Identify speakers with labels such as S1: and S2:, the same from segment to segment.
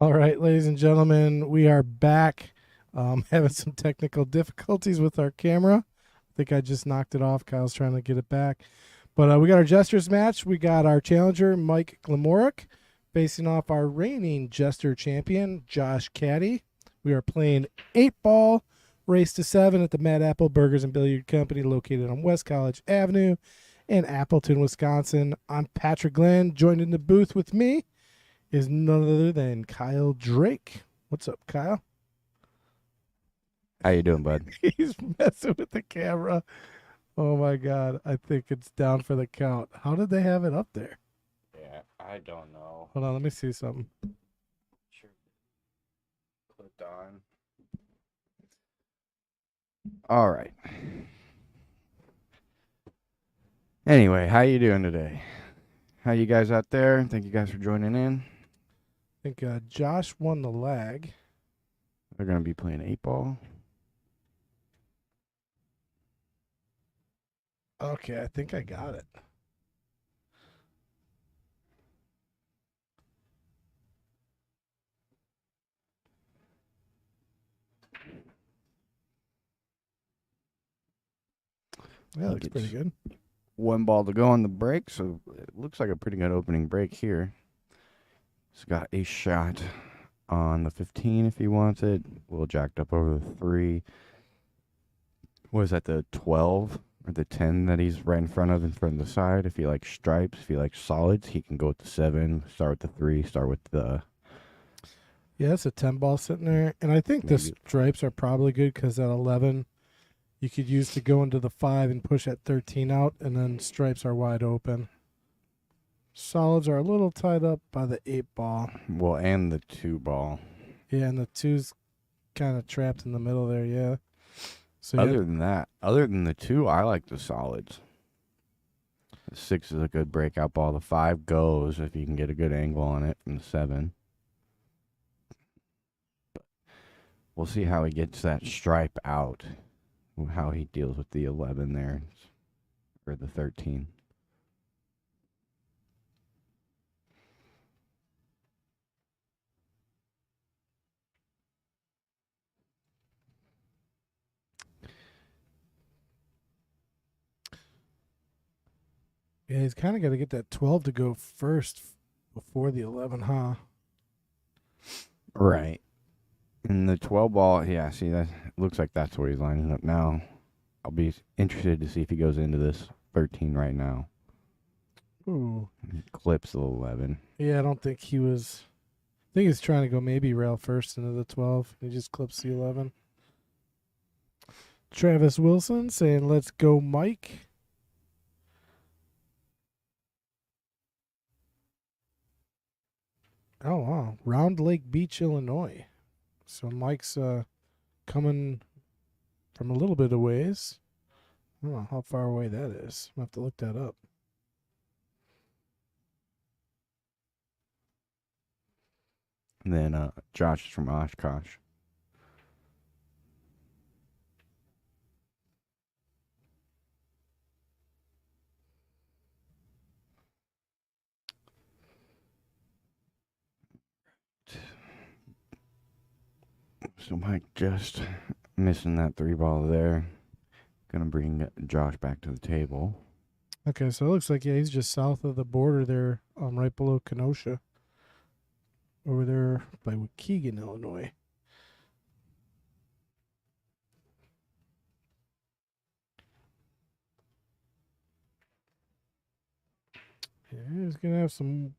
S1: All right, ladies and gentlemen, we are back. Having some technical difficulties with our camera. I think I just knocked it off. Kyle's trying to get it back. But we got our Jesters match. We got our challenger, Mike Klamorick, facing off our reigning Jester champion, Josh Cady. We are playing 8-ball, race to 7 at the Mad Apple Burgers and Billiard Company located on West College Avenue in Appleton, Wisconsin. I'm Patrick Glenn. Joined in the booth with me is none other than Kyle Drake. What's up, Kyle?
S2: How you doing, bud?
S1: He's messing with the camera. Oh my god, I think it's down for the count. How did they have it up there?
S2: Yeah, I don't know.
S1: Hold on, let me see something.
S2: Sure. Clicked on. All right. Anyway, how you doing today? How you guys out there? Thank you guys for joining in.
S1: I think Josh won the lag.
S2: They're gonna be playing 8-ball.
S1: Okay, I think I got it. Yeah, looks pretty good.
S2: 1 ball to go on the break, so it looks like a pretty good opening break here. He's got a shot on the 15 if he wants it. A little jacked up over the 3. What is that, the 12 or the 10 that he's right in front of the side? If he likes stripes, if he likes solids, he can go with the 7, start with the 3, start with the...
S1: Yeah, it's a 10-ball sitting there. And I think the stripes are probably good because at 11, you could use to go into the 5 and push at 13 out, and then stripes are wide open. Solids are a little tied up by the 8-ball.
S2: Well, and the 2-ball.
S1: Yeah, and the 2's kind of trapped in the middle there, yeah. So
S2: other than the 2, I like the solids. The 6 is a good breakout ball. The 5 goes if you can get a good angle on it from the 7. But we'll see how he gets that stripe out. How he deals with the 11 there. Or the 13.
S1: Yeah, he's kind of got to get that 12 to go first before the 11, huh?
S2: Right. And the 12 ball, yeah, see, that looks like that's where he's lining up now. I'll be interested to see if he goes into this 13 right now.
S1: Ooh.
S2: He clips the 11.
S1: Yeah, I don't think he was. I think he's trying to go maybe rail first into the 12. He just clips the 11. Travis Wilson saying, let's go, Mike. Oh, wow. Round Lake Beach, Illinois. So Mike's coming from a little bit of ways. I don't know how far away that is. I'll have to look that up.
S2: And then Josh is from Oshkosh. So Mike just missing that 3 ball there. Gonna bring Josh back to the table.
S1: Okay, so it looks like, yeah, he's just south of the border there, right below Kenosha. Over there by Waukegan, Illinois. Yeah, he's going to have some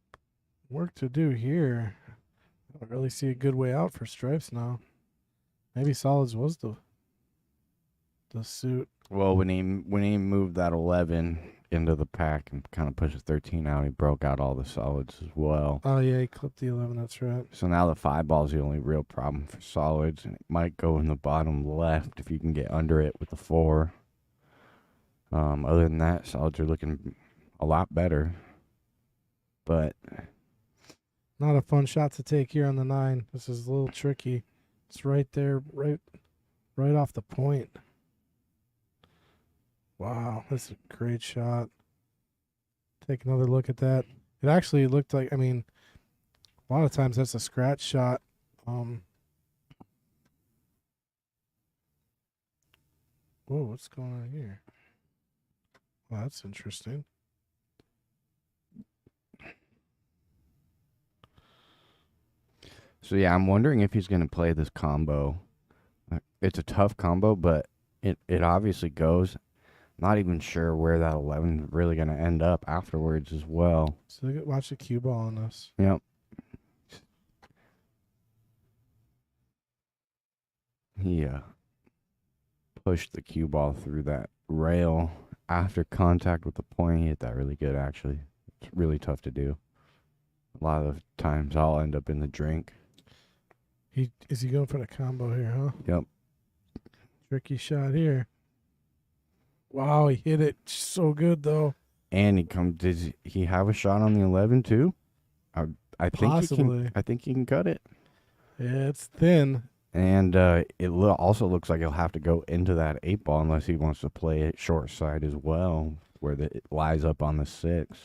S1: work to do here. I don't really see a good way out for stripes now. Maybe solids was the suit.
S2: Well, when he moved that 11 into the pack and kind of pushed the 13 out, he broke out all the solids as well.
S1: Oh, yeah, he clipped the 11. That's right.
S2: So now the 5 ball is the only real problem for solids, and it might go in the bottom left if you can get under it with the 4. Other than that, solids are looking a lot better. But
S1: not a fun shot to take here on the 9. This is a little tricky. It's right there, right off the point. Wow, that's a great shot. Take another look at that. It actually looked like, I mean, A lot of times that's a scratch shot. Whoa, what's going on here? Well, that's interesting.
S2: So yeah, I'm wondering if he's going to play this combo. It's a tough combo, but it obviously goes. Not even sure where that 11 is really going to end up afterwards as well.
S1: So watch the cue ball on this.
S2: Yep. He pushed the cue ball through that rail after contact with the point. He hit that really good, actually. It's really tough to do. A lot of times I'll end up in the drink.
S1: Is he going for the combo here, huh?
S2: Yep.
S1: Tricky shot here. Wow, he hit it so good though.
S2: And did he have a shot on the 11 too? I think
S1: Possibly.
S2: I think he can cut it.
S1: Yeah, it's thin.
S2: And it also looks like he'll have to go into that 8 ball unless he wants to play it short side as well, where it lies up on the 6.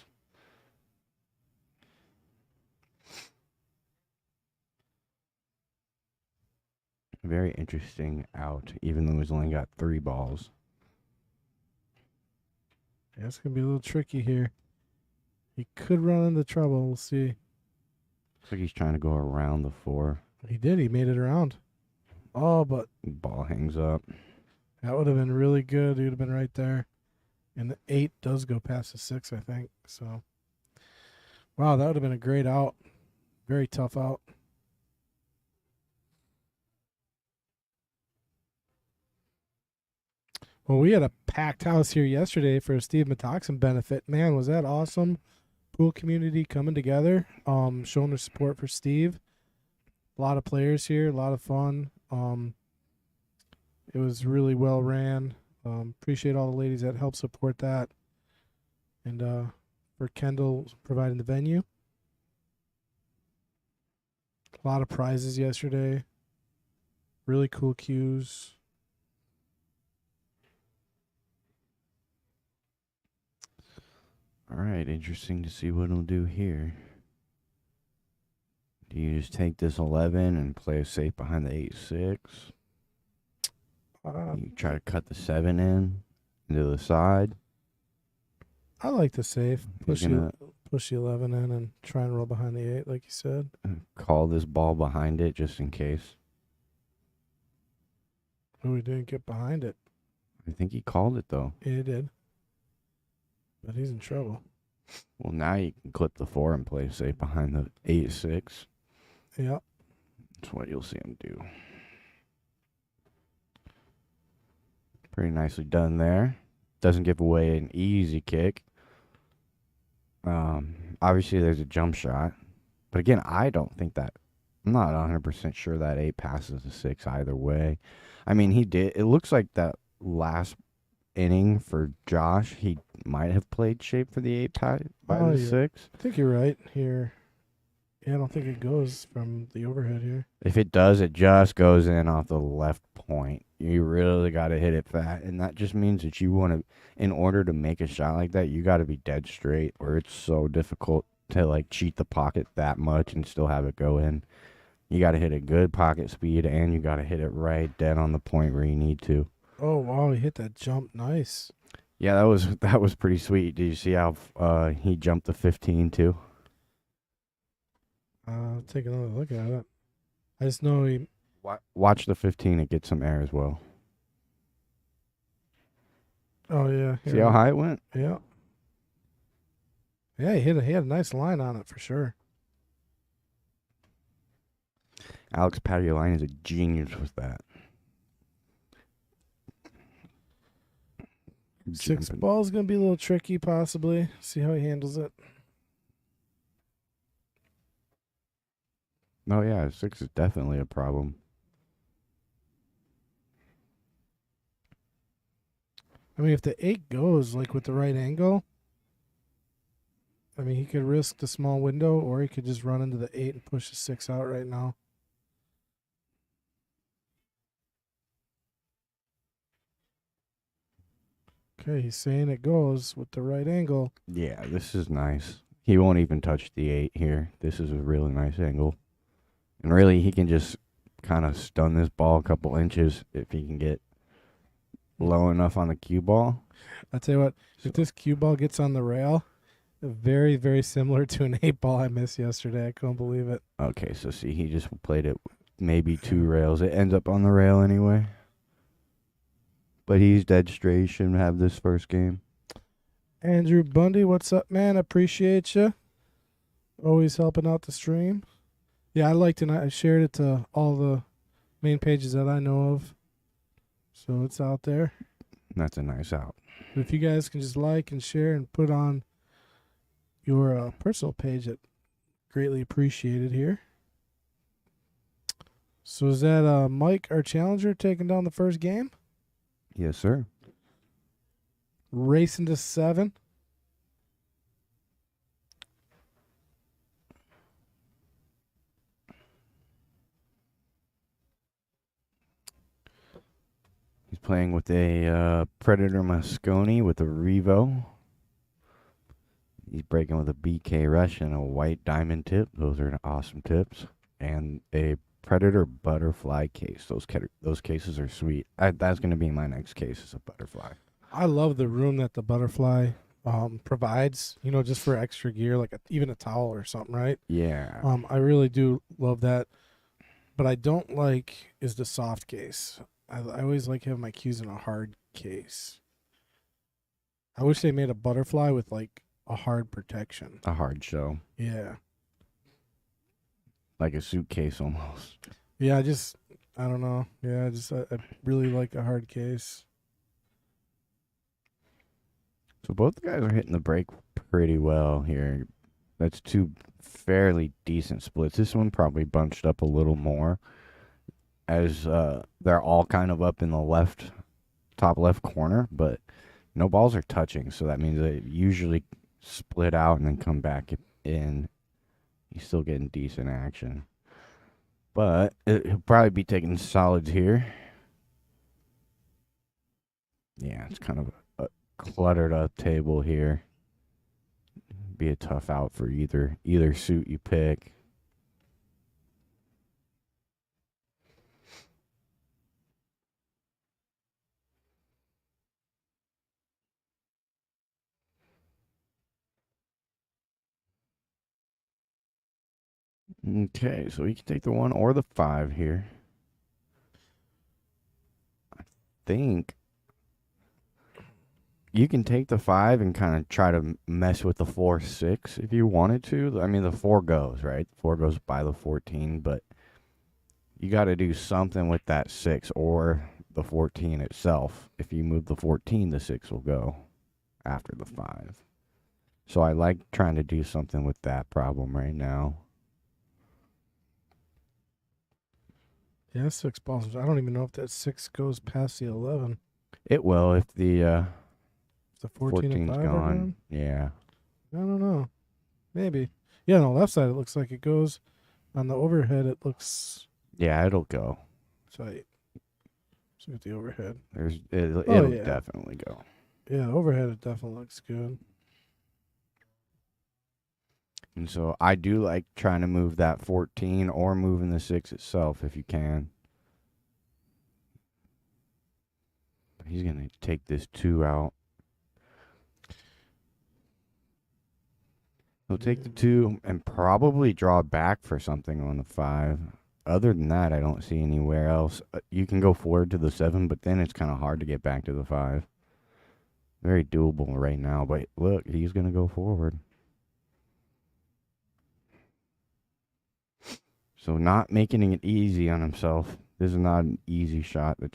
S2: Very interesting out, even though he's only got 3 balls.
S1: Yeah, it's gonna be a little tricky here. He could run into trouble. We'll see.
S2: Looks like he's trying to go around the 4.
S1: He did. He made it around. Oh, but
S2: Ball hangs up.
S1: that would have been really good. He would have been right there. And the 8 does go past the 6, I think. So, wow, that would have been a great out. Very tough out. Well, we had a packed house here yesterday for a Steve Metoxen benefit. Man, was that awesome. Pool community coming together, showing their support for Steve. A lot of players here, a lot of fun. It was really well ran. Appreciate all the ladies that helped support that. And for Kendall providing the venue. A lot of prizes yesterday. Really cool cues.
S2: All right, interesting to see what he'll do here. Do you just take this 11 and play it safe behind the 8-6? You try to cut the 7 into the side.
S1: I like the safe.
S2: He's
S1: Push the 11 in and try and roll behind the 8, like you said.
S2: Call this ball behind it just in case.
S1: Oh, he didn't get behind it.
S2: I think he called it, though.
S1: Yeah, he did. But he's in trouble.
S2: Well, now you can clip the 4 and play safe behind the 8-6.
S1: Yeah.
S2: That's what you'll see him do. Pretty nicely done there. Doesn't give away an easy kick. Obviously, there's a jump shot. But again, I don't think that... I'm not 100% sure that 8 passes the 6 either way. I mean, he did... It looks like that last inning for Josh, he might have played shape for the 8 by the 6.
S1: I think you're right here. Yeah, I don't think it goes from the overhead here.
S2: If it does, it just goes in off the left point. You really got to hit it fat, and that just means that you want to, in order to make a shot like that, you got to be dead straight, or it's so difficult to like cheat the pocket that much and still have it go in. You got to hit a good pocket speed, and you got to hit it right dead on the point where you need to.
S1: Oh wow, he hit that jump nice.
S2: Yeah, that was pretty sweet. Did you see how he jumped the 15 too?
S1: I'll take another look at it. I just know he...
S2: Watch the 15. It gets some air as well.
S1: Oh, yeah.
S2: See how high it went?
S1: Yeah. Yeah, he had a nice line on it for sure.
S2: Alex Patio-Line is a genius with that.
S1: 6 ball's going to be a little tricky, possibly. See how he handles it.
S2: Oh, yeah, 6 is definitely a problem.
S1: I mean, if the 8 goes, like, with the right angle, I mean, he could risk the small window, or he could just run into the 8 and push the 6 out right now. Okay, he's saying it goes with the right angle.
S2: Yeah, this is nice. He won't even touch the 8 here. This is a really nice angle. And really, he can just kind of stun this ball a couple inches if he can get low enough on the cue ball.
S1: I'll tell you what,
S2: So,
S1: if this cue ball gets on the rail, very, very similar to an 8 ball I missed yesterday. I couldn't believe it.
S2: okay, so see, he just played it maybe 2 rails. It ends up on the rail anyway. But he's dead straight. He shouldn't have this first game.
S1: Andrew Bundy, what's up, man? Appreciate you. Always helping out the stream. Yeah, I liked it. I shared it to all the main pages that I know of. So it's out there.
S2: That's a nice out.
S1: But if you guys can just like and share and put on your personal page, it greatly appreciated here. So is that Mike, our challenger, taking down the first game?
S2: Yes, sir.
S1: Racing to 7.
S2: He's playing with a Predator Mosconi with a Revo. He's breaking with a BK Rush and a white diamond tip. Those are awesome tips. And a Predator Butterfly case. Those cases are sweet. That's going to be my next case, is a butterfly.
S1: I love the room that the butterfly provides, just for extra gear, like even a towel or something, right?
S2: Yeah.
S1: I really do love that. But I don't like is the soft case. I always like having my cues in a hard case. I wish they made a butterfly with like a hard protection.
S2: A hard show.
S1: Yeah.
S2: Like a suitcase almost.
S1: Yeah, I don't know. Yeah, I really like a hard case.
S2: So both guys are hitting the break pretty well here. That's 2 fairly decent splits. This one probably bunched up a little more, as they're all kind of up in the top left corner, but no balls are touching, so that means they usually split out and then come back in. He's still getting decent action. But he'll probably be taking solids here. Yeah, it's kind of a cluttered up table here. Be a tough out for either suit you pick. Okay, so he can take the 1 or the 5 here. I think you can take the 5 and kind of try to mess with the 4-6 if you wanted to. I mean, the 4 goes, right? 4 goes by the 14, but you got to do something with that 6 or the 14 itself. If you move the 14, the 6 will go after the 5. So I like trying to do something with that problem right now.
S1: Yeah, 6 balls. I don't even know if that 6 goes past the 11.
S2: It will if the
S1: The 14 and
S2: 14's
S1: 5 are
S2: gone.
S1: gone?
S2: Yeah.
S1: I don't know. Maybe. Yeah, on the left side, it looks like it goes. On the overhead, it looks
S2: Yeah, it'll go.
S1: tight. Let's look at the overhead.
S2: It'll
S1: yeah.
S2: definitely go.
S1: Yeah, the overhead, it definitely looks good.
S2: And so I do like trying to move that 14 or moving the 6 itself if you can. But he's going to take this 2 out. He'll take the 2 and probably draw back for something on the 5. Other than that, I don't see anywhere else. You can go forward to the 7, but then it's kind of hard to get back to the 5. Very doable right now, but look, he's going to go forward. So not making it easy on himself. This is not an easy shot that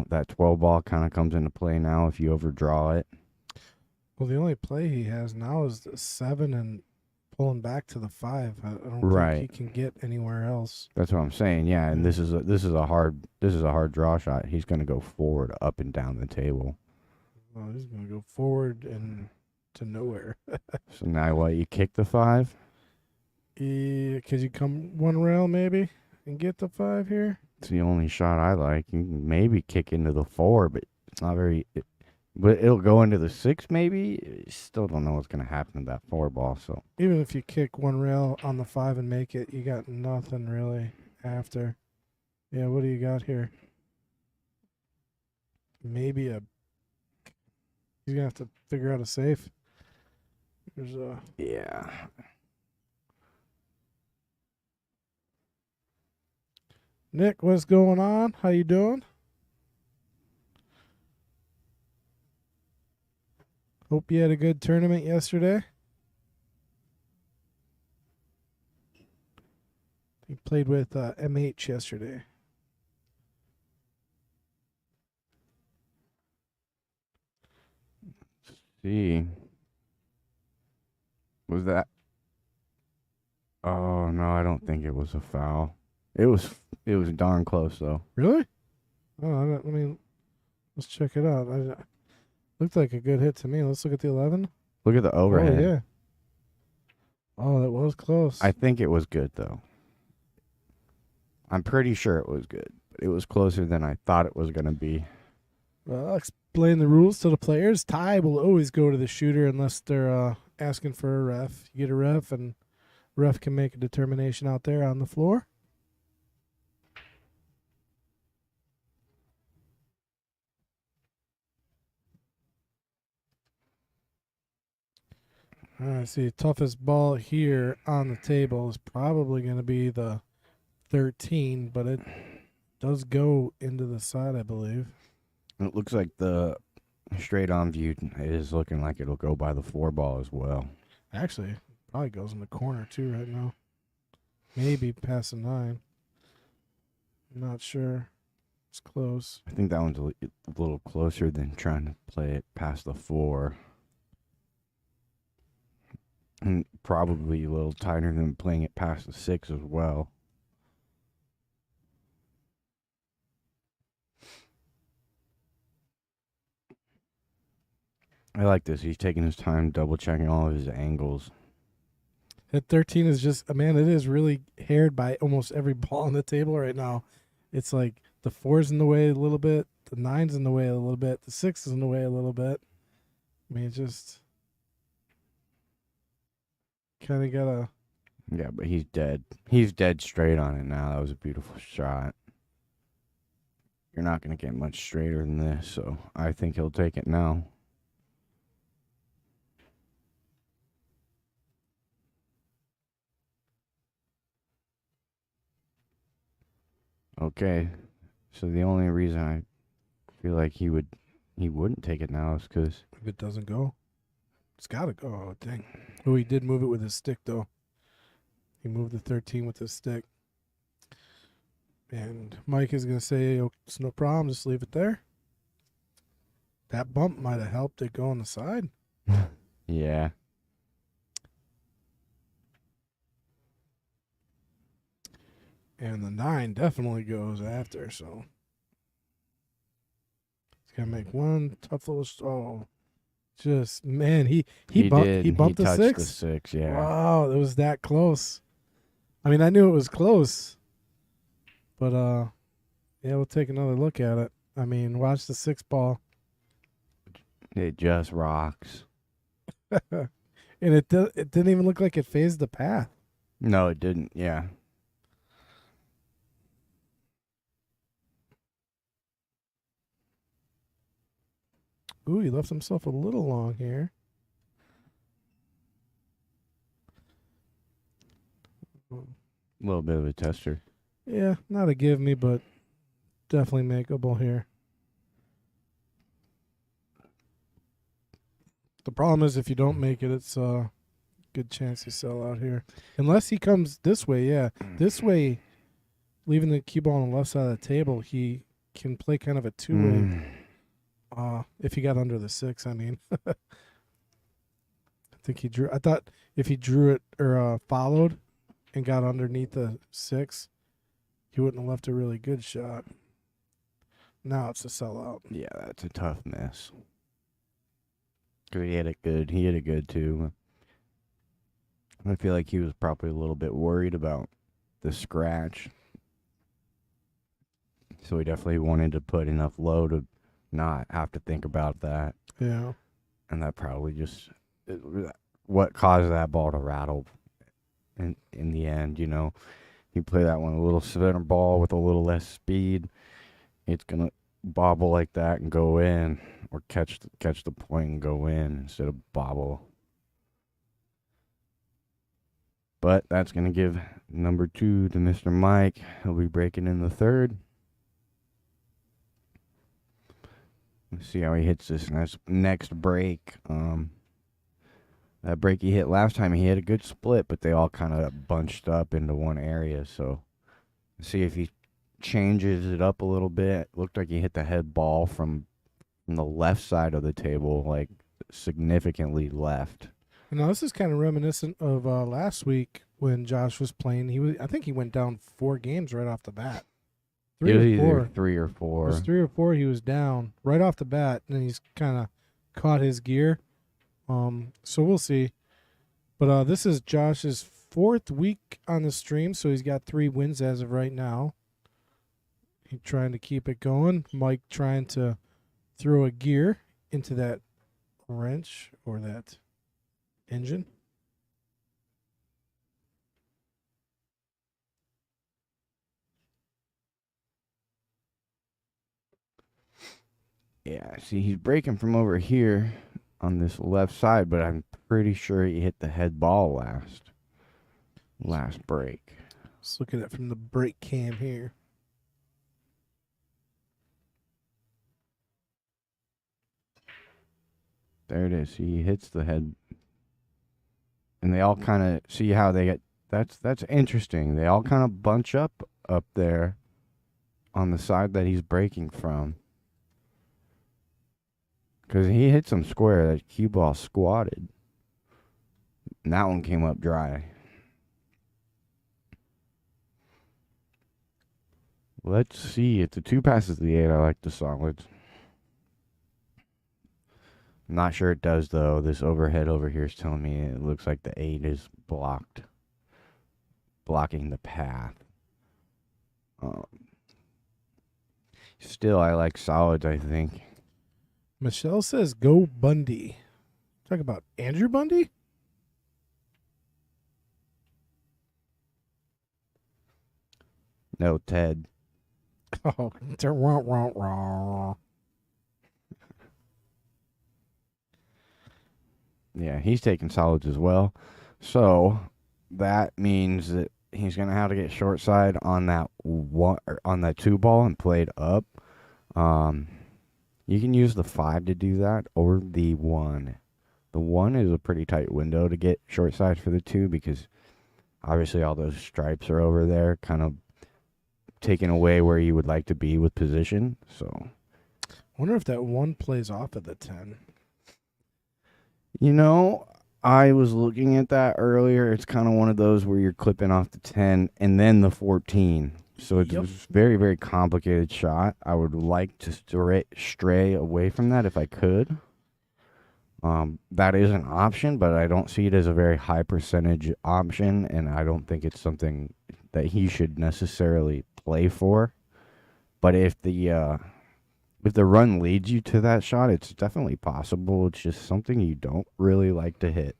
S2: that 12 ball kind of comes into play now if you overdraw it.
S1: Well, the only play he has now is the 7 and pulling back to the 5. I don't
S2: Right.
S1: think he can get anywhere else.
S2: That's what I'm saying. Yeah, and this is a hard draw shot. He's going to go forward, up and down the table.
S1: Well, he's going to go forward and to nowhere.
S2: So now what? You kick the 5?
S1: Could you come 1 rail maybe and get the 5 here?
S2: It's the only shot I like. You can maybe kick into the 4, but it's not very. But it'll go into the 6 maybe. Still don't know what's gonna happen to that 4 ball. So
S1: Even if you kick one rail on the 5 and make it, you got nothing really after. Yeah, what do you got here? Maybe a. He's gonna have to figure out a safe. There's a.
S2: yeah.
S1: Nick, what's going on? How you doing? Hope you had a good tournament yesterday. He played with MH yesterday.
S2: See. Was that? Oh no, I don't think it was a foul. It was darn close though.
S1: Really? Oh, let me. Let's check it out. Looked like a good hit to me. Let's look at the 11.
S2: Look at the overhead.
S1: Oh yeah. Oh, that was close.
S2: I think it was good though. I'm pretty sure it was good, but it was closer than I thought it was gonna be.
S1: Well, I'll explain the rules to the players. Tie will always go to the shooter unless they're asking for a ref. You get a ref, and ref can make a determination out there on the floor. All right, see, toughest ball here on the table is probably going to be the 13, but it does go into the side, I believe.
S2: It looks like the straight on view is looking like it'll go by the 4 ball as well.
S1: Actually, probably goes in the corner too right now. Maybe past the 9. Not sure. It's close.
S2: I think that one's a little closer than trying to play it past the 4. And probably a little tighter than playing it past the 6 as well. I like this. He's taking his time double checking all of his angles.
S1: That 13 is just, man, it is really haired by almost every ball on the table right now. It's like the 4's in the way a little bit, the 9's in the way a little bit, the 6 is in the way a little bit. I mean, just kind of got to.
S2: Yeah, but he's dead. He's dead straight on it now. That was a beautiful shot. You're not going to get much straighter than this, so I think he'll take it now. Okay, so the only reason I feel like he wouldn't take it now is because
S1: If it doesn't go, it's got to go, I would think. Oh, he did move it with his stick, though. He moved the 13 with his stick. And Mike is going to say, oh, it's no problem, just leave it there. That bump might have helped it go on the side.
S2: yeah.
S1: And the 9 definitely goes after, so. He's got to make one tough little. Oh, just, man, he bumped the
S2: touched
S1: 6.
S2: the 6, yeah.
S1: Wow, it was that close. I mean, I knew it was close. But, yeah, we'll take another look at it. I mean, watch the 6 ball.
S2: It just rocks.
S1: And it didn't even look like it phased the path.
S2: No, it didn't. Yeah.
S1: Ooh, he left himself a little long here.
S2: A little bit of a tester.
S1: Yeah, not a give me, but definitely makeable here. The problem is if you don't make it, it's a good chance you sell out here. Unless he comes this way, yeah. This way, leaving the cue ball on the left side of the table, he can play kind of a two-way. If he got under the 6, I mean. I think he drew. I thought if he drew it or followed and got underneath the 6, he wouldn't have left a really good shot. Now it's a sellout.
S2: Yeah, that's a tough miss. Because he hit it good. He hit it good, too. I feel like he was probably a little bit worried about the scratch. So he definitely wanted to put enough low to not have to think about that.
S1: Yeah.
S2: And that probably just what caused that ball to rattle in the end. You play that one a little center ball with a little less speed, it's gonna bobble like that and go in, or catch the point and go in instead of bobble. But that's gonna give number 2 to Mr. Mike. He'll be breaking in the third. Let's see how he hits this next break. That break he hit last time, he had a good split, but they all kind of bunched up into one area. So, see if he changes it up a little bit. Looked like he hit the head ball from the left side of the table, like significantly left.
S1: Now this is kind of reminiscent of last week when Josh was playing. I think he went down 4 games right off the bat.
S2: It was either
S1: 4.
S2: 3 or
S1: It
S2: 4.
S1: was 3 or 4. He was down right off the bat, and then he's kind of caught his gear. So we'll see. But this is Josh's 4th week on the stream, so he's got 3 wins as of right now. He's trying to keep it going. Mike trying to throw a gear into that wrench or that engine.
S2: Yeah, see, he's breaking from over here on this left side, but I'm pretty sure he hit the head ball last break.
S1: Let's look at it from the break cam here.
S2: There it is. He hits the head, and they all kind of see how they get. That's interesting. They all kind of bunch up there on the side that he's breaking from. Because he hit some square, that cue ball squatted. And that one came up dry. Let's see. If the 2 passes the 8, I like the solids. I'm not sure it does, though. This overhead over here is telling me it looks like the 8 is blocking the path. Still, I like solids, I think.
S1: Michelle says, go Bundy. Talk about Andrew Bundy?
S2: No, Ted.
S1: Oh,
S2: Yeah, he's taking solids as well. So that means that he's gonna have to get short side on that 2 ball and play it up. You can use the 5 to do that, or the 1. The 1 is a pretty tight window to get short side for the 2, because obviously all those stripes are over there, kind of taking away where you would like to be with position. So,
S1: I wonder if that 1 plays off of the 10.
S2: I was looking at that earlier. It's kind of one of those where you're clipping off the 10 and then the 14. So it's a very, very complicated shot. I would like to stray away from that if I could. That is an option, but I don't see it as a very high percentage option, and I don't think it's something that he should necessarily play for. But if the run leads you to that shot, it's definitely possible. It's just something you don't really like to hit,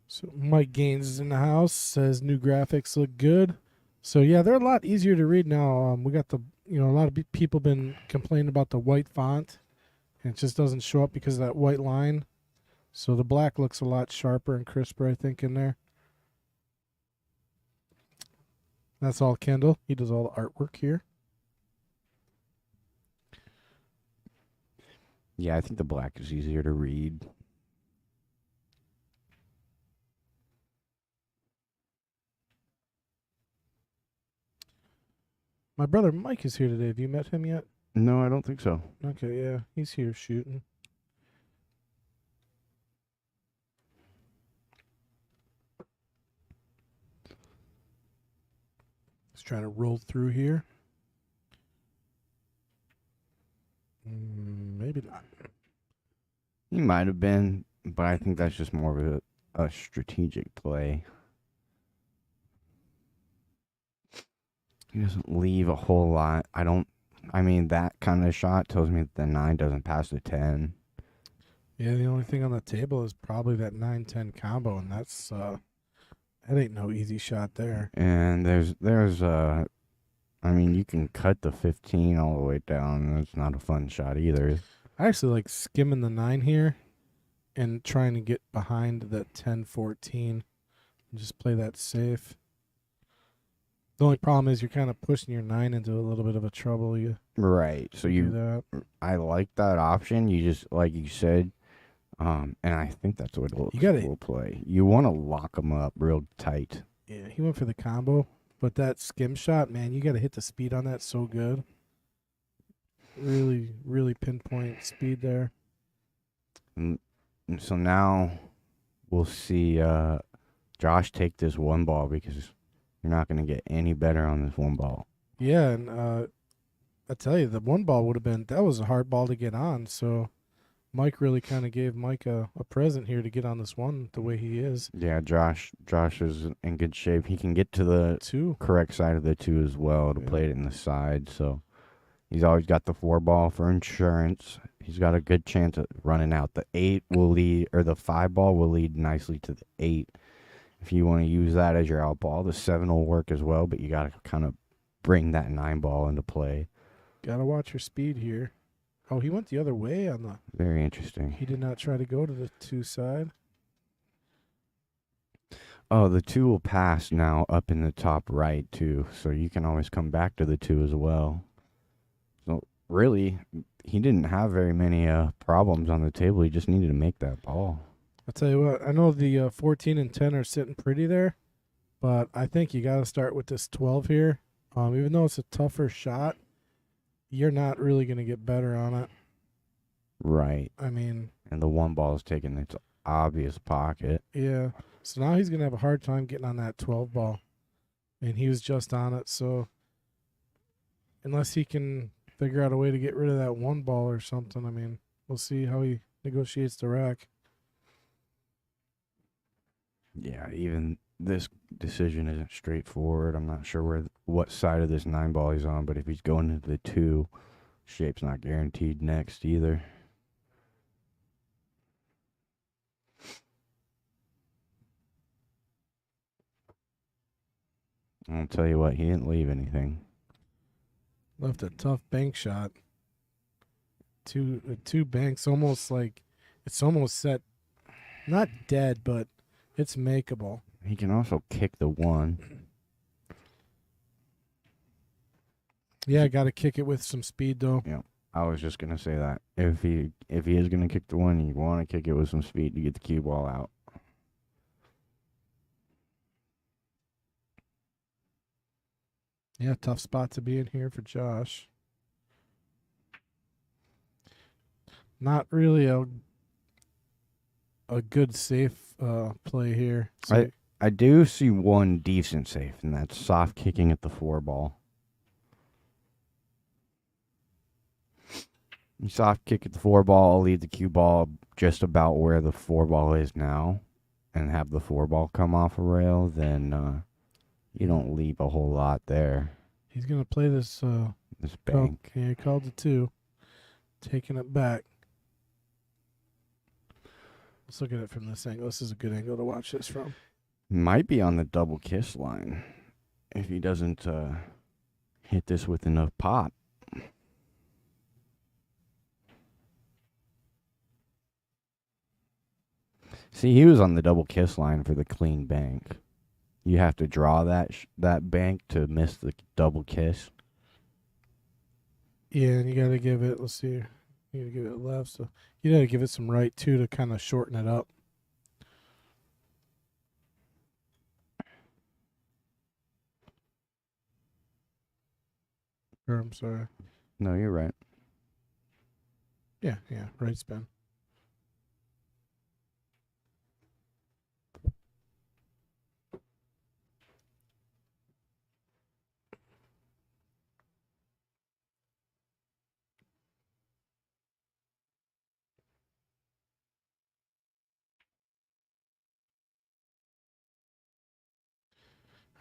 S1: So Mike Gaines is in the house, says new graphics look good. So yeah, they're a lot easier to read now. We got a lot of people been complaining about the white font, and it just doesn't show up because of that white line. So the black looks a lot sharper and crisper, I think, in there. That's all Kendall. He does all the artwork here.
S2: Yeah, I think the black is easier to read.
S1: My brother Mike is here today. Have you met him yet?
S2: No, I don't think so.
S1: Okay, yeah. He's here shooting. He's trying to roll through here. Maybe not.
S2: He might have been, but I think that's just more of a strategic play. He doesn't leave a whole lot. I don't I mean, that kind of shot tells me that the 9 doesn't pass the 10.
S1: Yeah, the only thing on the table is probably that 9-10 combo, and that ain't no easy shot there.
S2: And I mean, you can cut the 15 all the way down. That's not a fun shot either.
S1: I actually like skimming the 9 here and trying to get behind the 10-14 and just play that safe. The only problem is you're kind of pushing your 9 into a little bit of a trouble.
S2: Right. So
S1: Do that.
S2: I like that option. You just, like you said, and I think that's what we'll play. You want to lock them up real tight.
S1: Yeah, he went for the combo, but that skim shot, man, you got to hit the speed on that so good. Really, really pinpoint speed there.
S2: And so now we'll see Josh take this one ball because you're not going to get any better on this one ball.
S1: Yeah, and I tell you, the one ball that was a hard ball to get on. So Mike really kind of gave Mike a present here to get on this one the way he is.
S2: Yeah, Josh is in good shape. He can get to the
S1: 2
S2: correct side of the 2 as well to play it in the side. So he's always got the 4 ball for insurance. He's got a good chance of running out. The 8 will lead, or the 5 ball will lead nicely to the 8. If you want to use that as your out ball, the 7 will work as well, but you got to kind of bring that 9 ball into play.
S1: Got to watch your speed here. Oh, he went the other way on the.
S2: Very interesting.
S1: He did not try to go to the 2 side.
S2: Oh, the 2 will pass now up in the top right, too, so you can always come back to the 2 as well. So, really, he didn't have very many problems on the table. He just needed to make that ball.
S1: I'll tell you what, I know the 14 and 10 are sitting pretty there, but I think you got to start with this 12 here. Even though it's a tougher shot, you're not really going to get better on it.
S2: Right.
S1: I mean,
S2: and the 1 ball is taking its obvious pocket.
S1: Yeah. So now he's going to have a hard time getting on that 12 ball. And he was just on it, so unless he can figure out a way to get rid of that 1 ball or something, I mean, we'll see how he negotiates the rack.
S2: Yeah, even this decision isn't straightforward. I'm not sure what side of this 9 ball he's on, but if he's going into the 2, shape's not guaranteed next either. I'll tell you what, he didn't leave anything.
S1: Left a tough bank shot. Two banks, almost like it's almost set, not dead, but it's makeable.
S2: He can also kick the 1.
S1: Yeah, got to kick it with some speed though.
S2: Yeah, I was just gonna say that if he is gonna kick the 1, you want to kick it with some speed to get the cue ball out.
S1: Yeah, tough spot to be in here for Josh. Not really a good safe play here. So
S2: I do see one decent safe, and that's soft kicking at the 4 ball. You soft kick at the 4 ball, leave the cue ball just about where the 4 ball is now, and have the 4 ball come off a rail, then you don't leave a whole lot there.
S1: He's going to play this
S2: bank.
S1: He called the 2. Taking it back. Let's look at it from this angle. This is a good angle to watch this from.
S2: Might be on the double kiss line if he doesn't hit this with enough pop. See, he was on the double kiss line for the clean bank. You have to draw that bank to miss the double kiss.
S1: Yeah, and you got to give it, let's see, you got to give it left. So you got to give it some right, too, to kind of shorten it up. Or, I'm sorry.
S2: No, you're right.
S1: Yeah, right spin.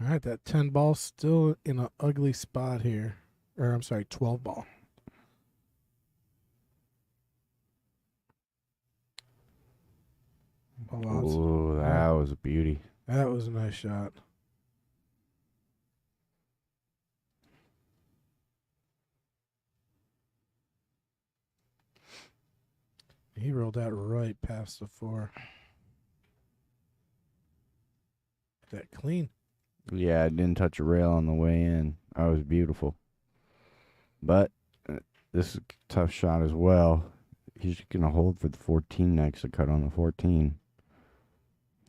S1: All right, that 10 ball still in an ugly spot here. Or I'm sorry, 12 ball.
S2: Oh, that was a beauty.
S1: That was a nice shot. He rolled that right past the 4. That clean.
S2: Yeah, it didn't touch a rail on the way in. That was beautiful. But this is a tough shot as well. He's going to hold for the 14 next to cut on the 14.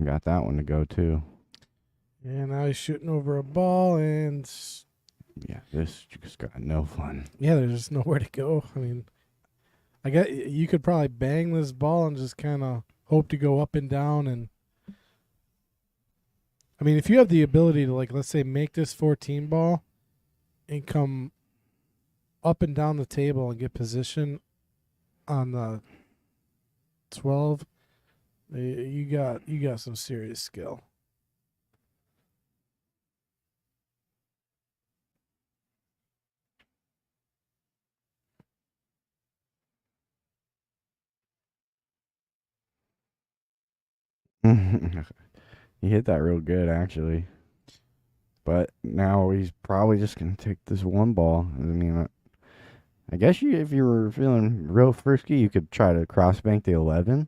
S2: Got that one to go too.
S1: And now he's shooting over a ball, and
S2: Yeah, this just got no fun.
S1: yeah, there's just nowhere to go. I mean, I guess you could probably bang this ball and just kind of hope to go up and down. And I mean, if you have the ability to, like, let's say, make this 14 ball and come up and down the table and get position on the 12, you got some serious skill.
S2: He hit that real good, actually. But now he's probably just going to take this one ball. I mean, I guess if you were feeling real frisky, you could try to cross bank the 11.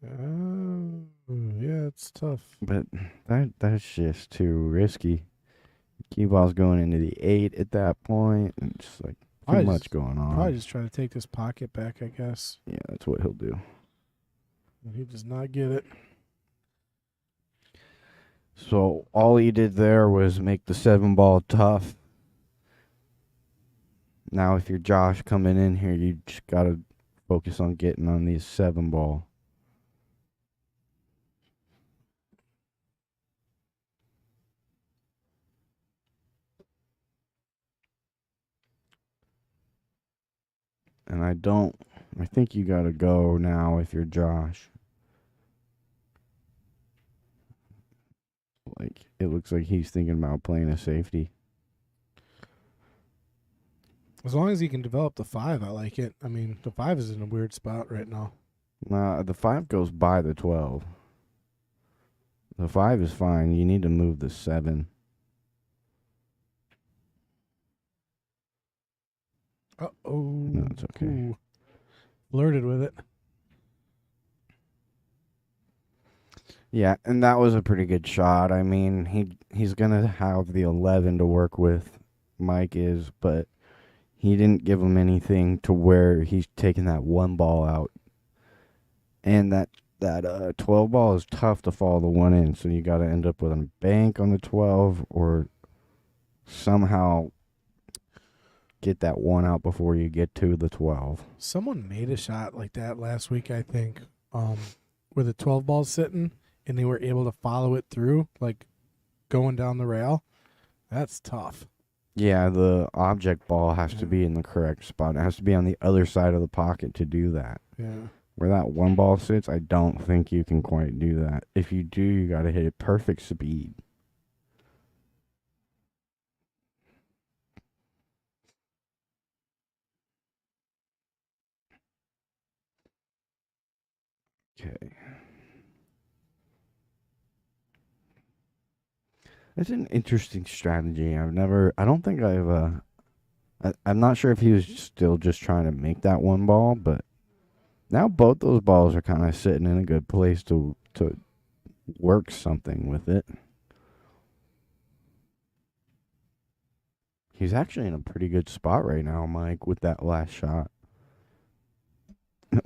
S1: Yeah, it's tough.
S2: But that's just too risky. Key ball's going into the 8 at that point. And just like too much going on.
S1: Probably just try to take this pocket back, I guess.
S2: Yeah, that's what he'll do.
S1: And he does not get it.
S2: So all he did there was make the 7 ball tough. Now if you're Josh coming in here, you just got to focus on getting on these 7 ball. And I think you got to go now if you're Josh. Like, it looks like he's thinking about playing a safety.
S1: As long as he can develop the 5, I like it. I mean, the 5 is in a weird spot right now.
S2: Nah, the 5 goes by the 12. The 5 is fine. You need to move the 7.
S1: Uh-oh.
S2: No, it's okay.
S1: Ooh. Flirted with it.
S2: Yeah, and that was a pretty good shot. I mean, he's going to have the 11 to work with, Mike is, but he didn't give him anything to where he's taking that 1 ball out. And that 12 ball is tough to follow the 1 in, so you got to end up with a bank on the 12 or somehow get that 1 out before you get to the 12.
S1: Someone made a shot like that last week, I think, where the 12 ball's sitting and they were able to follow it through, like going down the rail. That's tough.
S2: Yeah, the object ball has to be in the correct spot. It has to be on the other side of the pocket to do that.
S1: Yeah.
S2: Where that 1 ball sits, I don't think you can quite do that. If you do, you got to hit it perfect speed. Okay. It's an interesting strategy. I don't think I'm not sure if he was still just trying to make that 1 ball, but now both those balls are kind of sitting in a good place to work something with it. He's actually in a pretty good spot right now, Mike, with that last shot.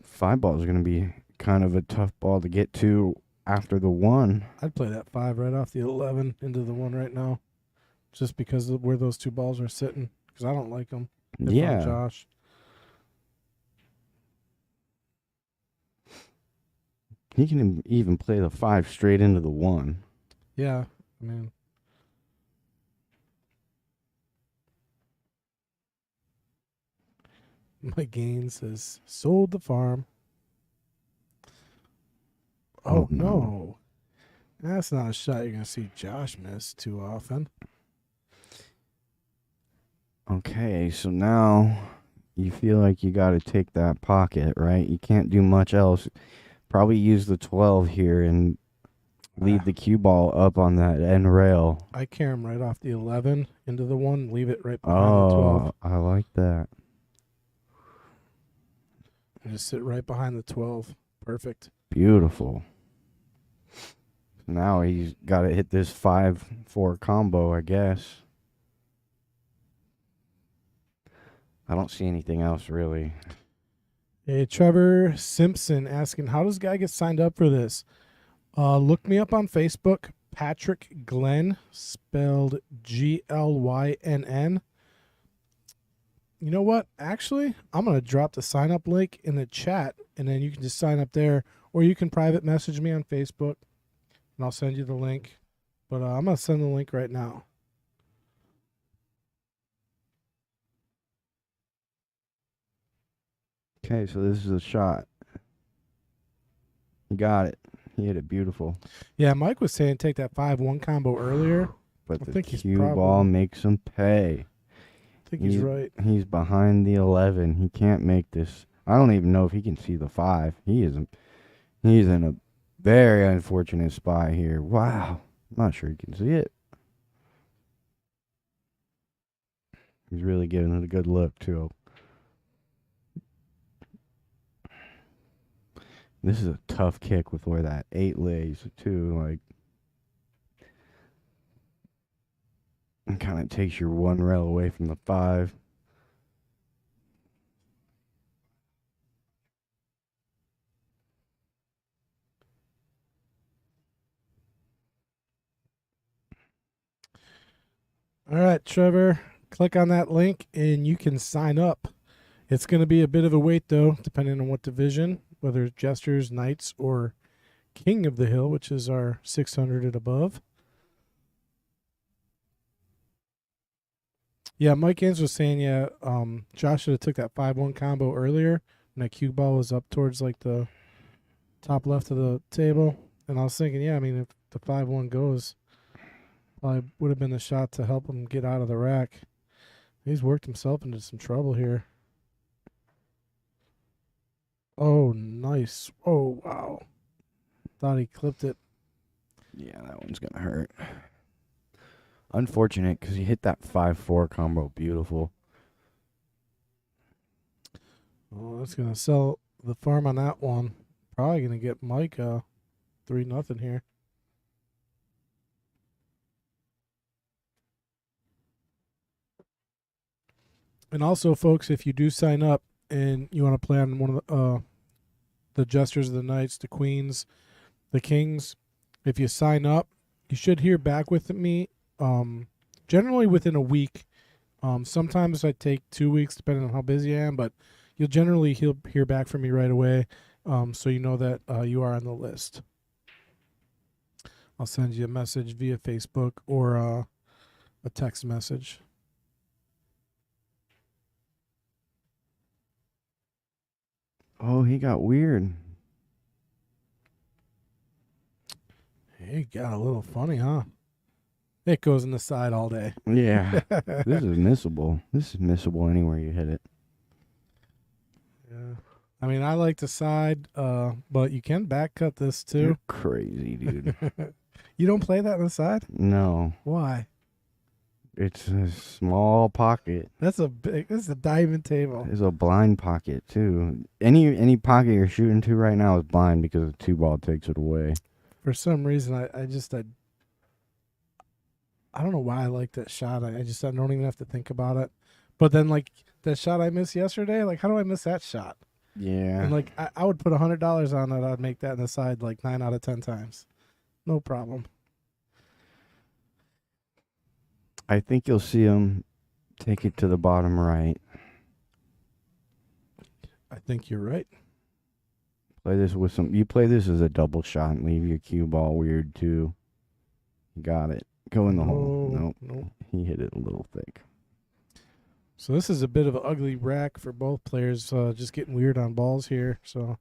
S2: 5 ball is going to be kind of a tough ball to get to after the 1.
S1: I'd play that 5 right off the 11 into the 1 right now, just because of where those 2 balls are sitting, because I don't like them.
S2: Yeah.
S1: Josh.
S2: He can even play the 5 straight into the 1.
S1: Yeah, I mean. Mike Gaines has sold the farm. Oh, no. That's not a shot you're going to see Josh miss too often.
S2: Okay, so now you feel like you got to take that pocket, right? You can't do much else. Probably use the 12 here and leave the cue ball up on that end rail.
S1: I carry him right off the 11 into the 1, leave it right behind the 12.
S2: Oh, I like that.
S1: And just sit right behind the 12. Perfect.
S2: Beautiful. Now he's got to hit this 5-4 combo, I guess. I don't see anything else really.
S1: Hey, Trevor Simpson asking, how does guy get signed up for this? Look me up on Facebook, Patrick Glenn, spelled Glynn. You know what? Actually, I'm going to drop the sign up link in the chat, and then you can just sign up there, or you can private message me on Facebook, and I'll send you the link. But I'm going to send the link right now.
S2: Okay, so this is a shot. You got it. He hit it beautiful.
S1: Yeah, Mike was saying take that 5-1 combo earlier.
S2: But
S1: I
S2: the
S1: think he's
S2: cue ball
S1: probably-
S2: makes him pay.
S1: I think he's right.
S2: He's behind the 11. He can't make this. I don't even know if he can see the 5. He's in a very unfortunate spot here. Wow. I'm not sure he can see it. He's really giving it a good look, too. This is a tough kick with where that 8 lays, too. Like, it kind of takes your 1 rail away from the 5.
S1: All right, Trevor, click on that link and you can sign up. It's going to be a bit of a wait, though, depending on what division, whether it's Jesters, Knights, or King of the Hill, which is our 600 and above. Yeah, Mike Ains was saying, Josh should have took that 5-1 combo earlier, and that cue ball was up towards like the top left of the table. And I was thinking, yeah, I mean, if the 5-1 goes, probably would have been the shot to help him get out of the rack. He's worked himself into some trouble here. Oh, nice. Oh, wow. Thought he clipped it.
S2: Yeah, that one's going to hurt. Unfortunate because he hit that 5-4 combo. Beautiful.
S1: Oh, that's going to sell the farm on that one. Probably going to get Mike 3-0 here. And also, folks, if you do sign up and you want to play on one of the Jesters, the Knights, the Queens, the Kings, if you sign up, you should hear back with me generally within a week. Sometimes I take 2 weeks depending on how busy I am, but you'll generally hear back from me right away, so you know that you are on the list. I'll send you a message via Facebook or a text message.
S2: Oh, he got weird.
S1: He got a little funny, huh? It goes in the side all day.
S2: Yeah. This is missable. This is missable anywhere you hit it.
S1: Yeah. I mean, I like the side, but you can back cut this too.
S2: You're crazy, dude.
S1: You don't play that on the side?
S2: No.
S1: Why?
S2: It's a small pocket.
S1: That's a diamond table.
S2: It's a blind pocket, too. Any pocket you're shooting to right now is blind because the 2 ball takes it away.
S1: For some reason, I don't know why I like that shot. I don't even have to think about it. But then, like, that shot I missed yesterday, like, how do I miss that shot?
S2: Yeah.
S1: And, like, I would put $100 on it. I'd make that in the side, like, 9 out of 10 times. No problem.
S2: I think you'll see him take it to the bottom right.
S1: I think you're right.
S2: Play this with some. You play this as a double shot and leave your cue ball weird too. You got it. Go in the hole. Nope.
S1: Nope.
S2: He hit it a little thick.
S1: So this is a bit of an ugly rack for both players. Just getting weird on balls here. So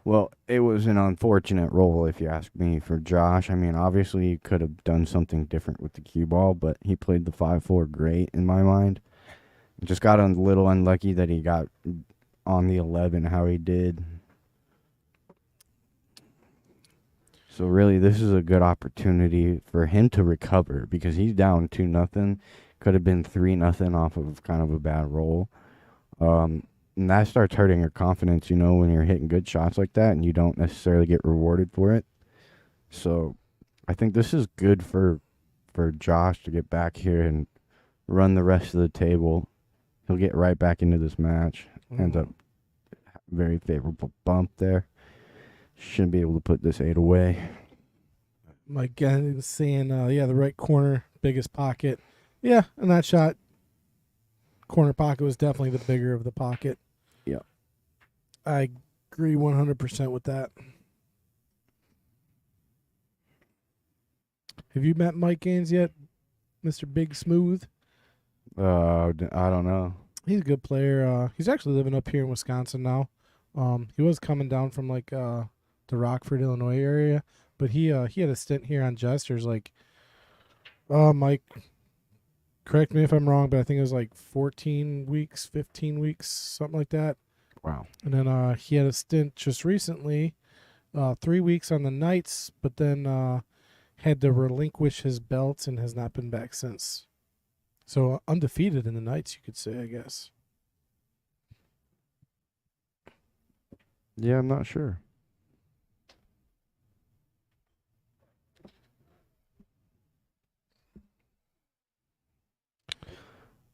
S2: Well, it was an unfortunate roll, if you ask me, for Josh. I mean, obviously, he could have done something different with the cue ball, but he played the 5-4 great in my mind. Just got a little unlucky that he got on the 11 how he did. So really, this is a good opportunity for him to recover because he's down 2-0. Could have been 3-0 off of kind of a bad roll. And that starts hurting your confidence, when you're hitting good shots like that and you don't necessarily get rewarded for it. So I think this is good for Josh to get back here and run the rest of the table. He'll get right back into this match. Ends up very favorable bump there. Shouldn't be able to put this 8 away.
S1: Mike Gannon saying, the right corner, biggest pocket. Yeah, and that shot, corner pocket was definitely the bigger of the pocket.
S2: Yeah.
S1: I agree 100% with that. Have you met Mike Gaines yet, Mr. Big Smooth?
S2: I don't know.
S1: He's a good player. He's actually living up here in Wisconsin now. He was coming down from like the Rockford, Illinois area, but he had a stint here on Jester's. Like, Mike, correct me if I'm wrong, but I think it was like 14 weeks, 15 weeks, something like that.
S2: Wow.
S1: And then he had a stint just recently, 3 weeks on the Knights, but then had to relinquish his belt and has not been back since. So undefeated in the Knights, you could say, I guess.
S2: Yeah, I'm not sure.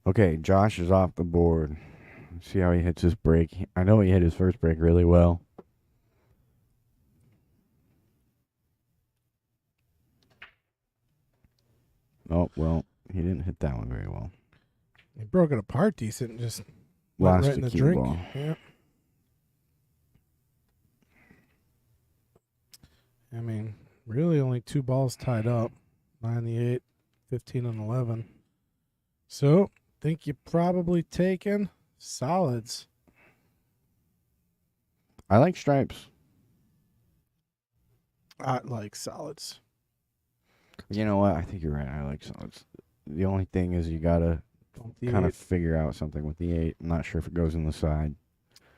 S2: Okay, Josh is off the board. Let's see how he hits his break. I know he hit his first break really well. Oh, well, he didn't hit that one very well.
S1: He broke it apart decent and just went
S2: Lost
S1: right in
S2: the
S1: the
S2: cue
S1: drink.
S2: ball.
S1: Yeah. I mean, really only 2 balls tied up. 9 on the 8, 15 on 11. So, think you're probably taking solids.
S2: I like stripes.
S1: I like solids.
S2: You know what? I think you're right. I like solids. The only thing is you gotta
S1: Bump the
S2: kind of
S1: 8.
S2: figure out something with the 8. I'm not sure if it goes in the side.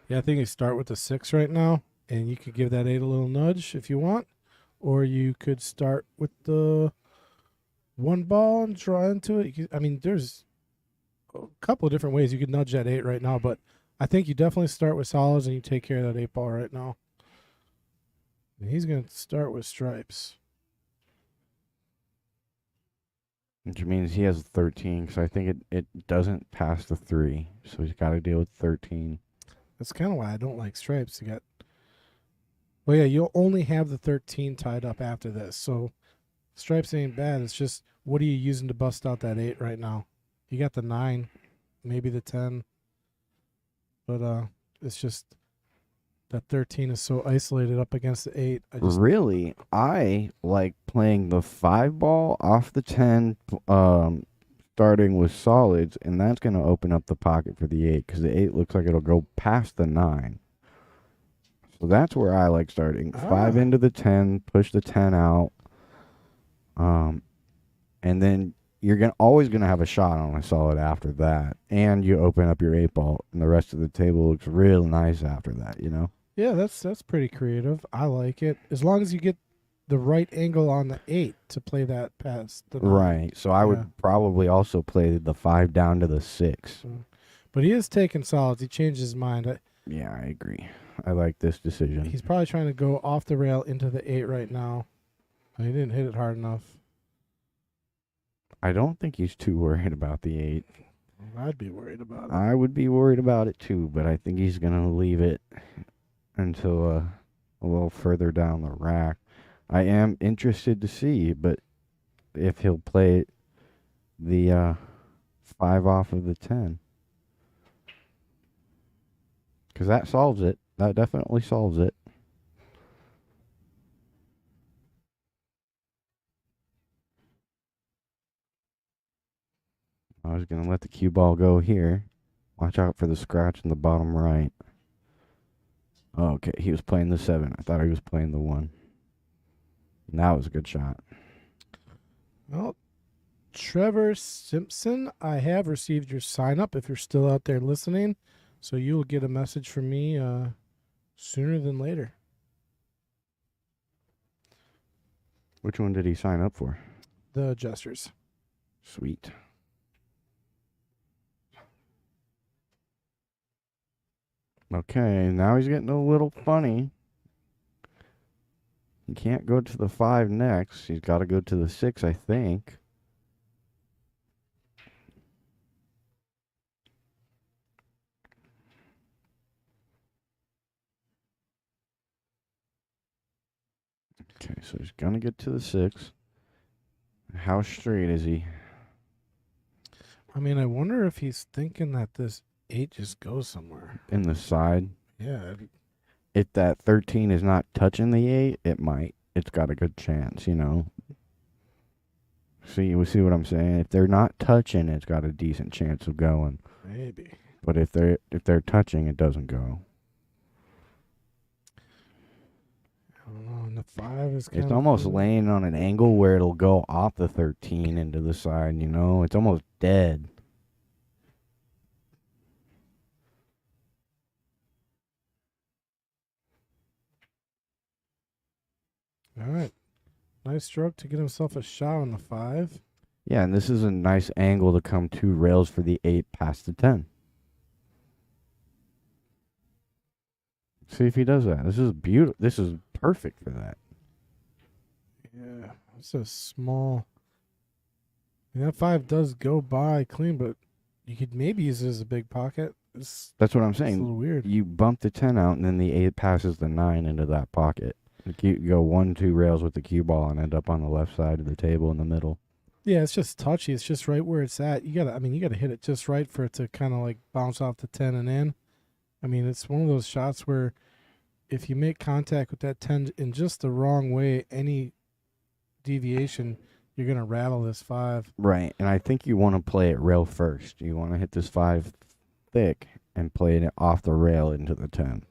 S1: Yeah, I think you start with the 6 right now, and you could give that 8 a little nudge if you want. Or you could start with the 1 ball and draw into it. I mean, there's a couple of different ways you could nudge that 8 right now, but I think you definitely start with solids and you take care of that 8 ball right now. And he's going to start with stripes.
S2: Which means he has 13, because I think it doesn't pass the 3. So he's got to deal with 13.
S1: That's kind of why I don't like stripes. Well, yeah, you'll only have the 13 tied up after this. So stripes ain't bad. It's just, what are you using to bust out that 8 right now? You got the 9, maybe the 10. But it's just that 13 is so isolated up against the 8.
S2: Really, I like playing the 5 ball off the 10, starting with solids, and that's going to open up the pocket for the 8, because the 8 looks like it'll go past the 9. So that's where I like starting. 5 into the 10, push the 10 out. And then you're always gonna have a shot on a solid after that. And you open up your 8 ball, and the rest of the table looks real nice after that,
S1: Yeah, that's pretty creative. I like it. As long as you get the right angle on the 8 to play that past the 9.
S2: Right. So I would probably also play the 5 down to the 6.
S1: But he is taking solids. He changed his mind.
S2: Yeah, I agree. I like this decision.
S1: He's probably trying to go off the rail into the 8 right now. He didn't hit it hard enough.
S2: I don't think he's too worried about the 8.
S1: I'd be worried about it.
S2: I would be worried about it too, but I think he's going to leave it until a little further down the rack. I am interested to see, but if he'll play the 5 off of the 10. Because that solves it. That definitely solves it. I was going to let the cue ball go here. Watch out for the scratch in the bottom right. Oh, okay, he was playing the 7. I thought he was playing the 1. And that was a good shot.
S1: Well, Trevor Simpson, I have received your sign up if you're still out there listening. So you will get a message from me sooner than later.
S2: Which one did he sign up for?
S1: The Jesters.
S2: Sweet. Okay, now he's getting a little funny. He can't go to the 5 next. He's got to go to the 6, I think. Okay, so he's going to get to the 6. How straight is he?
S1: I mean, I wonder if he's thinking that this 8 just goes somewhere.
S2: In the side?
S1: Yeah.
S2: If that 13 is not touching the 8, it might. It's got a good chance, you know. See what I'm saying? If they're not touching, it's got a decent chance of going.
S1: Maybe.
S2: But if they're touching, it doesn't go.
S1: I don't know. And the 5 is kind
S2: It's
S1: of
S2: almost laying on an angle where it'll go off the 13 into the side, you know? It's almost dead.
S1: All right. Nice stroke to get himself a shot on the 5.
S2: Yeah, and this is a nice angle to come 2 rails for the 8 past the 10. See if he does that. This is beautiful. This is perfect for that.
S1: Yeah. It's a small. I mean, that 5 does go by clean, but you could maybe use it as a big pocket.
S2: That's what I'm
S1: It's a
S2: saying.
S1: little weird.
S2: You bump the 10 out, and then the 8 passes the 9 into that pocket. You go 1-2 rails with the cue ball and end up on the left side of the table in the middle.
S1: Yeah, it's just touchy. It's just right where it's at. You gotta hit it just right for it to kind of like bounce off the 10 and in. I mean, it's one of those shots where if you make contact with that 10 in just the wrong way, any deviation, you're gonna rattle this 5.
S2: Right, and I think you want to play it rail first. You want to hit this 5 thick and play it off the rail into the 10.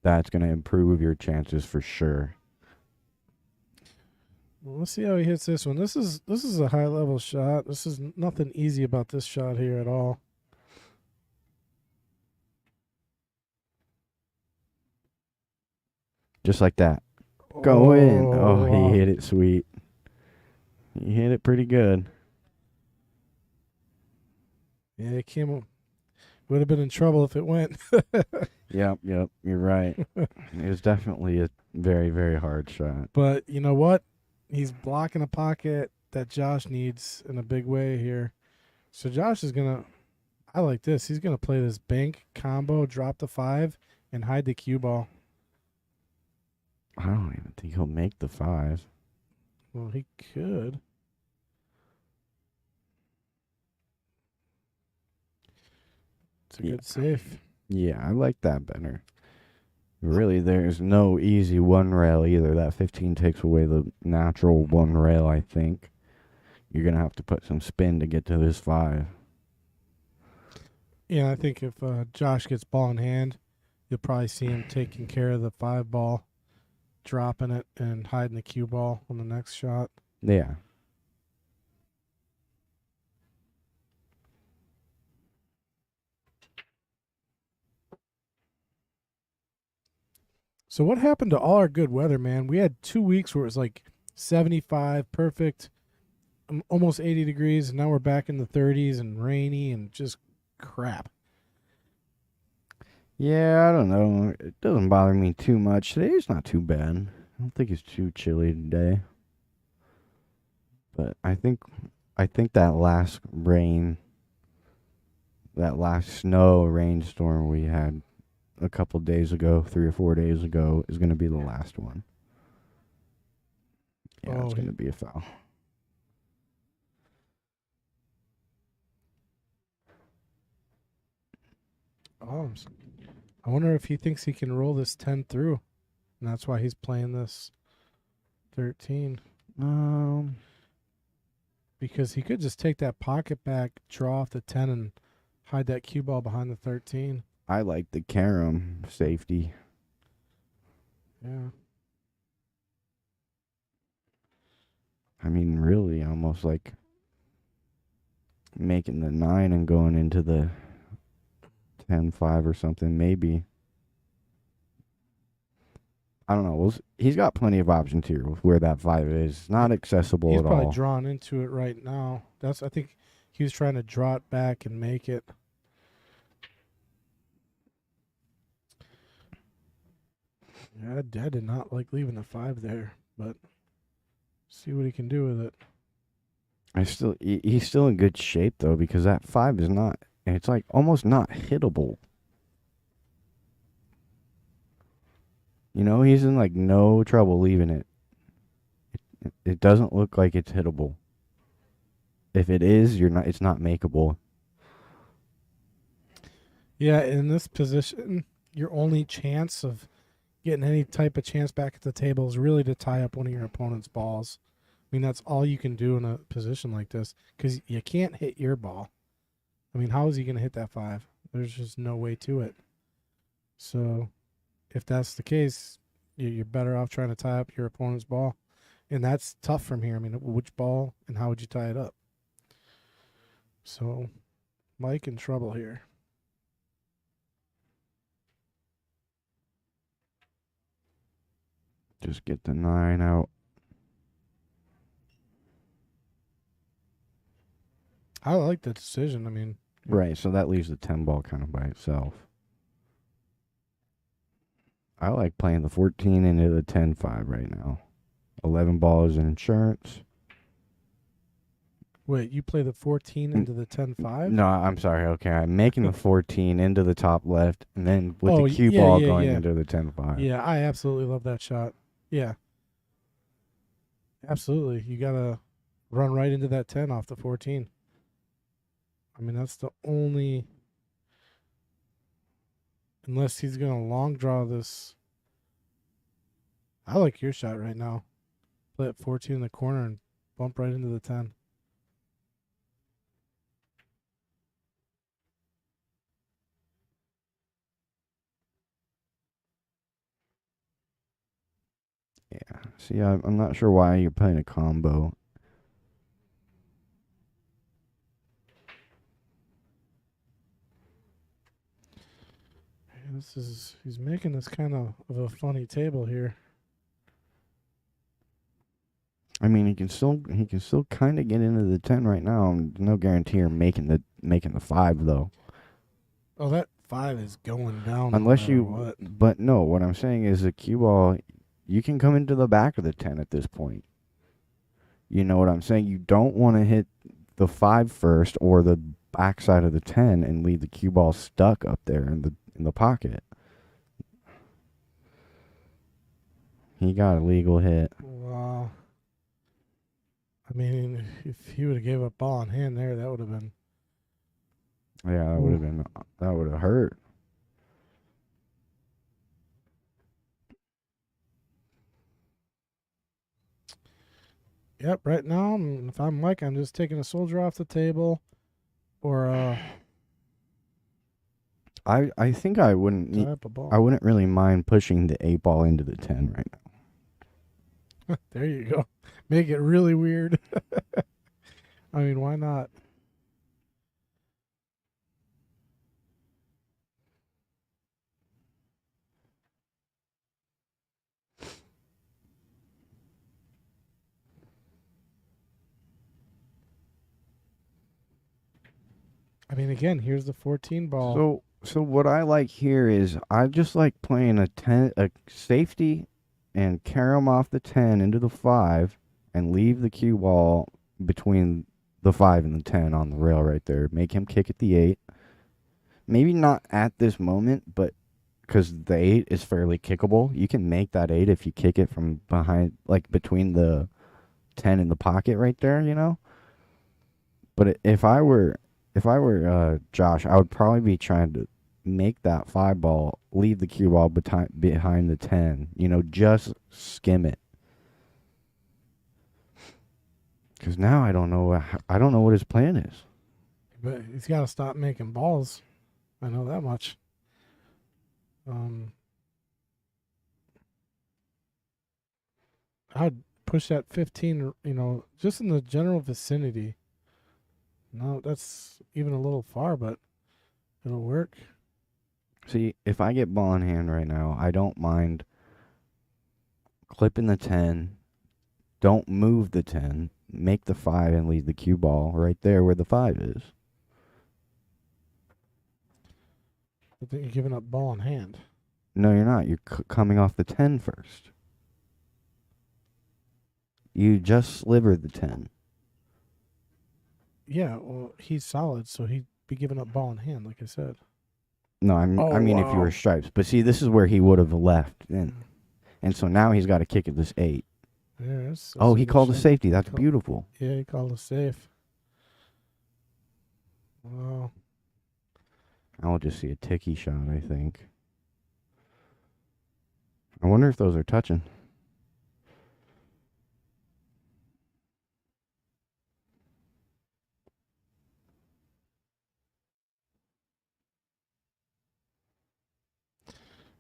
S2: That's going to improve your chances for sure.
S1: Well, let's see how he hits this one. This is a high level shot. This is nothing easy about this shot here at all.
S2: Just like that. Go in. Oh,
S1: wow.
S2: he hit it sweet. He hit it pretty good.
S1: Yeah, it came. Would have been in trouble if it went.
S2: Yep, you're right. It was definitely a very, very hard shot.
S1: But you know what? He's blocking a pocket that Josh needs in a big way here. So Josh is going to, I like this. He's going to play this bank combo, drop the 5, and hide the cue ball.
S2: I don't even think he'll make the 5.
S1: Well, he could. It's a good save.
S2: Yeah, I like that better. Really, there's no easy 1 rail either. That 15 takes away the natural 1 rail, I think. You're going to have to put some spin to get to this 5.
S1: Yeah, I think if Josh gets ball in hand, you'll probably see him taking care of the 5 ball, dropping it, and hiding the cue ball on the next shot.
S2: Yeah.
S1: So what happened to all our good weather, man? We had 2 weeks where it was like 75, perfect, almost 80 degrees, and now we're back in the 30s and rainy and just crap.
S2: Yeah, I don't know. It doesn't bother me too much. Today's not too bad. I don't think it's too chilly today. But I think that last rain, that last snow rainstorm we had a couple days ago, 3 or 4 days ago, is going to be the last one. Yeah, it's going to be a foul.
S1: Oh, I wonder if he thinks he can roll this 10 through, and that's why he's playing this 13. Because he could just take that pocket back, draw off the 10, and hide that cue ball behind the 13.
S2: I like the carom safety.
S1: Yeah.
S2: I mean, really, almost like making the 9 and going into the 10-5 or something, maybe. I don't know. He's got plenty of options here with where that 5 is. It's not accessible
S1: He's
S2: at
S1: probably
S2: all.
S1: drawn into it right now. I think he was trying to draw it back and make it. Yeah, Dad did not like leaving the 5 there, but see what he can do with it.
S2: He's still in good shape though, because that 5 is not. It's like almost not hittable. You know, he's in like no trouble leaving it. It doesn't look like it's hittable. If it is, you're not. It's not makeable.
S1: Yeah, in this position, your only chance of getting any type of chance back at the table is really to tie up one of your opponent's balls. I mean, that's all you can do in a position like this because you can't hit your ball. I mean, how is he going to hit that 5? There's just no way to it. So, if that's the case, you're better off trying to tie up your opponent's ball. And that's tough from here. I mean, which ball and how would you tie it up? So, Mike in trouble here.
S2: Just get the 9 out.
S1: I like the decision. I mean,
S2: Right, so that leaves the 10 ball kind of by itself. I like playing the 14 into the 10-5 right now. 11 ball is insurance.
S1: wait, you play the 14 into the 10-5?
S2: No, I'm sorry. Okay, I'm making the 14 into the top left, and then with
S1: Oh,
S2: the cue
S1: yeah,
S2: ball
S1: yeah,
S2: going
S1: yeah.
S2: into the 10-5.
S1: Yeah, I absolutely love that shot. Yeah. Absolutely. You got to run right into that 10 off the 14. I mean, that's the only. Unless he's going to long draw this. I like your shot right now. Play at 14 in the corner and bump right into the 10.
S2: Yeah. See, I'm not sure why you're playing a combo.
S1: He's making this kind of a funny table here.
S2: I mean, he can still kind of get into the 10 right now. No guarantee you're making the 5 though.
S1: Oh, that 5 is going down
S2: Unless
S1: no matter
S2: you,
S1: what.
S2: but no, what I'm saying is the cue ball, you can come into the back of the 10 at this point. You know what I'm saying? You don't want to hit the 5 first or the backside of the 10 and leave the cue ball stuck up there in the pocket. He got a legal hit.
S1: Wow. I mean, if he would have gave up ball in hand there, that would have been.
S2: Yeah, that would have hurt.
S1: Yep, right now, if I'm Mike, I'm just taking a soldier off the table or
S2: I think I wouldn't
S1: tie up a ball.
S2: I wouldn't really mind pushing the 8 ball into the 10 right now.
S1: There you go. Make it really weird. I mean, why not? I mean, again, here's the 14 ball.
S2: So what I like here is I just like playing a safety and carry him off the 10 into the 5 and leave the cue ball between the 5 and the 10 on the rail right there. Make him kick at the 8. Maybe not at this moment, but because the 8 is fairly kickable, you can make that 8 if you kick it from behind, like between the 10 and the pocket right there, you know? But if I were Josh, I would probably be trying to make that 5 ball, leave the cue ball behind the 10. You know, just skim it. Because now I don't know what his plan is.
S1: But he's got to stop making balls. I know that much. I'd push that 15, just in the general vicinity. No, that's even a little far, but it'll work.
S2: See, if I get ball in hand right now, I don't mind clipping the 10. Don't move the 10. Make the 5 and leave the cue ball right there where the 5 is.
S1: I think you're giving up ball in hand.
S2: No, you're not. You're coming off the 10 first. You just slivered the 10.
S1: Yeah, well, he's solid, so he'd be giving up ball in hand, like I said.
S2: No,
S1: Oh,
S2: I mean if you
S1: wow.
S2: were stripes. But see, this is where he would have left. And so now he's got to kick at this 8.
S1: Yeah, that's
S2: Oh,
S1: a
S2: he
S1: good
S2: called a
S1: shot.
S2: safety. That's beautiful.
S1: Yeah, he called a safe. Wow.
S2: I'll just see a ticky shot, I think. I wonder if those are touching.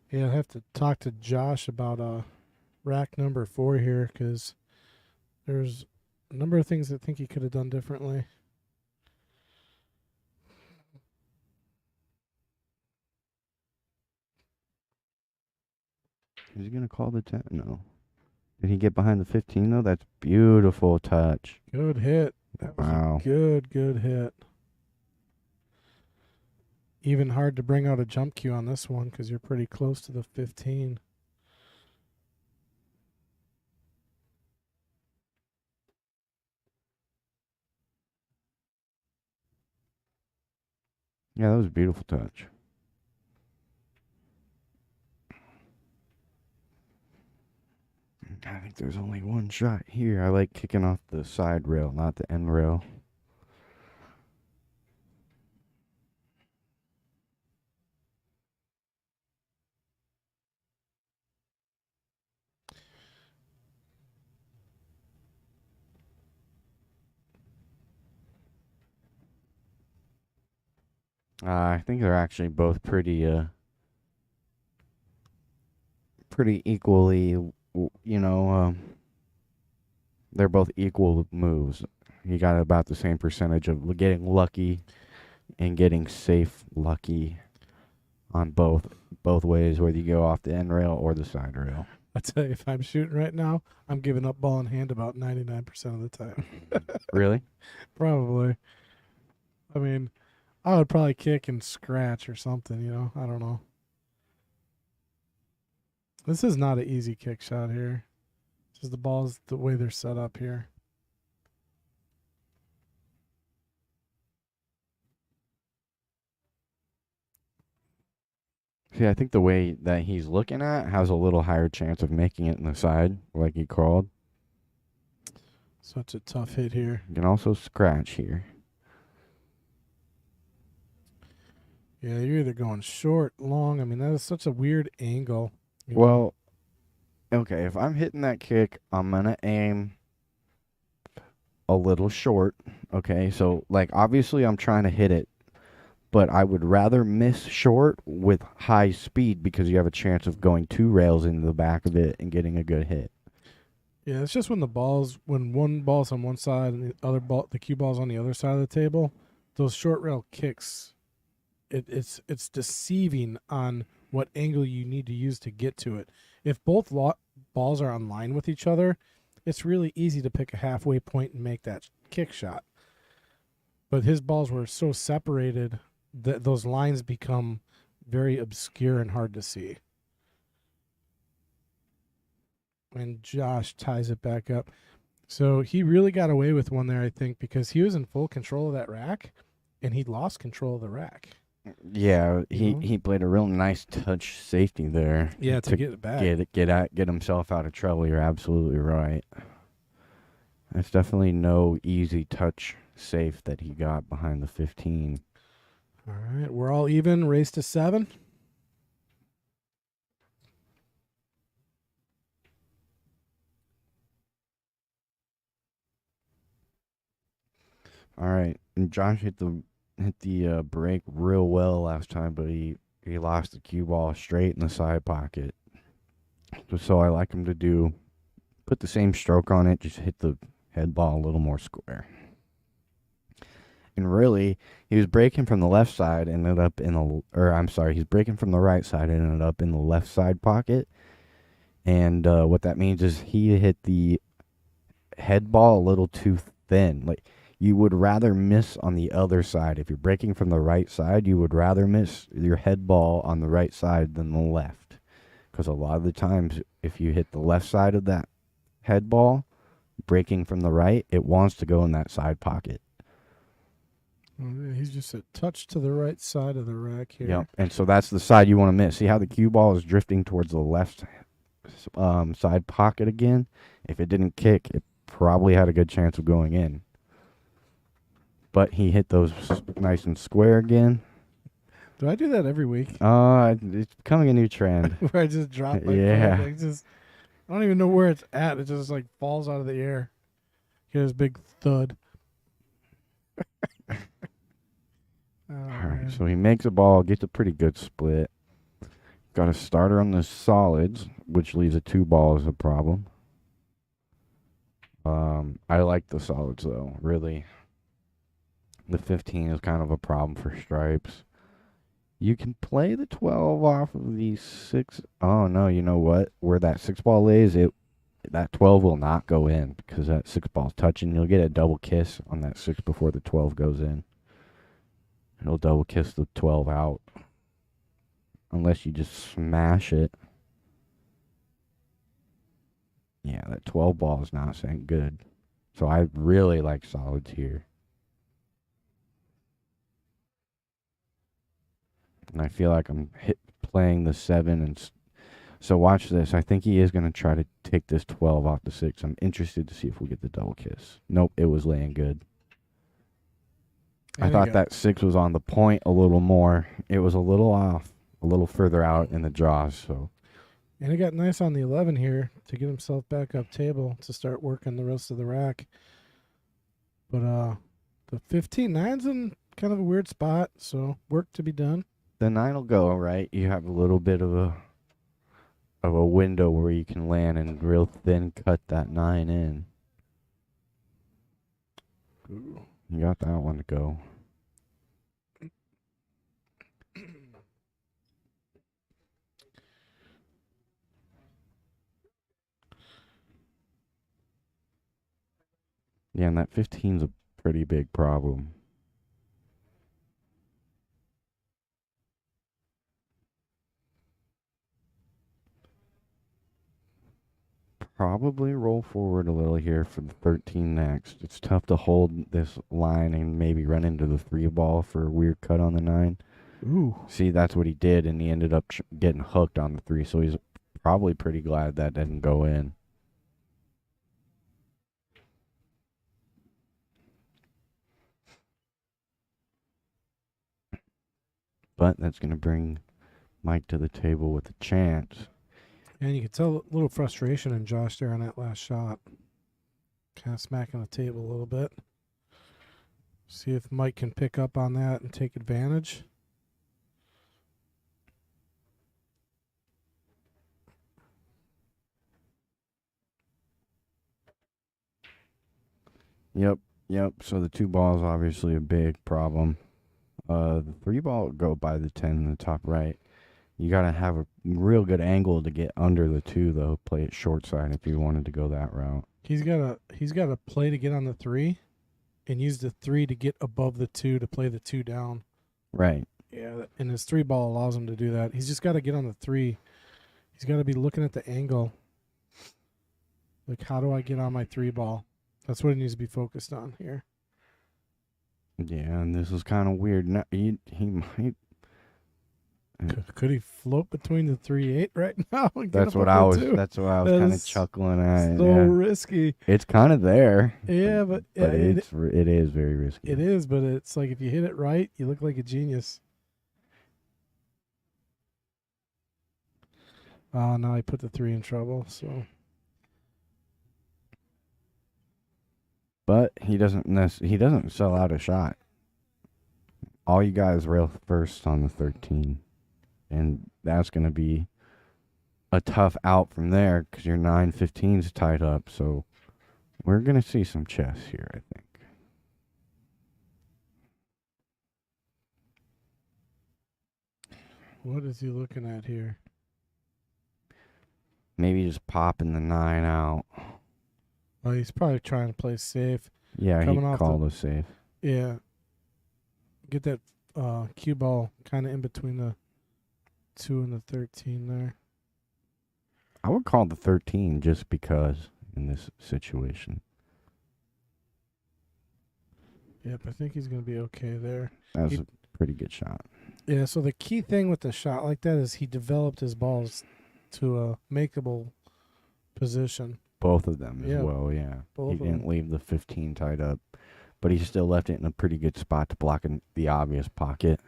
S1: Yeah, I have to talk to Josh about rack number 4 here, because there's a number of things I think he could have done differently.
S2: Is he going to call the 10? No. Did he get behind the 15, though? That's beautiful touch.
S1: Good hit. That was
S2: Wow.
S1: a good hit. Even hard to bring out a jump cue on this one because you're pretty close to the 15.
S2: Yeah, that was a beautiful touch. I think there's only one shot here. I like kicking off the side rail, not the end rail. I think they're actually both pretty equally, they're both equal moves. He got about the same percentage of getting lucky and getting safe lucky on both ways, whether you go off the end rail or the side rail.
S1: I tell you, if I'm shooting right now, I'm giving up ball in hand about 99% of the time.
S2: Really?
S1: Probably. I mean, I would probably kick and scratch or something, I don't know. This is not an easy kick shot here. Just the balls, the way they're set up here.
S2: See, I think the way that he's looking at has a little higher chance of making it in the side, like he crawled.
S1: Such a tough hit here.
S2: You can also scratch here.
S1: Yeah, you're either going short, long. I mean, that is such a weird angle.
S2: Well, okay, if I'm hitting that kick, I'm going to aim a little short. Okay, so, like, obviously I'm trying to hit it, but I would rather miss short with high speed because you have a chance of going 2 rails into the back of it and getting a good hit.
S1: Yeah, it's just when one ball's on one side and the cue ball's on the other side of the table, those short rail kicks, it's deceiving on what angle you need to use to get to it. If both balls are on line with each other, it's really easy to pick a halfway point and make that kick shot. But his balls were so separated that those lines become very obscure and hard to see. And Josh ties it back up. So he really got away with one there, I think, because he was in full control of that rack, and he lost control of the rack.
S2: Yeah, he played a real nice touch safety there.
S1: Yeah, to get it back.
S2: Get himself out of trouble. You're absolutely right. It's definitely no easy touch safe that he got behind the 15.
S1: All right, we're all even. Race to 7.
S2: All right, and Josh hit the break real well last time, but he lost the cue ball straight in the side pocket. So I like him to do put the same stroke on it, just hit the head ball a little more square. And really, he was breaking from the left side, ended up in the, or I'm sorry, he's breaking from the right side, ended up in the left side pocket. And what that means is he hit the head ball a little too thin. Like, you would rather miss on the other side. If you're breaking from the right side, you would rather miss your head ball on the right side than the left. Because a lot of the times, if you hit the left side of that head ball, breaking from the right, it wants to go in that side pocket.
S1: He's just a touch to the right side of the rack here.
S2: Yep. And so that's the side you want to miss. See how the cue ball is drifting towards the left side pocket again? If it didn't kick, it probably had a good chance of going in. But he hit those nice and square again.
S1: Do I do that every week?
S2: It's becoming a new trend.
S1: Where I just drop my
S2: Yeah.
S1: phone. I don't even know where it's at. It just like falls out of the air. Get this big thud.
S2: All right, so he makes a ball, gets a pretty good split. Got a starter on the solids, which leaves a 2-ball as a problem. I like the solids though, really. The 15 is kind of a problem for stripes. You can play the 12 off of the 6. Oh no, you know what? Where that 6-ball lays, that 12 will not go in because that 6-ball's touching. You'll get a double kiss on that 6 before the 12 goes in. It'll double kiss the 12 out. Unless you just smash it. Yeah, that 12 ball is not saying good. So I really like solids here. And I feel like I'm playing the 7. And so watch this. I think he is going to try to take this 12 off the 6. I'm interested to see if we get the double kiss. Nope, it was laying good. I thought that 6 was on the point a little more. It was a little off, a little further out in the draws. So,
S1: and he got nice on the 11 here to get himself back up table to start working the rest of the rack. But the 15-9's in kind of a weird spot, so work to be done.
S2: The 9 will go, right? You have a little bit of a window where you can land and real thin cut that 9 in.
S1: Ooh.
S2: You got that one to go. Yeah, and that 15's a pretty big problem. Probably roll forward a little here for the 13 next. It's tough to hold this line and maybe run into the 3-ball for a weird cut on the 9.
S1: Ooh.
S2: See, that's what he did, and he ended up getting hooked on the 3, so he's probably pretty glad that didn't go in. But that's going to bring Mike to the table with a chance.
S1: And you can tell a little frustration in Josh there on that last shot. Kind of smacking the table a little bit. See if Mike can pick up on that and take advantage.
S2: Yep. So the 2-ball is obviously a big problem. The 3-ball will go by the 10 in the top right. You got to have a real good angle to get under the 2, though. Play it short side if you wanted to go that route.
S1: He's got a play to get on the 3 and use the 3 to get above the 2 to play the 2 down.
S2: Right.
S1: Yeah, and his 3-ball allows him to do that. He's just got to get on the 3. He's got to be looking at the angle. Like, how do I get on my 3-ball? That's what he needs to be focused on here.
S2: Yeah, and this is kind of weird. Now, he might.
S1: Could he float between the 3-8 right now?
S2: That's what I was kind of chuckling at.
S1: So risky.
S2: It's kind of there.
S1: Yeah, but
S2: it is very risky.
S1: It is, but it's like if you hit it right, you look like a genius. Now I put the 3 in trouble. So,
S2: but he doesn't sell out a shot. All you guys rail first on the 13. And that's going to be a tough out from there because your 9-15's tied up. So we're going to see some chess here, I think.
S1: What is he looking at here?
S2: Maybe just popping the 9 out.
S1: Oh, he's probably trying to play safe.
S2: Yeah,
S1: Coming
S2: he
S1: off
S2: called a safe.
S1: Yeah. Get that cue ball kind of in between the 2 and the 13 there.
S2: I would call the 13 just because in this situation.
S1: Yep, I think he's going to be okay there.
S2: That was a pretty good shot.
S1: Yeah, so the key thing with a shot like that is he developed his balls to a makeable position.
S2: Both of them as well, yeah.
S1: Both
S2: he
S1: of
S2: didn't
S1: them.
S2: leave the 15 tied up, but he still left it in a pretty good spot to block the obvious pocket.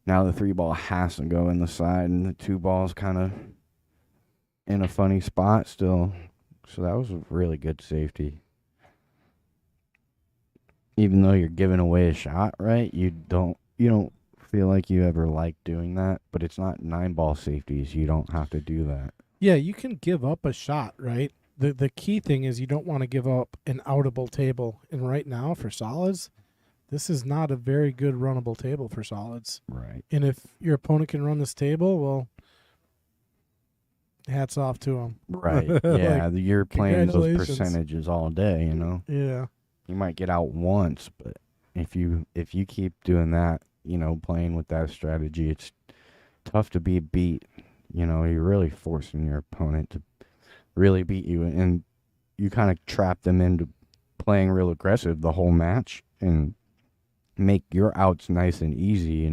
S2: Now the 3 ball has to go in the side, and the 2 ball's kind of in a funny spot still. So that was a really good safety. Even though you're giving away a shot, right? You don't feel like you ever like doing that, but it's not 9 ball safeties. You don't have to do that.
S1: Yeah, you can give up a shot, right? The key thing is you don't want to give up an outable table. And right now for solids, this is not a very good runnable table for solids.
S2: Right.
S1: And if your opponent can run this table, well, hats off to him.
S2: Right. Yeah,
S1: Like,
S2: you're playing those
S1: congratulations.
S2: percentages all day, you know.
S1: Yeah.
S2: You might get out once, but if you keep doing that, playing with that strategy, it's tough to be beat. You're really forcing your opponent to really beat you, and you kind of trap them into playing real aggressive the whole match and make your outs nice and easy,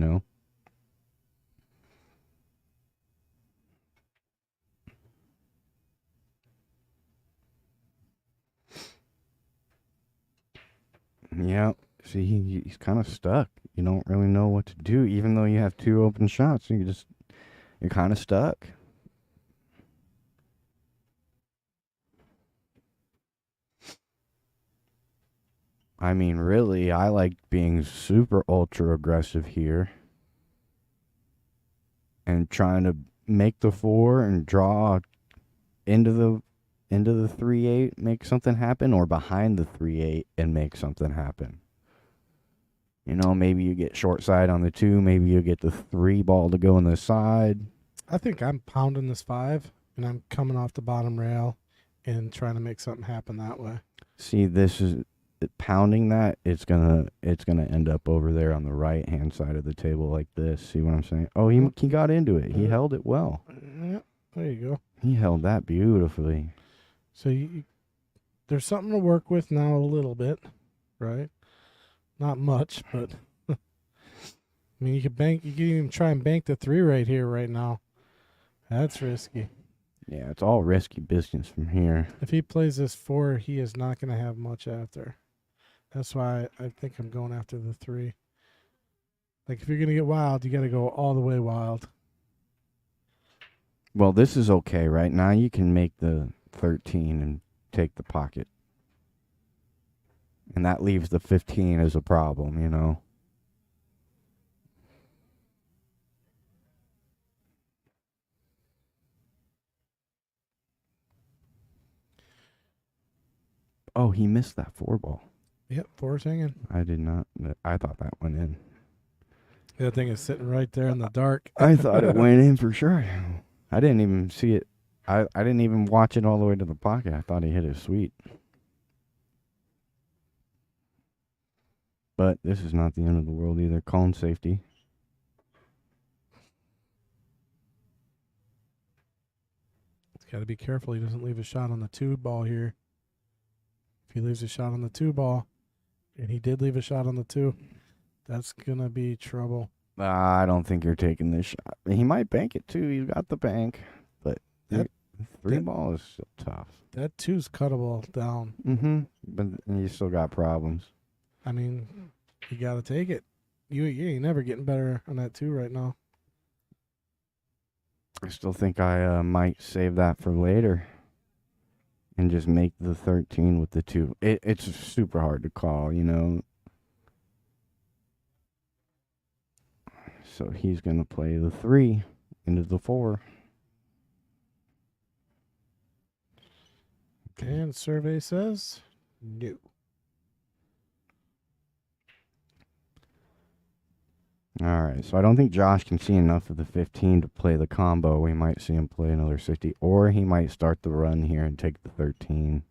S2: Yeah. See, he's kind of stuck. You don't really know what to do, even though you have 2 open shots. You're kind of stuck. I mean, really, I like being super ultra aggressive here and trying to make the 4 and draw into the 3-8, make something happen, or behind the 3-8 and make something happen. Maybe you get short side on the 2, maybe you get the 3 ball to go in the side.
S1: I think I'm pounding this 5, and I'm coming off the bottom rail and trying to make something happen that way.
S2: See, this is pounding that. It's gonna end up over there on the right hand side of the table like this. See what I'm saying? Oh, he got into it. He held it well.
S1: Yeah, there you go.
S2: He held that beautifully.
S1: So there's something to work with now a little bit, right? Not much, but I mean, you can even try and bank the 3 right here, right now. That's risky.
S2: Yeah, it's all risky business from here.
S1: If he plays this 4, he is not going to have much after. That's why I think I'm going after the 3. Like, if you're going to get wild, you got to go all the way wild.
S2: Well, this is okay, right? Now you can make the 13 and take the pocket. And that leaves the 15 as a problem, Oh, he missed that 4 ball.
S1: Yep, 4's hanging.
S2: I did not. I thought that went in.
S1: That thing is sitting right there in the dark.
S2: I thought it went in for sure. I didn't even see it. I didn't even watch it all the way to the pocket. I thought he hit it sweet. But this is not the end of the world either. Calling safety.
S1: He's got to be careful he doesn't leave a shot on the 2 ball here. If he leaves a shot on the 2 ball, and he did leave a shot on the 2, that's going to be trouble.
S2: I don't think you're taking this shot. He might bank it too. He's got the bank. But that 3 ball is still tough.
S1: That 2's cuttable down.
S2: Mm-hmm. But you still got problems.
S1: I mean, you got to take it. You ain't never getting better on that 2 right now.
S2: I still think I might save that for later and just make the 13 with the 2. It's super hard to call, So he's going to play the 3 into the 4.
S1: And survey says no.
S2: All right, so I don't think Josh can see enough of the 15 to play the combo. We might see him play another 60, or he might start the run here and take the 13.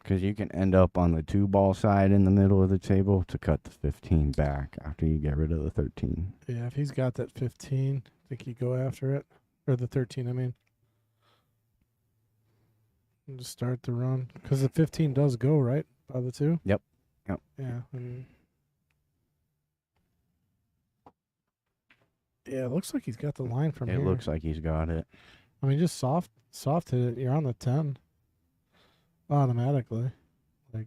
S2: Because you can end up on the 2-ball side in the middle of the table to cut the 15 back after you get rid of the 13.
S1: Yeah, if he's got that 15, I think you go after it. Or the 13, I mean. And just start the run. Because the 15 does go, right? By the 2?
S2: Yep.
S1: Yeah. Yeah, it looks like he's got the line from here.
S2: It looks like he's got it.
S1: I mean, just soft hit it. You're on the 10 automatically. Like,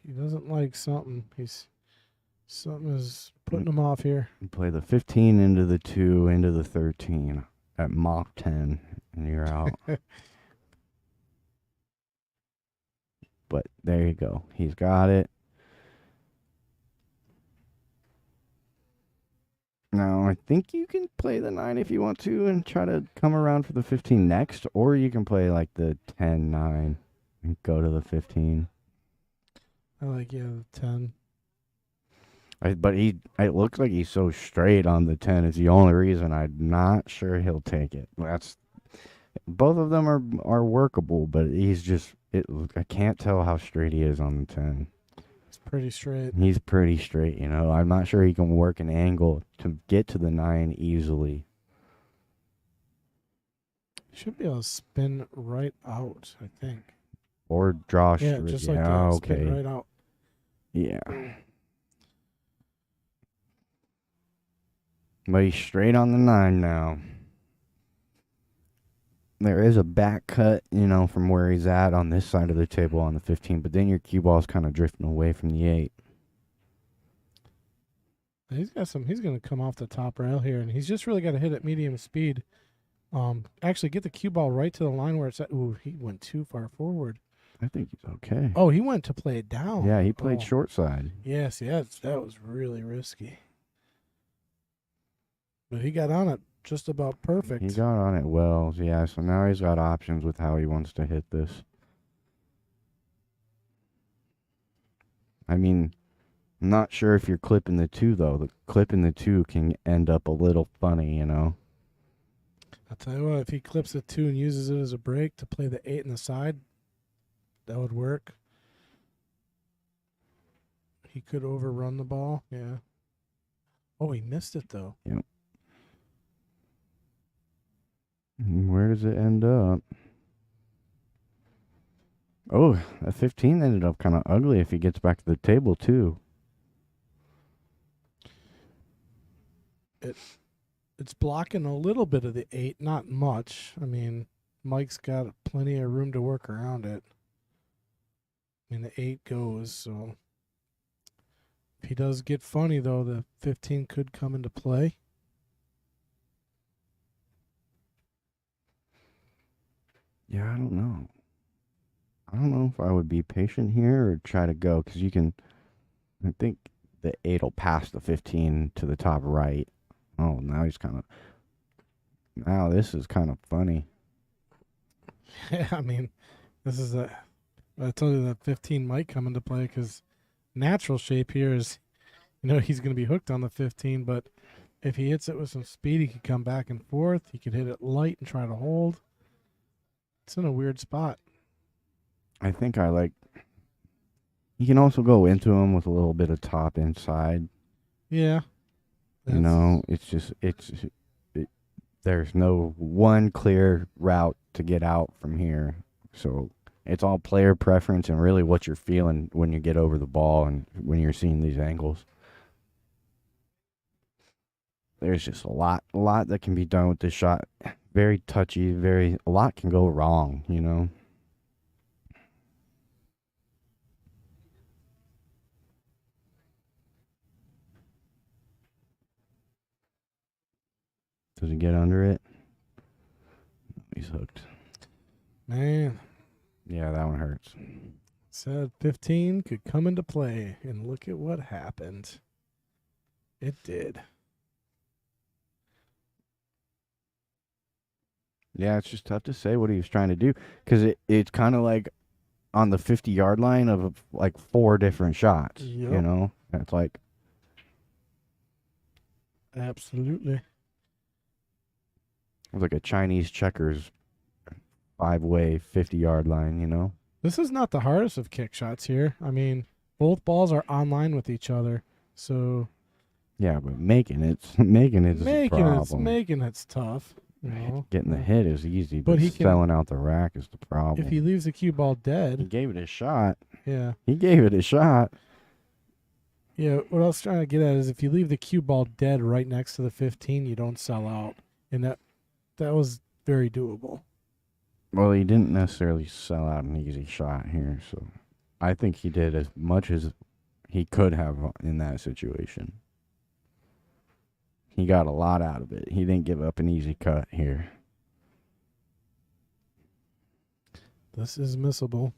S1: he doesn't like something. Something is putting him off here.
S2: You play the 15 into the 2, into the 13 at Mach 10, and you're out. But there you go. He's got it. Now, I think you can play the 9 if you want to and try to come around for the 15 next, or you can play like the 10-9 and go to the 15.
S1: I like, yeah, the 10.
S2: But it looks like he's so straight on the 10 is the only reason I'm not sure he'll take it. Both of them are workable, but I can't tell how straight he is on the 10.
S1: It's pretty straight.
S2: He's pretty straight, you know. I'm not sure he can work an angle to get to the 9 easily.
S1: Should be able to spin right out, I think.
S2: Or draw
S1: Yeah,
S2: straight.
S1: just like that.
S2: Okay.
S1: Spin right out.
S2: Yeah. But he's straight on the 9 now. There is a back cut, you know, from where he's at on this side of the table on the 15, but then your cue ball is kind of drifting away from the 8.
S1: He's going to come off the top rail here, and he's just really got to hit at medium speed. Actually, get the cue ball right to the line where it's at. Ooh, he went too far forward.
S2: I think he's okay.
S1: Oh, he went to play it down.
S2: Yeah, he played short side.
S1: Yes, that was really risky. But he got on it just about perfect.
S2: He got on it well, yeah, so now he's got options with how he wants to hit this. I mean, I'm not sure if you're clipping the 2, though. The clipping the 2 can end up a little funny, you know.
S1: I'll tell you what, if he clips the 2 and uses it as a break to play the 8 in the side, that would work. He could overrun the ball, yeah. Oh, he missed it, though.
S2: Yep. Where does it end up? Oh, that 15 ended up kind of ugly if he gets back to the table, too.
S1: It's blocking a little bit of the 8, not much. I mean, Mike's got plenty of room to work around it. I mean, the 8 goes, so if he does get funny, though, the 15 could come into play.
S2: Yeah, I don't know. I don't know if I would be patient here or try to go, because I think the 8 will pass the 15 to the top right. Oh, now this is kind of funny.
S1: Yeah, I mean, I told you that 15 might come into play because natural shape here is, you know, he's going to be hooked on the 15, but if he hits it with some speed, he could come back and forth. He could hit it light and try to hold. It's in a weird spot.
S2: I think you can also go into him with a little bit of top inside.
S1: Yeah.
S2: You know, there's no one clear route to get out from here. So it's all player preference and really what you're feeling when you get over the ball and when you're seeing these angles. There's just a lot that can be done with this shot. Very touchy, a lot can go wrong, you know. Does he get under it? He's hooked.
S1: Man,
S2: Yeah, that one hurts.
S1: Said 15 could come into play, and look at what happened. It did.
S2: Yeah, it's just tough to say what he was trying to do because it's kind of like on the 50-yard line of like 4 different shots.
S1: Yep.
S2: You know, it's like
S1: Absolutely.
S2: it's like a Chinese checkers 5-way 50-yard line. You know.
S1: This is not the hardest of kick shots here. I mean, both balls are online with each other, so
S2: Yeah, but making it is a problem.
S1: making it's tough. You know?
S2: Getting the hit is easy,
S1: But
S2: but
S1: he can-
S2: selling out the rack is the problem.
S1: If he leaves the cue ball
S2: He
S1: dead,
S2: gave it a shot.
S1: yeah.
S2: He gave it a shot.
S1: Yeah, what I was trying to get at is if you leave the cue ball dead right next to the 15, you don't sell out. And that was very doable.
S2: Well, he didn't necessarily sell out an easy shot here, so I think he did as much as he could have in that situation. He got a lot out of it. He didn't give up an easy cut here.
S1: This is missable.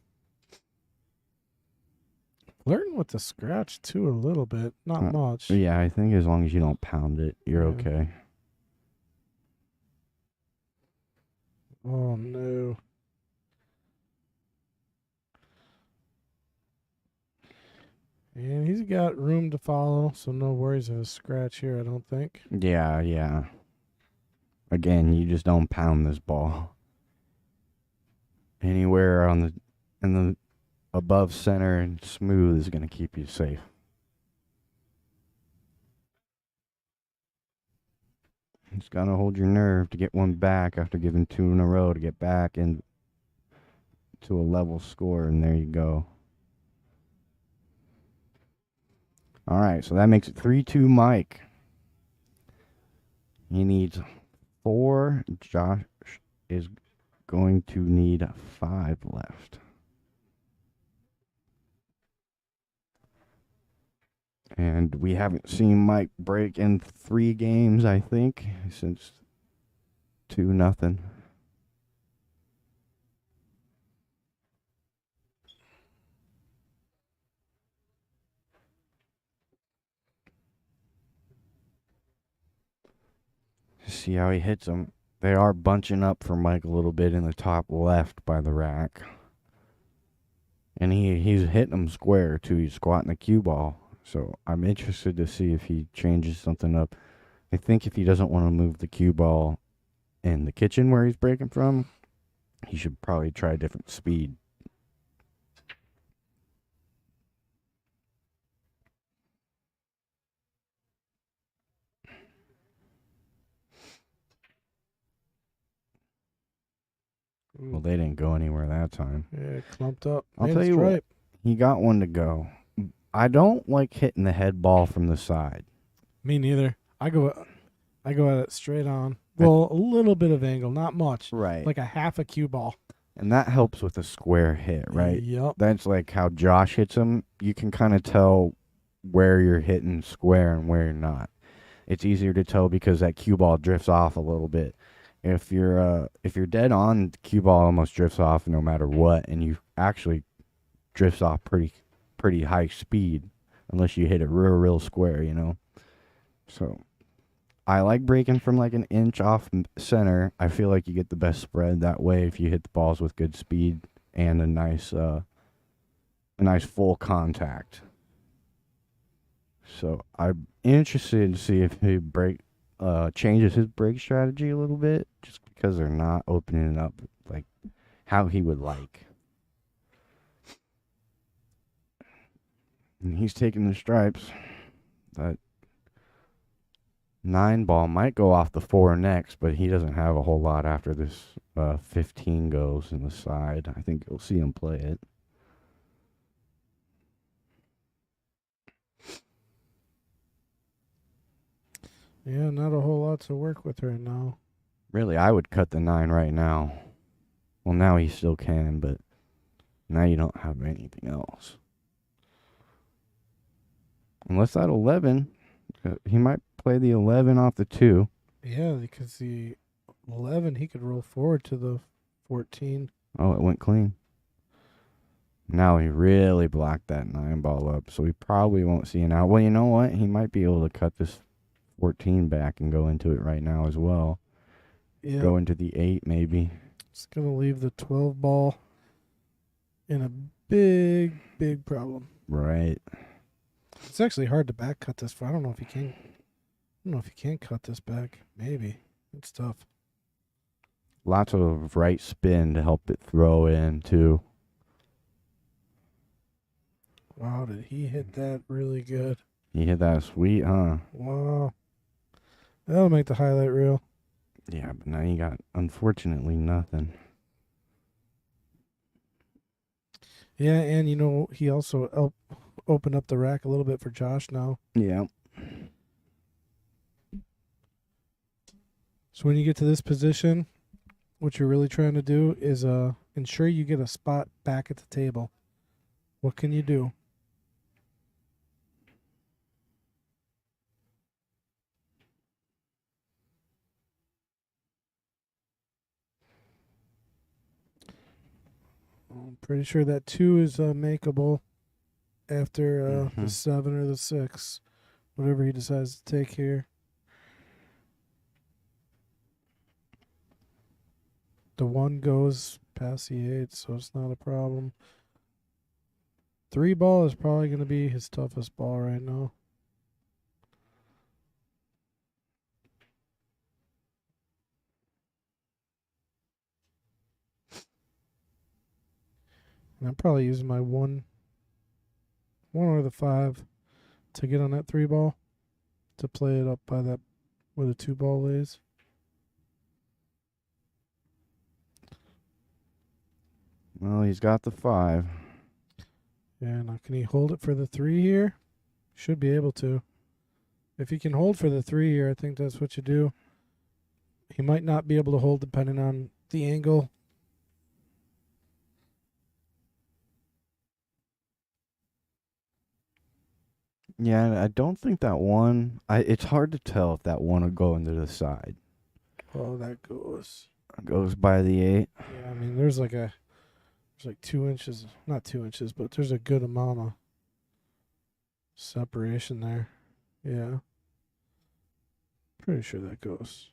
S1: Flirting with the scratch too a little bit, not much.
S2: Yeah, I think as long as you don't pound it, you're
S1: Yeah.
S2: okay.
S1: Oh no. And he's got room to follow, so no worries of a scratch here, I don't think.
S2: Yeah. Again, you just don't pound this ball. Anywhere in the above center and smooth is going to keep you safe. Just got to hold your nerve to get one back after giving 2 in a row to get back and to a level score, and there you go. All right, so that makes it 3-2 Mike. He needs 4. Josh is going to need 5 left. And we haven't seen Mike break in 3 games, I think, since 2-0. See how he hits them. They are bunching up for Mike a little bit in the top left by the rack. And he's hitting them square, too. He's squatting the cue ball. So I'm interested to see if he changes something up. I think if he doesn't want to move the cue ball in the kitchen where he's breaking from, he should probably try a different speed. Well, they didn't go anywhere that time.
S1: Yeah, clumped up.
S2: I'll tell you what, he got one to go. I don't like hitting the head ball from the side.
S1: Me neither. I go at it straight on. Well, a little bit of angle, not much.
S2: Right.
S1: Like a half a cue ball.
S2: And that helps with a square hit, right?
S1: Yep.
S2: That's like how Josh hits them. You can kind of tell where you're hitting square and where you're not. It's easier to tell because that cue ball drifts off a little bit. If you're dead on, the cue ball almost drifts off no matter what, and you actually drifts off pretty high speed unless you hit it real square, you know. So I like breaking from like an inch off center. I feel like you get the best spread that way if you hit the balls with good speed and a nice full contact. So I'm interested to see if he changes his break strategy a little bit, just because they're not opening it up like how he would like. And he's taking the stripes. That 9 ball might go off the 4 next, but he doesn't have a whole lot after this 15 goes in the side. I think you'll see him play it.
S1: Yeah, not a whole lot to work with right now.
S2: Really, I would cut the 9 right now. Well, now he still can, but now you don't have anything else. Unless that 11, he might play the 11 off the 2.
S1: Yeah, because the 11, he could roll forward to the 14.
S2: Oh, it went clean. Now he really blocked that 9 ball up, so we probably won't see an out. Well, you know what? He might be able to cut this 14 back and go into it right now as well.
S1: Yeah.
S2: Go into the 8 maybe.
S1: It's going to leave the 12 ball in a big, big problem.
S2: Right.
S1: It's actually hard to back cut this. I don't know if you can. I don't know if you can cut this back. Maybe. It's tough.
S2: Lots of right spin to help it throw in, too.
S1: Wow, did he hit that really good?
S2: He hit that sweet, huh?
S1: Wow. That'll make the highlight reel.
S2: Yeah, but now you got, unfortunately, nothing.
S1: Yeah, and you know, he also opened up the rack a little bit for Josh now.
S2: Yeah.
S1: So when you get to this position, what you're really trying to do is ensure you get a spot back at the table. What can you do? I'm pretty sure that 2 is makeable after the 7 or the 6, whatever he decides to take here. The 1 goes past the 8, so it's not a problem. 3 ball is probably going to be his toughest ball right now. And I'm probably using my 1 or the 5 to get on that 3 ball to play it up by that where the 2 ball lays.
S2: Well, he's got the 5.
S1: Yeah, now can he hold it for the 3 here? Should be able to. If he can hold for the 3 here, I think that's what you do. He might not be able to hold depending on the angle.
S2: Yeah, I don't think that 1. It's hard to tell if that 1 will go into the side.
S1: Oh, that goes.
S2: Goes by the 8.
S1: Yeah, I mean, there's like 2 inches, not 2 inches, but there's a good amount of separation there. Yeah. Pretty sure that goes.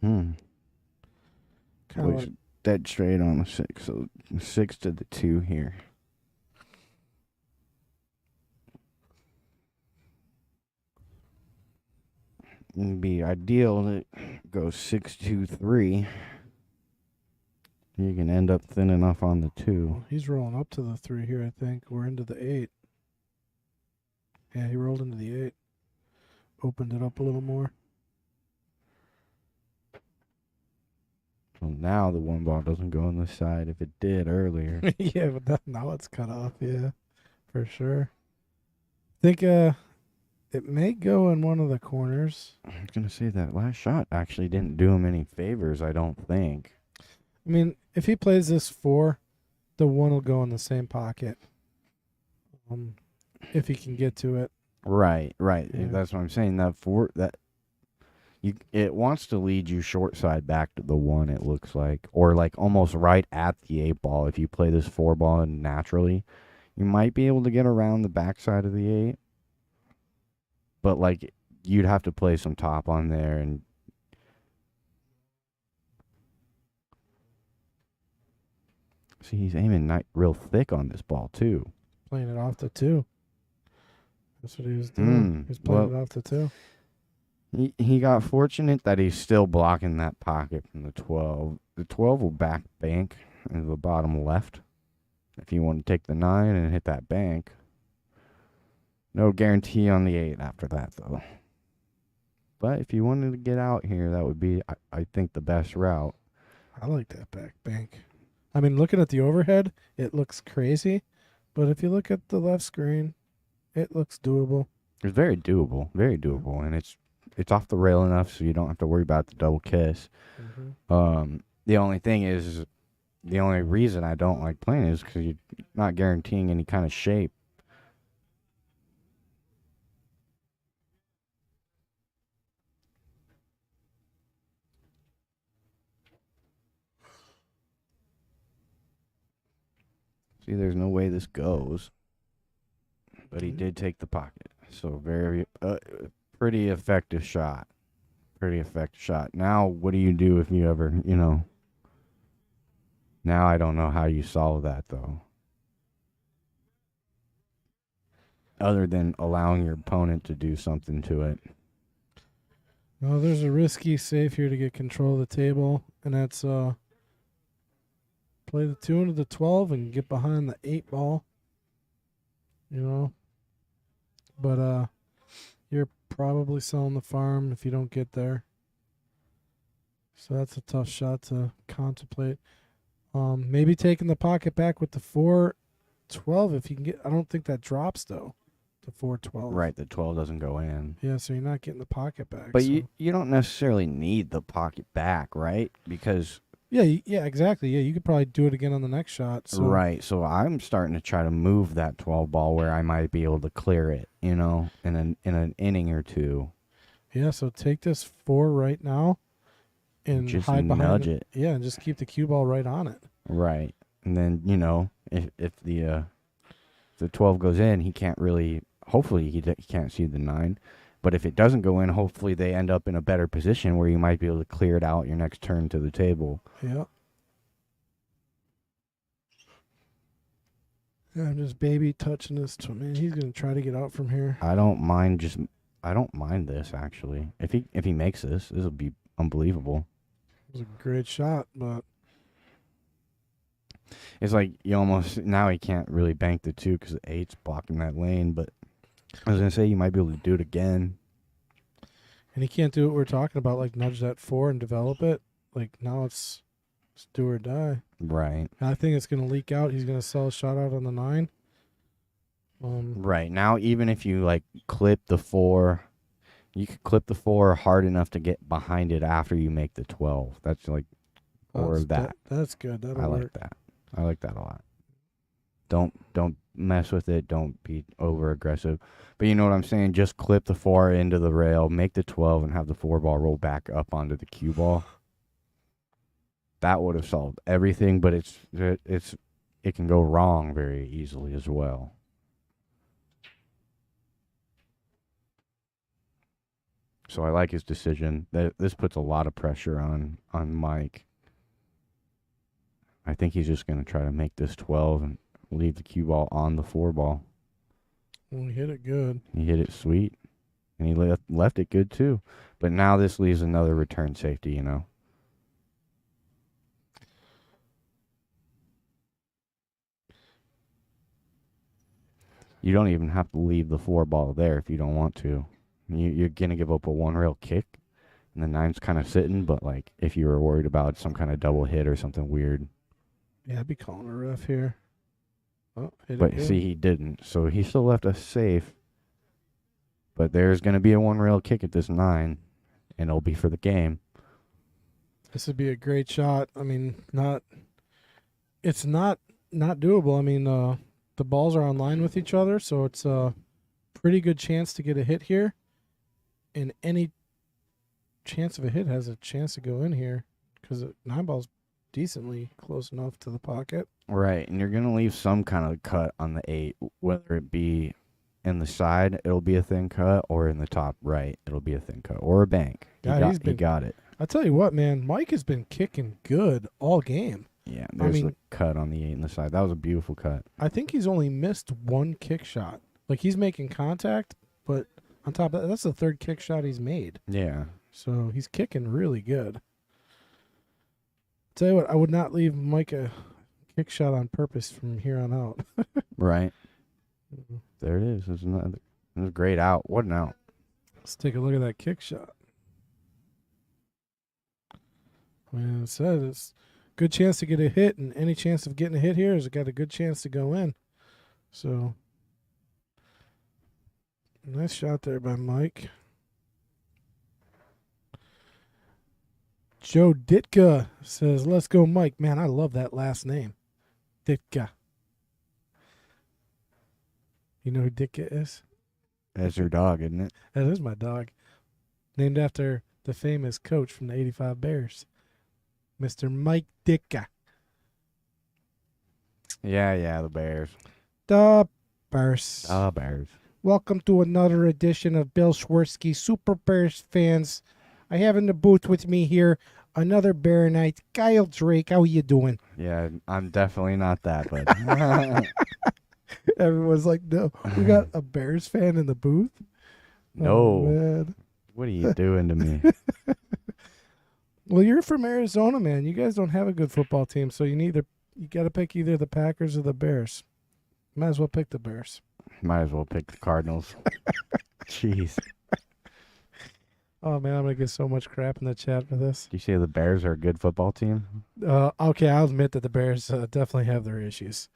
S1: Mm. Kind of like,
S2: Dead straight on the 6. So 6 to the 2 here. It'd be ideal to go 6-2-3. You can end up thin enough on the 2.
S1: he's rolling up to the 3 here, I think. We're into the 8. Yeah, he rolled into the 8. Opened it up a little more.
S2: So now the 1 ball doesn't go on the side if it did earlier.
S1: Yeah, but now it's cut off. Yeah, for sure. I think it may go in one of the corners.
S2: I was going to say that last shot actually didn't do him any favors, I don't think.
S1: I mean, if he plays this 4, the 1 will go in the same pocket. If he can get to it.
S2: Right.
S1: Yeah.
S2: That's what I'm saying. It wants to lead you short side back to the 1, it looks like. Or like almost right at the 8 ball. If you play this 4 ball naturally, you might be able to get around the backside of the 8. But like you'd have to play some top on there and see he's aiming real thick on this ball too.
S1: Playing it off the 2. That's what he was doing. He's playing it off the 2.
S2: He got fortunate that he's still blocking that pocket from the 12. The 12 will back bank into the bottom left. If you want to take the 9 and hit that bank. No guarantee on the 8 after that, though. But if you wanted to get out here, that would be, I think, the best route.
S1: I like that back bank. I mean, looking at the overhead, it looks crazy. But if you look at the left screen, it looks doable.
S2: It's very doable. Very doable. And it's off the rail enough so you don't have to worry about the double kiss.
S1: Mm-hmm.
S2: The only thing is, the only reason I don't like playing is because you're not guaranteeing any kind of shape. See, there's no way this goes. But he did take the pocket. So pretty effective shot. Pretty effective shot. Now, what do you do if you ever, Now I don't know how you solve that, though. Other than allowing your opponent to do something to it.
S1: Well, there's a risky save here to get control of the table, and that's play the 2 into the 12 and get behind the 8 ball. But you're probably selling the farm if you don't get there. So that's a tough shot to contemplate. Maybe taking the pocket back with the 4-12 if you can get. I don't think that drops though. The 4-12.
S2: Right, the 12 doesn't go in.
S1: Yeah, so you're not getting the pocket back.
S2: But
S1: so.
S2: you don't necessarily need the pocket back, right? Because
S1: yeah, exactly. Yeah, you could probably do it again on the next shot. So.
S2: Right, so I'm starting to try to move that 12 ball where I might be able to clear it, in an inning or two.
S1: Yeah, so take this 4 right now and
S2: just
S1: hide behind
S2: nudge it.
S1: Yeah, and just keep the cue ball right on it.
S2: Right, and then if the 12 goes in, he can't really. Hopefully, he can't see the 9. But if it doesn't go in, hopefully they end up in a better position where you might be able to clear it out your next turn to the table.
S1: Yeah. Yeah, I'm just baby touching this. Man, he's gonna try to get out from here.
S2: I don't mind this actually. If he makes this will be unbelievable.
S1: It was a great shot, but
S2: it's like you almost now he can't really bank the 2 because the 8's blocking that lane. But I was gonna say you might be able to do it again.
S1: And he can't do what we're talking about, like nudge that 4 and develop it. Like now it's do or die.
S2: Right.
S1: I think it's gonna leak out. He's gonna sell a shot out on the 9.
S2: Right now, even if you clip the 4, you could clip the 4 hard enough to get behind it after you make the 12. That's that.
S1: That's good. That'll
S2: I
S1: work.
S2: like that. I like that a lot. Don't mess with it. Don't be over aggressive. But you know what I'm saying? Just clip the 4 into the rail, make the 12, and have the 4 ball roll back up onto the cue ball. That would have solved everything, but it can go wrong very easily as well. So I like his decision. This puts a lot of pressure on Mike. I think he's just going to try to make this 12 and leave the cue ball on the 4 ball.
S1: Well, he hit it good.
S2: He hit it sweet, and he left it good too. But now this leaves another return safety, You don't even have to leave the 4 ball there if you don't want to. You're going to give up a 1 rail kick, and the 9's kind of sitting, but if you were worried about some kind of double hit or something weird.
S1: Yeah, I'd be calling a ref here. Oh,
S2: but see, he didn't, so he still left us safe. But there's going to be a 1 rail kick at this 9, and it'll be for the game.
S1: This would be a great shot. I mean, it's not doable. I mean, the balls are on line with each other, so it's a pretty good chance to get a hit here. And any chance of a hit has a chance to go in here because 9 ball's decently close enough to the pocket.
S2: Right, and you're going to leave some kind of cut on the 8, whether it be in the side, it'll be a thin cut, or in the top right, it'll be a thin cut, or a bank. He got it.
S1: I tell you what, man, Mike has been kicking good all game.
S2: Yeah, there's a cut on the 8 in the side. That was a beautiful cut.
S1: I think he's only missed 1 kick shot. Like, he's making contact, but on top of that, that's the 3rd kick shot he's made.
S2: Yeah.
S1: So he's kicking really good. Tell you what, I would not leave Mike a kick shot on purpose from here on out.
S2: Right. There it is. It's a great out. What an out.
S1: Let's take a look at that kick shot. Well, it says it's good chance to get a hit, and any chance of getting a hit here has got a good chance to go in. So, nice shot there by Mike. Joe Ditka says, "Let's go, Mike." Man, I love that last name, Ditka. You know who Ditka is?
S2: That's your dog, isn't it?
S1: That is my dog. Named after the famous coach from the '85 Bears, Mr. Mike Ditka.
S2: Yeah, the Bears.
S1: The Bears.
S2: Bears.
S1: Welcome to another edition of Bill Schwarsky Super Bears fans. I have in the booth with me here another Bear Night, Kyle Drake. How you doing?
S2: Yeah, I'm definitely not that, but
S1: Everyone's like, no, we got a Bears fan in the booth.
S2: no.
S1: Oh, man.
S2: What are you doing to me?
S1: Well, you're from Arizona, man. You guys don't have a good football team, so you got to pick either the Packers or the Bears. Might as well pick the Bears.
S2: Might as well pick the Cardinals. Jeez.
S1: Oh, man, I'm going to get so much crap in the chat for this.
S2: Do you say the Bears are a good football team?
S1: Okay, I'll admit that the Bears definitely have their issues.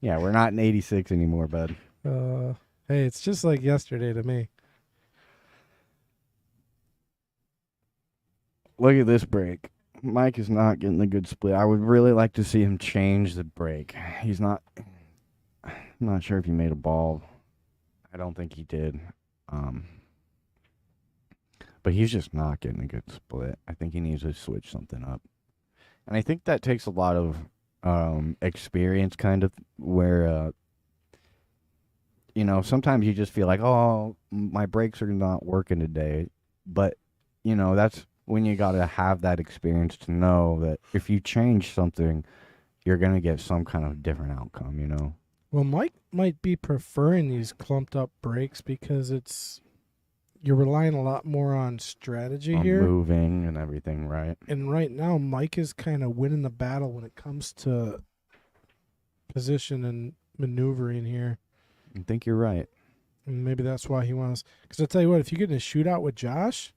S2: Yeah, we're not in 86 anymore, bud.
S1: Hey, it's just like yesterday to me.
S2: Look at this break. Mike is not getting a good split. I would really like to see him change the break. He's not. I'm not sure if he made a ball. I don't think he did. But he's just not getting a good split. I think he needs to switch something up. And I think that takes a lot of experience, kind of, where, sometimes you just feel like, oh, my brakes are not working today. But, that's when you got to have that experience to know that if you change something, you're going to get some kind of different outcome,
S1: Well, Mike might be preferring these clumped up brakes because you're relying a lot more on strategy here.
S2: Moving and everything, right?
S1: And right now, Mike is kind of winning the battle when it comes to position and maneuvering here.
S2: I think you're right.
S1: And maybe that's why he wants. Because I tell you what, if you get in a shootout with Josh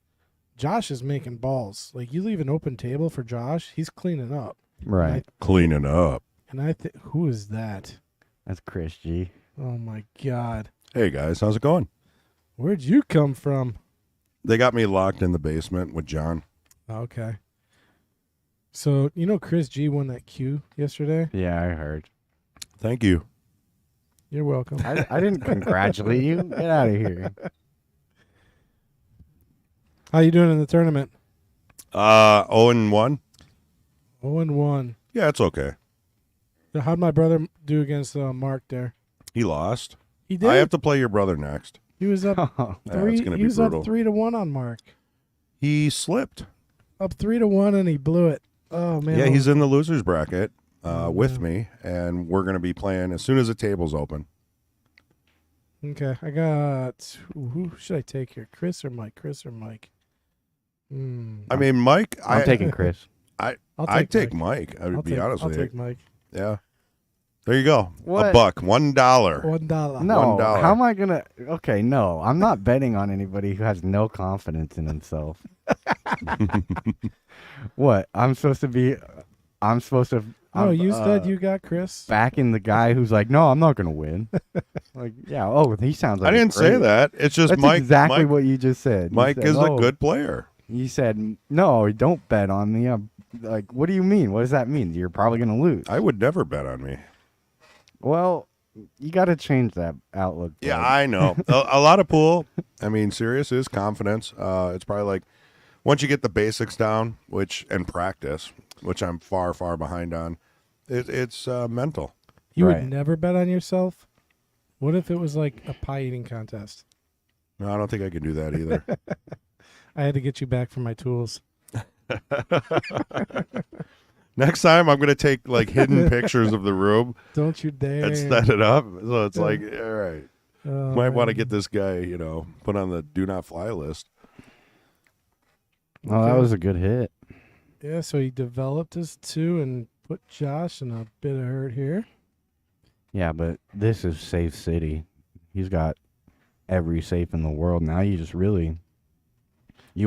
S1: is making balls. Like, you leave an open table for Josh, he's cleaning up.
S2: Right.
S3: Cleaning up.
S1: And I think, who is that?
S2: That's Chris G.
S1: Oh, my God.
S3: Hey, guys. How's it going?
S1: Where'd you come from?
S3: They got me locked in the basement with John.
S1: Okay. So, Chris G won that Q yesterday?
S2: Yeah, I heard.
S3: Thank you.
S1: You're welcome.
S2: I didn't congratulate you. Get out of here.
S1: How you doing in the tournament?
S3: 0-1.
S1: 0-1.
S3: Yeah, it's okay.
S1: How'd my brother do against Mark there?
S3: He lost.
S1: He did?
S3: I have to play your brother next.
S1: He was up
S2: Oh,
S1: three.
S3: it's gonna
S1: He
S3: be
S1: was
S3: brutal.
S1: up 3-1 on Mark.
S3: He slipped.
S1: Up 3-1 and he blew it. Oh man.
S3: Yeah, he's in the loser's bracket with
S1: man.
S3: me, and we're going to be playing as soon as the table's open.
S1: Okay, I got. Who should I take here? Chris or Mike? Chris or Mike?
S3: I mean, Mike,
S2: I'm taking Chris.
S3: I'd take Mike. I would be honest with
S1: I'll
S3: you.
S1: take Mike.
S3: Yeah. There you go.
S2: What?
S3: $1. $1.
S1: $1.
S2: No,
S3: $1.
S2: how am I gonna? Okay, no, I'm not betting on anybody who has no confidence in himself. What? I'm supposed to.
S1: Oh, you said you got Chris.
S2: backing the guy who's like, no, I'm not gonna win. Like, yeah. Oh, he sounds like.
S3: I didn't say
S2: great.
S3: that. It's just
S2: That's
S3: Mike.
S2: exactly
S3: Mike,
S2: what you just said. You
S3: Mike
S2: said,
S3: is
S2: "Oh."
S3: a good player.
S2: You said no. Don't bet on me. I'm like, what do you mean? What does that mean? You're probably gonna lose.
S3: I would never bet on me.
S2: Well, you got to change that outlook.
S3: Yeah,
S2: bud.
S3: I know. A lot of pool. I mean, serious is confidence. It's probably like once you get the basics down, and practice, which I'm far behind on. It's mental.
S1: You
S2: Right.
S1: would never bet on yourself. What if it was like a pie eating contest?
S3: No, I don't think I can do that either.
S1: I had to get you back for my tools.
S3: Next time, I'm gonna take like hidden pictures of the room
S1: Don't you dare.
S3: and set it up. So it's like, all right,
S1: Oh,
S3: might want to
S1: man.
S3: get this guy, put on the do not fly list.
S2: Well, that
S1: Okay.
S2: was a good hit.
S1: Yeah, so he developed his 2 and put Josh in a bit of hurt here.
S2: Yeah, but this is safe city. He's got every safe in the world. Now you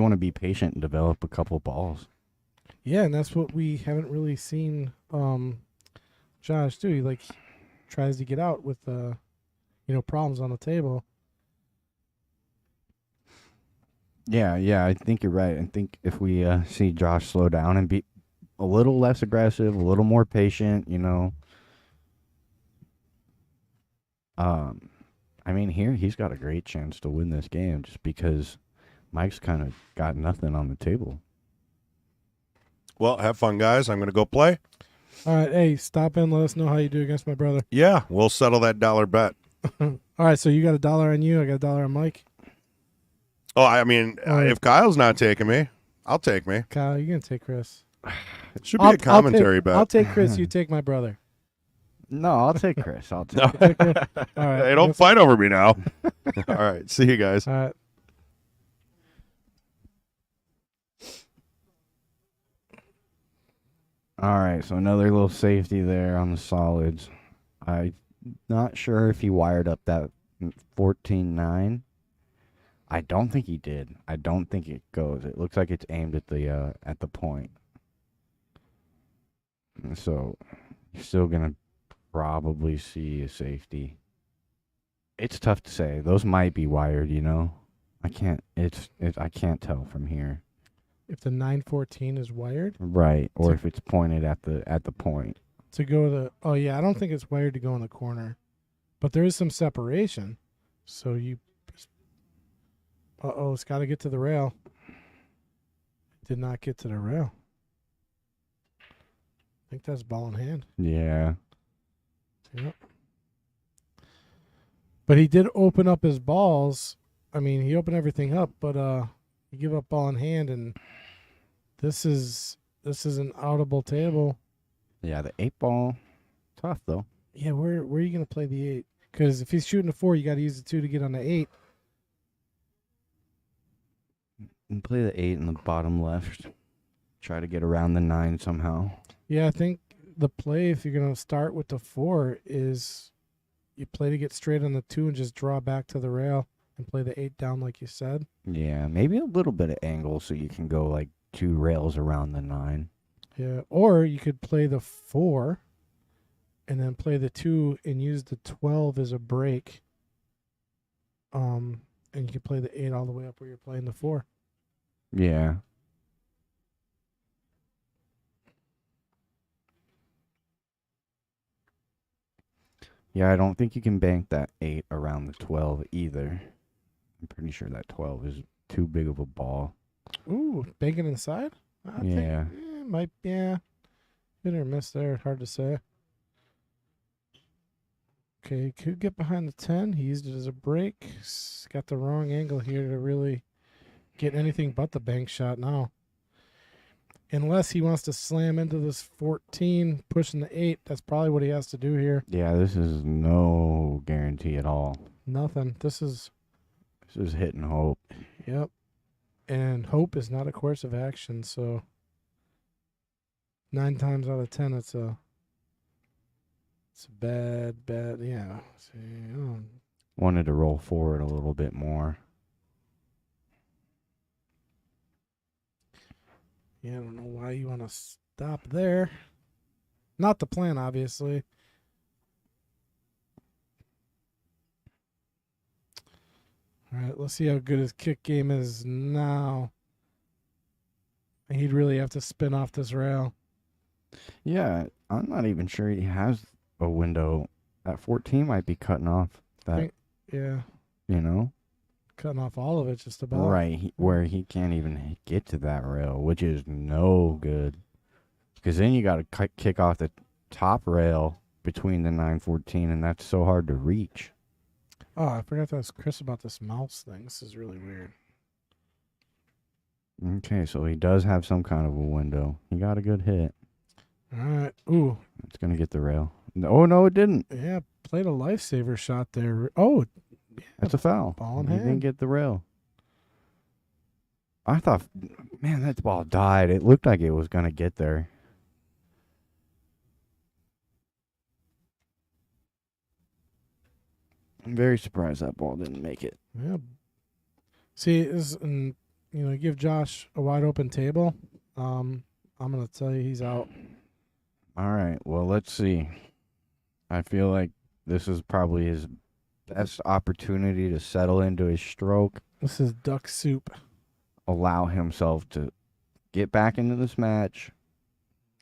S2: want to be patient and develop a couple balls.
S1: Yeah, and that's what we haven't really seen Josh do. He tries to get out with problems on the table.
S2: Yeah, I think you're right. I think if we see Josh slow down and be a little less aggressive, a little more patient, I mean, here he's got a great chance to win this game just because Mike's kind of got nothing on the table.
S3: Well, have fun, guys. I'm gonna go play.
S1: All right, hey, stop in. Let us know how you do against my brother.
S3: Yeah, we'll settle that dollar bet.
S1: All right, so you got $1 on you. I got $1 on Mike.
S3: Oh, I mean,
S1: All right.
S3: if Kyle's not taking me, I'll take me.
S1: Kyle, you're gonna take Chris.
S3: It should be a commentary bet.
S1: I'll take Chris. You take my brother.
S2: No, I'll take Chris. I'll take.
S3: No.
S1: Take Chris. All right.
S3: Hey, don't fight over me now. All right, see you guys.
S1: All right.
S2: All right, so another little safety there on the solids. I'm not sure if he wired up that 14-9. I don't think he did. I don't think it goes. It looks like it's aimed at the point. So you're still gonna probably see a safety. It's tough to say. Those might be wired, you know. I can't tell from here.
S1: If the 914 is wired
S2: Right, or if it's pointed at the point.
S1: to go to, oh yeah, I don't think it's wired to go in the corner, but there is some separation. So you, it's got to get to the rail. Did not get to the rail. I think that's ball in hand.
S2: Yeah.
S1: Yep. But he did open up his balls. I mean, he opened everything up, but you give up ball in hand, and this is an audible table.
S2: Yeah, the 8-ball, tough though.
S1: Yeah, where are you gonna play the 8? Because if he's shooting a 4, you got to use the 2 to get on the 8.
S2: And play the 8 in the bottom left. Try to get around the 9 somehow.
S1: Yeah, I think the play, if you're gonna start with the 4, is you play to get straight on the 2 and just draw back to the rail and play the 8 down like you said.
S2: Yeah, maybe a little bit of angle so you can go like 2 rails around the 9.
S1: Yeah, or you could play the 4 and then play the 2 and use the 12 as a break. And you could play the 8 all the way up where you're playing the 4.
S2: Yeah. Yeah, I don't think you can bank that 8 around the 12 either. I'm pretty sure that 12 is too big of a ball.
S1: Ooh, banking inside? I think,
S2: Yeah.
S1: might, yeah. Hit or miss there, hard to say. Okay, could get behind the 10. He used it as a break. Got the wrong angle here to really get anything but the bank shot now. Unless he wants to slam into this 14, pushing the 8. That's probably what he has to do here.
S2: Yeah, this is no guarantee at all.
S1: Nothing. This is,
S2: hit and hope.
S1: yep. And hope is not a course of action, so 9 times out of 10, it's a bad, yeah. See,
S2: Wanted to roll forward a little bit more.
S1: yeah, I don't know why you want to stop there. Not the plan, obviously. All right, let's see how good his kick game is now. He'd really have to spin off this rail.
S2: Yeah, I'm not even sure he has a window. That 14 might be cutting off that,
S1: Yeah,
S2: you know?
S1: cutting off all of it just about.
S2: Right, where he can't even get to that rail, which is no good. Because then you got to kick off the top rail between the 914, and that's so hard to reach.
S1: Oh, I forgot to ask Chris about this mouse thing. This is really weird.
S2: Okay, so he does have some kind of a window. He got a good hit.
S1: All right. Ooh,
S2: It's going to get the rail. Oh, no, it didn't.
S1: yeah, played a lifesaver shot there. Oh,
S2: That's a foul.
S1: ball in
S2: He didn't
S1: hand.
S2: get the rail. I thought, man, that ball died. It looked like it was going to get there. I'm very surprised that ball didn't make it.
S1: Yeah. See, give Josh a wide open table. I'm gonna tell you he's out.
S2: All right, well, let's see. I feel like this is probably his best opportunity to settle into his stroke,
S1: This is duck soup.
S2: allow himself to get back into this match.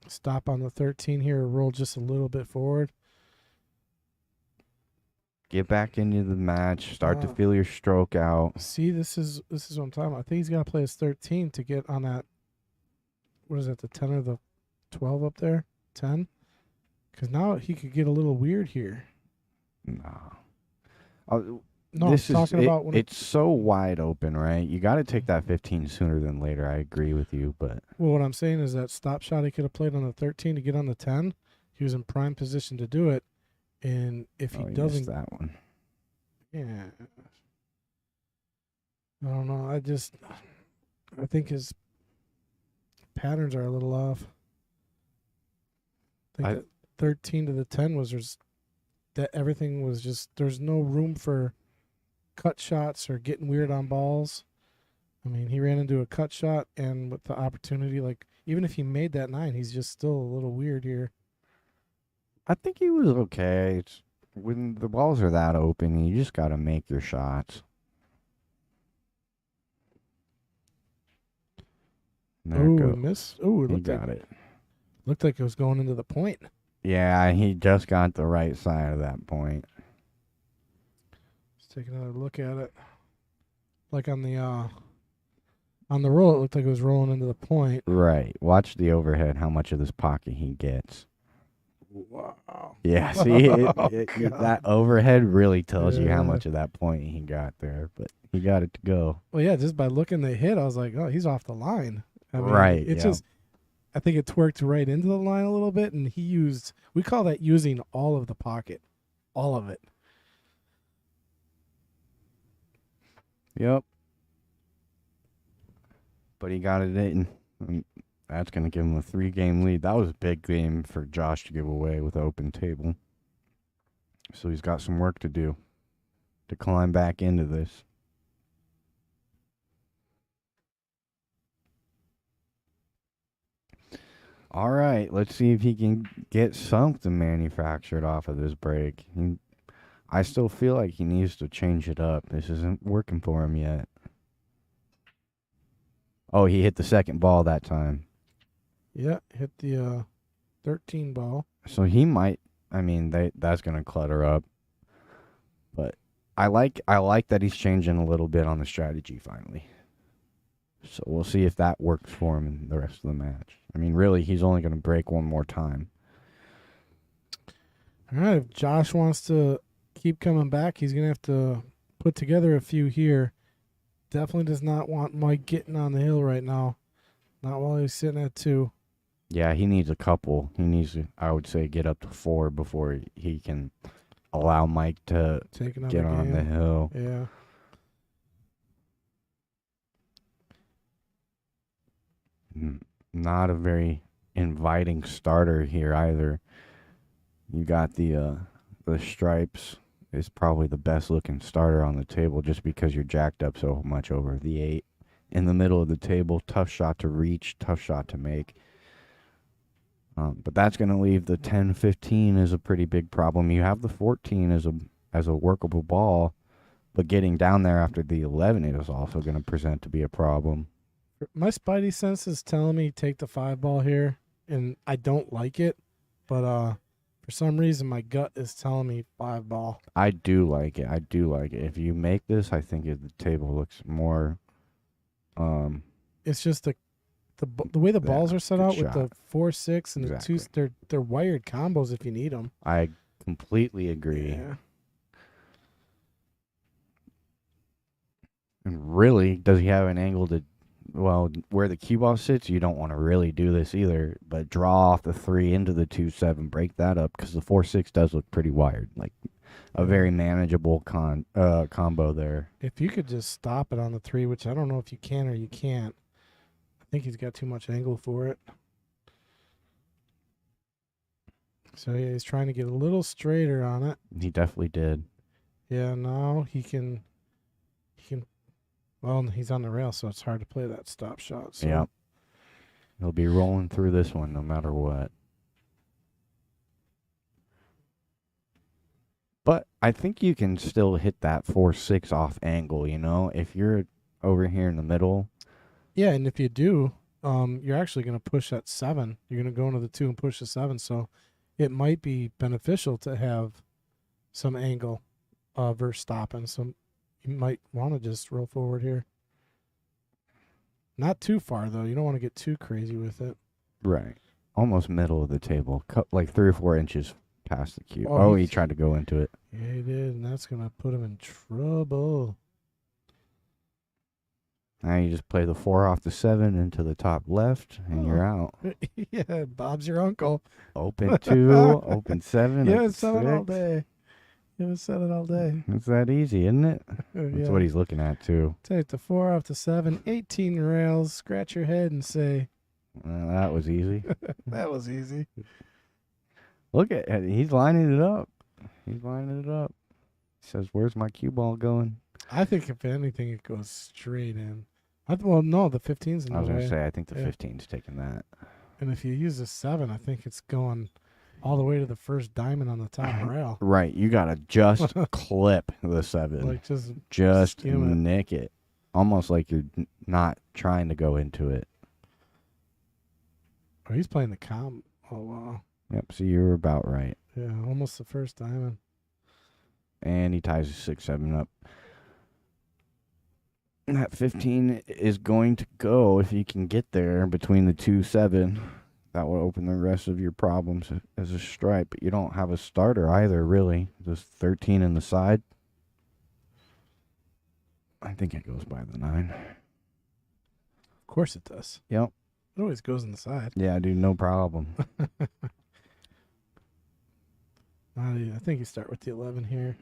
S1: Stop on the 13 here. Roll just a little bit forward.
S2: Get back into the match. Start to
S1: Wow.
S2: feel your stroke out.
S1: See, this is what I'm talking about. I think he's got to play his 13 to get on that. What is that? The 10 or the 12 up there? 10. Because now he could get a little weird here.
S2: No. Oh,
S1: No,
S2: this
S1: I'm talking
S2: is
S1: about when
S2: it's so wide open, right? You got to take that 15 sooner than later. I agree with you, but
S1: well, what I'm saying is that stop shot he could have played on the 13 to get on the 10. He was in prime position to do it, and if he
S2: he
S1: doesn't,
S2: missed that one.
S1: yeah, I don't know. I think his patterns are a little off. I think that 13 to the 10 was just that everything was just there's no room for cut shots or getting weird on balls. I mean, he ran into a cut shot, and with the opportunity, like even if he made that 9, he's just still a little weird here.
S2: I think he was okay. It's, when the balls are that open, you just got to make your shots. There
S1: Oh,
S2: it
S1: he
S2: goes.
S1: missed. Oh, it
S2: He
S1: looked
S2: got
S1: like
S2: it.
S1: looked like it was going into the point.
S2: Yeah, he just got the right side of that point.
S1: Let's take another look at it. Like on the roll, it looked like it was rolling into the point.
S2: Right. Watch the overhead, how much of this pocket he gets.
S1: Wow.
S2: Yeah, see,
S1: God.
S2: that overhead really tells you how
S1: Yeah.
S2: much of that point he got there, but he got it to go.
S1: Well, yeah, just by looking the hit, I was like, oh, he's off the line. I mean,
S2: Right,
S1: it's
S2: yeah.
S1: just, I think it twerked right into the line a little bit, and we call that using all of the pocket, all of it.
S2: Yep. But he got it in. And that's going to give him a 3-game lead. That was a big game for Josh to give away with open table. So he's got some work to do to climb back into this. All right, let's see if he can get something manufactured off of this break. I still feel like he needs to change it up. This isn't working for him yet. Oh, he hit the second ball that time.
S1: Yeah, hit the 13 ball.
S2: So he might. I mean, that's gonna clutter up. But I like that he's changing a little bit on the strategy finally. So we'll see if that works for him in the rest of the match. I mean, really, he's only gonna break one more time.
S1: All right, if Josh wants to keep coming back, he's gonna have to put together a few here. Definitely does not want Mike getting on the hill right now. Not while he's sitting at 2.
S2: Yeah, he needs a couple. He needs to, I would say, get up to 4 before he can allow Mike to
S1: Take another
S2: get on
S1: game.
S2: the hill.
S1: Yeah.
S2: Not a very inviting starter here either. You got the stripes is probably the best looking starter on the table just because you're jacked up so much over the 8. In the middle of the table, tough shot to reach, tough shot to make. But that's going to leave the 10-15 as a pretty big problem. You have the 14 as a workable ball, but getting down there after the 11 is also going to present to be a problem.
S1: My spidey sense is telling me take the 5 ball here, and I don't like it, but for some reason my gut is telling me 5 ball.
S2: I do like it. If you make this, I think the table looks more.
S1: It's just the way the balls are set
S2: good
S1: out with
S2: shot.
S1: the 4-6 and
S2: Exactly.
S1: the 2. They're wired combos if you need them.
S2: I completely agree.
S1: Yeah.
S2: And really, does he have an angle to? Well, where the cue ball sits, you don't want to really do this either. But draw off the 3 into the 2-7, break that up because the 4-6 does look pretty wired. Like a very manageable combo there.
S1: If you could just stop it on the 3, which I don't know if you can or you can't. I think he's got too much angle for it. So yeah, he's trying to get a little straighter on it.
S2: He definitely did.
S1: Yeah, now he can. Well, he's on the rail, so it's hard to play that stop shot. So.
S2: Yep. He'll be rolling through this one no matter what. But I think you can still hit that 4-6 off angle, you know? If you're over here in the middle.
S1: Yeah, and if you do, you're actually going to push that 7. You're going to go into the 2 and push the 7. So it might be beneficial to have some angle versus stopping. So you might want to just roll forward here. Not too far, though. You don't want to get too crazy with it.
S2: Right. almost middle of the table, like 3 or 4 inches past the cue.
S1: Oh,
S2: Oh,
S1: he-
S2: he tried to go into it.
S1: Yeah, he did, and that's gonna put him in trouble.
S2: Now you just play the 4 off the 7 into the top left, and you're out.
S1: Yeah, Bob's your uncle.
S2: Open 2, open 7.
S1: You
S2: open
S1: haven't said it all
S2: 6.
S1: day. You haven't said it all day.
S2: It's that easy, isn't it? That's
S1: Yeah.
S2: what he's looking at, too.
S1: Take the 4 off the 7, 18 rails, scratch your head and say,
S2: That was easy.
S1: that was easy.
S2: Look at he's lining it up. He's lining it up. He says, "Where's my cue ball going?"
S1: I think if anything, it goes straight in. Well, no, the 15's in
S2: I was
S1: the
S2: going
S1: way.
S2: to say, I think the
S1: Yeah.
S2: 15's taking that.
S1: And if you use a 7, I think it's going all the way to the first diamond on the top rail.
S2: Right. You got to just clip the 7.
S1: Like
S2: Just
S1: skim it.
S2: nick it. Almost like you're not trying to go into it.
S1: Oh, he's playing the comp. Oh, wow.
S2: Yep. So you were about right.
S1: Yeah, almost the first diamond.
S2: And he ties the 6-7 up. That 15 is going to go if you can get there between the 2-7. That will open the rest of your problems as a stripe. But you don't have a starter either, really. Just 13 in the side. I think it goes by the 9.
S1: Of course it does.
S2: Yep.
S1: It always goes on the side.
S2: Yeah, dude, no problem.
S1: I think you start with the 11 here.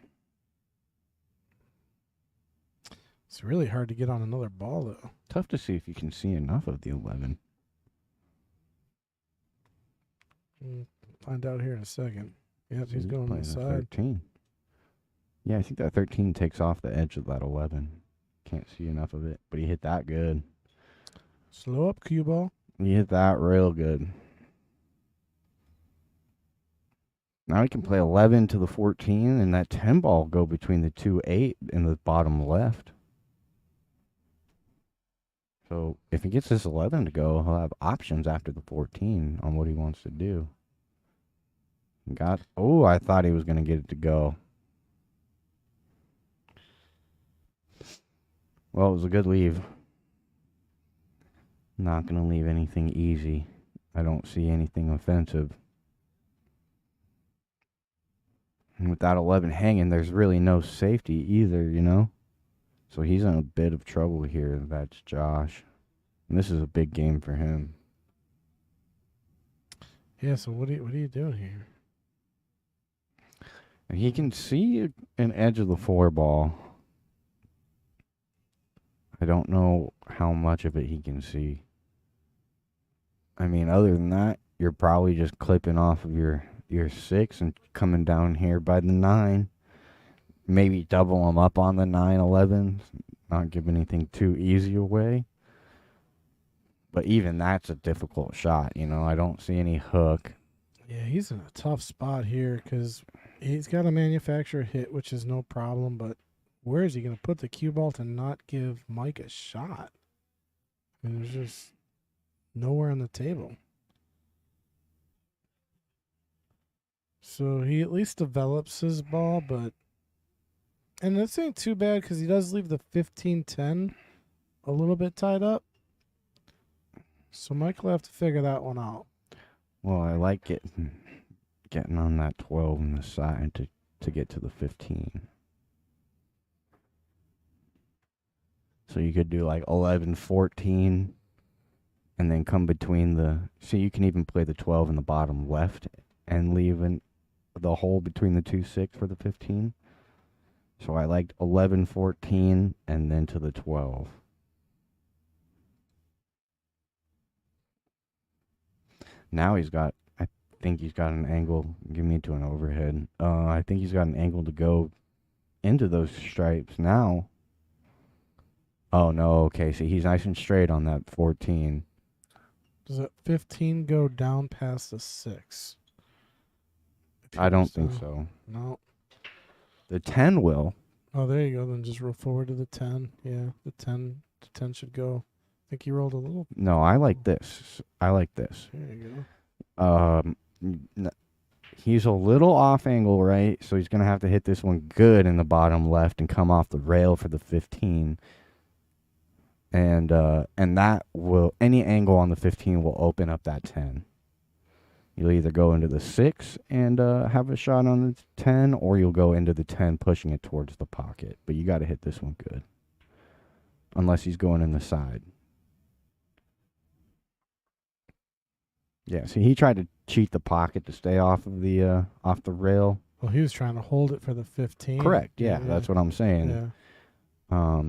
S1: It's really hard to get on another ball, though.
S2: Tough to see if you can see enough of the 11.
S1: Find out here in a second. Yep,
S2: So
S1: he's going on
S2: playing
S1: the
S2: the
S1: side.
S2: 13. Yeah, I think that 13 takes off the edge of that 11. Can't see enough of it, but he hit that good.
S1: Slow up, cue ball.
S2: He hit that real good. Now he can play 11 to the 14, and that 10 ball go between the 2-8 in the bottom left. So if he gets this 11 to go, he'll have options after the 14 on what he wants to do. I thought he was going to get it to go. Well, it was a good leave. Not going to leave anything easy. I don't see anything offensive. And with that 11 hanging, there's really no safety either, you know? So he's in a bit of trouble here. That's Josh. And this is a big game for him.
S1: Yeah, so what are you doing here?
S2: And he can see an edge of the 4 ball. I don't know how much of it he can see. I mean, other than that, you're probably just clipping off of your 6 and coming down here by the 9. Maybe double them up on the 9-11. Not give anything too easy away. But even that's a difficult shot, you know. I don't see any hook.
S1: Yeah, he's in a tough spot here because he's got to manufacture a hit, which is no problem. But where is he going to put the cue ball to not give Mike a shot? I mean, there's just nowhere on the table. So he at least develops his ball, and this ain't too bad because he does leave the 15-10 a little bit tied up. So Mike will have to figure that one out.
S2: Well, I like getting on that 12 on the side to get to the 15. So you could do like 11-14 and then come between so you can even play the 12 in the bottom left and leave the hole between the 2-6 for the 15. So I liked 11-14 and then to the 12. Now I think he's got an angle. Give me to an overhead. I think he's got an angle to go into those stripes now. Oh, no. Okay, see, he's nice and straight on that 14.
S1: Does that 15 go down past the 6?
S2: I don't think so.
S1: No.
S2: The 10 will.
S1: Oh, there you go. Then just roll forward to the 10. Yeah, the 10 should go. I think you rolled a little.
S2: No, I like this.
S1: There you go.
S2: He's a little off angle, right? So he's going to have to hit this one good in the bottom left and come off the rail for the 15. And that will, any angle on the 15 will open up that 10. You'll either go into the 6 and have a shot on the 10, or you'll go into the 10 pushing it towards the pocket. But you got to hit this one good. Unless he's going in the side. Yeah, see, he tried to cheat the pocket to stay off of the rail.
S1: Well, he was trying to hold it for the 15.
S2: Correct, yeah, that's what I'm saying.
S1: Yeah.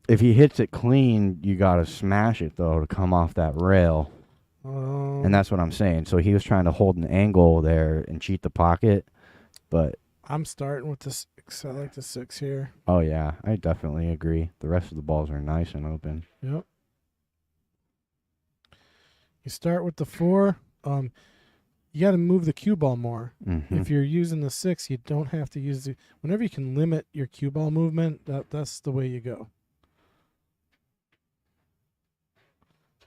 S2: If he hits it clean, you got to smash it, though, to come off that rail. And that's what I'm saying. So he was trying to hold an angle there and cheat the pocket, but...
S1: I'm starting with the 6. I like the 6 here.
S2: Oh, yeah, I definitely agree. The rest of the balls are nice and open.
S1: Yep. You start with the 4. You got to move the cue ball more.
S2: Mm-hmm.
S1: If you're using the 6, you don't have to use the... Whenever you can limit your cue ball movement, that's the way you go.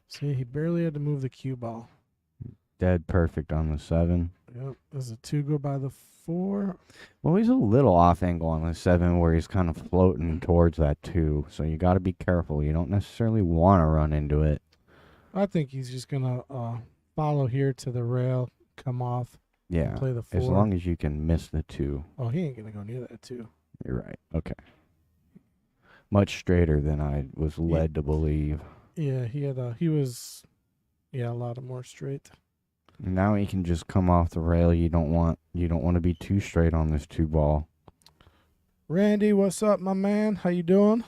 S1: See, he barely had to move the cue ball.
S2: Dead perfect on the 7.
S1: Yep. Does the 2 go by the 4?
S2: Well, he's a little off angle on the 7 where he's kind of floating towards that 2. So you got to be careful. You don't necessarily want to run into it.
S1: I think he's just going to follow here to the rail, come off,
S2: Yeah.
S1: and play the 4.
S2: As long as you can miss the 2.
S1: Oh, he ain't going to go near that 2.
S2: You're right. Okay. Much straighter than I was led to believe.
S1: Yeah, he was a lot of more straight.
S2: Now he can just come off the rail. You don't want to be too straight on this 2 ball.
S1: Randy, what's up, my man? How you doing?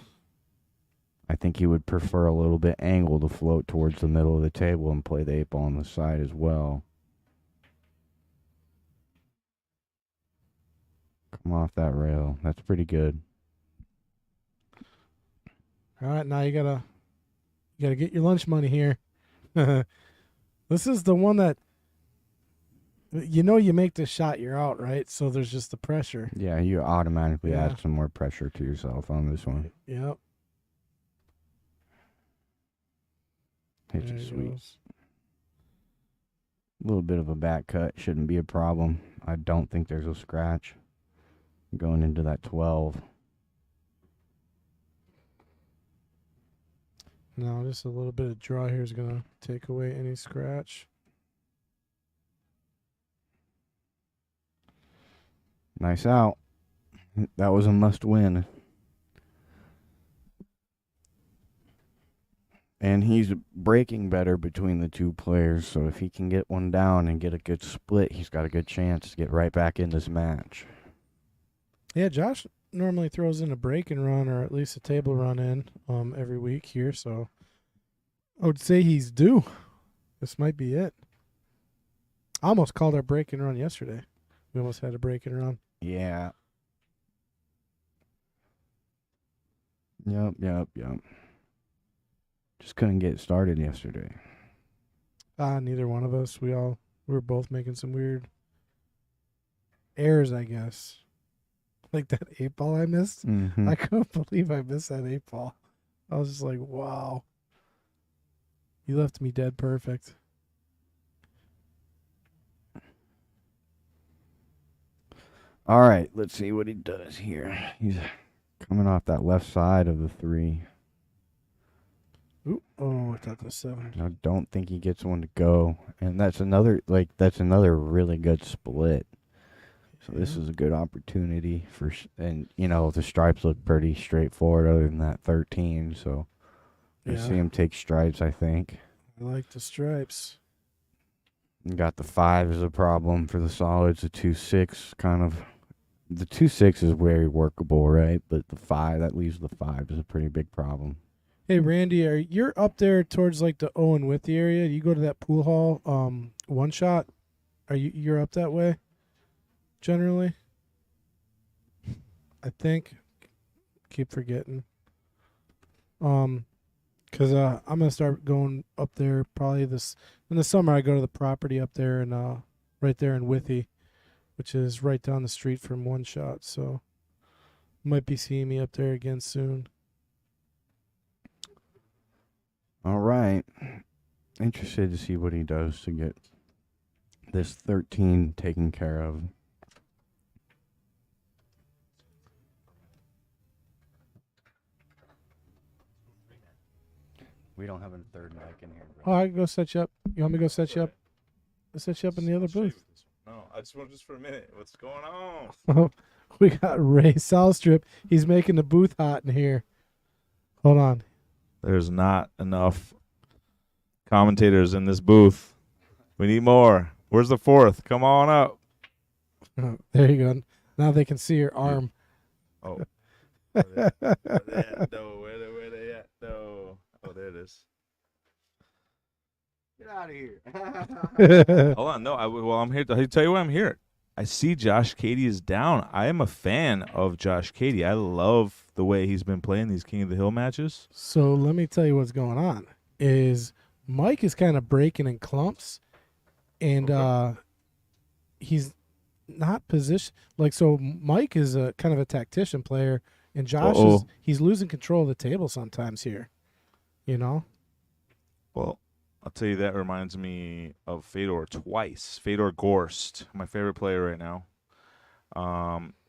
S2: I think he would prefer a little bit angle to float towards the middle of the table and play the 8 ball on the side as well. Come off that rail. That's pretty good.
S1: All right, now you gotta get your lunch money here. This is the one that you make this shot, you're out, right? So there's just the pressure.
S2: Yeah, you automatically
S1: Yeah.
S2: add some more pressure to yourself on this one.
S1: Yep.
S2: Hits
S1: There
S2: it
S1: he
S2: sweet.
S1: goes.
S2: A little bit of a back cut shouldn't be a problem. I don't think there's a scratch going into that 12.
S1: No, just a little bit of draw here is gonna take away any scratch.
S2: Nice out. That was a must win. And he's breaking better between the 2 players, so if he can get one down and get a good split, he's got a good chance to get right back in this match.
S1: Yeah, Josh normally throws in a break and run, or at least a table run in every week here, so I would say he's due. This might be it. I almost called our break and run yesterday. We almost had a break and run.
S2: Yeah. Yep. Just couldn't get started yesterday.
S1: Neither one of us. We were both making some weird errors, I guess. Like that 8 ball I missed.
S2: Mm-hmm.
S1: I couldn't believe I missed that 8 ball. I was just like, wow. You left me dead perfect.
S2: All right, let's see what he does here. He's coming off that left side of the 3.
S1: Ooh, oh, I thought the 7.
S2: I don't think he gets one to go. And that's another really good split. So this is a good opportunity and the stripes look pretty straightforward other than that 13. So you see him take stripes, I think.
S1: I like the stripes.
S2: You got the 5 is a problem for the solids. The 2-6 kind of. The 2-6 is very workable, right? But the 5, that leaves the 5 is a pretty big problem.
S1: Hey, Randy, you're up there towards like the Owen Withy area? You go to that pool hall, one shot? You're up that way? Generally? I think. Keep forgetting. Because I'm going to start going up there probably in the summer. I go to the property up there and right there in Withy, which is right down the street from One Shot. So might be seeing me up there again soon.
S2: All right. Interested to see what he does to get this 13 taken care of. We don't have a third mic in here, bro.
S1: Oh, I can go set you up. You want me to go set you up? set you up in the other booth.
S4: No, I just want just for a minute. What's going on?
S1: We got Ray Salstrip. He's making the booth hot in here. Hold on.
S4: There's not enough commentators in this booth. We need more. Where's the fourth? Come on up.
S1: There you go. Now they can see your arm.
S4: Oh. Where they at, though? Where they at, though? Oh, there it is.
S2: Get out of here.
S4: Hold on. No, I'm here. I'll tell you why I'm here. I see Josh Cady is down. I am a fan of Josh Cady. I love the way he's been playing these King of the Hill matches.
S1: So let me tell you what's going on. Is Mike is kind of breaking in clumps, and he's not positioned. Like, so Mike is a kind of a tactician player, and Josh he's losing control of the table sometimes here. You know?
S4: Well, I'll tell you, that reminds me of Fedor twice. Fedor Gorst, my favorite player right now.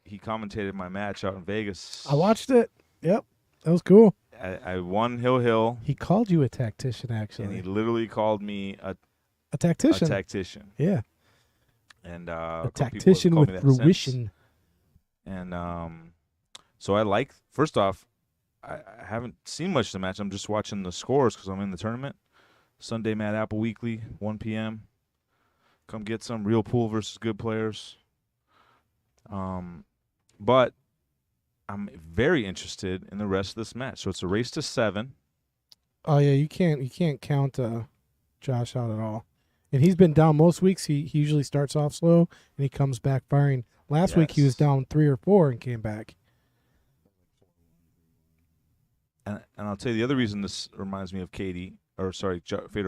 S4: He commentated my match out in Vegas.
S1: I watched it. Yep. That was cool.
S4: I won Hill.
S1: He called you a tactician, actually.
S4: And he literally called me a
S1: tactician.
S4: A tactician.
S1: Yeah.
S4: And
S1: a tactician with fruition.
S4: And so I like, first off, I haven't seen much of the match. I'm just watching the scores because I'm in the tournament. Sunday Mad Apple Weekly, 1 p.m. Come get some real pool versus good players. But I'm very interested in the rest of this match. So it's a race to 7.
S1: Oh yeah, you can't count Josh out at all. And he's been down most weeks. He usually starts off slow and he comes back firing. Last week he was down 3 or 4 and came back.
S4: And I'll tell you the other reason this reminds me of Fedor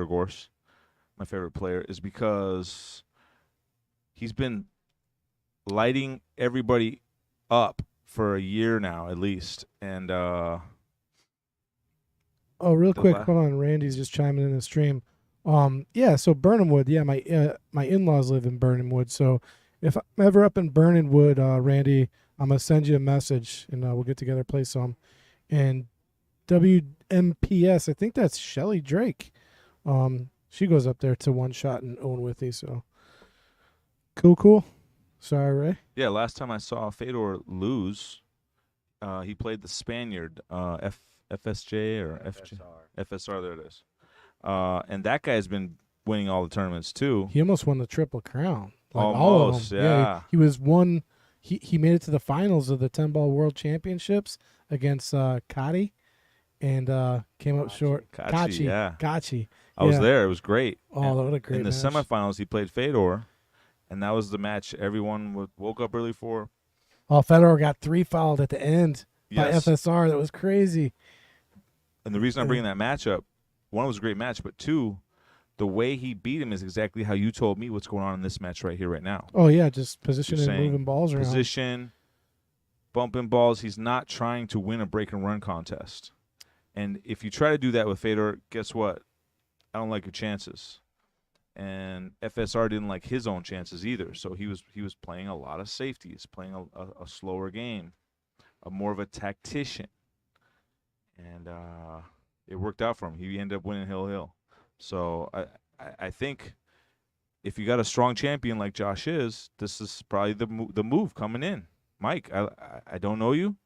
S4: Gorst, my favorite player, is because he's been lighting everybody up for a year now at least. And
S1: real quick, hold on. Randy's just chiming in the stream. So Burnham Wood. Yeah, my in-laws live in Burnham Wood. So if I'm ever up in Burnham Wood, Randy, I'm gonna send you a message and we'll get together, play some. And WMPS, I think that's Shelly Drake. She goes up there to One Shot and Owen with me. So cool. Sorry, Ray.
S4: Yeah, last time I saw Fedor lose, he played the Spaniard, FSJ or FSR. There it is. And that guy's been winning all the tournaments too.
S1: He almost won the Triple Crown. Like
S4: almost,
S1: all of them.
S4: yeah.
S1: He was one. He made it to the finals of the 10-ball World Championships against Cady, and came up short.
S4: Kachi, yeah.
S1: Kachi.
S4: I was there. It was great.
S1: Oh, what a great match.
S4: In the semifinals, he played Fedor, and that was the match everyone woke up early for.
S1: Oh, Fedor got 3 fouled at the end by FSR. That was crazy.
S4: And the reason I'm bringing that match up, 1, it was a great match, but 2, the way he beat him is exactly how you told me what's going on in this match right here, right now.
S1: Oh, yeah, just position and moving balls around.
S4: Position, bumping balls. He's not trying to win a break and run contest. And if you try to do that with Fedor, guess what? I don't like your chances. And FSR didn't like his own chances either. So he was playing a lot of safeties, playing a slower game, more of a tactician. And it worked out for him. He ended up winning Hill. So I think if you got a strong champion like Josh is, this is probably the move coming in. Mike, I don't know you,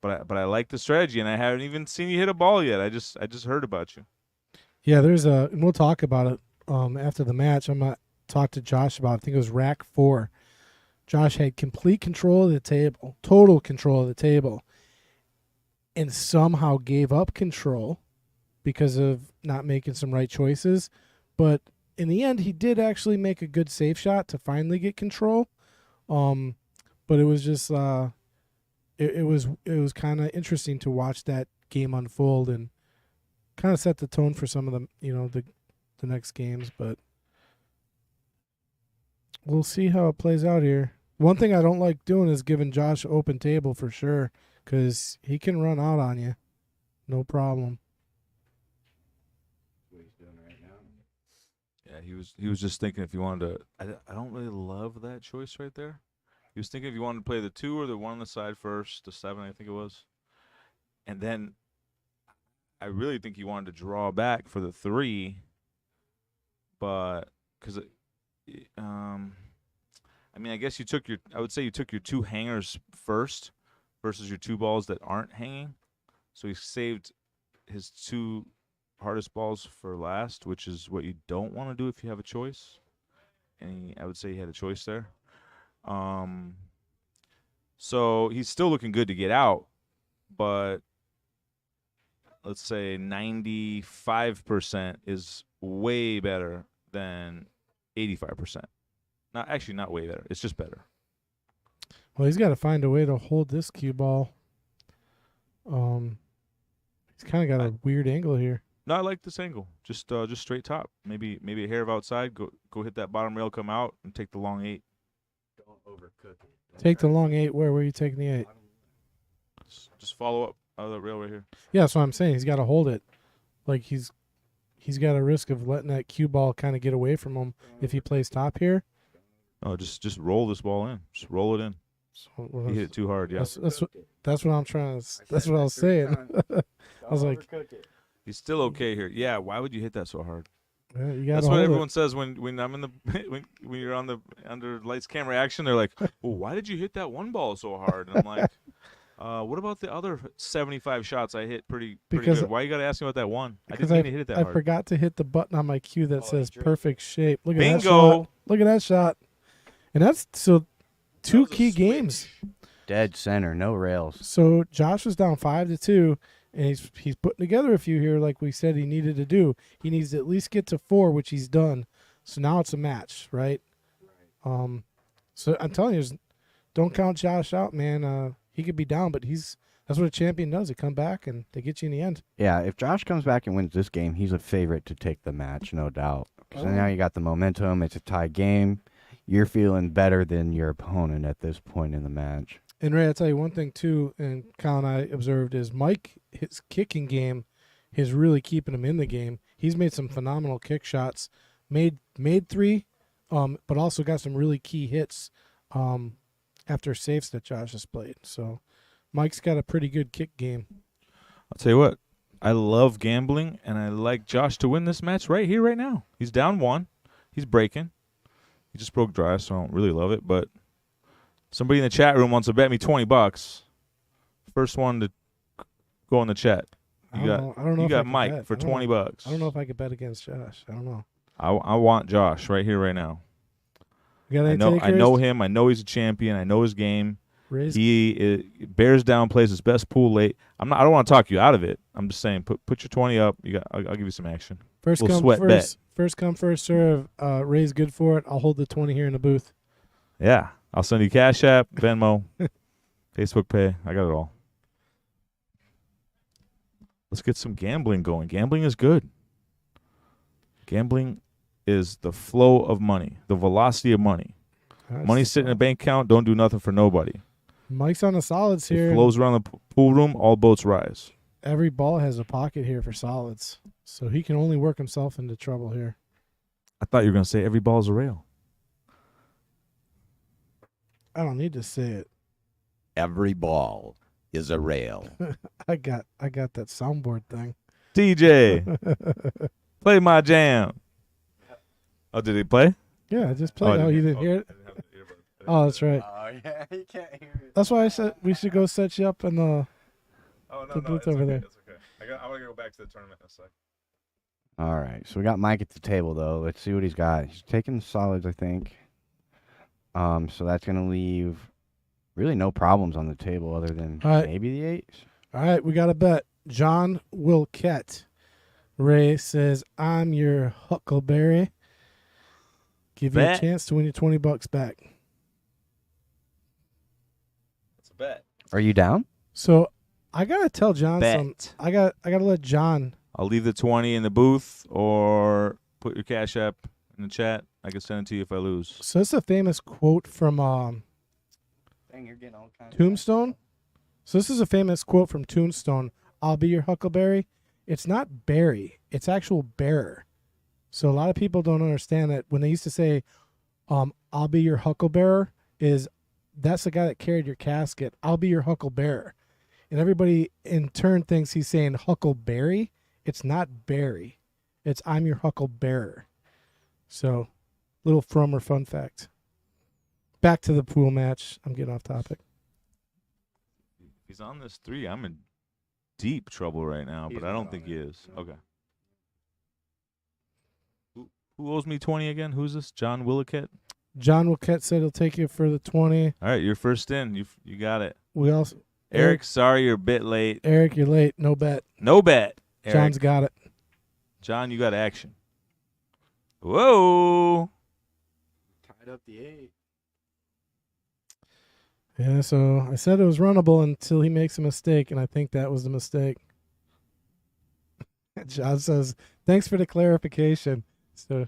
S4: but I like the strategy, and I haven't even seen you hit a ball yet. I just heard about you.
S1: Yeah, and we'll talk about it after the match. I'm gonna talk to Josh about it. I think it was rack 4. Josh had complete control of the table, total control of the table, and somehow gave up control because of not making some right choices. But in the end, he did actually make a good safe shot to finally get control. But it was just it was kind of interesting to watch that game unfold and kind of set the tone for some of the next games. But we'll see how it plays out here. One thing I don't like doing is giving Josh open table for sure, because he can run out on you, no problem.
S2: What he's doing right now.
S4: Yeah, he was just thinking if you wanted to. I don't really love that choice right there. He was thinking if you wanted to play the 2 or the 1 on the side first, the 7, I think it was, and then I really think he wanted to draw back for the 3, but because I mean, I guess you took your. I would say you took your 2 hangers first, versus your 2 balls that aren't hanging. So he saved his 2 hardest balls for last, which is what you don't want to do if you have a choice. And I would say he had a choice there. So he's still looking good to get out, but let's say 95% is way better than 85%. Not way better. It's just better.
S1: Well, he's got to find a way to hold this cue ball. He's kind of got a weird angle here.
S4: No, I like this angle. Just straight top. Maybe a hair of outside. Go hit that bottom rail, come out, and take the long 8.
S2: Don't overcook it.
S1: Take the long 8. Where are you taking the 8?
S4: Just follow up out of the rail right here.
S1: Yeah, that's what I'm saying. He's got to hold it. Like he's got a risk of letting that cue ball kind of get away from him if he plays top here.
S4: Oh, just roll this ball in. Just roll it in.
S1: So
S4: He hit it too hard. Yeah.
S1: that's what I'm trying to. That's what I was saying. I was like,
S4: He's still okay here. Yeah. Why would you hit that so hard?
S1: yeah, you got
S4: That's
S1: to
S4: what
S1: hold
S4: everyone
S1: it.
S4: says when I'm in the when you're on the under lights camera action. They're like, well, why did you hit that one ball so hard? And I'm like, what about the other 75 shots I hit pretty
S1: Because-
S4: good? Why you got to ask me about that one? I
S1: Because
S4: didn't mean to hit it that
S1: I
S4: hard.
S1: forgot to hit the button on my cue that says
S2: drink.
S1: perfect shape. Look at that
S4: Bingo.
S1: shot. Look at that shot. And that's so 2
S4: was a
S1: key
S4: switch.
S1: games.
S2: Dead center, no rails.
S1: So Josh was down 5-2, and he's putting together a few here, like we said he needed to do. He needs to at least get to 4, which he's done. So now it's a match, right? So I'm telling you, don't count Josh out, man. He could be down, but that's what a champion does. They come back and they get you in the end.
S2: Yeah, if Josh comes back and wins this game, he's a favorite to take the match, no doubt. Because now you got the momentum. It's a tie game. You're feeling better than your opponent at this point in the match.
S1: And Ray, I'll tell you one thing too, and Kyle and I observed is Mike, his kicking game is really keeping him in the game. He's made some phenomenal kick shots, made 3, but also got some really key hits after safes that Josh has played. So Mike's got a pretty good kick game.
S4: I'll tell you what. I love gambling, and I like Josh to win this match right here, right now. He's down 1. He's breaking. He just broke dry, so I don't really love it. But somebody in the chat room wants to bet me $20. First one to go in the chat.
S1: I don't know
S4: You
S1: if I
S4: got
S1: could
S4: Mike
S1: bet.
S4: for
S1: I don't know.
S4: $20.
S1: I don't know if I could bet against Josh. I don't know.
S4: I want Josh right here, right now.
S1: You got any
S4: I
S1: takers?
S4: know him. I know he's a champion. I know his game.
S1: Raise-
S4: He bears down, plays his best pool late. I don't want to talk you out of it. I'm just saying, put your 20 up. I'll give you some action.
S1: First
S4: Little
S1: come,
S4: sweat
S1: first. First come, first serve. Ray's good for it. I'll hold the 20 here in the booth.
S4: Yeah, I'll send you Cash App, Venmo, Facebook Pay. I got it all. Let's get some gambling going. Gambling is good. Gambling is the flow of money, the velocity of money. Money sitting in a bank account don't do nothing for nobody.
S1: Mike's on the solids
S4: It
S1: here.
S4: flows around the pool room, all boats rise.
S1: Every ball has a pocket here for solids, so he can only work himself into trouble here.
S4: I thought you were going to say every ball's a rail.
S1: I don't need to say it.
S5: Every ball is a rail.
S1: I got that soundboard thing.
S4: DJ, play my jam. Oh, did he play?
S1: Yeah, I just played. Oh, you didn't hear it? Oh, that's right.
S2: Oh, yeah, you can't hear it.
S1: That's why I said we should go set you up in the.
S4: Oh,
S1: The booth over there.
S4: That's okay. I want to go back to the tournament in a sec.
S2: All right, so we got Mike at the table, though. Let's see what he's got. He's taking solids, I think. So that's going to leave really no problems on the table other than
S1: All right.
S2: maybe the 8s.
S1: All right, we got a bet. John Wilkett. Ray says, I'm your Huckleberry. Give you a
S4: Bet.
S1: chance to win your $20 back.
S4: It's a bet.
S2: Are you down?
S1: So I gotta tell John some.
S4: Bet.
S1: I gotta let John.
S4: I'll leave the 20 in the booth or put your Cash App in the chat. I can send it to you if I lose.
S1: So it's a famous quote from
S2: Dang, you're getting all kinds
S1: Tombstone. So this is a famous quote from Tombstone. I'll be your Huckleberry. It's not Barry. It's actual bearer. So a lot of people don't understand that when they used to say, I'll be your Hucklebearer, that's the guy that carried your casket. I'll be your Hucklebearer. And everybody in turn thinks he's saying Huckleberry. It's not Barry. It's I'm your Hucklebearer. So little from or fun fact. Back to the pool match. I'm getting off topic.
S4: If he's on this 3, I'm in deep trouble right now,
S2: He's
S4: but I
S2: not
S4: don't
S2: on
S4: think
S2: it.
S4: he is. Okay. Who owes me 20 again? Who's this? John Willicat?
S1: John Wilkett said he'll take you for the 20.
S4: All right, you're first in. You got it.
S1: We also
S4: Eric, sorry you're a bit late.
S1: Eric, you're late. No bet.
S4: No bet. Eric.
S1: John's got it.
S4: John, you got action. Whoa.
S2: Tied up the 8.
S1: Yeah, so I said it was runnable until he makes a mistake, and I think that was the mistake. John says, thanks for the clarification. So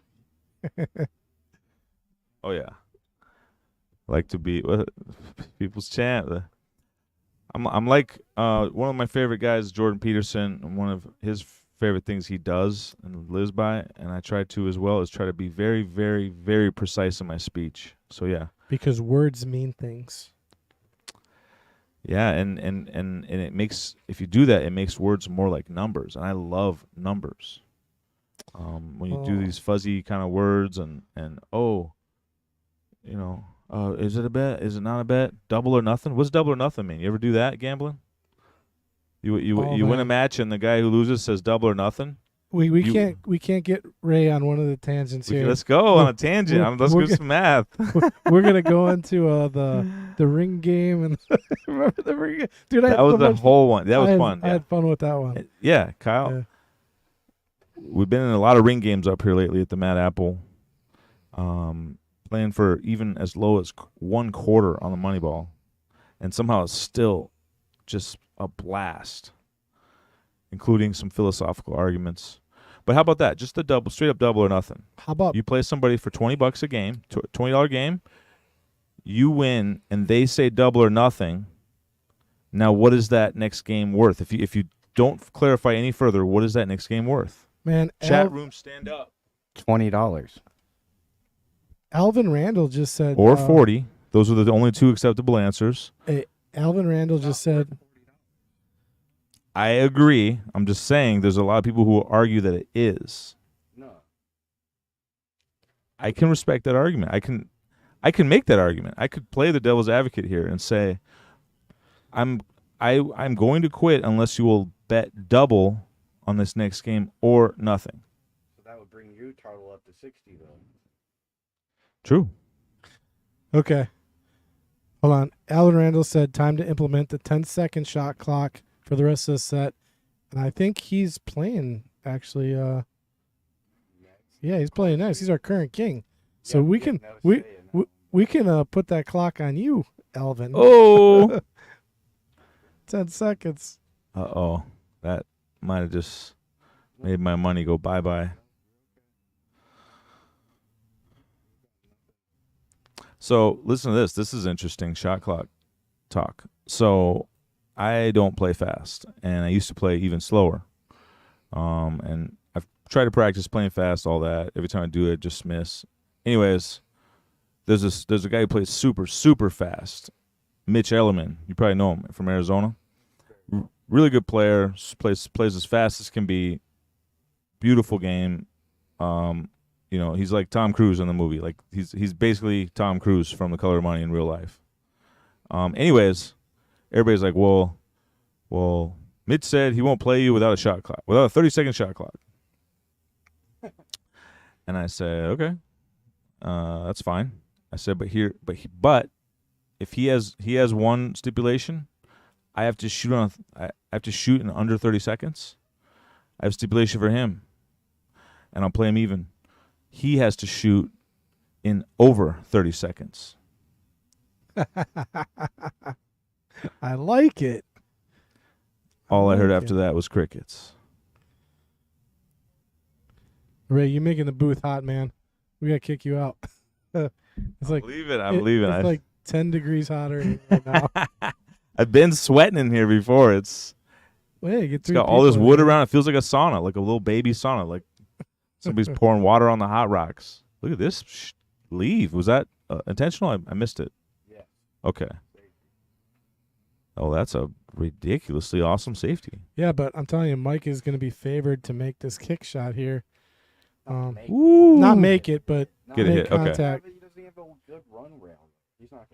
S4: Oh yeah. Like to be people's champ. I'm like one of my favorite guys, Jordan Peterson, and one of his favorite things he does and lives by, and I try to as well, is try to be very, very, very precise in my speech. So yeah.
S1: because words mean things.
S4: Yeah, and it makes, if you do that, it makes words more like numbers, and I love numbers. When you do these fuzzy kind of words and is it a bet? Is it not a bet? Double or nothing? What's double or nothing mean? You ever do that gambling? You win a match and the guy who loses says double or nothing.
S1: We can't get Ray on one of the tangents here.
S4: Let's go on a tangent. Let's do some math.
S1: We're gonna go into the ring game and remember the ring game? Dude, I
S4: That
S1: had
S4: was
S1: so
S4: the
S1: much
S4: whole one. That was fun.
S1: I had fun with that one.
S4: Yeah, Kyle.
S1: Yeah.
S4: We've been in a lot of ring games up here lately at the Mad Apple. Playing for even as low as 1/4 on the money ball. And somehow it's still just a blast, including some philosophical arguments. But how about that? Just the double, straight up double or nothing.
S1: How about
S4: You play somebody for $20 a game, $20 game. You win, and they say double or nothing. Now, what is that next game worth? If you don't clarify any further, what is that next game worth?
S1: man?
S4: Chat room, stand up.
S2: $20.
S1: Alvin Randell just said,
S4: Or 40. Those are the only 2 acceptable answers.
S1: Alvin Randell just said,
S4: I agree. I'm just saying there's a lot of people who will argue that it is.
S2: No.
S4: I can respect that argument. I can make that argument. I could play the devil's advocate here and say, I'm going to quit unless you will bet double on this next game or nothing.
S2: So that would bring your total up to 60, though.
S4: True.
S1: okay, hold on. Alvin Randell said, time to implement the 10-second shot clock for the rest of the set. And I think he's playing, actually. Yeah, he's playing next. He's our current king. So we can put that clock on you, Alvin.
S4: Oh.
S1: 10 seconds.
S4: Uh-oh. That might have just made my money go bye-bye. So listen to this. This is interesting shot clock talk. So I don't play fast, and I used to play even slower. And I've tried to practice playing fast, all that. Every time I do it, I just miss. Anyways, there's a guy who plays super, super fast. Mitch Ellerman. You probably know him from Arizona. Really good player. Plays as fast as can be. Beautiful game. He's like Tom Cruise in the movie. Like he's basically Tom Cruise from The Color of Money in real life. Anyways, everybody's like, well, Mitch said he won't play you without a shot clock, without a 30-second shot clock. And I said, okay, that's fine. I said, but if he has one stipulation, I have to shoot in under 30 seconds. I have a stipulation for him, and I'll play him even. He has to shoot in over 30 seconds.
S1: I like it.
S4: All I heard
S1: like
S4: after
S1: it.
S4: that was crickets.
S1: Ray, you're making the booth hot, man. We gotta kick you out. It's like
S4: I believe it.
S1: It's like 10 degrees hotter in here right now.
S4: I've been sweating in here before. It's got all this wood around. It feels like a sauna, like a little baby sauna, like somebody's pouring water on the hot rocks. Look at this leave. Was that intentional? I missed it.
S2: Yeah.
S4: Okay. Oh, that's a ridiculously awesome safety.
S1: Yeah, but I'm telling you, Mike is going to be favored to make this kick shot here.
S4: Ooh.
S1: Not make it, but
S4: Get a
S1: make
S4: hit. Okay.
S1: contact.
S2: He doesn't have a good run rail. He's not.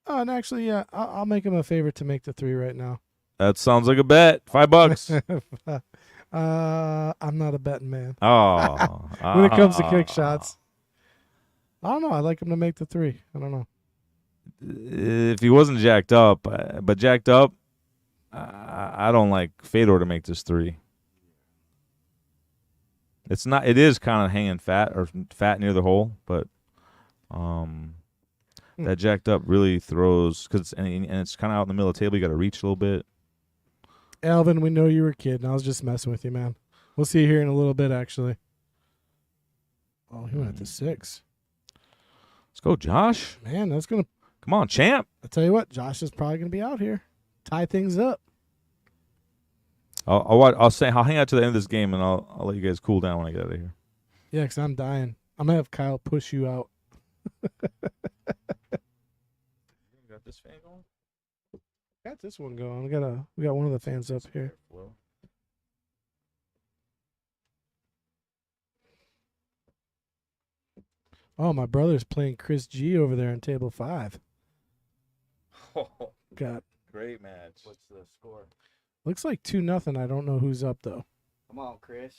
S1: Oh, and actually, yeah, I'll make him a favor to make the 3 right now.
S4: That sounds like a bet. $5.
S1: I'm not a betting man.
S4: Oh.
S1: When it comes to kick shots, I don't know. I like him to make the 3. I don't know.
S4: If he wasn't jacked up, but jacked up, I don't like Fedor to make this 3. It's not. It is kind of hanging fat near the hole, but that jacked up really throws because and it's kind of out in the middle of the table. You got to reach a little bit.
S1: Alvin, we know you were a kid, and I was just messing with you, man. We'll see you here in a little bit, actually. Oh, he went to 6.
S4: Let's go, Josh.
S1: Man, that's gonna.
S4: Come on, champ.
S1: I tell you what, Josh is probably gonna be out here, tie things up.
S4: I'll hang out to the end of this game, and I'll let you guys cool down when I get out of here.
S1: Yeah, because I'm dying. I'm gonna have Kyle push you out.
S4: Got this fan going?
S1: Got this one going. We got one of the fans up here. Oh, my brother's playing Chris G over there on table 5. Got
S4: Great match.
S2: What's the score?
S1: looks like 2-0. I don't know who's up though.
S2: Come on, Chris.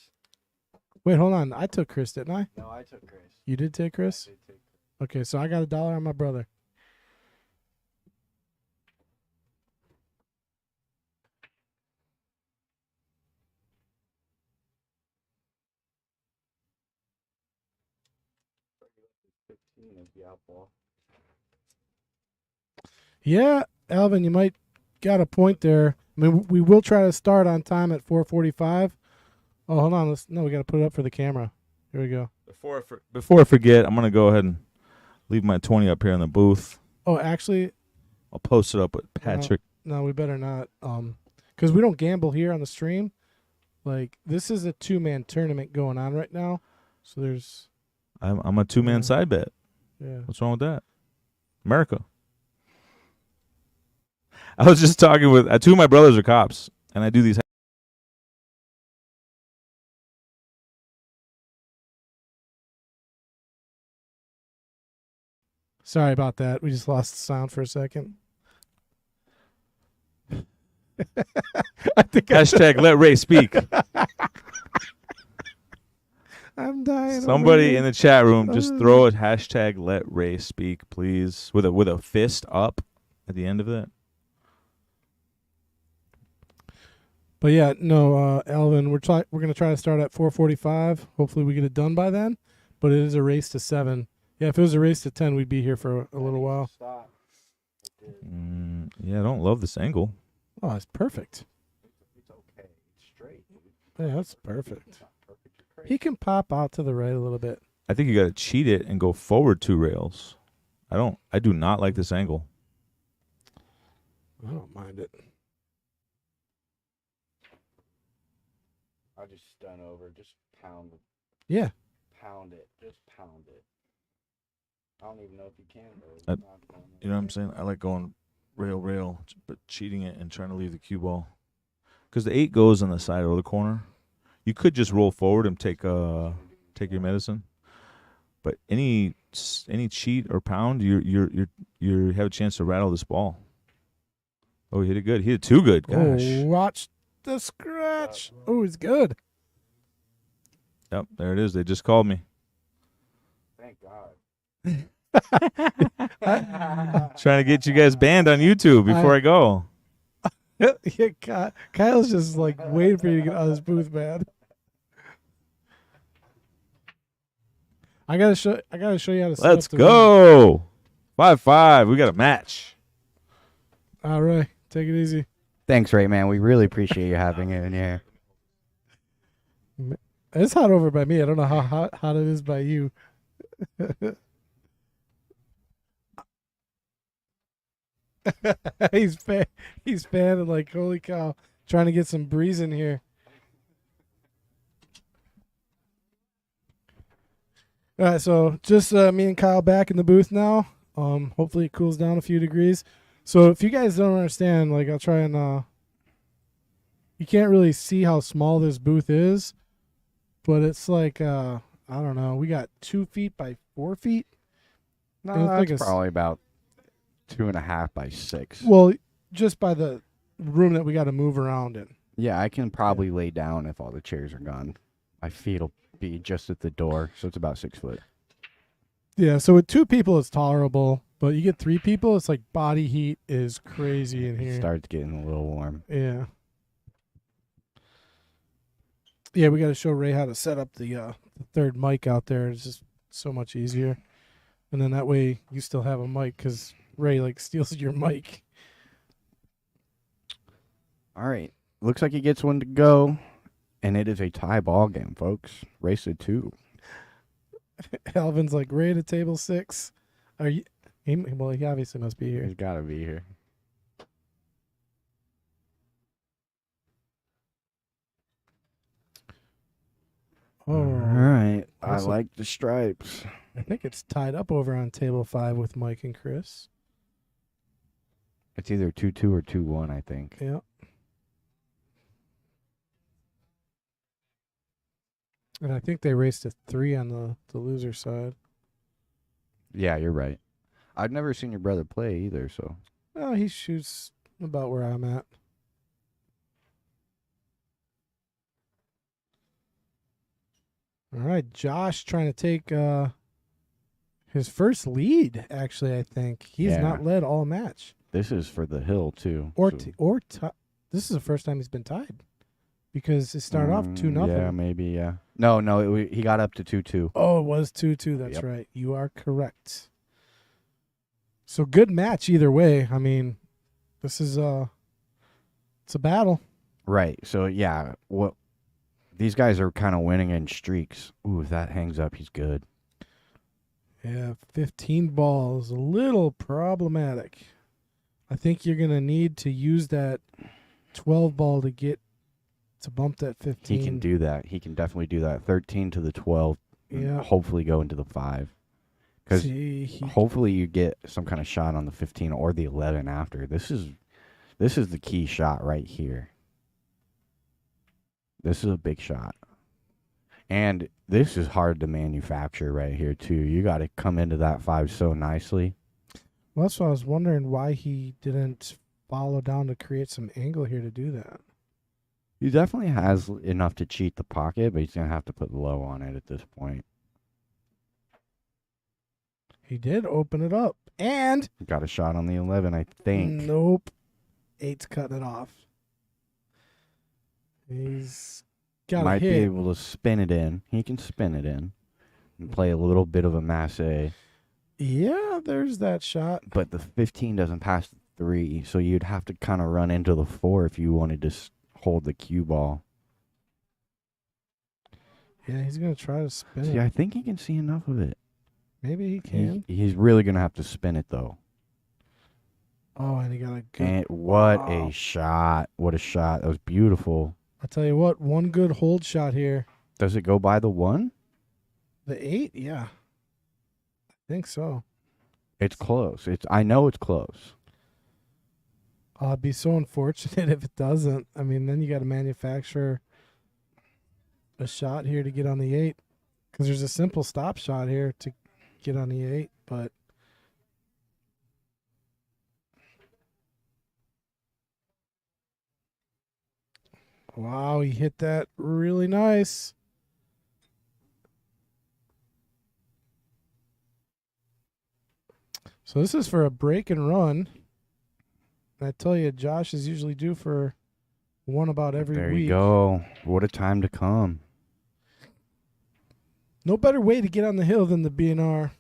S1: Wait, hold on. I took Chris, didn't I?
S2: No, I took Chris.
S1: You did take Chris?
S2: I did take Chris.
S1: Okay, so I got $1 on my brother. Yeah, Alvin, you might got a point there. I mean, we will try to start on time at 4:45. Oh, hold on. We got to put it up for the camera. Here we go.
S4: Before I forget, I'm gonna go ahead and leave my 20 up here in the booth.
S1: Oh, actually,
S4: I'll post it up with Patrick.
S1: no, we better not. Because we don't gamble here on the stream. Like, this is a 2-man tournament going on right now. So there's.
S4: I'm a 2-man side bet.
S1: Yeah.
S4: What's wrong with that? America. I was just talking with 2 of my brothers are cops, and I do these.
S1: Sorry about that. We just lost the sound for a second. I think
S4: Hashtag let Ray speak.
S1: I'm dying.
S4: Somebody in the chat room just throw a hashtag let Ray speak, please, with a fist up at the end of it.
S1: But yeah, no, Alvin, we're gonna try to start at 4:45. Hopefully, we get it done by then. But it is a race to 7. Yeah, if it was a race to 10, we'd be here for a little while.
S4: Yeah, I don't love this angle.
S1: Oh, it's perfect.
S2: It's okay. It's straight.
S1: Yeah, that's perfect. He can pop out to the right a little bit.
S4: I think you got to cheat it and go forward 2 rails. I do not like this angle.
S1: I don't mind it.
S2: I'll just stun over. Just pound it.
S1: Yeah.
S2: Pound it. Just pound it. I don't even know if you can.
S4: You know what I'm saying? I like going rail, but cheating it and trying to leave the cue ball. Because the 8 goes on the side or the corner. You could just roll forward and take your medicine. But any cheat or pound, you have a chance to rattle this ball. Oh, he hit it good. He hit it too good. Gosh.
S1: Oh, watch the scratch. Oh, it's good.
S4: Yep, there it is. They just called me.
S2: Thank God.
S4: Trying to get you guys banned on YouTube before I go.
S1: Yeah, Kyle's just like waiting for you to get out of this booth, man. I gotta show you how to.
S4: Let's go. 5-5. We got a match.
S1: All right, take it easy.
S2: Thanks, Ray, man. We really appreciate you having it in here.
S1: It's hot over by me. I don't know how hot it is by you. He's fanning like, holy cow, trying to get some breeze in here. All right, so just me and Kyle back in the booth now. Hopefully it cools down a few degrees. So if you guys don't understand, like, I'll try and you can't really see how small this booth is, but it's like I don't know. We got 2 feet by 4 feet.
S2: No,
S1: And it's like
S2: that's
S1: a s-
S2: probably about 2.5 by 6.
S1: Well, just by the room that we got to move around in.
S2: Yeah, I can probably lay down if all the chairs are gone. My feet will be just at the door, so it's about 6 foot.
S1: Yeah, so with 2 people, it's tolerable. But you get 3 people, it's like body heat is crazy in
S2: It
S1: here.
S2: starts getting a little warm.
S1: Yeah. Yeah, we got to show Ray how to set up the third mic out there. It's just so much easier. And then that way you still have a mic because Ray like steals your mic.
S2: All right. Looks like he gets one to go, and it is a tie ball game, folks. Race to 2.
S1: Alvin's like, Ray to table 6. Are you? Well, he obviously must be here.
S2: He's got to be here.
S1: Oh,
S2: All right. I
S1: Also-
S2: like the stripes.
S1: I think it's tied up over on table 5 with Mike and Chris.
S2: It's either 2-2 or 2-1, I think.
S1: Yeah. And I think they raced a 3 on the loser side.
S2: Yeah, you're right. I've never seen your brother play either, so.
S1: Oh, he shoots about where I'm at. All right, Josh trying to take his first lead. Actually, I think he's
S2: Yeah.
S1: not led all match.
S2: This is for the hill, too.
S1: Or
S2: so-
S1: this is the first time he's been tied because it started off 2-0.
S2: Yeah, maybe, yeah. No, he got up to 2-2.
S1: Oh, it was 2-2. That's
S2: Yep.
S1: right. You are correct. So good match either way. I mean, this is it's a battle.
S2: Right. So, yeah, these guys are kind of winning in streaks. Ooh, if that hangs up, he's good.
S1: Yeah, 15 balls, a little problematic. I think you're gonna need to use that 12 ball to bump that 15.
S2: He can do that. He can definitely do that. 13 to the 12. and
S1: Yeah.
S2: Hopefully go into the 5. Because
S1: See,
S2: hopefully you get some kind of shot on the 15 or the 11 after. This is the key shot right here. This is a big shot. And this is hard to manufacture right here, too. You got to come into that 5 so nicely.
S1: well, that's why I was wondering why he didn't follow down to create some angle here to do that.
S2: He definitely has enough to cheat the pocket, but he's going to have to put low on it at this point.
S1: He did open it up. And
S2: Got a shot on the 11, I think.
S1: nope. 8's cutting it off. He's got
S2: Might
S1: a
S2: be
S1: hit.
S2: able to spin it in. He can spin it in and play a little bit of a masse.
S1: Yeah, there's that shot.
S2: But the 15 doesn't pass the 3, so you'd have to kind of run into the 4 if you wanted to hold the cue ball.
S1: Yeah, he's gonna try to spin
S2: See,
S1: it.
S2: I think he can see enough of it.
S1: Maybe he can.
S2: He's really going to have to spin it, though.
S1: Oh, and he got a good.
S2: And what
S1: Wow.
S2: a shot. What a shot. That was beautiful.
S1: I'll tell you what, one good hold shot here.
S2: Does it go by the 1?
S1: The 8, yeah. I think so.
S2: It's close. I know it's close.
S1: It'd be so unfortunate if it doesn't. I mean, then you got to manufacture a shot here to get on the 8. Because there's a simple stop shot here to get on the 8, but wow, he hit that really nice. So this is for a break and run. And I tell you, Josh is usually due for one about every
S2: There
S1: week.
S2: you go. What a time to come.
S1: No better way to get on the hill than the BNR.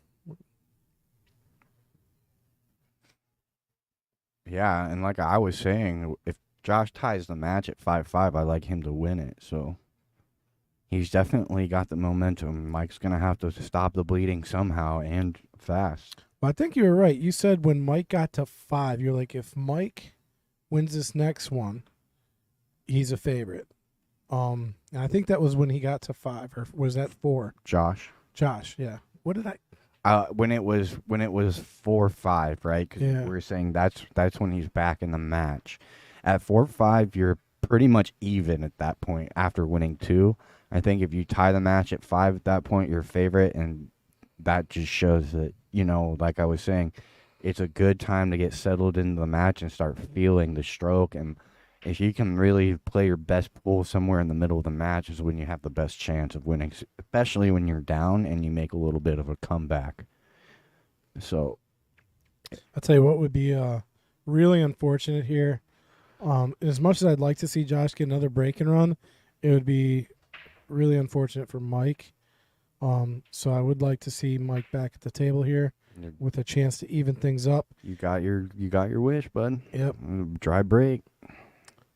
S2: Yeah, and like I was saying, if Josh ties the match at 5-5, I like him to win it. So he's definitely got the momentum. Mike's going to have to stop the bleeding somehow and fast.
S1: Well, I think you were right. You said when Mike got to 5, you're like, if Mike wins this next one, he's a favorite. And I think that was when he got to 5, or was that 4?
S2: Josh?
S1: Josh, yeah. What did I?
S2: When it was 4-5, right? Because
S1: Yeah.
S2: we were saying that's when he's back in the match. At 4-5, you're pretty much even at that point after winning 2. I think if you tie the match at 5 at that point, you're favorite, and that just shows that, like I was saying, it's a good time to get settled into the match and start feeling the stroke. And if you can really play your best pool somewhere in the middle of the match is when you have the best chance of winning, especially when you're down and you make a little bit of a comeback. So
S1: I'll tell you what would be really unfortunate here. As much as I'd like to see Josh get another break and run, it would be really unfortunate for Mike. So I would like to see Mike back at the table here with a chance to even things up.
S2: you got your wish, bud.
S1: Yep.
S2: Dry break.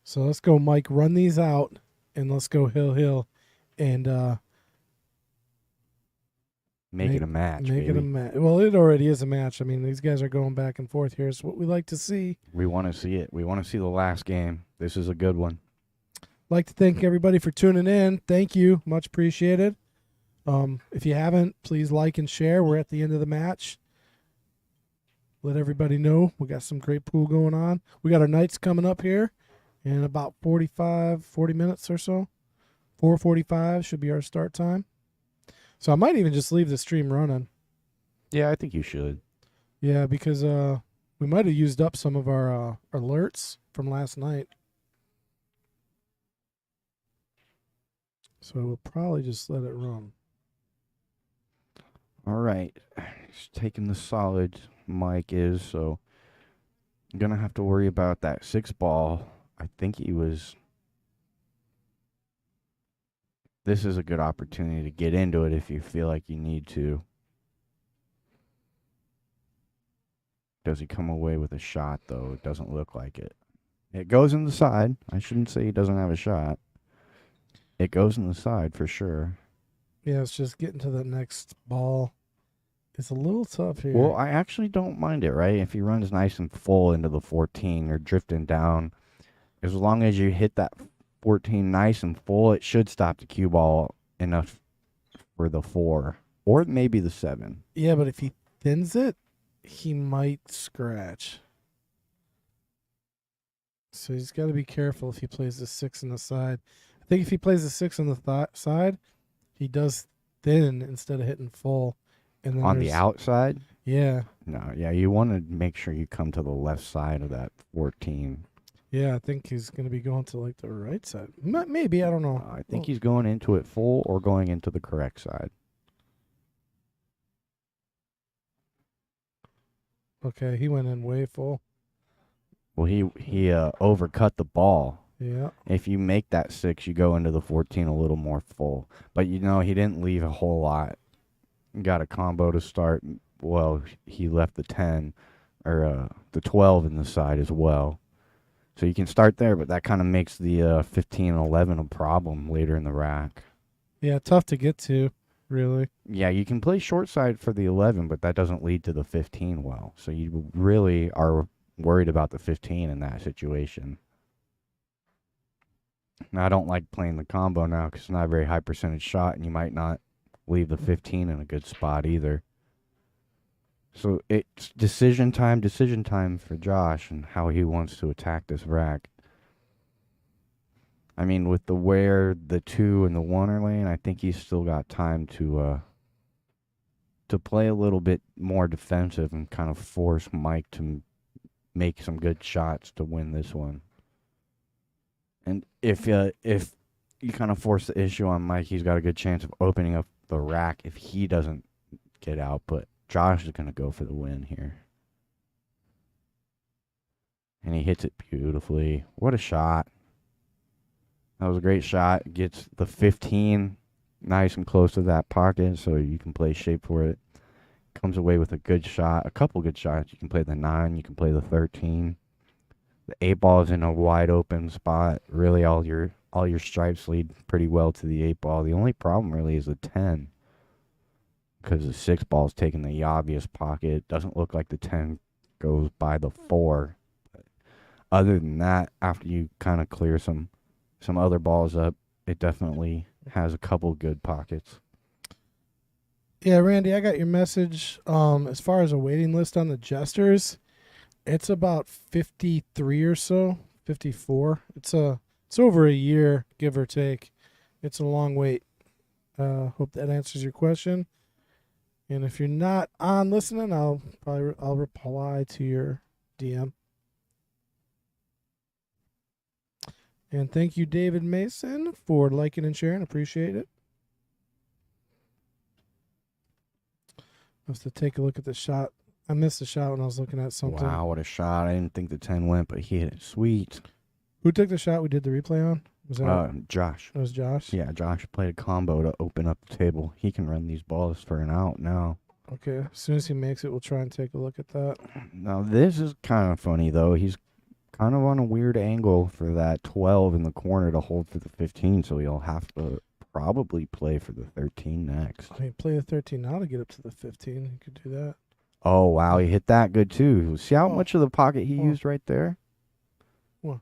S1: So let's go, Mike. Run these out, and let's go hill, and
S2: Make it a match.
S1: Make
S2: baby.
S1: it a match. Well, it already is a match. I mean, these guys are going back and forth here. It's what we like to see.
S2: We want to see it. We want to see the last game. This is a good one.
S1: Like to thank everybody for tuning in. Thank you. Much appreciated. If you haven't, please like and share. We're at the end of the match. Let everybody know we got some great pool going on. We got our nights coming up here in about 40 minutes or so. 4:45 should be our start time. So I might even just leave the stream running.
S2: Yeah, I think you should.
S1: Yeah, because we might have used up some of our alerts from last night. So we'll probably just let it run.
S2: All right. He's taking the solid. Mike is, so I'm going to have to worry about that 6 ball. I think this is a good opportunity to get into it if you feel like you need to. Does he come away with a shot, though? It doesn't look like it. It goes in the side. I shouldn't say he doesn't have a shot. It goes in the side for sure.
S1: Yeah, it's just getting to the next ball. It's a little tough here.
S2: Well, I actually don't mind it, right? If he runs nice and full into the 14, you're drifting down. As long as you hit that 14 nice and full, it should stop the cue ball enough for the 4 or maybe the 7.
S1: Yeah, but if he thins it, he might scratch. So he's got to be careful if he plays the 6 on the side. I think if he plays the 6 on the side, he does thin instead of hitting full. And then
S2: On the outside?
S1: Yeah.
S2: No, yeah, you want to make sure you come to the left side of that 14.
S1: Yeah, I think he's going to be going to like the right side. Maybe, I don't know.
S2: I think he's going into it full or going into the correct side.
S1: Okay, he went in way full.
S2: Well, he overcut the ball.
S1: Yeah.
S2: If you make that 6, you go into the 14 a little more full. But, he didn't leave a whole lot. Got a combo to start. Well, he left the 10 or the 12 in the side as well. So you can start there, but that kind of makes the 15 and 11 a problem later in the rack.
S1: Yeah, tough to get to, really.
S2: Yeah, you can play short side for the 11, but that doesn't lead to the 15 well. So you really are worried about the 15 in that situation. Now, I don't like playing the combo now because it's not a very high percentage shot, and you might not leave the 15 in a good spot either. So it's decision time for Josh and how he wants to attack this rack. I mean, with the where the 2 and the 1 are laying, I think he's still got time to play a little bit more defensive and kind of force Mike to make some good shots to win this one. And if you kind of force the issue on Mike, he's got a good chance of opening up the rack if he doesn't get output. Josh is going to go for the win here. And he hits it beautifully. What a shot. That was a great shot. Gets the 15 nice and close to that pocket so you can play shape for it. Comes away with a good shot. A couple good shots. You can play the 9. You can play the 13. The 8 ball is in a wide open spot. Really, all your stripes lead pretty well to the 8 ball. The only problem really is the 10. Because the 6 ball is taking the obvious pocket. Doesn't look like the 10 goes by the 4. But other than that, after you kind of clear some other balls up, it definitely has a couple good pockets.
S1: Yeah, Randy, I got your message. As far as a waiting list on the Jesters, it's about 53 or so, 54. It's over a year, give or take. It's a long wait. Hope that answers your question. And if you're not on listening, I'll reply to your DM. And thank you, David Mason, for liking and sharing. Appreciate it. Let's to take a look at the shot. I missed the shot when I was looking at something.
S2: Wow, what a shot. I didn't think the 10 went, but he hit it sweet.
S1: Who took the shot we did the replay on? Was that
S2: Josh.
S1: It was Josh?
S2: Yeah, Josh played a combo to open up the table. He can run these balls for an out now.
S1: Okay. As soon as he makes it, we'll try and take a look at that.
S2: Now, this is kind of funny, though. He's kind of on a weird angle for that 12 in the corner to hold for the 15, so he'll have to probably play for the 13 next.
S1: I mean, play the 13 now to get up to the 15. You could do that.
S2: Oh, wow, he hit that good, too. See how much of the pocket he used right there?
S1: What?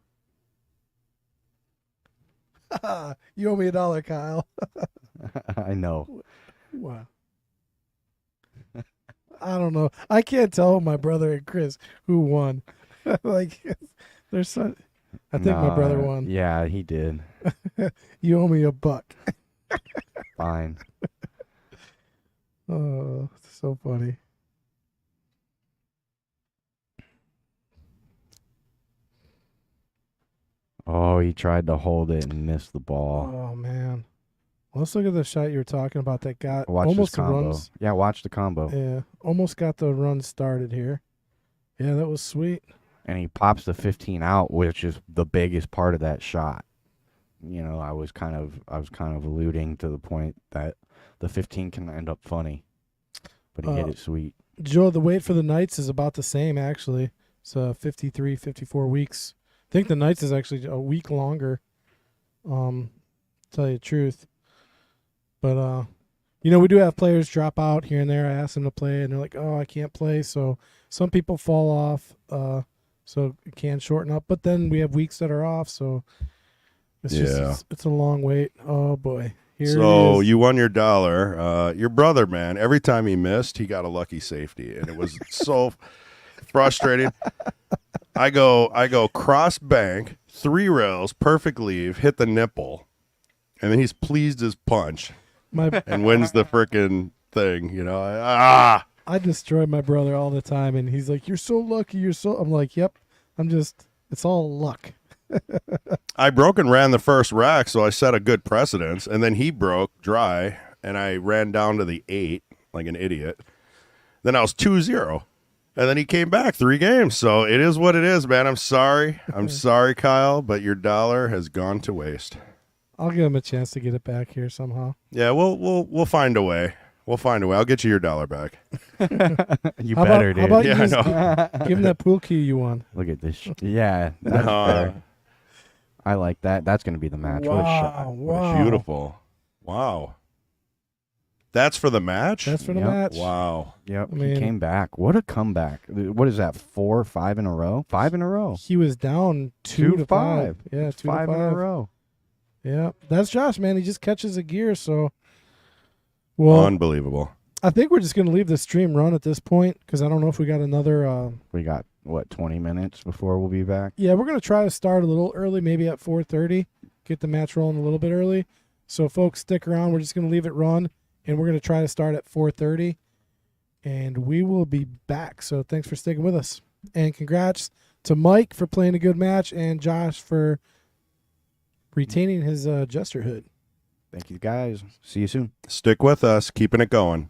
S1: You owe me $1, Kyle.
S2: I know.
S1: Wow. I don't know. I can't tell my brother and Chris who won. Like, there's some. I think my brother won.
S2: Yeah, he did.
S1: You owe me $1.
S2: Fine.
S1: Oh, so funny.
S2: Oh, he tried to hold it and missed the ball.
S1: Oh man. Let's look at the shot you were talking about that got
S2: Watch
S1: almost
S2: this combo.
S1: runs.
S2: Yeah, watch the combo.
S1: Yeah, almost got the run started here. Yeah, that was sweet.
S2: And he pops the 15 out, which is the biggest part of that shot. You know, I was kind of alluding to the point that the 15 can end up funny, but he hit it sweet.
S1: Joe, the wait for the Knights is about the same actually. It's 53, 54 weeks. I think the Knights is actually a week longer. Tell you the truth. But you know, we do have players drop out here and there. I ask them to play, and they're like, "Oh, I can't play." So some people fall off. So it can shorten up. But then we have weeks that are off. So it's just it's a long wait. Oh boy.
S3: So you won your $1. Your brother, man, every time he missed, he got a lucky safety, and it was so frustrating. I go cross bank, 3 rails, perfect leave, hit the nipple, and then he's pleased as punch and wins the frickin' thing. You know,
S1: I destroy my brother all the time, and he's like, "You're so lucky. You're so." I'm like, "Yep. It's all luck."
S3: I broke and ran the first rack, so I set a good precedence, and then he broke dry, and I ran down to the 8 like an idiot. Then I was 2-0, and then he came back 3 games. So it is what it is, man. I'm sorry. I'm sorry, Kyle, but your $1 has gone to waste.
S1: I'll give him a chance to get it back here somehow.
S3: Yeah, we'll find a way. We'll find a way. I'll get you your $1 back.
S2: You better, dude.
S1: How about
S3: Yeah,
S1: you
S3: I
S1: just
S3: know.
S1: give him that pool cue you won?
S2: Look at this. Yeah, that's fair. I like that. That's going to be the match. What a shot.
S1: Wow.
S3: Beautiful. Wow. That's for the match?
S1: That's for the
S2: Yep.
S1: match.
S3: Wow.
S2: Yep,
S1: I mean-
S2: he came back. What a comeback. What is that, 4 or 5 in a row? 5 in a row.
S1: He was down 2 to 5. Yeah, 2
S2: 5
S1: to 5
S2: in a row.
S1: Yeah, that's Josh, man. He just catches a gear. So, well,
S3: Unbelievable.
S1: I think we're just going to leave the stream run at this point because I don't know if we got another.
S2: We got, 20 minutes before we'll be back?
S1: Yeah, we're going to try to start a little early, maybe at 4:30. Get the match rolling a little bit early. So, folks, stick around. We're just going to leave it run, and we're going to try to start at 4:30, and we will be back. So, thanks for sticking with us, and congrats to Mike for playing a good match, and Josh for retaining his Jester hood.
S2: Thank you, guys. See you soon.
S3: Stick with us. Keeping it going.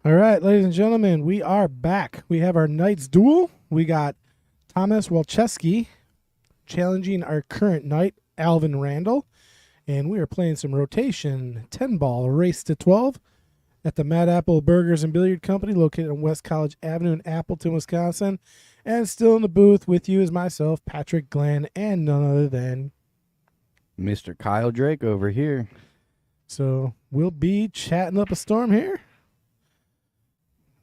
S1: All right, ladies and gentlemen, we are back. We have our Knights duel. We got Thomas Walchesky challenging our current knight, Alvin Randell. And we are playing some rotation 10-ball race to 12 at the Mad Apple Burgers and Billiard Company located on West College Avenue in Appleton, Wisconsin. And still in the booth with you is myself, Patrick Glenn, and none other than...
S2: Mr. Kyle Drake over here.
S1: So we'll be chatting up a storm here.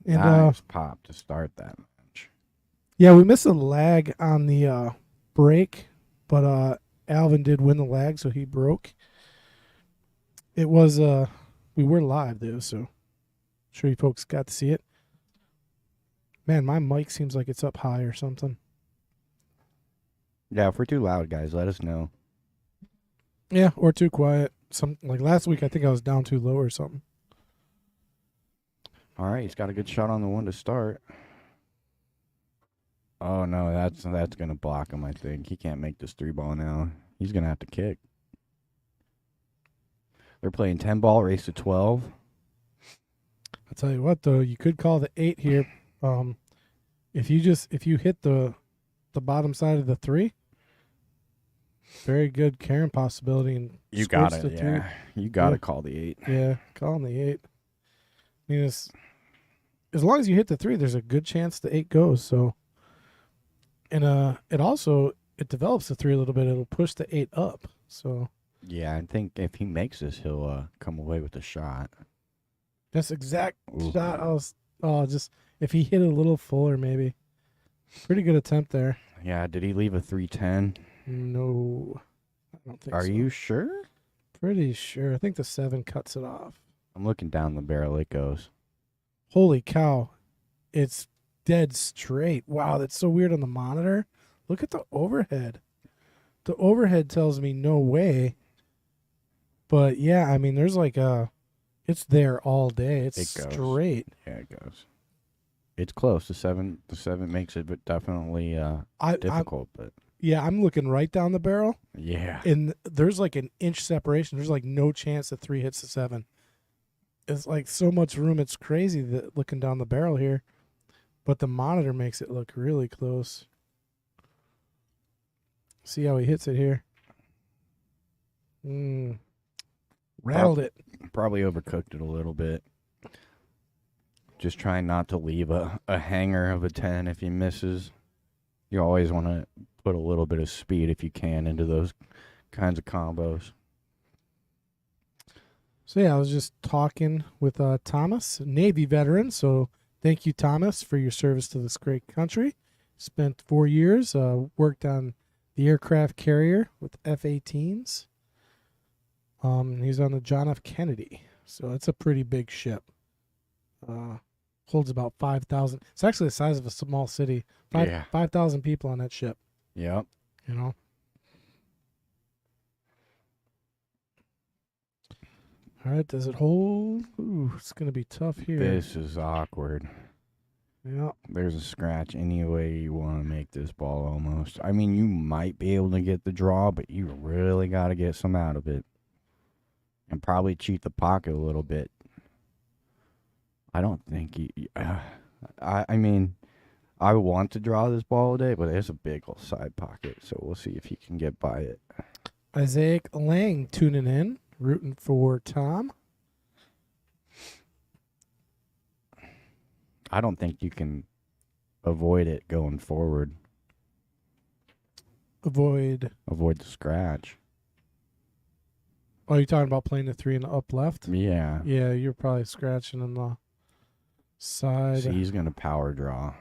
S1: And
S2: Nice pop to start that match.
S1: yeah, we missed a lag on the break, but Alvin did win the lag, so he broke. It was we were live though, so I'm sure you folks got to see it. Man, my mic seems like it's up high or something.
S2: Yeah, if we're too loud, guys, let us know.
S1: Yeah, or too quiet. Some like last week I think I was down too low or something.
S2: All right, he's got a good shot on the one to start. Oh no, that's gonna block him. I think he can't make this 3-ball now. He's gonna have to kick. They're playing 10-ball race to 12.
S1: I'll tell you what though, you could call the 8 here. If you hit the bottom side of the 3, very good carrying possibility and
S2: You
S1: squirts
S2: got
S1: the
S2: it.
S1: 3.
S2: Yeah, you got to
S1: Yeah.
S2: call the 8.
S1: Yeah, calling the 8. I mean, as long as you hit the 3, there's a good chance the 8 goes. So, and it develops the 3 a little bit. It'll push the 8 up. So
S2: Yeah, I think if he makes this, he'll come away with a shot.
S1: that's exact
S2: Ooh.
S1: shot. Just if he hit it a little fuller, maybe. Pretty good attempt there.
S2: Yeah, did he leave a 310?
S1: No, I don't think.
S2: Are
S1: so.
S2: you sure?
S1: Pretty sure. I think the 7 cuts it off.
S2: I'm looking down the barrel. It goes.
S1: Holy cow, it's dead straight. Wow, that's so weird on the monitor. Look at the overhead. The overhead tells me no way. But yeah, I mean, there's like it's there all day. It's
S2: It goes.
S1: straight.
S2: Yeah, it goes. It's close. The 7 makes it, but definitely difficult. But
S1: Yeah, I'm looking right down the barrel,
S2: yeah,
S1: and there's like an inch separation. There's like no chance the 3 hits the 7. It's like so much room. It's crazy that looking down the barrel here, but the monitor makes it look really close. See how he hits it here. Rattled it.
S2: probably overcooked it a little bit. Just trying not to leave a hanger of a 10 if he misses. You always want to put a little bit of speed if you can into those kinds of combos.
S1: So yeah, I was just talking with Thomas, Navy veteran. So thank you, Thomas, for your service to this great country. Spent 4 years, worked on the aircraft carrier with F-18s. He's on the John F. Kennedy, so it's a pretty big ship. Holds about 5,000. It's actually the size of a small city. 5,000 people on that ship.
S2: Yep.
S1: You know. All right, does it hold? Ooh, it's gonna be tough here.
S2: This is awkward.
S1: Yeah.
S2: There's a scratch any way you want to make this ball almost. I mean, you might be able to get the draw, but you really got to get some out of it. And probably cheat the pocket a little bit. I don't think I mean, I want to draw this ball today, but there's a big old side pocket, so we'll see if he can get by it.
S1: Isaac Lang tuning in, rooting for Tom.
S2: I don't think you can avoid it going forward.
S1: Avoid
S2: the scratch.
S1: Oh, you're talking about playing the 3 in the up left?
S2: Yeah.
S1: Yeah, you're probably scratching on the side.
S2: See, he's going to power draw.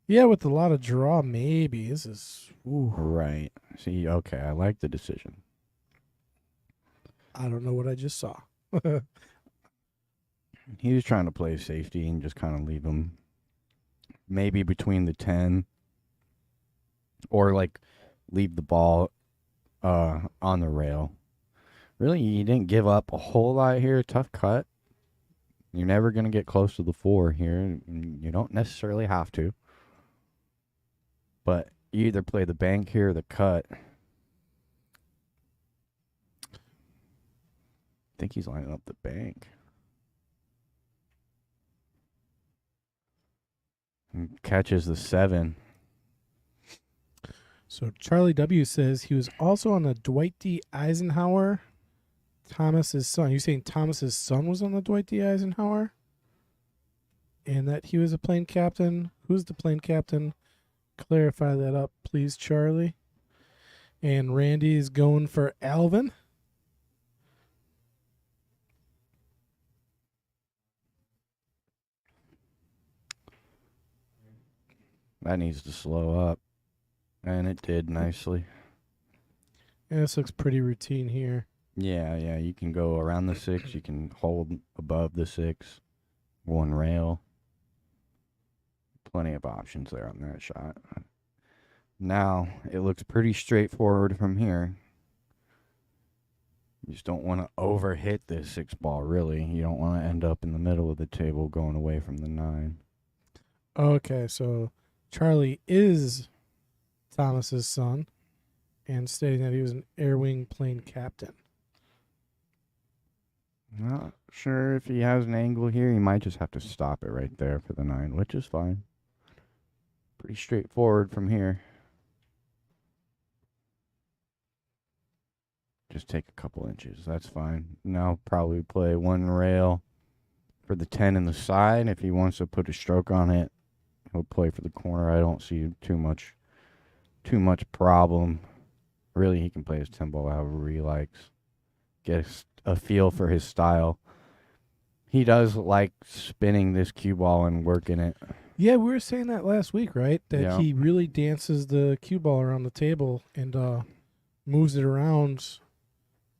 S1: Yeah, with a lot of draw, maybe. This is... Ooh.
S2: Right. See, okay, I like the decision.
S1: I don't know what I just saw.
S2: He was trying to play safety and just kind of leave him maybe between the 10 or like leave the ball on the rail. Really, you didn't give up a whole lot here. Tough cut. You're never going to get close to the 4 here. You don't necessarily have to. But you either play the bank here or the cut. I think he's lining up the bank. and catches the 7.
S1: So Charlie W says he was also on the Dwight D. Eisenhower, Thomas's son. You saying Thomas's son was on the Dwight D. Eisenhower? And that he was a plane captain? Who's the plane captain? Clarify that up, please, Charlie. And Randy's going for Alvin.
S2: That needs to slow up. And it did nicely.
S1: And this looks pretty routine here.
S2: Yeah, you can go around the 6. You can hold above the 6. 1 rail. Plenty of options there on that shot. Now, it looks pretty straightforward from here. You just don't want to overhit this 6 ball, really. You don't want to end up in the middle of the table going away from the 9.
S1: Okay, so Charlie is Thomas's son and stating that he was an air wing plane captain.
S2: Not sure if he has an angle here. He might just have to stop it right there for the 9, which is fine. Pretty straightforward from here. Just take a couple inches. That's fine. Now probably play 1 rail for the 10 in the side. If he wants to put a stroke on it, he'll play for the corner. I don't see too much problem. Really, he can play his 10 ball however he likes. Get a feel for his style. He does like spinning this cue ball and working it.
S1: Yeah, we were saying that last week, right? That
S2: Yeah.
S1: he really dances the cue ball around the table and moves it around.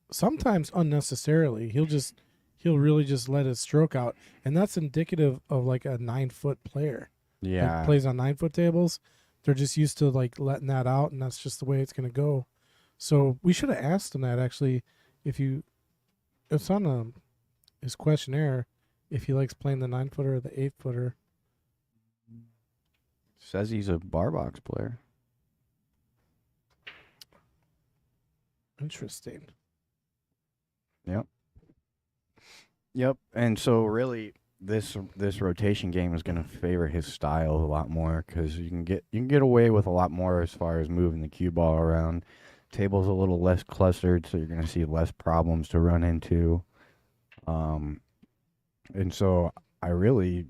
S1: Sometimes unnecessarily. He'll really just let it stroke out, and that's indicative of like a 9-foot player.
S2: Yeah.
S1: Like plays on 9-foot tables. They're just used to like letting that out, and that's just the way it's gonna go. So we should have asked him that actually. It's on his questionnaire if he likes playing the 9-footer or the 8-footer.
S2: Says he's a bar box player.
S1: Interesting.
S2: Yep. And so really this rotation game is going to favor his style a lot more because you can get away with a lot more as far as moving the cue ball around. Table's a little less clustered, so you're going to see less problems to run into. And so I really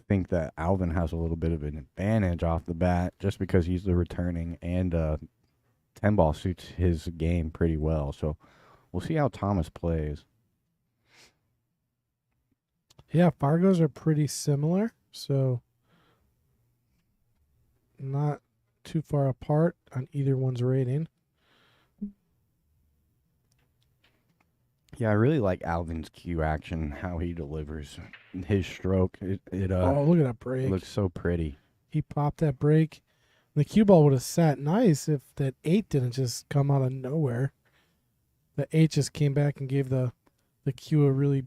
S2: think that Alvin has a little bit of an advantage off the bat just because he's the returning, and 10 ball suits his game pretty well. So we'll see how Thomas plays.
S1: Yeah, Fargos are pretty similar, so not too far apart on either one's rating.
S2: Yeah, I really like Alvin's cue action, how he delivers his stroke. It
S1: Oh, look at that break.
S2: looks so pretty.
S1: He popped that break. The cue ball would have sat nice if that 8 didn't just come out of nowhere. The 8 just came back and gave the cue a really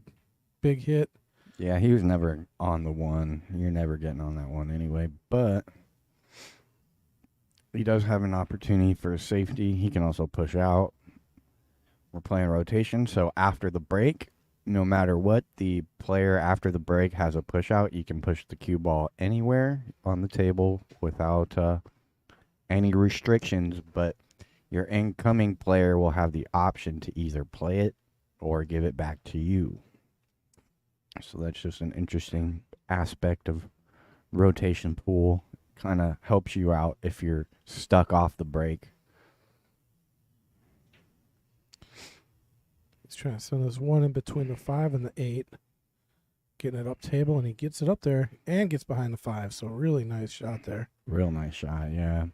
S1: big hit.
S2: Yeah, he was never on the 1. You're never getting on that 1 anyway. But he does have an opportunity for safety. He can also push out. We're playing rotation, so after the break, no matter what, the player after the break has a push out. You can push the cue ball anywhere on the table without any restrictions, but your incoming player will have the option to either play it or give it back to you. So that's just an interesting aspect of rotation pool. Kind of helps you out if you're stuck off the break.
S1: He's trying to send this 1 in between the 5 and the 8. Getting it up table, and he gets it up there and gets behind the 5. So really nice shot there.
S2: Real nice shot, yeah.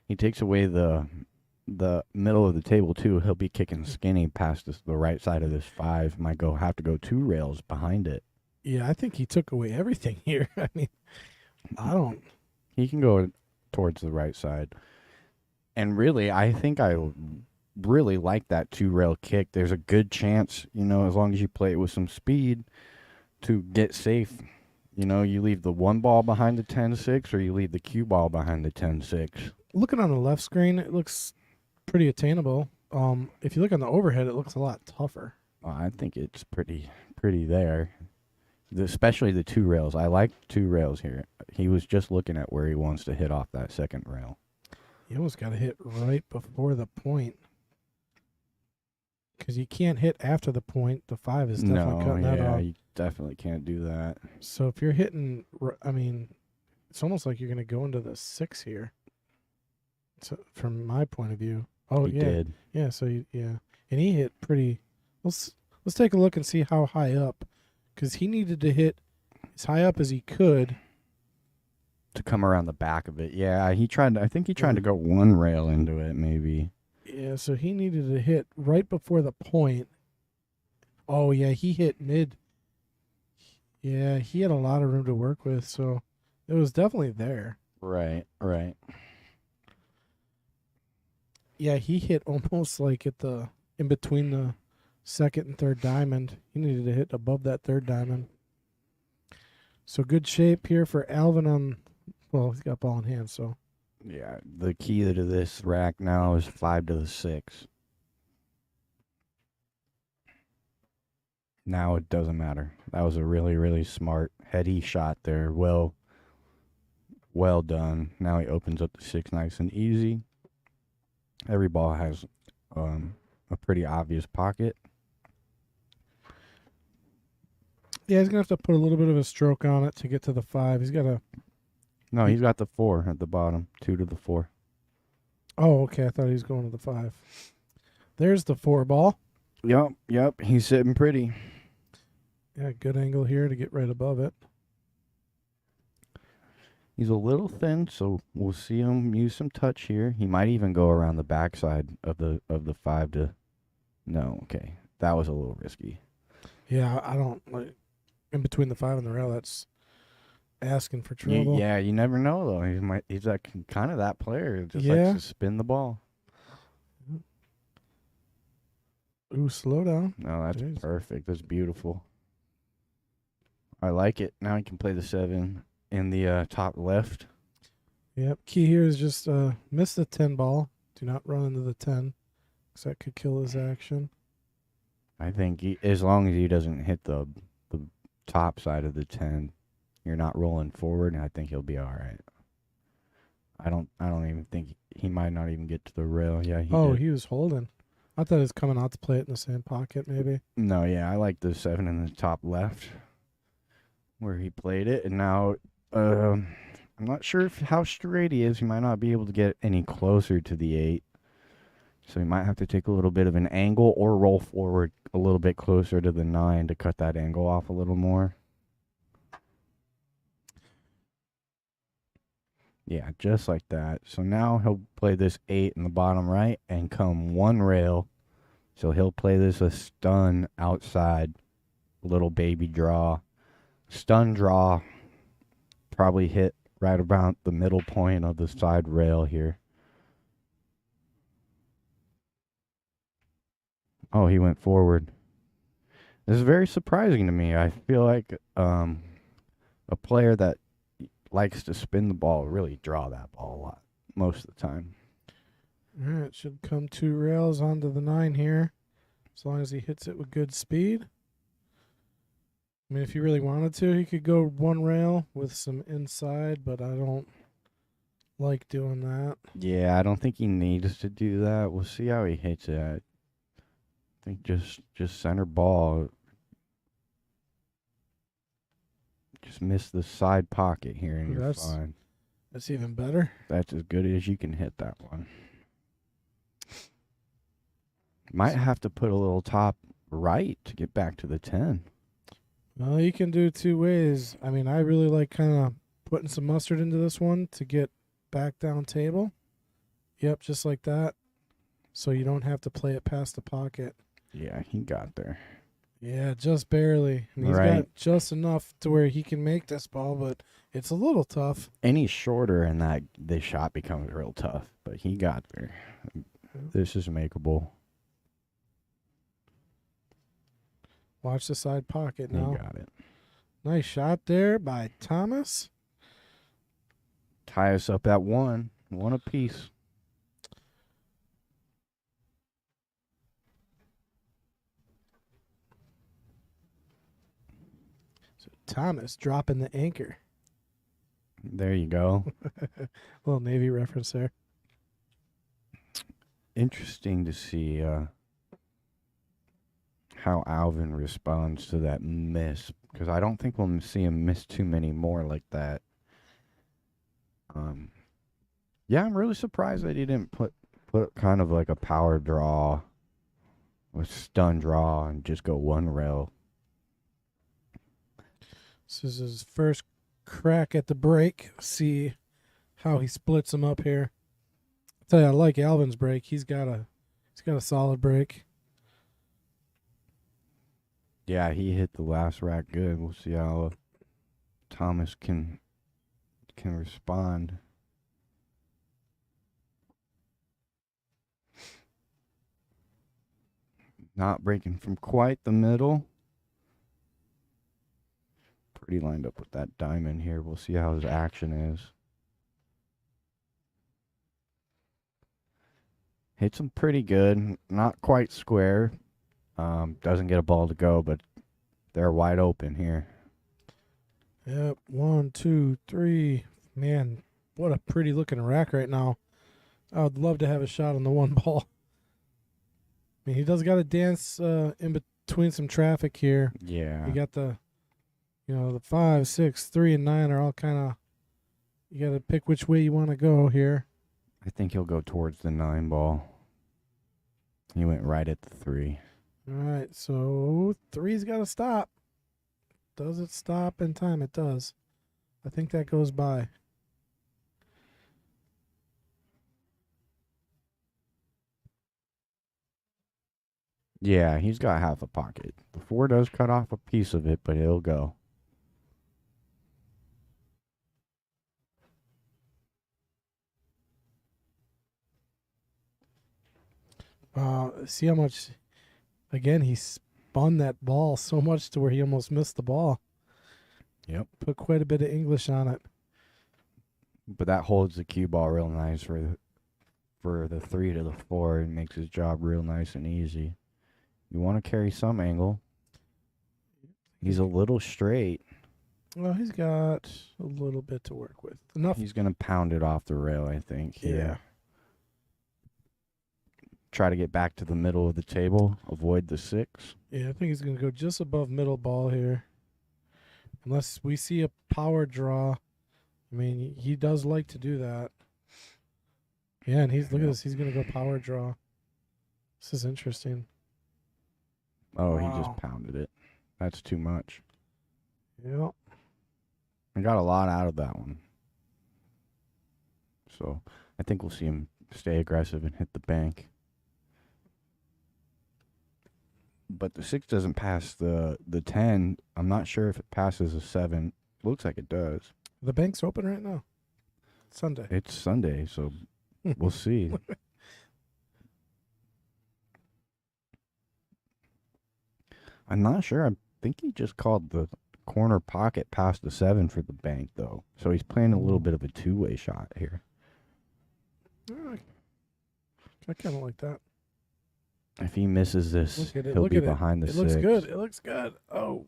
S2: He takes away the middle of the table too. He'll be kicking skinny past the right side of this 5. Might have to go 2 rails behind it.
S1: Yeah, I think he took away everything here. I mean,
S2: He can go towards the right side. And really, I think I really like that 2 rail kick. There's a good chance, as long as you play it with some speed, to get safe. You leave the 1 ball behind the 10-6 or you leave the cue ball behind the 10-6.
S1: Looking on the left screen, it looks pretty attainable. If you look on the overhead, it looks a lot tougher.
S2: I think it's pretty there. Especially the 2 rails. I like 2 rails here. He was just looking at where he wants to hit off that second rail.
S1: You almost got to hit right before the point. Because you can't hit after the point. The 5 is definitely cutting that off.
S2: You definitely can't do that.
S1: So if you're hitting, I mean, it's almost like you're going to go into the 6 here. So from my point of view. Oh,
S2: He
S1: yeah.
S2: did.
S1: Yeah, so, yeah. And he hit pretty. Let's take a look and see how high up. Because he needed to hit as high up as he could.
S2: To come around the back of it. Yeah, I think he tried to go 1 rail into it, maybe.
S1: Yeah, so he needed to hit right before the point. Oh, yeah, he hit mid. Yeah, he had a lot of room to work with, so it was definitely there.
S2: Right.
S1: Yeah, he hit almost like in between the second and third diamond. He needed to hit above that third diamond. So good shape here for Alvin well, he's got ball in hand, so.
S2: Yeah, the key to this rack now is 5 to the 6. Now it doesn't matter. That was a really, really smart, heady shot there. Well done. Now he opens up the 6 nice and easy. Every ball has a pretty obvious pocket.
S1: Yeah, he's going to have to put a little bit of a stroke on it to get to the 5. He's got to.
S2: No, he's got the 4 at the bottom. 2 to the 4.
S1: Oh, okay. I thought he was going to the 5. There's the 4 ball.
S2: Yep. He's sitting pretty.
S1: Yeah, good angle here to get right above it.
S2: He's a little thin, so we'll see him use some touch here. He might even go around the backside of the 5 to. No, okay, that was a little risky.
S1: Yeah, I don't like in between the 5 and the rail. That's asking for trouble.
S2: Yeah, you never know though. He's that kind of that player who just
S1: Yeah.
S2: likes to spin the ball.
S1: Ooh, slow down.
S2: No, that's
S1: Jeez.
S2: perfect. That's beautiful. I like it. Now he can play the 7 in the top left.
S1: Yep. Key here is just miss the 10 ball. Do not run into the 10, because that could kill his action.
S2: I think as long as he doesn't hit the top side of the 10, you're not rolling forward, and I think he'll be all right. I don't even think he might not even get to the rail. Yeah, he did.
S1: He was holding. I thought he was coming out to play it in the same pocket, maybe.
S2: No, yeah, I like the 7 in the top left where he played it, and now I'm not sure how straight he is. He might not be able to get any closer to the 8, so he might have to take a little bit of an angle or roll forward a little bit closer to the 9 to cut that angle off a little more. Yeah, just like that. So now he'll play this 8 in the bottom right and come 1 rail. So he'll play this a stun outside, little baby draw. Stun draw, probably hit right about the middle point of the side rail here. Oh, he went forward. This is very surprising to me. I feel like a player that likes to spin the ball really draw that ball a lot most of the time.
S1: All right, should come 2 rails onto the 9 here, as long as he hits it with good speed. I mean, if he really wanted to, he could go 1 rail with some inside, but I don't like doing that.
S2: Yeah, I don't think he needs to do that. We'll see how he hits it. I think just center ball. Just miss the side pocket here and you're fine.
S1: That's even better.
S2: That's as good as you can hit that one. Might have to put a little top right to get back to the 10.
S1: Well, you can do 2 ways. I mean, I really like kind of putting some mustard into this one to get back down table. Yep, just like that. So you don't have to play it past the pocket.
S2: Yeah, he got there.
S1: Yeah, just barely. And he's got just enough to where he can make this ball, but it's a little tough.
S2: Any shorter and this shot becomes real tough, but he got there. This is makeable.
S1: Watch the side pocket now.
S2: He got it.
S1: Nice shot there by Thomas.
S2: Tie us up at 1 apiece.
S1: So Thomas dropping the anchor.
S2: There you go.
S1: Little Navy reference there.
S2: Interesting to see how Alvin responds to that miss, because I don't think we'll see him miss too many more like that. Yeah, I'm really surprised that he didn't put kind of like a power draw, a stun draw, and just go one rail.
S1: This is his first crack at the break. See how he splits them up here. I tell you, I like Alvin's break. He's got a solid break.
S2: Yeah, he hit the last rack good. We'll see how Thomas can respond. Not breaking from quite the middle. Pretty lined up with that diamond here. We'll see how his action is. Hits him pretty good. Not quite square. Doesn't get a ball to go, but they're wide open here.
S1: Yep. 1, 2, 3. Man, what a pretty looking rack right now. I would love to have a shot on the one ball. I mean, he does got to dance in between some traffic here.
S2: Yeah.
S1: You got the 5, 6, 3, and 9 are all kind of. You got to pick which way you want to go here.
S2: I think he'll go towards the 9 ball. He went right at the 3.
S1: All right, so 3's got to stop. Does it stop in time? It does. I think that goes by.
S2: Yeah, he's got half a pocket. The 4 does cut off a piece of it, but it'll go.
S1: See how much, again, he spun that ball so much to where he almost missed the ball.
S2: Yep.
S1: Put quite a bit of English on it.
S2: But that holds the cue ball real nice for the 3 to the 4. It makes his job real nice and easy. You want to carry some angle. He's a little straight.
S1: Well, he's got a little bit to work with. Enough.
S2: He's going to pound it off the rail, I think.
S1: Yeah.
S2: Try to get back to the middle of the table. Avoid the 6.
S1: Yeah, I think he's going to go just above middle ball here. Unless we see a power draw. I mean, he does like to do that. Yeah, and look at this. He's going to go power draw. This is interesting.
S2: Oh,
S1: Wow.
S2: He just pounded it. That's too much.
S1: Yep.
S2: I got a lot out of that one. So I think we'll see him stay aggressive and hit the bank. But the 6 doesn't pass the 10. I'm not sure if it passes a 7. Looks like it does.
S1: The bank's open right now. Sunday.
S2: It's Sunday, so we'll see. I'm not sure. I think he just called the corner pocket past the 7 for the bank, though. So he's playing a little bit of a two-way shot here.
S1: I kind of like that.
S2: If he misses this,
S1: Look at it.
S2: he'll
S1: Look
S2: be
S1: at it.
S2: behind the
S1: It
S2: 6.
S1: looks good. It looks good. Oh.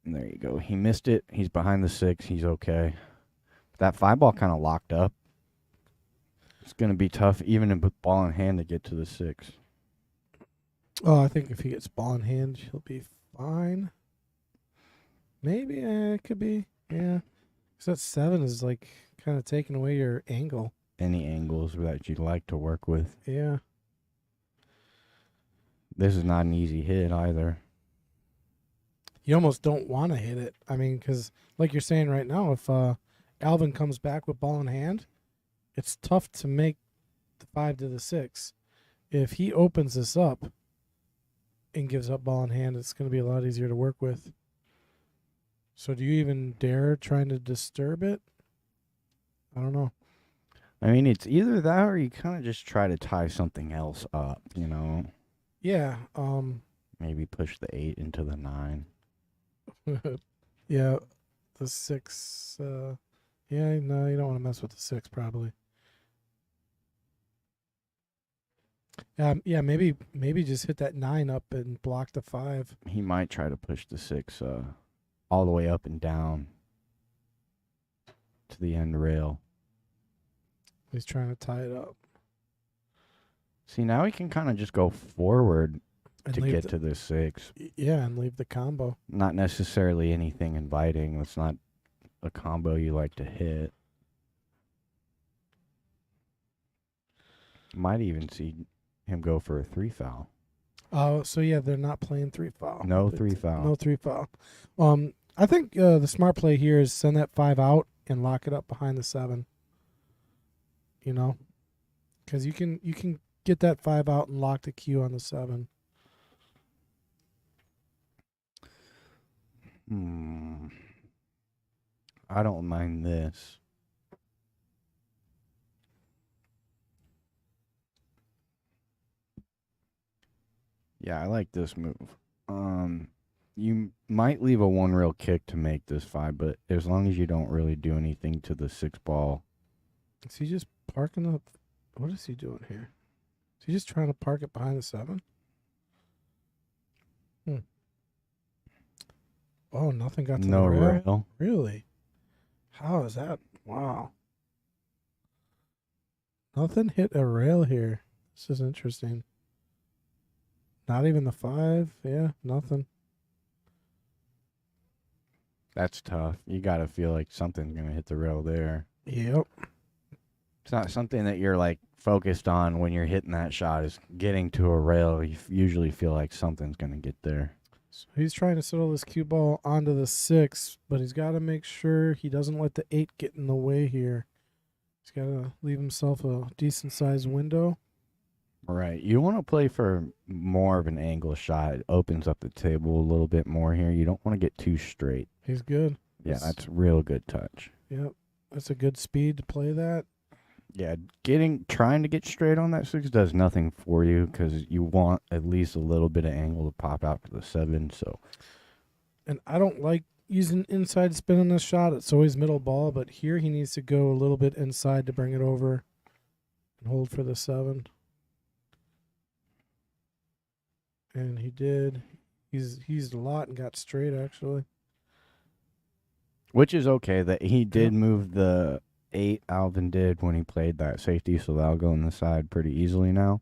S2: And there you go. He missed it. He's behind the 6. He's okay. That 5 ball kind of locked up. It's going to be tough, even with ball in hand, to get to the 6.
S1: Oh, I think if he gets ball in hand, he'll be fine. Maybe. It could be. Yeah. Because that 7 is like kind of taking away your angle.
S2: Any angles that you'd like to work with.
S1: Yeah.
S2: This is not an easy hit either.
S1: You almost don't want to hit it. I mean, because like you're saying right now, if Alvin comes back with ball in hand, it's tough to make the 5 to the 6. If he opens this up and gives up ball in hand, it's going to be a lot easier to work with. So do you even dare trying to disturb it? I don't know.
S2: I mean, it's either that or you kind of just try to tie something else up, you know?
S1: Yeah.
S2: Maybe push the 8 into the 9.
S1: Yeah. The 6. Yeah, no, you don't want to mess with the 6 probably. Yeah, maybe just hit that 9 up and block the 5.
S2: He might try to push the 6 all the way up and down to the end rail.
S1: He's trying to tie it up.
S2: See, now he can kind of just go forward
S1: And
S2: to
S1: leave
S2: get
S1: the-
S2: to this 6.
S1: Yeah, and leave the combo.
S2: Not necessarily anything inviting. It's not a combo you like to hit. Might even see him go for a 3 foul.
S1: Oh, so yeah, they're not playing 3 foul.
S2: No
S1: It's-
S2: 3 foul.
S1: No 3 foul. I think the smart play here is send that 5 out and lock it up behind the 7. You know, because you can get that 5 out and lock the cue on the 7.
S2: I don't mind this. Yeah, I like this move. You might leave a 1 rail kick to make this 5, but as long as you don't really do anything to the 6 ball.
S1: Is he just parking up? What is he doing here? Is he just trying to park it behind the 7? Oh, nothing got to
S2: No
S1: the rail?
S2: rail.
S1: Really? How is that? Wow. Nothing hit a rail here. This is interesting. Not even the 5. Yeah, nothing.
S2: That's tough. You got to feel like something's going to hit the rail there.
S1: Yep.
S2: It's not something that you're like focused on when you're hitting that shot is getting to a rail. You usually feel like something's going to get there.
S1: So he's trying to settle this cue ball onto the 6, but he's got to make sure he doesn't let the 8 get in the way here. He's got to leave himself a decent sized window.
S2: Right. You want to play for more of an angle shot. It opens up the table a little bit more here. You don't want to get too straight.
S1: He's good.
S2: Yeah,
S1: Yes.
S2: that's real good touch.
S1: Yep. That's a good speed to play that.
S2: Yeah, trying to get straight on that 6 does nothing for you because you want at least a little bit of angle to pop out to the 7. So
S1: And I don't like using inside spin on this shot. It's always middle ball, but here he needs to go a little bit inside to bring it over and hold for the 7. And he did. He's used a lot and got straight, actually.
S2: which is okay that he did move the 8. Alvin did when he played that safety, so that'll go on the side pretty easily now.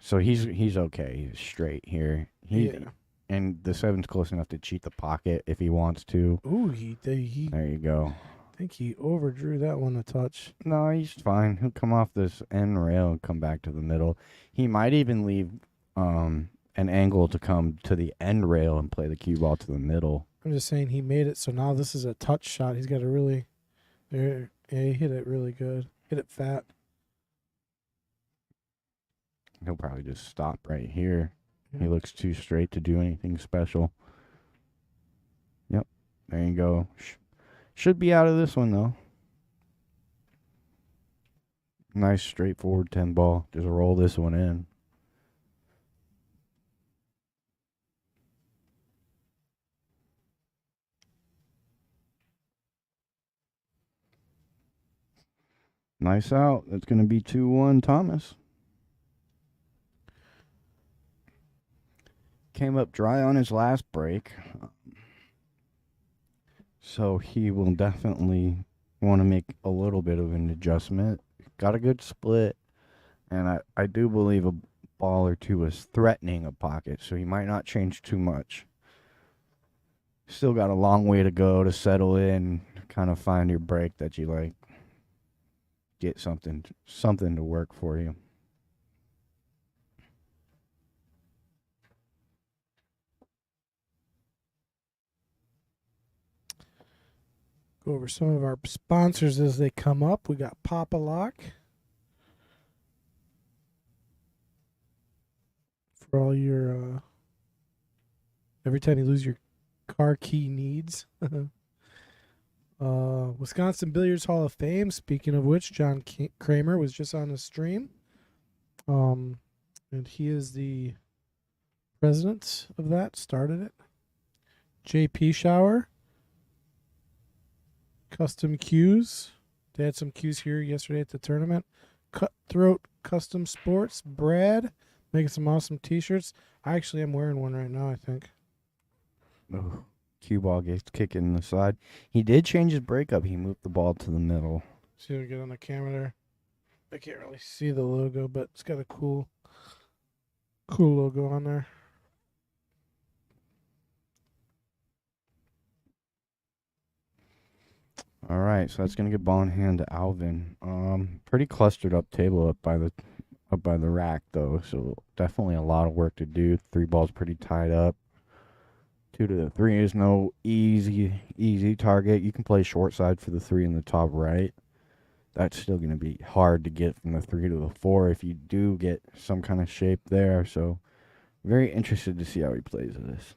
S2: So he's okay. He's straight here. And the 7's close enough to cheat the pocket if he wants to.
S1: Ooh, he
S2: There you go.
S1: I think he overdrew that one a touch.
S2: No, he's fine. He'll come off this end rail and come back to the middle. He might even leave an angle to come to the end rail and play the cue ball to the middle.
S1: I'm just saying he made it, so now this is a touch shot. He's got to really, yeah, he hit it really good. Hit it fat.
S2: He'll probably just stop right here. He
S1: Yeah.
S2: looks too straight to do anything special. Yep, there you go. Should be out of this one, though. Nice, straightforward 10 ball. Just roll this one in. Nice out. That's going to be 2-1 Thomas. Came up dry on his last break. So he will definitely want to make a little bit of an adjustment. Got a good split. And I do believe a ball or two was threatening a pocket. So he might not change too much. Still got a long way to go to settle in. Kind of find your break that you like. Get something to work for you.
S1: Go over some of our sponsors as they come up. We got Papa Lock. For all your, every time you lose your car key needs. Wisconsin Billiards Hall of Fame. Speaking of which, John Kramer was just on the stream. And he is the president of that, started it. JP Shower. Custom Cues. They had some cues here yesterday at the tournament. Cutthroat Custom Sports. Brad making some awesome t-shirts. I actually am wearing one right now, I think.
S2: Oh. cue ball gets kicked in the side. He did change his breakup. He moved the ball to the middle.
S1: See if we get on the camera there. I can't really see the logo, but it's got a cool logo on there.
S2: All right, so that's gonna get ball in hand to Alvin. Pretty clustered up table up by the rack though, so definitely a lot of work to do. 3 balls pretty tied up. 2 to the 3 is no easy target. You can play short side for the 3 in the top right. That's still gonna be hard to get from the 3 to the 4 if you do get some kind of shape there. So very interested to see how he plays this.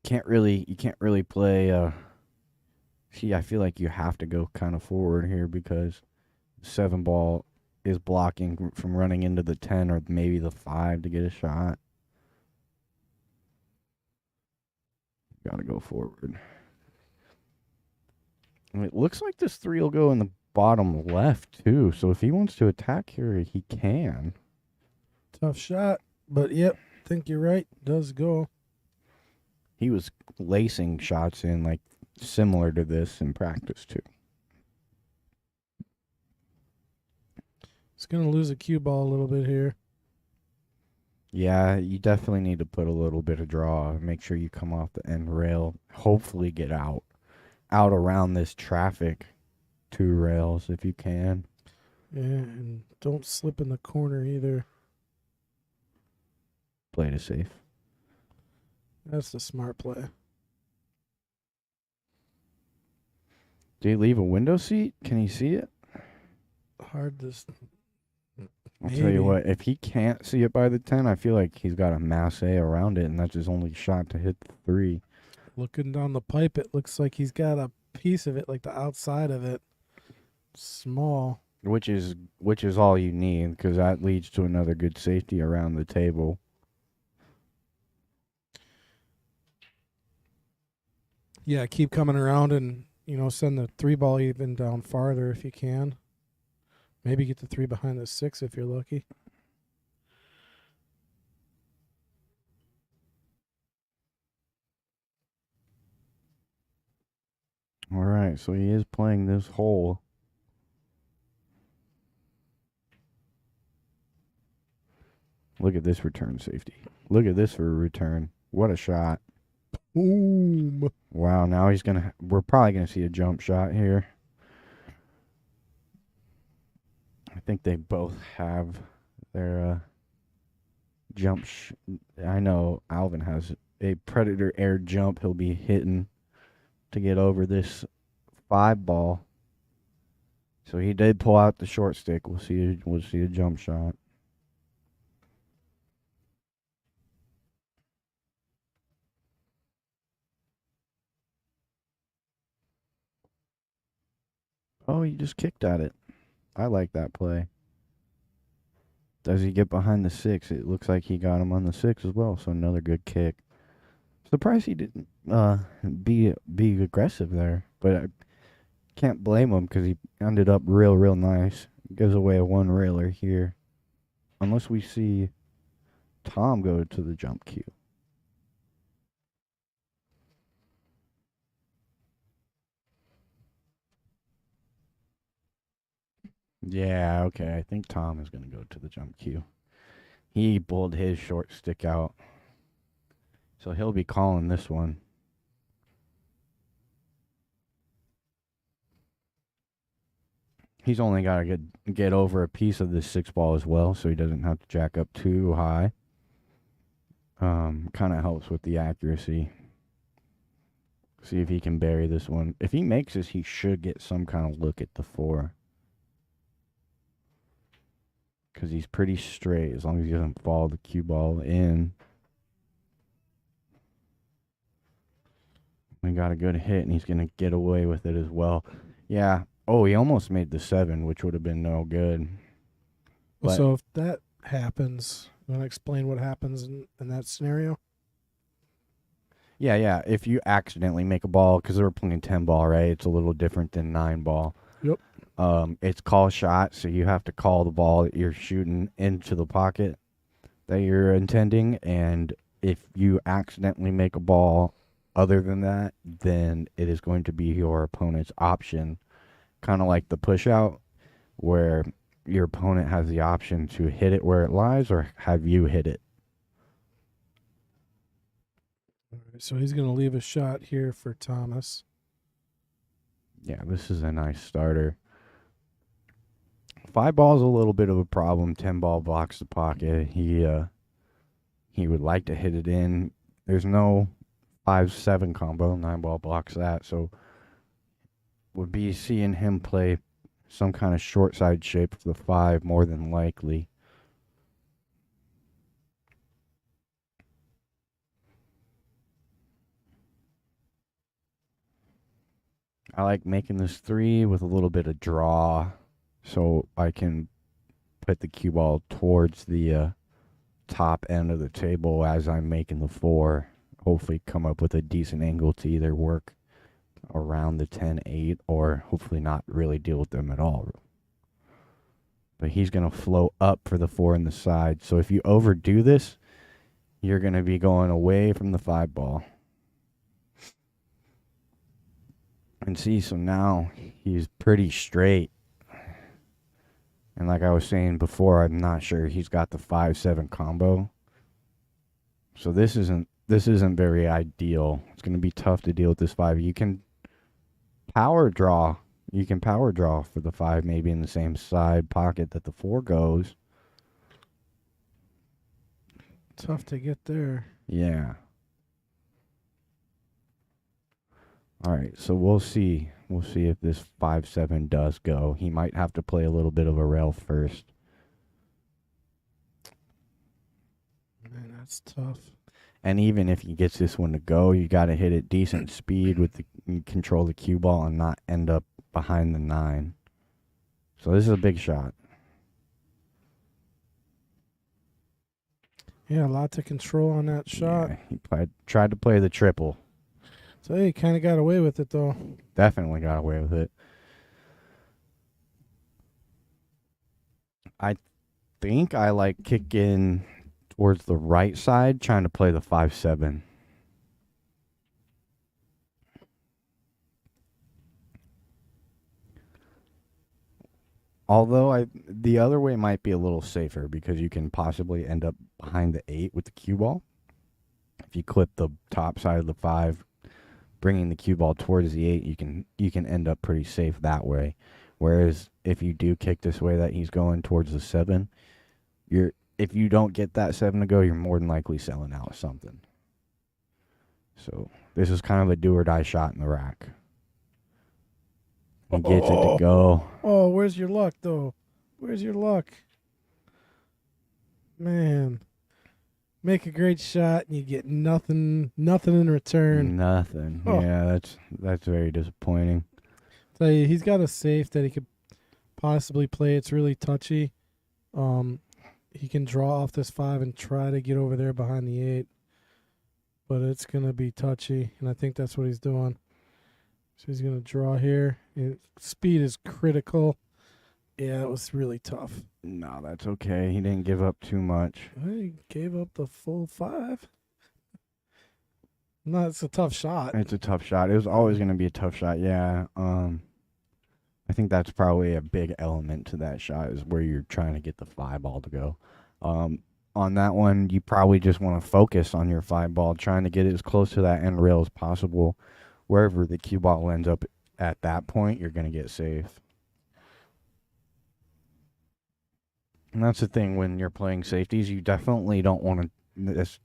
S2: You can't really play see, I feel like you have to go kind of forward here because 7 ball is blocking from running into the 10 or maybe the 5 to get a shot. Got to go forward. And it looks like this 3 will go in the bottom left too. So if he wants to attack here, he can.
S1: Tough shot, but yep, think you're right. Does go.
S2: He was lacing shots in like similar to this in practice too.
S1: It's going to lose a cue ball a little bit here.
S2: Yeah, you definitely need to put a little bit of draw. Make sure you come off the end rail. Hopefully get out around this traffic 2 rails if you can.
S1: Yeah, and don't slip in the corner either.
S2: Play it safe.
S1: That's the smart play.
S2: Do you leave a window seat? Can you see it?
S1: Hard to.
S2: I'll tell you what, if he can't see it by the 10, I feel like he's got a masse around it, and that's his only shot to hit the 3.
S1: Looking down the pipe, it looks like he's got a piece of it, like the outside of it. Small.
S2: Which is all you need, because that leads to another good safety around the table.
S1: Yeah, keep coming around and, send the 3 ball even down farther if you can. Maybe get the 3 behind the 6 if you're lucky.
S2: All right, so he is playing this hole. Look at this return safety. Look at this for a return. What a shot.
S1: Boom.
S2: Wow, now we're probably going to see a jump shot here. I think they both have their jump. I know Alvin has a Predator air jump he'll be hitting to get over this 5 ball. So he did pull out the short stick. We'll see a jump shot. Oh, he just kicked at it. I like that play. Does he get behind the 6? It looks like he got him on the 6 as well, so another good kick. Surprised he didn't be aggressive there, but I can't blame him because he ended up real nice. Gives away a 1 railer here. Unless we see Tom go to the jump cue. Yeah, okay. I think Tom is going to go to the jump cue. He pulled his short stick out. So he'll be calling this one. He's only got to get over a piece of this 6 ball as well, so he doesn't have to jack up too high. Kind of helps with the accuracy. See if he can bury this one. If he makes this, he should get some kind of look at the 4. Because he's pretty straight as long as he doesn't fall the cue ball in. We got a good hit, and he's going to get away with it as well. Yeah. Oh, he almost made the 7, which would have been no good.
S1: Well, so if that happens, you want to explain what happens in that scenario?
S2: Yeah. If you accidentally make a ball, because they were playing 10 ball, right? It's a little different than 9 ball.
S1: Yep.
S2: It's call shot, so you have to call the ball that you're shooting into the pocket that you're intending, and if you accidentally make a ball other than that, then it is going to be your opponent's option, kind of like the push out, where your opponent has the option to hit it where it lies or have you hit it.
S1: All right, so he's going to leave a shot here for Thomas.
S2: Yeah, this is a nice starter. 5 ball's a little bit of a problem. 10 ball blocks the pocket. He would like to hit it in. There's no 5-7 combo. 9 ball blocks that. So would be seeing him play some kind of short side shape for the 5 more than likely. I like making this 3 with a little bit of draw so I can put the cue ball towards the top end of the table as I'm making the 4. Hopefully come up with a decent angle to either work around the 10-8 or hopefully not really deal with them at all. But he's going to flow up for the 4 in the side. So if you overdo this, you're going to be going away from the 5 ball. And see, so now he's pretty straight. And like I was saying before, I'm not sure he's got the 5-7 combo. So this isn't very ideal. It's going to be tough to deal with this 5. You can power draw. You can power draw for the 5, maybe in the same side pocket that the 4 goes.
S1: Tough to get there.
S2: Yeah. All right, so we'll see. We'll see if this 5-7 does go. He might have to play a little bit of a rail first.
S1: Man, that's tough.
S2: And even if he gets this one to go, you got to hit it decent speed with the control the cue ball and not end up behind the 9. So this is a big shot.
S1: Yeah, a lot to control on that shot.
S2: Yeah, he tried to play the triple.
S1: So he kind of got away with it, though.
S2: Definitely got away with it. I think I like kicking towards the right side, trying to play the 5-7. Although the other way might be a little safer because you can possibly end up behind the 8 with the cue ball. If you clip the top side of the 5, bringing the cue ball towards the 8, you can end up pretty safe that way. Whereas if you do kick this way that he's going towards the 7, if you don't get that 7 to go, you're more than likely selling out something. So this is kind of a do or die shot in the rack. He gets it to go.
S1: Oh, where's your luck, though? Where's your luck? Man. Make a great shot and you get nothing in return.
S2: Nothing.
S1: Oh.
S2: Yeah, that's very disappointing.
S1: Tell you, he's got a safe that he could possibly play. It's really touchy. He can draw off this 5 and try to get over there behind the 8. But it's going to be touchy, and I think that's what he's doing. So he's going to draw here. Speed is critical. Yeah, it was really tough.
S2: No, that's okay. He didn't give up too much.
S1: He gave up the full 5. No, it's a tough shot.
S2: It's a tough shot. It was always going to be a tough shot, yeah. I think that's probably a big element to that shot is where you're trying to get the 5 ball to go. On that one, you probably just want to focus on your 5 ball, trying to get it as close to that end rail as possible. Wherever the cue ball ends up at that point, you're going to get safe. And that's the thing when you're playing safeties, you definitely don't want to just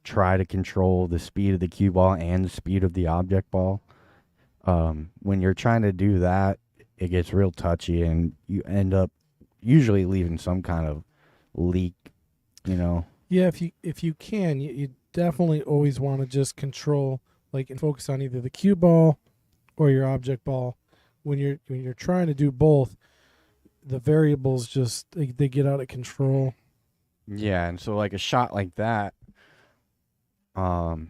S2: try to control the speed of the cue ball and the speed of the object ball. When you're trying to do that, it gets real touchy and you end up usually leaving some kind of leak, you know.
S1: Yeah, if you can, you definitely always want to just control and focus on either the cue ball or your object ball. When you're trying to do both, the variables just they get out of control.
S2: Yeah, and so a shot like that, when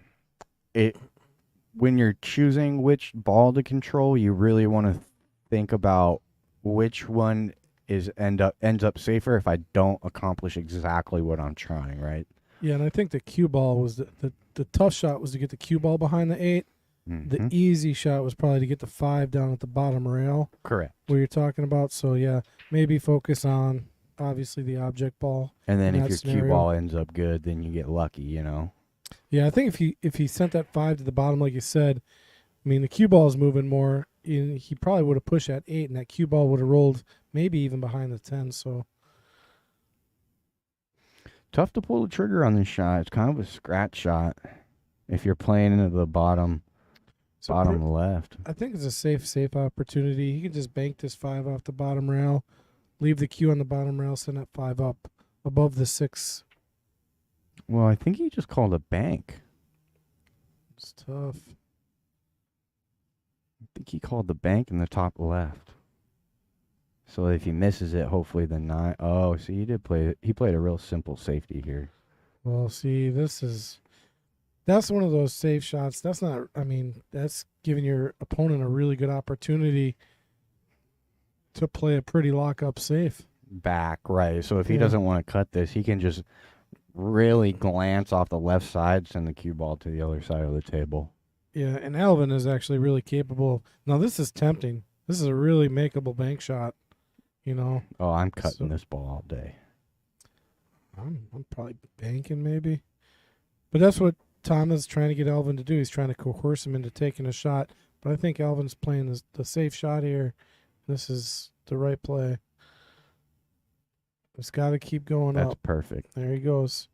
S2: you're choosing which ball to control, you really want to think about which one ends up safer if I don't accomplish exactly what I'm trying, right?
S1: Yeah, and I think the cue ball was the tough shot was to get the cue ball behind the 8. The
S2: Mhm.
S1: easy shot was probably to get the 5 down at the bottom rail
S2: Correct.
S1: where you're talking about. So yeah, maybe focus on obviously the object ball.
S2: And then
S1: in
S2: if
S1: that
S2: your cue
S1: scenario.
S2: ball ends up good, then you get lucky, you know.
S1: Yeah, I think if he sent that 5 to the bottom like you said, I mean the cue ball is moving more. He probably would have pushed that 8, and that cue ball would have rolled maybe even behind the 10. So
S2: Tough to pull the trigger on this shot. It's kind of a scratch shot if you're playing into the bottom
S1: so
S2: left.
S1: I think it's a safe opportunity. He can just bank this 5 off the bottom rail, leave the cue on the bottom rail, send that 5 up above the 6.
S2: Well, I think he just called a bank.
S1: It's tough.
S2: I think he called the bank in the top left. So if he misses it, hopefully the 9. Oh, see, he played a real simple safety here.
S1: Well, see, that's one of those safe shots. That's not. I mean, that's giving your opponent a really good opportunity to play a pretty lock-up safe.
S2: Back, right. So if he
S1: Yeah.
S2: doesn't want to cut this, he can just really glance off the left side, send the cue ball to the other side of the table.
S1: Yeah, and Alvin is actually really capable. Now, this is tempting. This is a really makeable bank shot. You know,
S2: Oh, I'm cutting
S1: So-
S2: this ball all day.
S1: I'm probably banking maybe, but that's what Tom is trying to get Alvin to do. He's trying to coerce him into taking a shot. But I think Alvin's playing the safe shot here. This is the right play. It's got to keep going
S2: That's
S1: up.
S2: perfect.
S1: There he goes.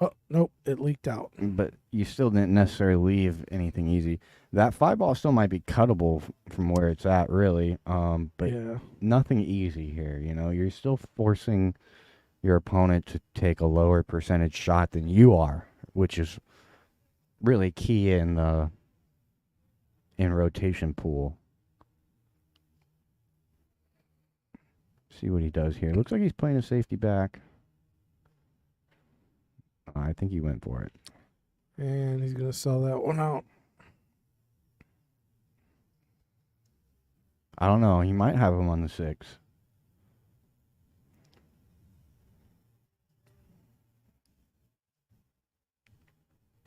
S1: Oh, nope, it leaked out.
S2: But you still didn't necessarily leave anything easy. That 5 ball still might be cuttable from where it's at, really. But
S1: Yeah.
S2: nothing easy here. You know, you're still forcing your opponent to take a lower percentage shot than you are, which is really key in the rotation pool. See what he does here. Looks like he's playing a safety back. I think he went for it.
S1: And he's going to sell that one out.
S2: I don't know. He might have him on the 6.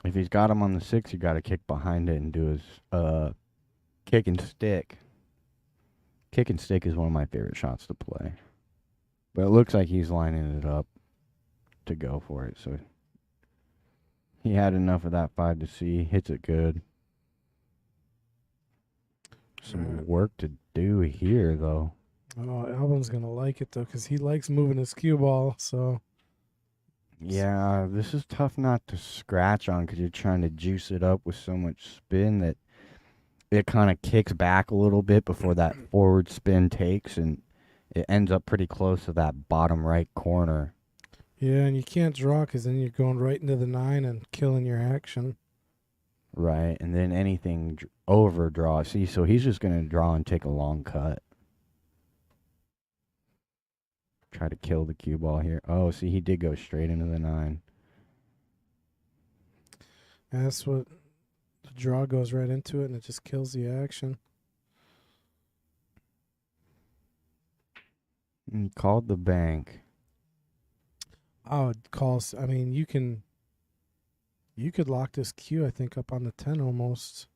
S2: If he's got him on the 6, you got to kick behind it and do his kick and stick. Kick and stick is one of my favorite shots to play. But it looks like he's lining it up to go for it. So he had enough of that 5 to see. Hits it good. Some work to do here, though.
S1: Oh, Alvin's going to like it, though, because he likes moving his cue ball. So,
S2: Yeah, this is tough not to scratch on because you're trying to juice it up with so much spin that it kind of kicks back a little bit before that forward spin takes, and it ends up pretty close to that bottom right corner.
S1: yeah, and you can't draw because then you're going right into the 9 and killing your action.
S2: Right, and then anything overdraw. See, so he's just going to draw and take a long cut. Try to kill the cue ball here. Oh, see, he did go straight into the 9.
S1: And that's what the draw goes right into it, and it just kills the action.
S2: And he called the bank.
S1: I would call. I mean, you could lock this cue, I think, up on the 10 almost.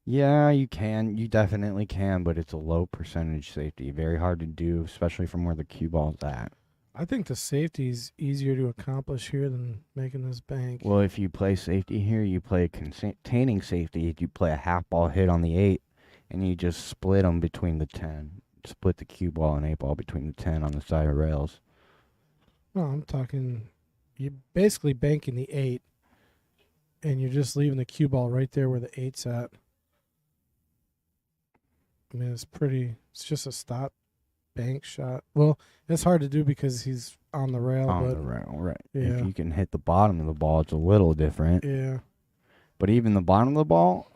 S2: Yeah, you can. You definitely can, but it's a low percentage safety. Very hard to do, especially from where the cue ball's at.
S1: I think the safety is easier to accomplish here than making this bank.
S2: Well, if you play safety here, you play containing safety. You play a half ball hit on the 8, and you just split them between the 10. Split the cue ball and 8 ball between the 10 on the side of rails.
S1: No, I'm talking. You're basically banking the 8, and you're just leaving the cue ball right there where the 8's at. I mean, it's just a stop bank shot. Well, it's hard to do because he's on the rail.
S2: On
S1: but
S2: the rail, right.
S1: Yeah.
S2: If you can hit the bottom of the ball, it's a little different.
S1: Yeah.
S2: But even the bottom of the ball,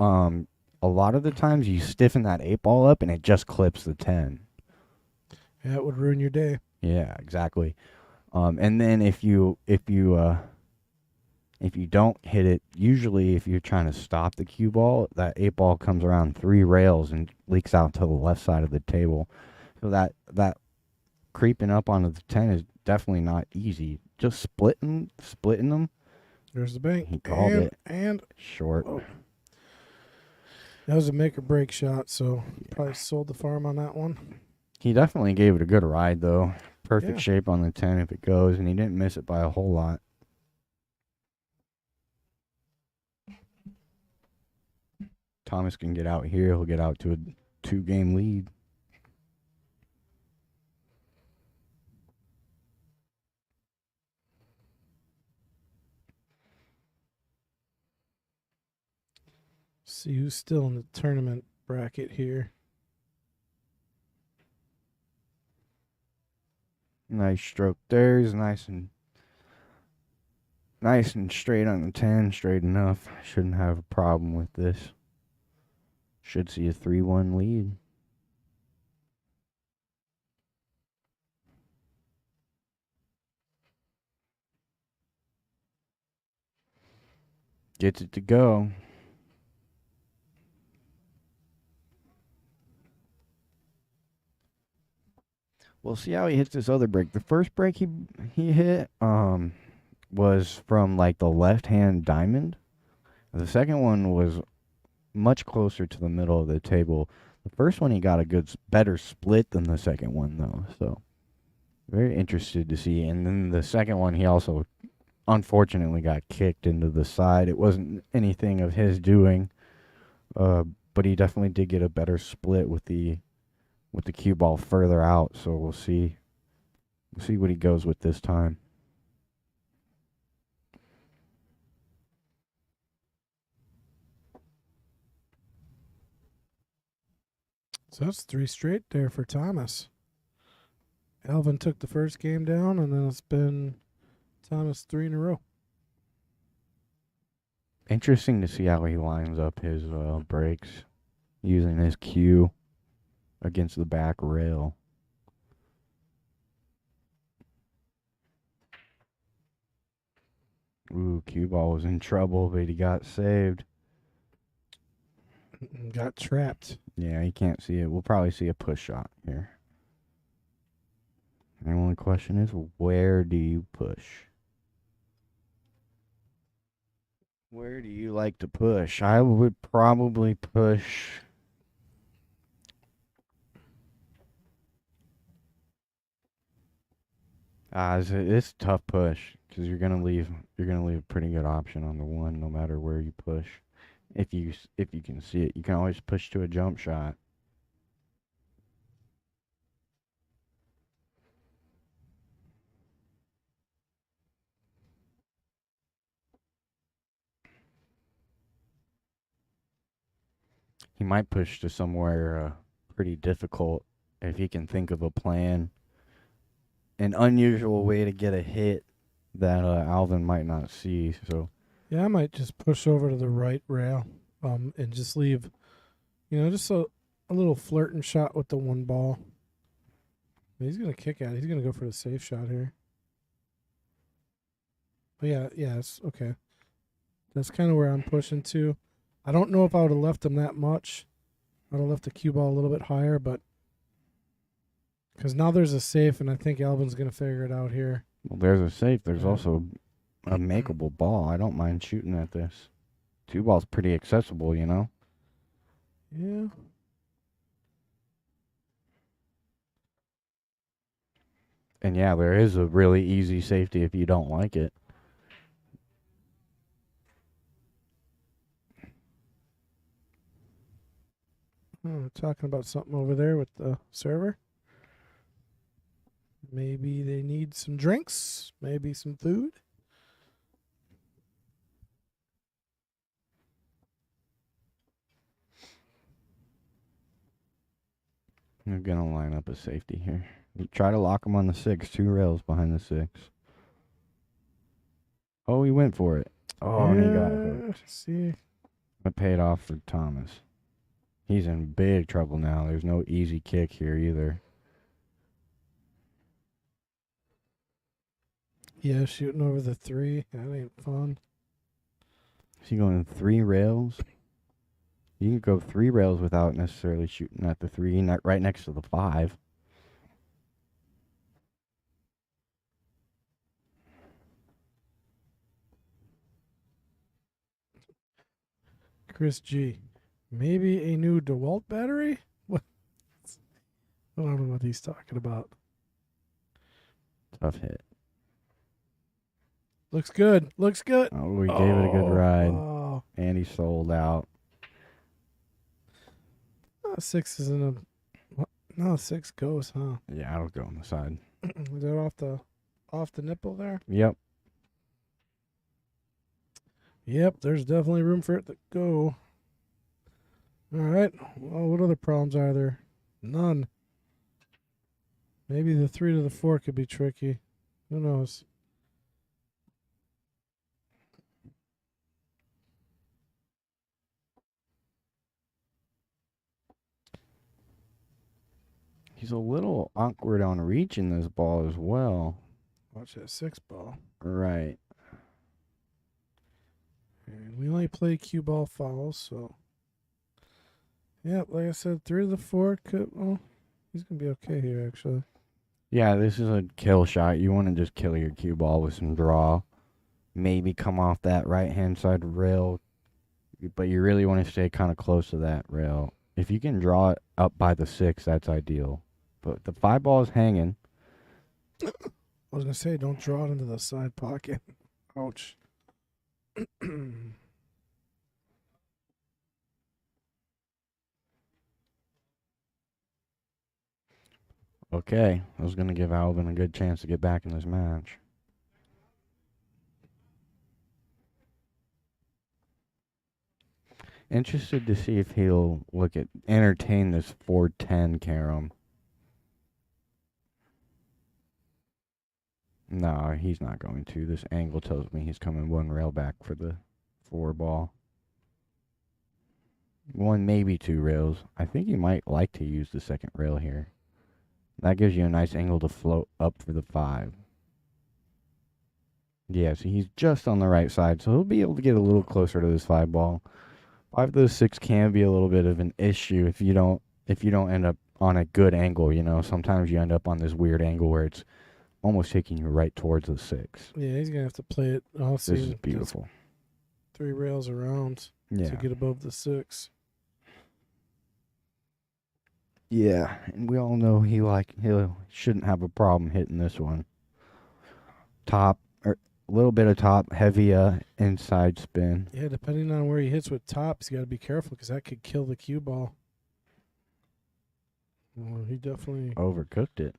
S2: a lot of the times you stiffen that 8 ball up and it just clips the 10.
S1: Yeah, it would ruin your day.
S2: Yeah, exactly. And then if you don't hit it, usually if you're trying to stop the cue ball, that 8 ball comes around 3 rails and leaks out to the left side of the table. So that creeping up onto the 10 is definitely not easy. just splitting them.
S1: There's the bank.
S2: He called
S1: and,
S2: it.
S1: And
S2: Short.
S1: oh, that was a make or break shot, so probably sold the farm on that one.
S2: He definitely gave it a good ride, though. Perfect
S1: Yeah.
S2: shape on the 10 if it goes, and he didn't miss it by a whole lot. Thomas can get out here. He'll get out to a 2-game lead.
S1: See who's still in the tournament bracket here.
S2: Nice stroke there. He's nice and straight on the 10. Straight enough. Shouldn't have a problem with this. Should see a 3-1 lead. Gets it to go. We'll see how he hits this other break. The first break he hit was from like the left-hand diamond. The second one was much closer to the middle of the table. The first one he got a better split than the second one though. So very interested to see. And then the second one he also unfortunately got kicked into the side. It wasn't anything of his doing, but he definitely did get a better split with the cue ball further out. So we'll see what he goes with this time.
S1: So that's 3 straight there for Thomas. Alvin took the first game down, and then it's been Thomas 3 in a row.
S2: Interesting to see how he lines up his breaks using his cue against the back rail. Ooh, cue ball was in trouble, but he got saved.
S1: Got trapped.
S2: Yeah, he can't see it. We'll probably see a push shot here. The only question is, where do you push? Where do you like to push? I would probably push. It's a tough push because you're gonna leave a pretty good option on the 1 no matter where you push. If you can see it, you can always push to a jump shot. He might push to somewhere pretty difficult if he can think of a plan. An unusual way to get a hit that Alvin might not see. So
S1: Yeah, I might just push over to the right rail, and just leave, just a little flirting shot with the 1 ball. He's gonna kick at it. He's gonna go for the safe shot here. But yes, okay. That's kind of where I'm pushing to. I don't know if I would have left him that much. I would have left the cue ball a little bit higher, but because now there's a safe, and I think Alvin's gonna figure it out here.
S2: well, there's a safe. There's also a makeable ball. I don't mind shooting at this. 2 ball's pretty accessible, you know.
S1: Yeah.
S2: And yeah, there is a really easy safety if you don't like it.
S1: We're talking about something over there with the server. Maybe they need some drinks, maybe some food.
S2: I'm gonna line up a safety here. You try to lock him on the 6. 2 rails behind the 6. Oh, he went for it. Oh, and he got hooked.
S1: See,
S2: It paid off for Thomas. He's in big trouble now. There's no easy kick here either.
S1: yeah, shooting over the 3. That ain't fun.
S2: Is he going 3 rails? You can go 3 rails without necessarily shooting at the 3, right next to the 5.
S1: Chris G. Maybe a new DeWalt battery? What? I don't know what he's talking about.
S2: Tough hit.
S1: Looks good. Looks good.
S2: Oh, we gave it a good ride.
S1: Oh.
S2: And he sold out.
S1: 6 is in a. What? No, 6 goes, huh?
S2: Yeah, I'll go on the side.
S1: Is that off the nipple there?
S2: Yep.
S1: Yep, there's definitely room for it to go. All right. Well, what other problems are there? None. Maybe the 3 to the 4 could be tricky. Who knows?
S2: He's a little awkward on reaching this ball as well.
S1: Watch that 6 ball.
S2: Right.
S1: And we only play cue ball fouls, so. Yeah, like I said, 3 to the 4 could. Well, he's going to be okay here, actually.
S2: Yeah, this is a kill shot. You want to just kill your cue ball with some draw. Maybe come off that right-hand side rail. But you really want to stay kind of close to that rail. If you can draw it up by the 6, that's ideal. But the 5 ball is hanging.
S1: I was going to say, don't draw it into the side pocket. Ouch.
S2: Okay, I was going to give Alvin a good chance to get back in this match. Interested to see if he'll entertain this 410 carom. No, he's not going to. This angle tells me he's coming 1 rail back for the 4 ball. 1, maybe 2 rails. I think he might like to use the 2nd rail here. That gives you a nice angle to float up for the 5. Yeah, so he's just on the right side, so he'll be able to get a little closer to this 5 ball. 5 to the 6 can be a little bit of an issue if you don't end up on a good angle, you know. Sometimes you end up on this weird angle where it's almost taking you right towards the 6.
S1: Yeah, he's going to have to play it all
S2: This
S1: season.
S2: is beautiful.
S1: 3 rails around to get above the 6.
S2: Yeah, and we all know he shouldn't have a problem hitting this one. Top, or a little bit of top, heavy inside spin.
S1: Yeah, depending on where he hits with tops, you got to be careful because that could kill the cue ball. Well, he definitely
S2: Overcooked it.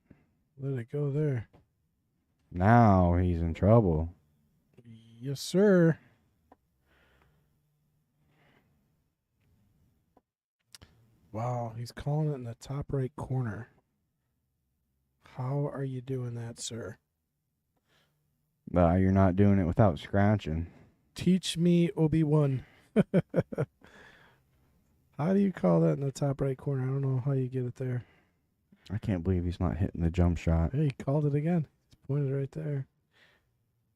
S1: let it go there.
S2: Now he's in trouble.
S1: Yes, sir. Wow, he's calling it in the top right corner. How are you doing that, sir?
S2: You're not doing it without scratching.
S1: Teach me, Obi-Wan. How do you call that in the top right corner? I don't know how you get it there.
S2: I can't believe he's not hitting the jump shot.
S1: Hey, he called it again. He's pointed right there.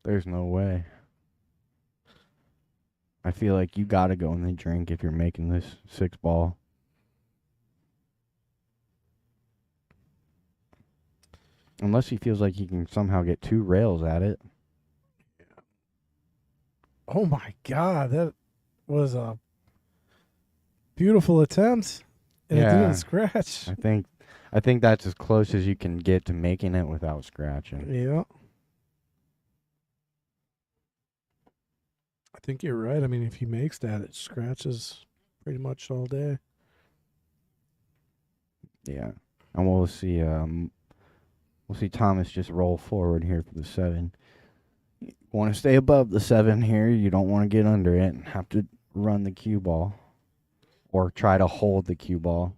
S2: There's no way. I feel like you got to go in the drink if you're making this 6 ball. Unless he feels like he can somehow get 2 rails at it.
S1: Oh, my God. That was a beautiful attempt. And it
S2: Yeah.
S1: didn't scratch.
S2: I think that's as close as you can get to making it without scratching.
S1: Yeah. I think you're right. I mean, if he makes that, it scratches pretty much all day.
S2: Yeah. And we'll see Thomas just roll forward here for the 7. You want to stay above the 7 here. You don't want to get under it and have to run the cue ball or try to hold the cue ball.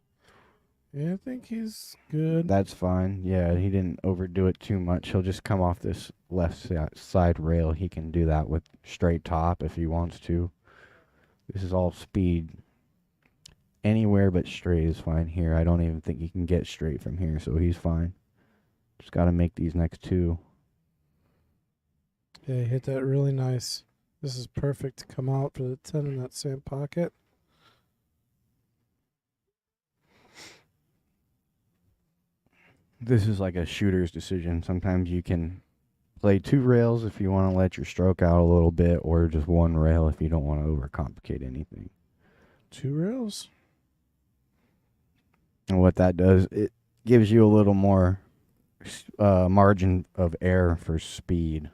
S1: Yeah, I think he's good.
S2: That's fine. Yeah, he didn't overdo it too much. He'll just come off this left side rail. He can do that with straight top if he wants to. This is all speed. Anywhere but straight is fine here. I don't even think he can get straight from here, so he's fine. Just got to make these next 2.
S1: Yeah, he hit that really nice. This is perfect to come out for the 10 in that same pocket.
S2: This is like a shooter's decision. Sometimes you can play 2 rails if you want to let your stroke out a little bit, or just 1 rail if you don't want to overcomplicate anything.
S1: 2 rails.
S2: And what that does, it gives you a little more margin of error for speed.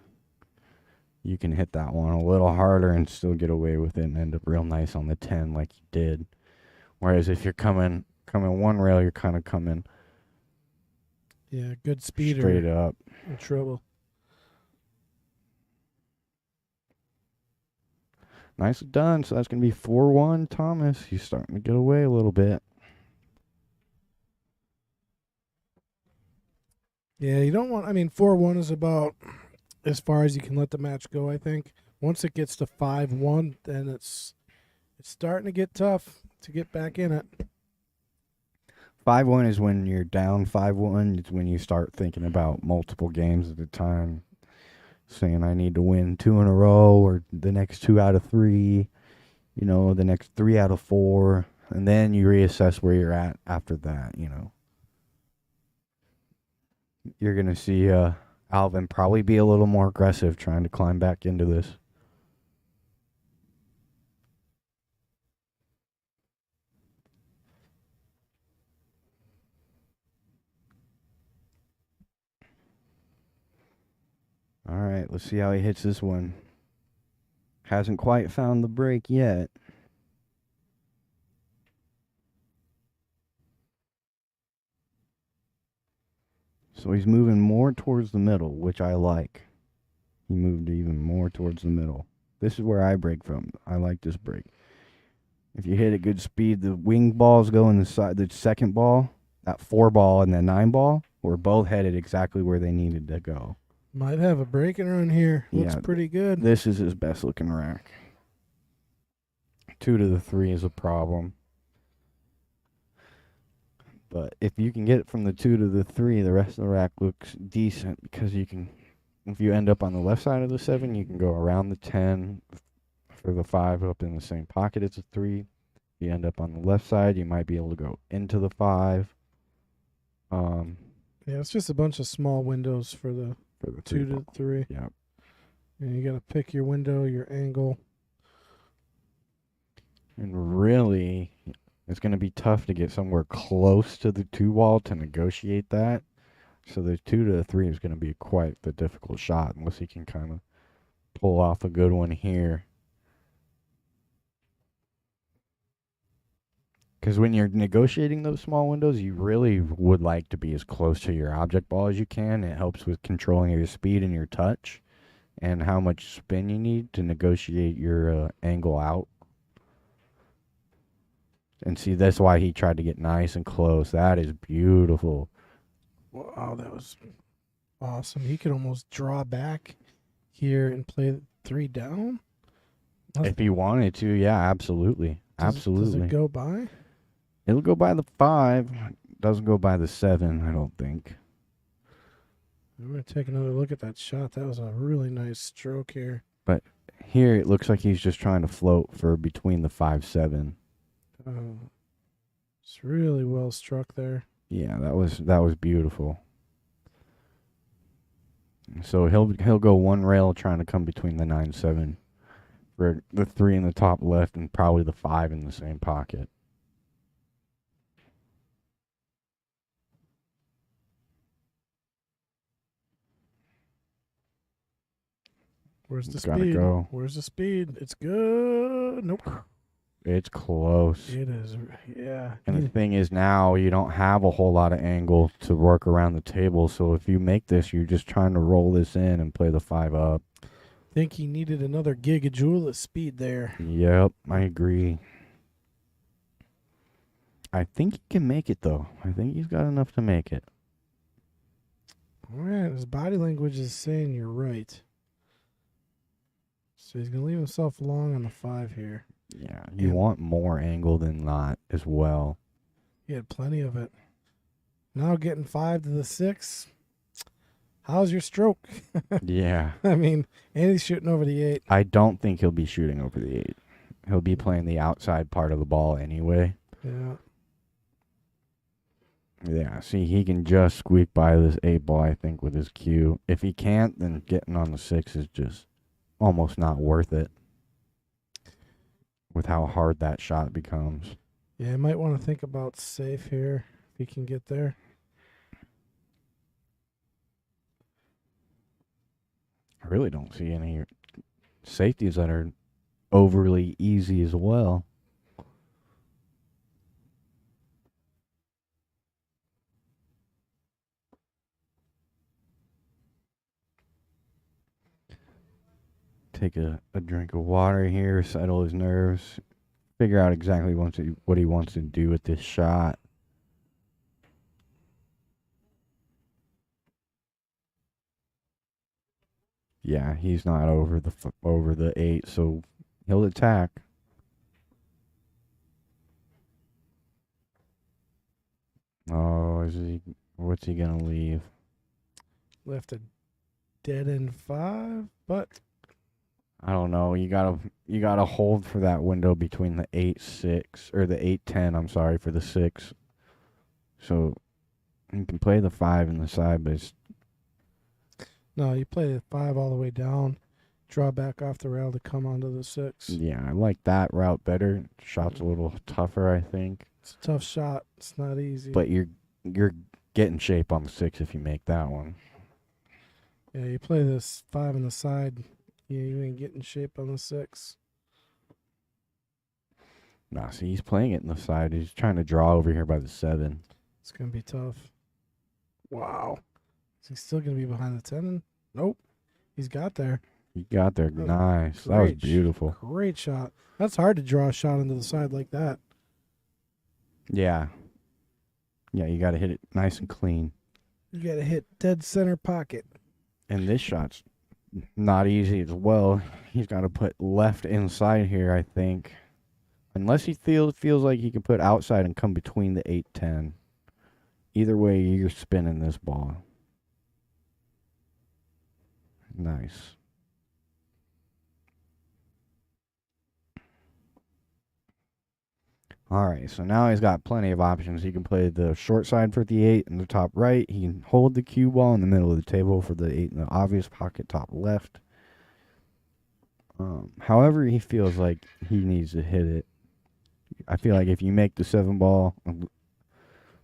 S2: You can hit that one a little harder and still get away with it and end up real nice on the 10 like you did. Whereas if you're coming one rail, you're kind of coming
S1: Yeah, good speed
S2: straight
S1: or
S2: up.
S1: in trouble.
S2: Nicely done. So that's going to be 4-1, Thomas. He's starting to get away a little bit.
S1: Yeah, you don't want. I mean, 4-1 is about as far as you can let the match go. I think once it gets to 5-1, then it's starting to get tough to get back in it.
S2: 5-1 is when you're down 5-1. It's when you start thinking about multiple games at a time. Saying I need to win 2 in a row or the next 2 out of 3, you know, the next 3 out of 4. And then you reassess where you're at after that, you know. You're going to see Alvin probably be a little more aggressive trying to climb back into this. All right, let's see how he hits this one. Hasn't quite found the break yet. So he's moving more towards the middle, which I like. He moved even more towards the middle. This is where I break from. I like this break. If you hit at good speed, the wing balls go in the side. The second ball, that 4 ball and the 9 ball, were both headed exactly where they needed to go.
S1: Might have a breaking run here. Looks
S2: Yeah,
S1: pretty good.
S2: This is his best looking rack. 2 to the 3 is a problem. But if you can get it from the 2 to the 3, the rest of the rack looks decent because you can, if you end up on the left side of the 7, you can go around the 10 for the 5 up in the same pocket as the 3. If you end up on the left side, you might be able to go into the 5.
S1: Yeah, it's just a bunch of small windows for the
S2: For the
S1: 2
S2: 3
S1: to 3.
S2: Yeah.
S1: And you got to pick your window, your angle.
S2: And really, it's going to be tough to get somewhere close to the 2 wall to negotiate that. So the 2 to the 3 is going to be quite the difficult shot unless he can kind of pull off a good one here. Because when you're negotiating those small windows, you really would like to be as close to your object ball as you can. It helps with controlling your speed and your touch and how much spin you need to negotiate your angle out. And see, that's why he tried to get nice and close. That is beautiful.
S1: Wow, that was awesome. He could almost draw back here and play 3 down.
S2: If he wanted to, yeah, absolutely. Absolutely.
S1: Does it go by?
S2: It'll go by the 5. Doesn't go by the 7, I don't think.
S1: I'm going to take another look at that shot. That was a really nice stroke here.
S2: But here it looks like he's just trying to float for between the 5-7.
S1: It's really well struck there.
S2: Yeah, that was beautiful. So he'll go one rail trying to come between the 9-7 for the 3 in the top left and probably the 5 in the same pocket.
S1: Where's the
S2: Gotta
S1: speed?
S2: go.
S1: Where's the speed? It's good. Nope.
S2: It's close.
S1: It is. Yeah.
S2: And the thing is now you don't have a whole lot of angle to work around the table. So if you make this, you're just trying to roll this in and play the 5 up.
S1: Think he needed another gigajoule of speed there.
S2: Yep, I agree. I think he can make it, though. I think he's got enough to make it.
S1: All right. His body language is saying you're right. So he's going to leave himself long on the 5 here.
S2: Yeah, you want more angle than not as well.
S1: He had plenty of it. Now getting 5 to the 6. How's your stroke?
S2: Yeah.
S1: I mean, and he's shooting over the 8.
S2: I don't think he'll be shooting over the 8. He'll be playing the outside part of the ball anyway.
S1: Yeah.
S2: Yeah, see, he can just squeak by this 8 ball, I think, with his cue. If he can't, then getting on the 6 is just almost not worth it. with how hard that shot becomes.
S1: Yeah, you might want to think about safe here if he can get there.
S2: I really don't see any safeties that are overly easy as well. Take a drink of water here, settle his nerves, figure out exactly what he wants to do with this shot. Yeah, he's not over the 8, so he'll attack. Oh, what's he gonna leave?
S1: Left a dead end 5, but
S2: I don't know. You gotta hold for that window between the 8-6 or the 8-10. I'm sorry, for the 6. So you can play the 5 in the side, but it's,
S1: no, you play the 5 all the way down, draw back off the rail to come onto the 6.
S2: yeah, I like that route better. Shot's a little tougher, I think.
S1: It's a tough shot. It's not easy.
S2: But you're getting shape on the 6 if you make that one.
S1: yeah, you play this 5 on the side. Yeah, you ain't getting shape on the 6.
S2: Nah, see, he's playing it in the side. He's trying to draw over here by the 7.
S1: It's gonna be tough. Wow. Is he still gonna be behind the 10? Nope. He's got there.
S2: He got there.
S1: Oh,
S2: Nice. That was
S1: great
S2: beautiful.
S1: Great shot. That's hard to draw a shot into the side like that.
S2: Yeah. Yeah, you got to hit it nice and clean.
S1: You gotta hit dead center pocket.
S2: And this shot's not easy as well. He's got to put left inside here, I think. Unless he feels like he can put outside and come between the 8-10. Either way, you're spinning this ball. Nice. All right, so now he's got plenty of options. He can play the short side for the 8 in the top right. He can hold the cue ball in the middle of the table for the 8 in the obvious pocket top left. However he feels like he needs to hit it. I feel like if you make the 7 ball,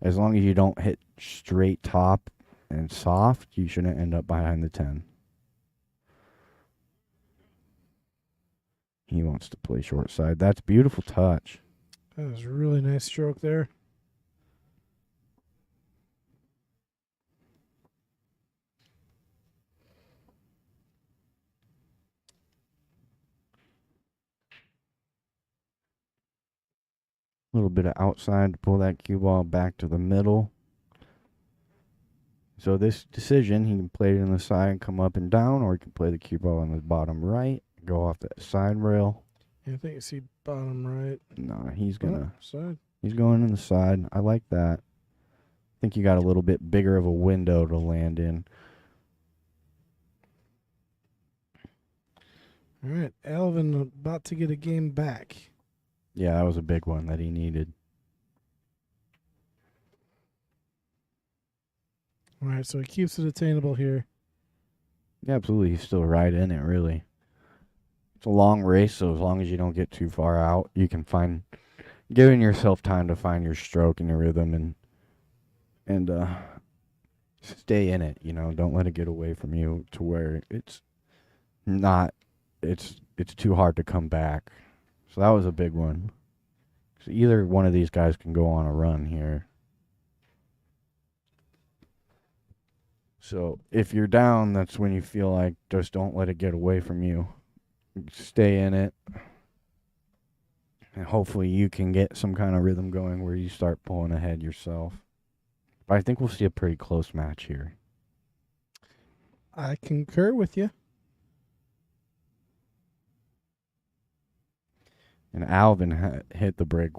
S2: as long as you don't hit straight top and soft, you shouldn't end up behind the 10. He wants to play short side. That's beautiful touch.
S1: That was a really nice stroke there.
S2: A little bit of outside to pull that cue ball back to the middle. So this decision, he can play it in the side and come up and down, or he can play the cue ball on the bottom right, go off the side rail.
S1: Yeah, I think you see bottom right.
S2: No, he's gonna.
S1: Side.
S2: He's going in the side. I like that. I think you got a little bit bigger of a window to land in.
S1: All right, Alvin about to get a game back.
S2: Yeah, that was a big one that he needed.
S1: All right, so he keeps it attainable here.
S2: Yeah, absolutely. He's still right in it, really. It's a long race, so as long as you don't get too far out, you can find giving yourself time to find your stroke and your rhythm and stay in it, don't let it get away from you to where it's too hard to come back. So that was a big one. So either one of these guys can go on a run here. So if you're down, that's when you feel like just don't let it get away from you. Stay in it. And hopefully you can get some kind of rhythm going where you start pulling ahead yourself. But I think we'll see a pretty close match here.
S1: I concur with you.
S2: And Alvin hit the break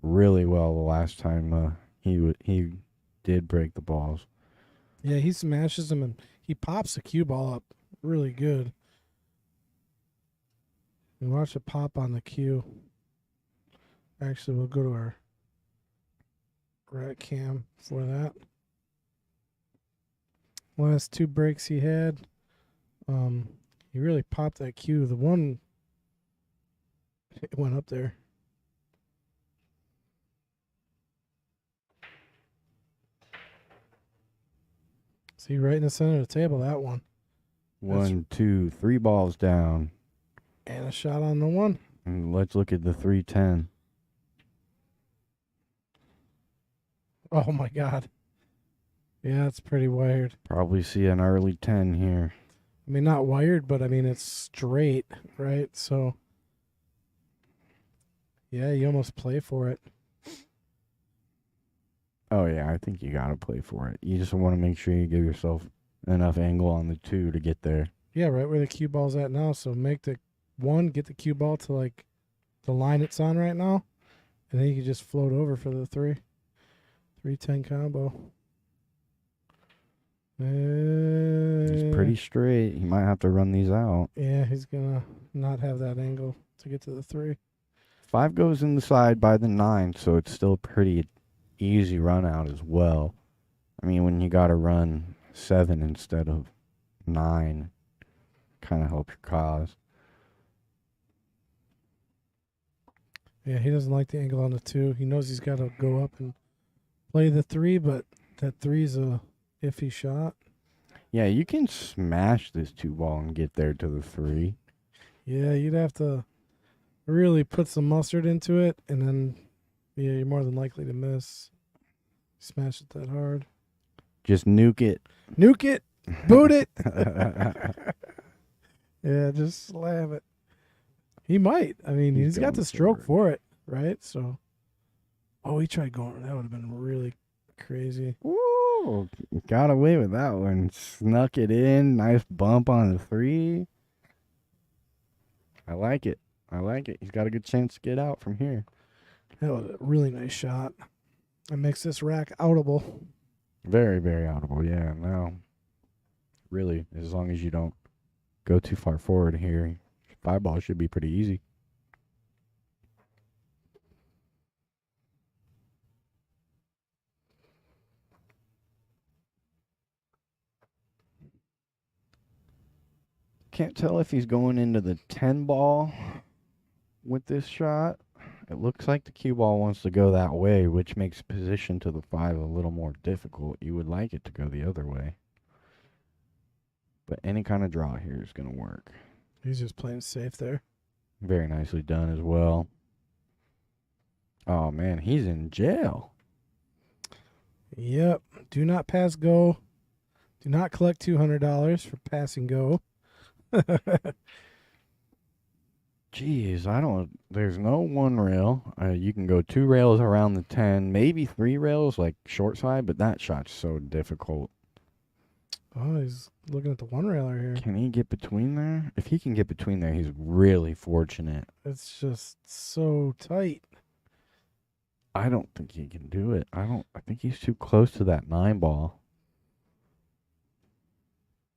S2: really well the last time he did break the balls.
S1: Yeah, he smashes them and he pops the cue ball up really good. We watch it pop on the cue. Actually, we'll go to our right cam for that. Last 2 breaks he had, he really popped that cue. The one It went up there. See, right in the center of the table, that one.
S2: 1, 2, 3 balls down.
S1: And a shot on the one.
S2: And let's look at the 310.
S1: Oh, my God. Yeah, it's pretty wired.
S2: Probably see an early 10 here.
S1: I mean, not wired, but I mean, it's straight, right? So, yeah, you almost play for it.
S2: Oh, yeah, I think you got to play for it. You just want to make sure you give yourself enough angle on the 2 to get there.
S1: Yeah, right where the cue ball's at now. So make the 1, get the cue ball to like the line it's on right now, and then you can just float over for the 3. 3-10 combo.
S2: He's pretty straight. He might have to run these out.
S1: Yeah, he's gonna not have that angle to get to the 3.
S2: 5 goes in the side by the 9, so it's still pretty easy run out as well. I mean, when you got to run 7 instead of 9, kind of helps your cause.
S1: Yeah, he doesn't like the angle on the 2. He knows he's got to go up and play the 3, but that 3's a iffy shot.
S2: Yeah, you can smash this 2 ball and get there to the 3.
S1: Yeah, you'd have to really put some mustard into it, and then, yeah, you're more than likely to miss. Smash it that hard.
S2: Just nuke it.
S1: Nuke it. Boot it. Yeah, just slam it. He might. I mean, he's got
S2: going
S1: the stroke
S2: for
S1: for it, right? So, oh, he tried going. That would have been really crazy.
S2: Woo! Got away with that one. Snuck it in. Nice bump on the 3. I like it. I like it. He's got a good chance to get out from here.
S1: That was a really nice shot. That makes this rack outable.
S2: Very, very audible. Yeah, no. Really, as long as you don't go too far forward here, 5 ball should be pretty easy. Can't tell if he's going into the 10 ball with this shot. It looks like the cue ball wants to go that way, which makes position to the 5 a little more difficult. You would like it to go the other way. But any kind of draw here is going to work.
S1: He's just playing safe there.
S2: Very nicely done as well. Oh, man, he's in jail.
S1: Yep. Do not pass go. Do not collect $200 for passing go.
S2: Jeez, there's no 1 rail. You can go 2 rails around the 10, maybe 3 rails, like short side, but that shot's so difficult.
S1: Oh, he's looking at the 1 railer here.
S2: Can he get between there? If he can get between there, he's really fortunate.
S1: It's just so tight.
S2: I don't think he can do it. I think he's too close to that 9 ball.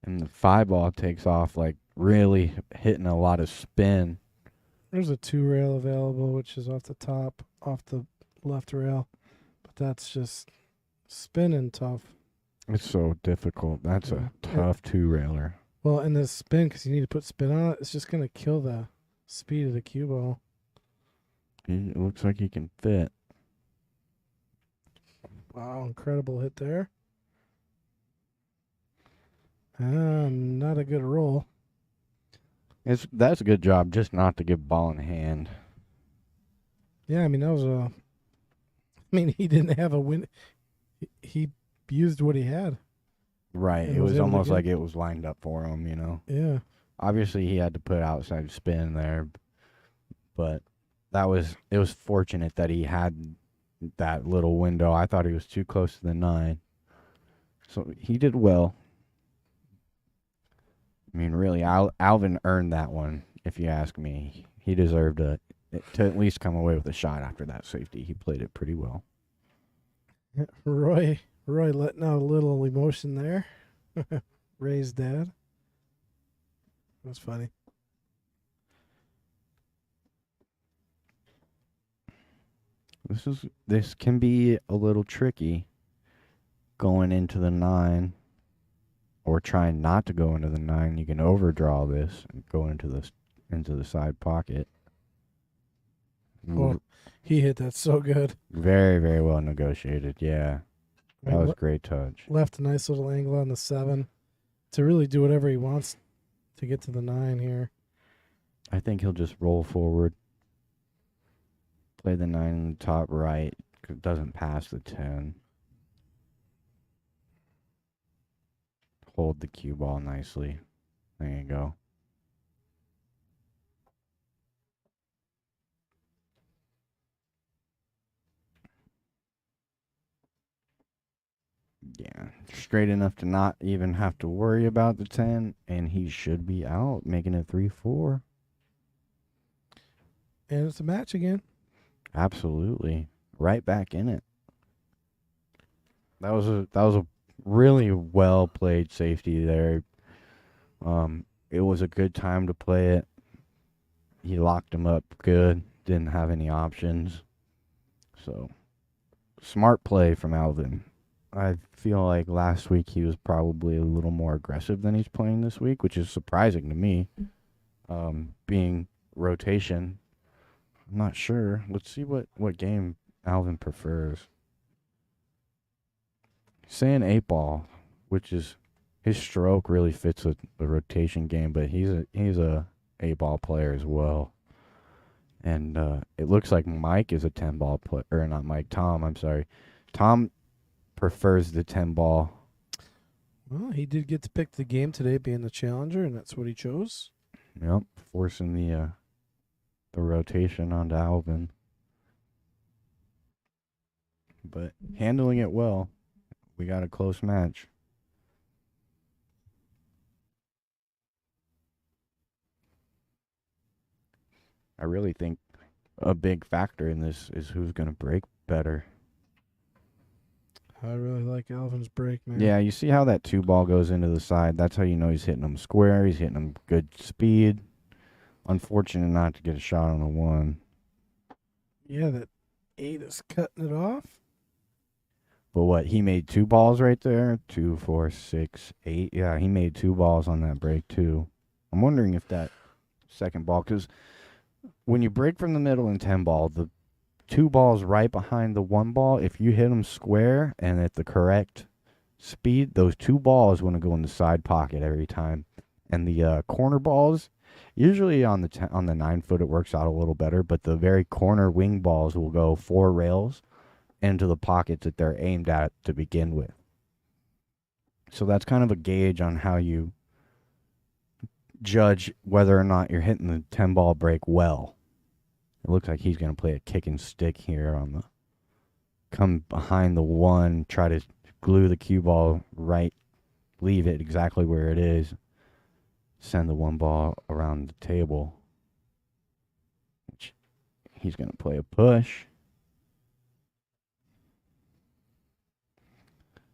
S2: And the 5 ball takes off like really hitting a lot of spin.
S1: There's a 2 rail available, which is off the top, off the left rail. But that's just spinning tough.
S2: It's so difficult. That's a tough 2-railer.
S1: Well, and the spin, because you need to put spin on it, it's just going to kill the speed of the cue ball.
S2: It looks like he can fit.
S1: Wow, incredible hit there. Not a good roll.
S2: That's a good job, just not to give ball in hand.
S1: Yeah, I mean, that was a... I mean, he didn't have a win. He used what he had.
S2: Right.
S1: And
S2: It
S1: was
S2: was
S1: able to
S2: almost
S1: get-
S2: like it was lined up for him, you know.
S1: Yeah.
S2: Obviously, he had to put outside spin there, but it was fortunate that he had that little window. I thought he was too close to the 9. So he did well. I mean, really, Alvin earned that one, if you ask me. He deserved to at least come away with a shot after that safety. He played it pretty well.
S1: Yeah, Roy letting out a little emotion there. Ray's dad. That's funny.
S2: This can be a little tricky going into the 9 or trying not to go into the 9. You can overdraw this and go into the side pocket.
S1: Oh, he hit that so good.
S2: Very, very well negotiated. Yeah,
S1: I
S2: that
S1: mean,
S2: was a great touch.
S1: left a nice little angle on the 7 to really do whatever he wants to get to the 9 here.
S2: I think he'll just roll forward, play the 9 in the top right. 'Cause it doesn't pass the 10. Hold the cue ball nicely. There you go. Yeah, straight enough to not even have to worry about the 10, and he should be out, making it 3-4.
S1: And it's a match again.
S2: Absolutely, right back in it. That was a really well played safety there. It was a good time to play it. He locked him up good. Didn't have any options. So smart play from Alvin. I feel like last week he was probably a little more aggressive than he's playing this week, which is surprising to me. Being rotation, I'm not sure. Let's see what game Alvin prefers. Saying 8-ball, which is his stroke really fits with the rotation game, but he's a 8-ball player as well. And it looks like Mike is a 10-ball player, or not Mike, Tom. I'm sorry, Tom prefers the 10-ball.
S1: Well, he did get to pick the game today, being the challenger, and that's what he chose.
S2: Yep, forcing the rotation onto Alvin, but handling it well. We got a close match. I really think a big factor in this is who's going to break better.
S1: I really like Alvin's break, man.
S2: Yeah, you see how that 2-ball goes into the side? That's how you know he's hitting them square. He's hitting them good speed. Unfortunate not to get a shot on the 1.
S1: Yeah, that 8 is cutting it off.
S2: But what, he made 2 balls right there? 2, 4, 6, 8. Yeah, he made 2 balls on that break too. I'm wondering if that second ball, because when you break from the middle in 10-ball, the 2 balls right behind the 1 ball, if you hit them square and at the correct speed, those 2 balls want to go in the side pocket every time. And the corner balls, usually on the 9-foot it works out a little better, but the very corner wing balls will go 4 rails into the pockets that they're aimed at to begin with. So that's kind of a gauge on how you judge whether or not you're hitting the 10-ball break well. It looks like he's going to play a kick and stick here on the come behind the 1, try to glue the cue ball right, leave it exactly where it is, send the 1 ball around the table. He's going to play a push.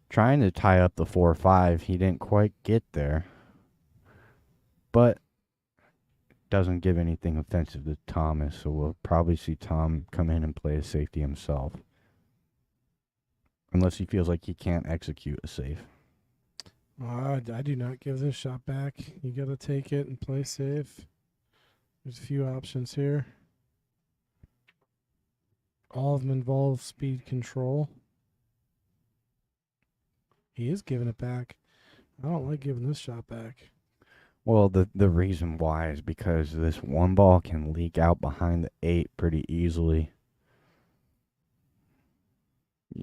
S2: Trying to tie up the 4-5. He didn't quite get there. But doesn't give anything offensive to Thomas, so we'll probably see Tom come in and play a safety himself. Unless he feels like he can't execute a safe.
S1: I do not give this shot back. You got to take it and play safe. There's a few options here. All of them involve speed control. He is giving it back. I don't like giving this shot back.
S2: Well, the reason why is because this 1 ball can leak out behind the 8 pretty easily.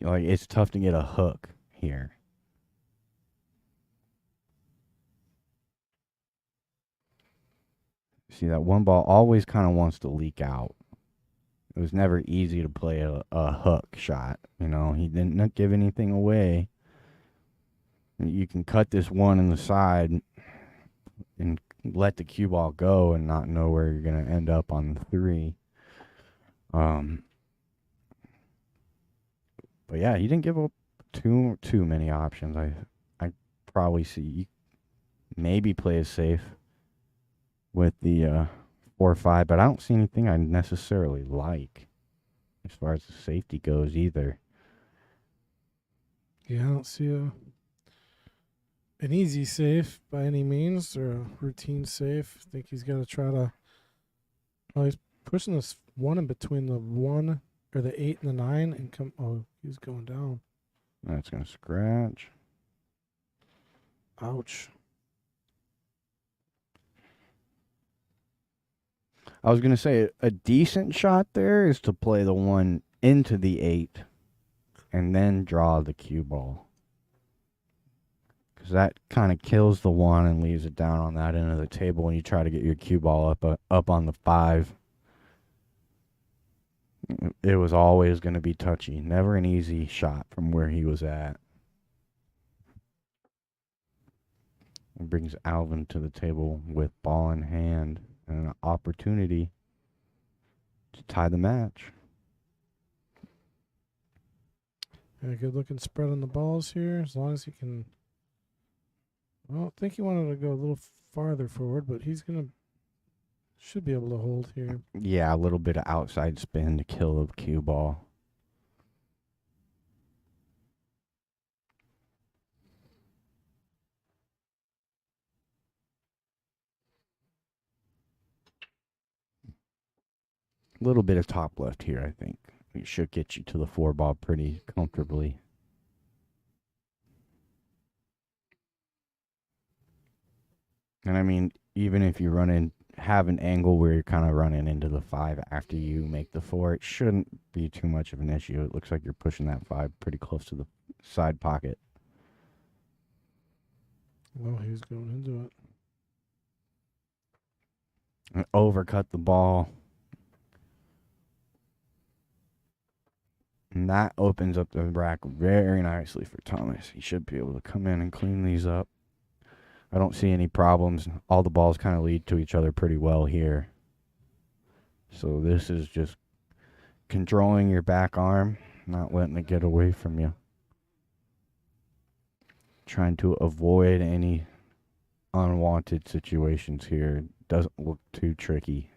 S2: Like, it's tough to get a hook here. See, that 1 ball always kind of wants to leak out. It was never easy to play a hook shot. You know, he didn't give anything away. You can cut this 1 in the side and let the cue ball go and not know where you're going to end up on the 3. But yeah, he didn't give up too many options. I probably see you maybe play it safe with the 4-5, but I don't see anything I necessarily like as far as the safety goes either.
S1: Yeah, I don't see an easy safe by any means, or a routine safe. I think he's got to try to. Well, he's pushing this one in between the 1 or the 8 and the 9 and come. Oh, he's going down.
S2: That's going to scratch.
S1: Ouch.
S2: I was going to say a decent shot there is to play the 1 into the 8 and then draw the cue ball. Because that kind of kills the 1 and leaves it down on that end of the table when you try to get your cue ball up on the 5. It was always going to be touchy. Never an easy shot from where he was at. It brings Alvin to the table with ball in hand and an opportunity to tie the match.
S1: Yeah, good looking spread on the balls here. As long as he can. Well, I think he wanted to go a little farther forward, but he's should be able to hold here.
S2: Yeah, a little bit of outside spin to kill the cue ball. A little bit of top left here, I think. It should get you to the 4 ball pretty comfortably. And I mean, even if you have an angle where you're kind of running into the 5 after you make the 4, it shouldn't be too much of an issue. It looks like you're pushing that 5 pretty close to the side pocket.
S1: Well, he's going into it.
S2: And overcut the ball. And that opens up the rack very nicely for Thomas. He should be able to come in and clean these up. I don't see any problems. All the balls kind of lead to each other pretty well here. So this is just controlling your back arm, not letting it get away from you. Trying to avoid any unwanted situations here. Doesn't look too tricky.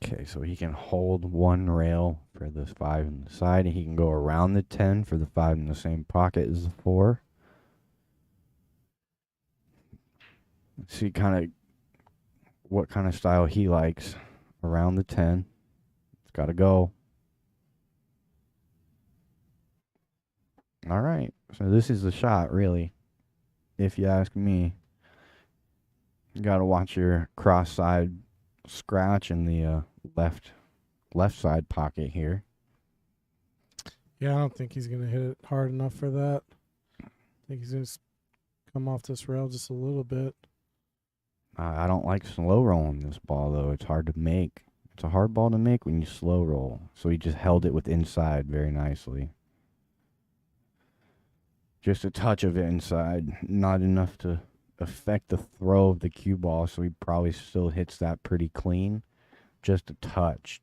S2: Okay, so he can hold 1 rail for this 5 in the side, and he can go around the 10 for the 5 in the same pocket as the 4. Let's see what kind of style he likes around the 10. It's got to go. All right, so this is the shot, really, if you ask me. You got to watch your cross side scratch in the left side pocket here.
S1: Yeah, I don't think he's going to hit it hard enough for that. I think he's going to come off this rail just a little bit.
S2: I don't like slow rolling this ball, though. It's hard to make. It's a hard ball to make when you slow roll. So he just held it with inside very nicely. Just a touch of it inside. Not enough to affect the throw of the cue ball, so he probably still hits that pretty clean. Just a touch.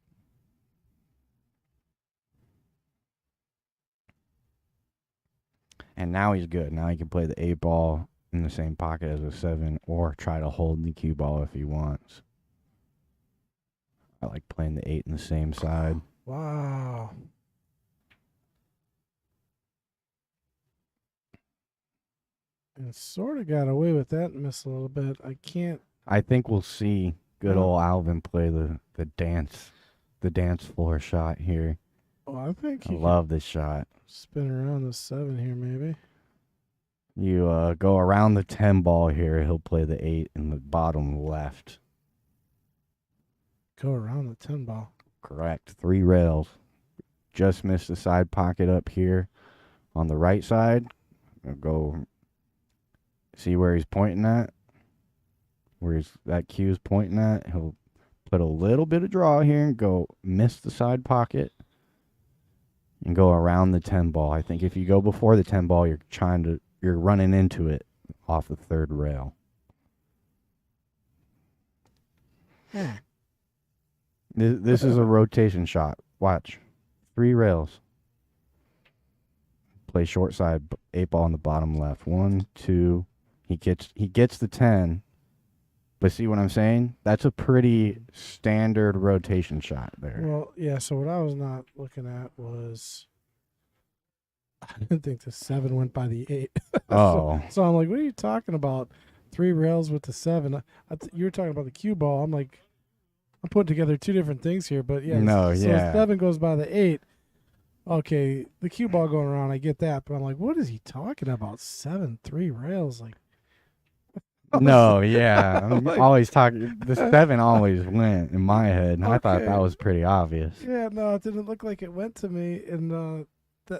S2: And now he's good. Now he can play the 8 ball in the same pocket as a 7 or try to hold the cue ball if he wants. I like playing the 8 in the same side.
S1: Wow. And sort of got away with that miss a little bit.
S2: I think we'll see good old Alvin play the dance floor shot here.
S1: Oh, I think
S2: I love this shot.
S1: Spin around the 7 here, maybe.
S2: You go around the 10 ball here. He'll play the 8 in the bottom left.
S1: Go around the 10 ball.
S2: Correct. 3 rails. Just missed the side pocket up here on the right side. I'll go see where he's pointing at. Where that cue's pointing at. He'll put a little bit of draw here and go miss the side pocket and go around the 10 ball. I think if you go before the 10 ball, you're running into it off the 3rd rail. This is a rotation shot. Watch. 3 rails. Play short side, 8 ball on the bottom left. 1, 2. He gets the 10. But see what I'm saying? That's a pretty standard rotation shot there.
S1: Well, yeah, so what I was not looking at was I didn't think the 7 went by the 8.
S2: Oh.
S1: So I'm like, what are you talking about? 3 rails with the 7. You were talking about the cue ball. I'm like, I'm putting together 2 different things here, but yeah.
S2: No,
S1: so
S2: yeah.
S1: 7 goes by the 8. Okay, the cue ball going around, I get that, but I'm like, what is he talking about? 7, 3 rails, like.
S2: No, yeah. I'm
S1: like-
S2: always talking. The 7 always went in my head, and I thought that
S1: Okay.
S2: was pretty obvious.
S1: Yeah, no, it didn't look like it went to me, and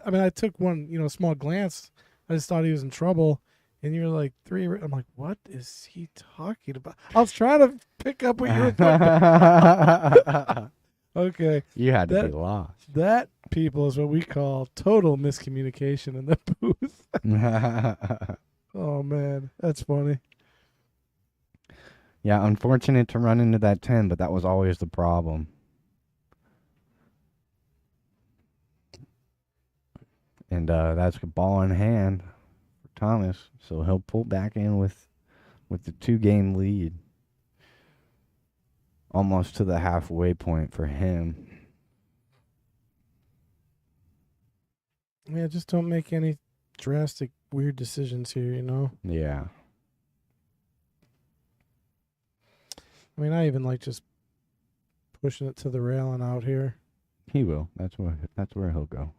S1: I mean, I took one, small glance. I just thought he was in trouble, and you're like 3. I'm like, what is he talking about? I was trying to pick up what you were putting. Okay,
S2: You had to
S1: That-
S2: be lost.
S1: that people is what we call total miscommunication in the booth. Oh man, that's funny.
S2: Yeah, unfortunate to run into that 10, but that was always the problem. And that's a ball in hand for Thomas, so he'll pull back in with the 2-game lead. Almost to the halfway point for him.
S1: Yeah, just don't make any drastic weird decisions here.
S2: Yeah.
S1: I mean, I even like just pushing it to the rail and out here.
S2: He will. That's where he'll go.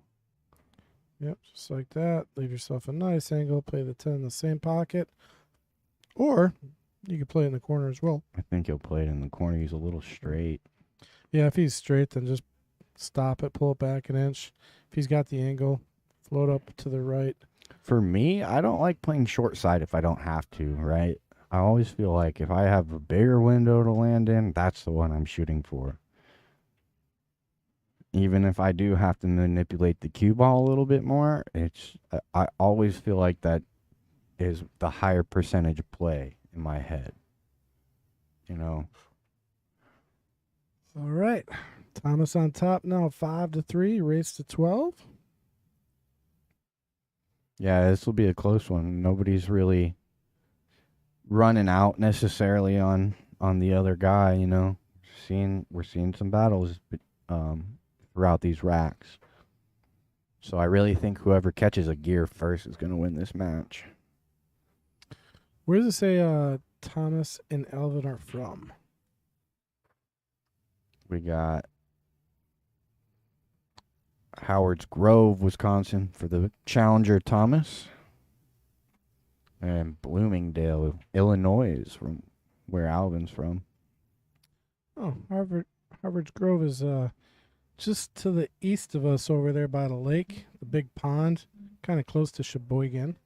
S1: Yep, just like that. Leave yourself a nice angle. Play the 10 in the same pocket. Or you could play it in the corner as well.
S2: I think he'll play it in the corner. He's a little straight.
S1: Yeah, if he's straight, then just stop it, pull it back an inch. If he's got the angle, float up to the right.
S2: For me, I don't like playing short side if I don't have to, right? I always feel like if I have a bigger window to land in, that's the one I'm shooting for. Even if I do have to manipulate the cue ball a little bit more, I always feel like that is the higher percentage play in my head.
S1: All right. Thomas on top now, 5-3, race to 12.
S2: Yeah, this will be a close one. Nobody's really running out necessarily on the other guy, We're seeing some battles throughout these racks. So I really think whoever catches a gear first is going to win this match.
S1: Where does it say Thomas and Alvin are from?
S2: We got Howard's Grove, Wisconsin for the challenger Thomas. And Bloomingdale, Illinois is from where Alvin's from.
S1: Oh, Harvard's Grove is just to the east of us over there by the lake, the big pond, kind of close to Sheboygan.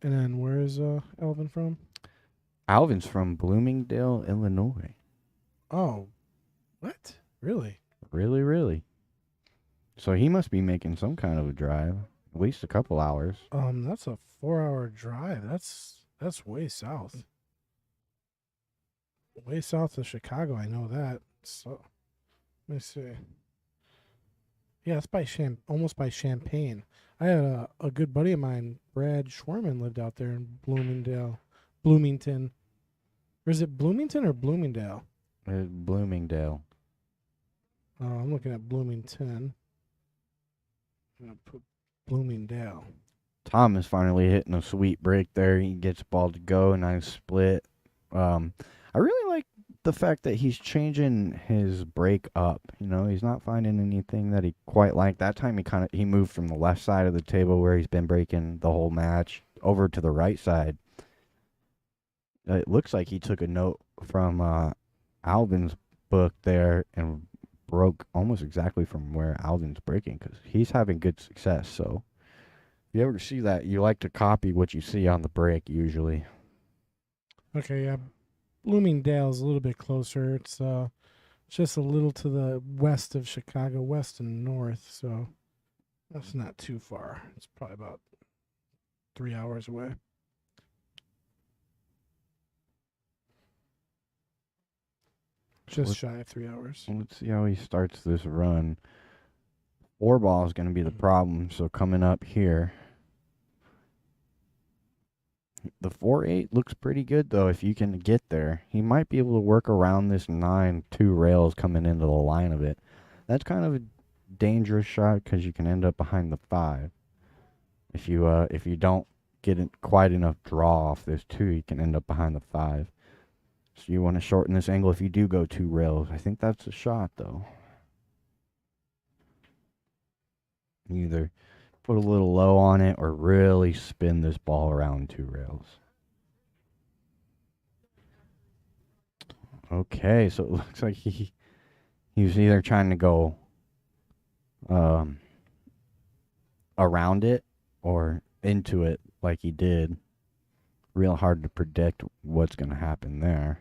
S1: And then where is Alvin from?
S2: Alvin's from Bloomingdale, Illinois.
S1: Oh, what? Really?
S2: Really, really. So he must be making some kind of a drive, at least a couple hours.
S1: That's a 4-hour drive. That's way south. Way south of Chicago, I know that. So, let me see. Yeah, it's by almost by Champaign. I had a good buddy of mine, Brad Schwerman, lived out there in Bloomington. Or is it Bloomington or Bloomingdale?
S2: Bloomingdale.
S1: Oh, I'm looking at Bloomington. I'm going to put Bloomingdale.
S2: Thomas finally hitting a sweet break there. He gets the ball to go, nice split. I really like the fact that he's changing his break up. He's not finding anything that he quite liked. That time he moved from the left side of the table where he's been breaking the whole match over to the right side. It looks like he took a note from Alvin's book there and broke almost exactly from where Alvin's breaking because he's having good success. So if you ever see that, you like to copy what you see on the break usually.
S1: Okay, yeah. Bloomingdale's a little bit closer. It's just a little to the west of Chicago, west and north, so that's not too far. It's probably about 3 hours away. Just shy of 3 hours.
S2: Let's see how he starts this run. 4 ball is going to be the problem. So coming up here, the 4-8 looks pretty good though. If you can get there, he might be able to work around this 9-2 rails coming into the line of it. That's kind of a dangerous shot because you can end up behind the 5. If you don't get it quite enough draw off this 2, you can end up behind the 5. So you want to shorten this angle if you do go 2 rails. I think that's a shot, though. You either put a little low on it or really spin this ball around 2 rails. Okay, so it looks like he was either trying to go around it or into it like he did. Real hard to predict what's going to happen there.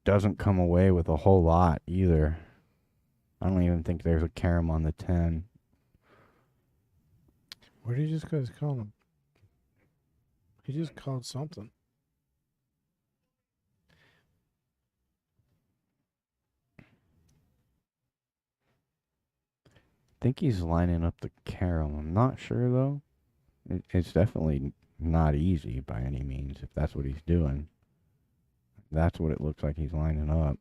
S2: Doesn't come away with a whole lot either. I don't even think there's a carom on the 10.
S1: Where did you just guys call him? He just called something.
S2: I think he's lining up the carom. I'm not sure, though. It's definitely not easy by any means if that's what he's doing. That's what it looks like he's lining up.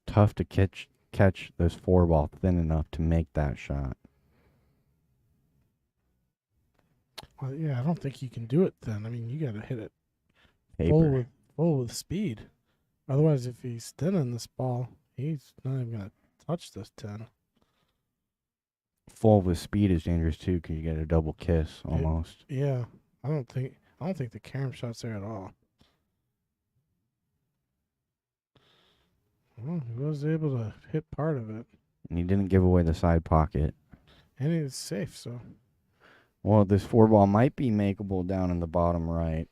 S2: Tough to catch this 4-ball thin enough to make that shot.
S1: Well, yeah, I don't think you can do it then. I mean, you got to hit it
S2: Paper.
S1: full with speed. Otherwise, if he's thinning this ball, he's not even going to touch this 10.
S2: Full with speed is dangerous too because you get a double kiss almost.
S1: Yeah, I don't think the carom shot's there at all. Well, he was able to hit part of it,
S2: And he didn't give away the side pocket.
S1: and he was safe. So
S2: Well, this 4-ball might be makeable down in the bottom right.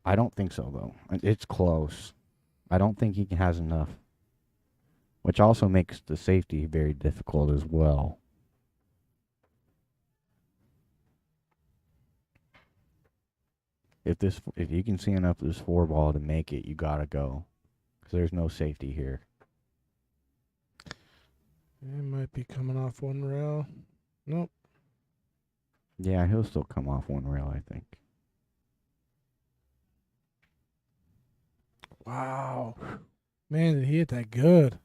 S2: I don't think so, though. It's close. I don't think he has enough. Which also makes the safety very difficult as well. If you can see enough of this 4-ball to make it, you gotta go. Because there's no safety here.
S1: it might be coming off one rail. Nope.
S2: Yeah, he'll still come off one rail, I think.
S1: Wow, man, did he hit that good?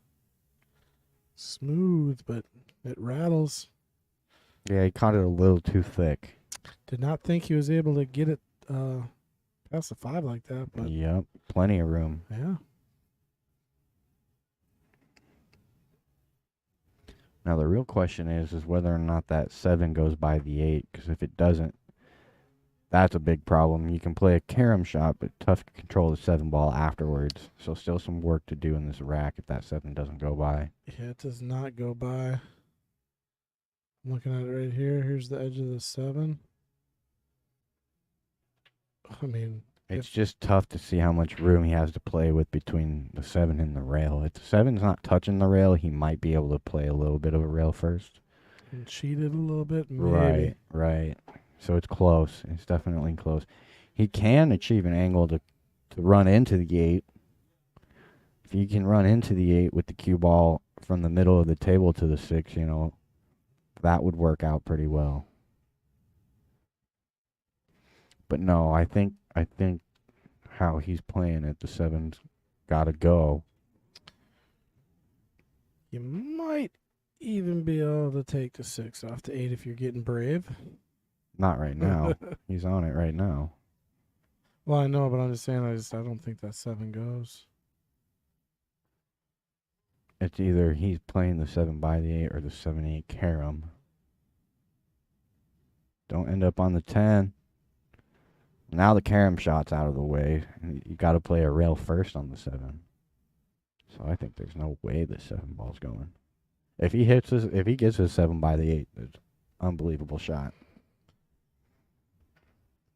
S1: Smooth, but it rattles.
S2: Yeah, he caught it a little too thick.
S1: Did not think he was able to get it past the 5 like that, but
S2: Yep, plenty of room.
S1: yeah.
S2: Now the real question is whether or not that 7 goes by the 8. Because if it doesn't, that's a big problem. You can play a carom shot, but tough to control the 7-ball afterwards. So still some work to do in this rack if that 7 doesn't go by.
S1: Yeah, it does not go by. I'm looking at it right here. Here's the edge of the 7. I mean,
S2: It's just tough to see how much room he has to play with between the 7 and the rail. If the 7's not touching the rail, he might be able to play a little bit of a rail first.
S1: and cheated a little bit. Maybe.
S2: Right. So it's close. It's definitely close. He can achieve an angle to run into the 8. If you can run into the 8 with the cue ball from the middle of the table to the 6, that would work out pretty well. But no, I think how he's playing it, the 7's got to go.
S1: You might even be able to take the 6 off the 8 if you're getting brave.
S2: Not right now. He's on it right now.
S1: Well, I know, but I'm just saying, I don't think that 7 goes.
S2: It's either he's playing the 7 by the 8 or the 7-8 carom. Don't end up on the 10. Now the carom shot's out of the way. You got to play a rail first on the 7. So I think there's no way the 7-ball's going. If he gets his 7 by the 8, it's an unbelievable shot.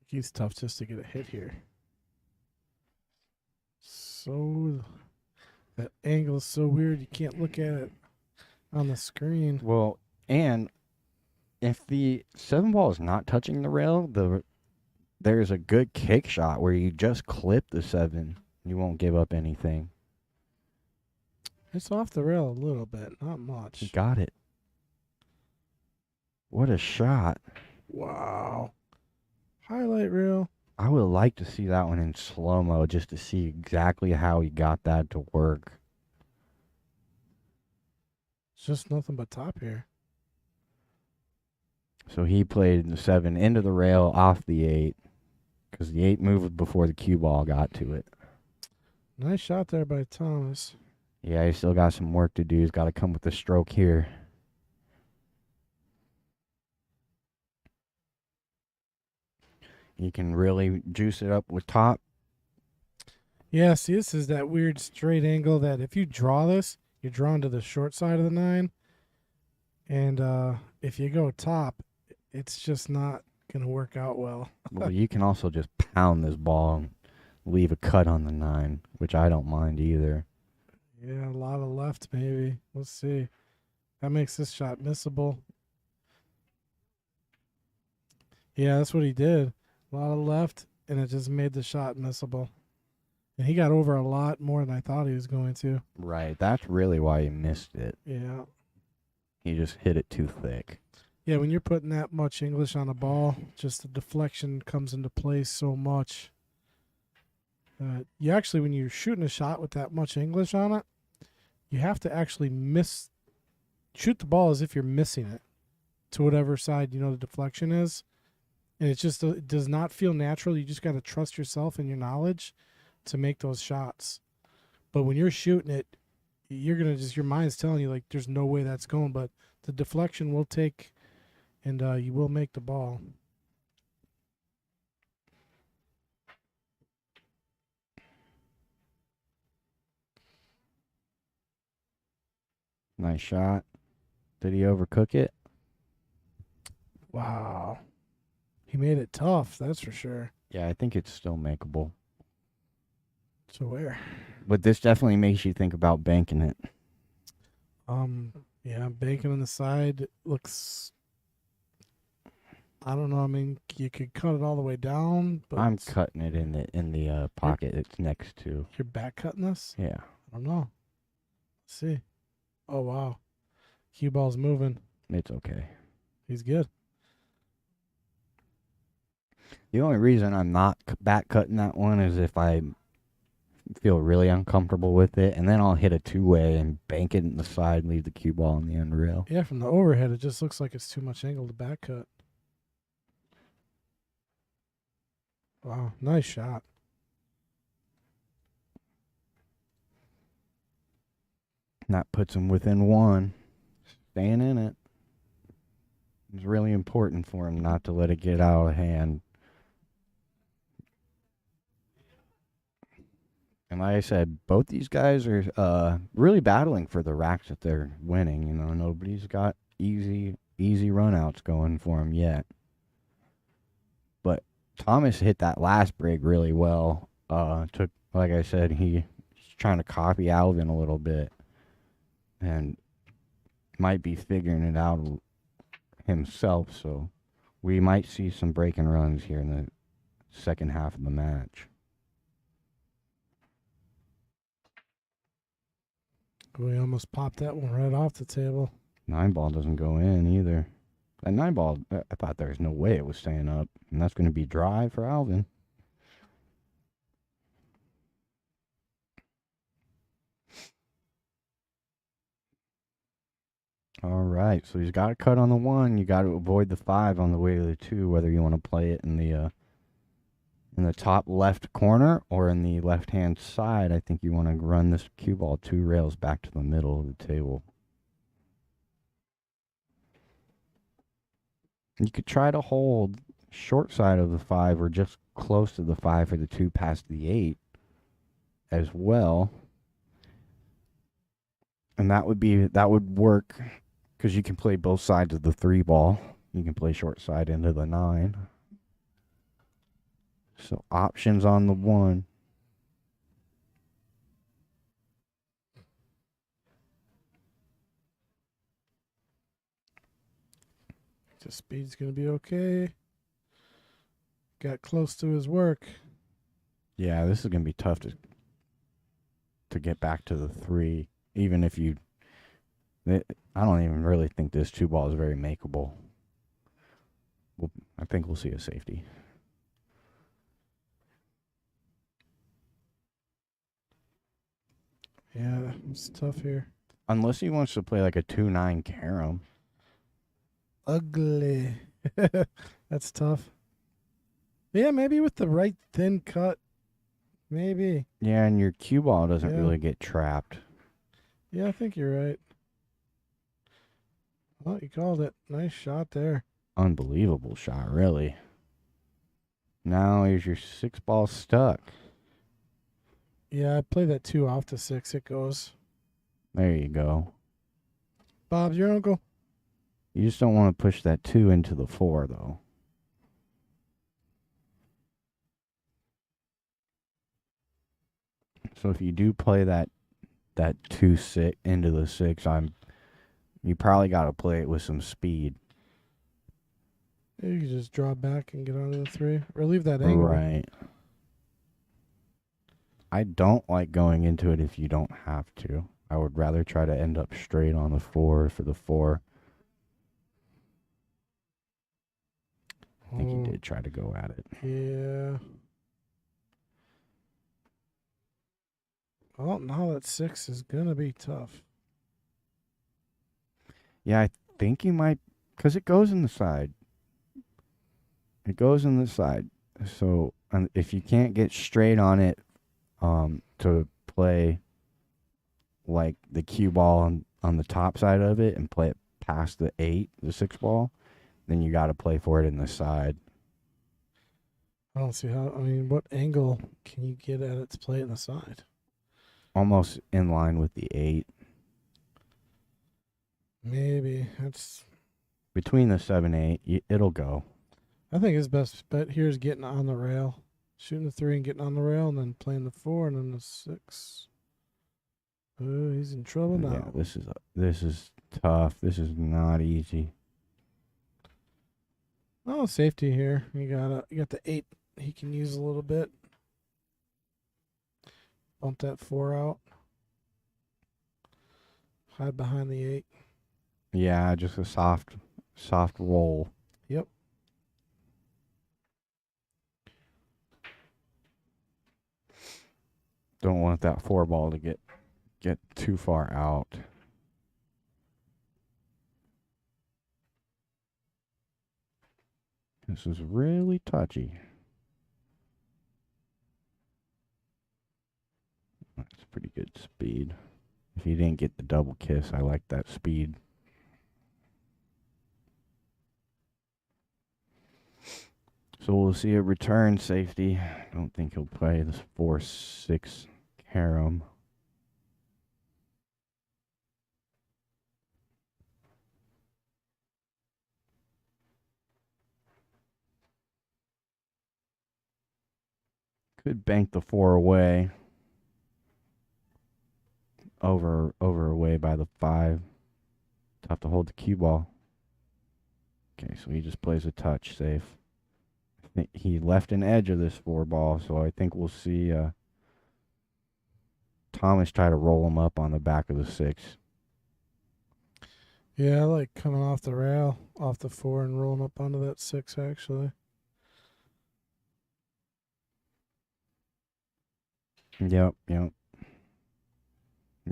S1: He's tough just to get a hit here. So that angle is so weird you can't look at it on the screen.
S2: Well, and if the 7-ball is not touching the rail, there's a good kick shot where you just clip the 7. You won't give up anything.
S1: It's off the rail a little bit, not much.
S2: He got it. What a shot.
S1: Wow. Highlight reel.
S2: I would like to see that one in slow-mo just to see exactly how he got that to work.
S1: It's just nothing but top here.
S2: So he played the 7 into the rail off the 8 because the 8 moved before the cue ball got to it.
S1: Nice shot there by Thomas.
S2: Yeah, he's still got some work to do. He's got to come with the stroke here. He can really juice it up with top.
S1: Yeah, see, this is that weird straight angle that if you draw this, you're drawn to the short side of the 9. And if you go top, it's just not going to work out well.
S2: Well, you can also just pound this ball and leave a cut on the 9, which I don't mind either.
S1: Yeah, a lot of left maybe. Let's see. That makes this shot missable. Yeah, that's what he did. A lot of left, and it just made the shot missable. And he got over a lot more than I thought he was going to.
S2: Right, that's really why he missed it.
S1: Yeah.
S2: He just hit it too thick.
S1: Yeah, when you're putting that much English on a ball, just the deflection comes into play so much. You actually, when you're shooting a shot with that much English on it, you have to actually shoot the ball as if you're missing it to whatever side, the deflection is. And it does not feel natural. You just got to trust yourself and your knowledge to make those shots. But when you're shooting it, you're going to your mind's telling you, like, there's no way that's going. But the deflection will take, and you will make the ball.
S2: Nice shot. Did he overcook it?
S1: Wow. He made it tough, that's for sure.
S2: Yeah, I think it's still makeable.
S1: So where?
S2: But this definitely makes you think about banking it.
S1: Yeah, banking on the side looks, I don't know. I mean, you could cut it all the way down, but
S2: I'm cutting it in the pocket it's next to.
S1: you're back cutting this?
S2: Yeah.
S1: I don't know. Let's see. Oh, wow. Cue ball's moving.
S2: It's okay.
S1: He's good.
S2: The only reason I'm not back cutting that one is if I feel really uncomfortable with it, and then I'll hit a 2-way and bank it in the side, leave the cue ball in the end rail.
S1: Yeah, from the overhead, it just looks like it's too much angle to back cut. Wow, nice shot.
S2: And that puts him within 1. Staying in it. It's really important for him not to let it get out of hand. And like I said, both these guys are really battling for the racks that they're winning. Nobody's got easy runouts going for them yet. But Thomas hit that last break really well. Like I said, he's trying to copy Alvin a little bit, and might be figuring it out himself. So we might see some breaking runs here in the second half of the match.
S1: We almost popped that one right off the table.
S2: 9-ball doesn't go in either. That 9-ball, I thought there was no way it was staying up. And that's going to be dry for Alvin. All right, so he's got a cut on the 1. You got to avoid the 5 on the way to the 2, whether you want to play it in the top left corner or in the left-hand side. I think you want to run this cue ball 2 rails back to the middle of the table. You could try to hold short side of the 5 or just close to the 5 for the 2 past the 8 as well. And that would work because you can play both sides of the 3 ball. You can play short side into the 9. So options on the 1.
S1: The speed's going to be okay. Got close to his work.
S2: Yeah, this is going to be tough to get back to the 3. Even if I don't even really think this 2 ball is very makeable. I think we'll see a safety.
S1: Yeah, it's tough here.
S2: Unless he wants to play like a 2-9 carom.
S1: Ugly. That's tough. Yeah, maybe with the right thin cut. Maybe.
S2: Yeah, and your cue ball doesn't
S1: Yeah.
S2: really get trapped.
S1: Yeah, I think you're right. Oh, you called it. Nice shot there.
S2: Unbelievable shot, really. Now is your 6-ball stuck.
S1: Yeah, I play that 2 off the 6. It goes.
S2: There you go.
S1: Bob's your uncle.
S2: You just don't want to push that 2 into the 4, though. So if you do play that 2-6 into the 6, you probably got to play it with some speed.
S1: You can just draw back and get onto the 3. Or leave that angle.
S2: Right. I don't like going into it if you don't have to. I would rather try to end up straight on the 4 for the 4. I think he did try to go at it.
S1: Yeah. Well, now that 6 is going to be tough.
S2: Yeah, I think he might, because it goes in the side. It goes in the side. So if you can't get straight on it to play like the cue ball on the top side of it and play it past the 8, the 6 ball, then you got to play for it in the side.
S1: I don't see how. I mean, what angle can you get at it to play it in the side?
S2: Almost in line with the 8.
S1: Maybe. That's.
S2: Between the 7 8, it'll go.
S1: I think his best bet here is getting on the rail. Shooting the 3 and getting on the rail, and then playing the 4 and then the 6. Oh, he's in trouble now.
S2: Yeah, this is tough. This is not easy.
S1: Oh, safety here. You got the 8 he can use a little bit. Bump that 4 out. Hide behind the 8.
S2: Yeah, just a soft roll.
S1: Yep.
S2: Don't want that 4 ball to get too far out. This is really touchy. That's pretty good speed. If you didn't get the double kiss, I like that speed. So we'll see a return safety. I don't think he'll play this 4-6 carom. Could bank the 4 away. Over away by the 5. Tough to hold the cue ball. Okay, so he just plays a touch safe. I think he left an edge of this 4 ball, so I think we'll see Thomas try to roll him up on the back of the 6.
S1: Yeah, I like coming off the rail, off the 4, and rolling up onto that 6, actually.
S2: Yep. You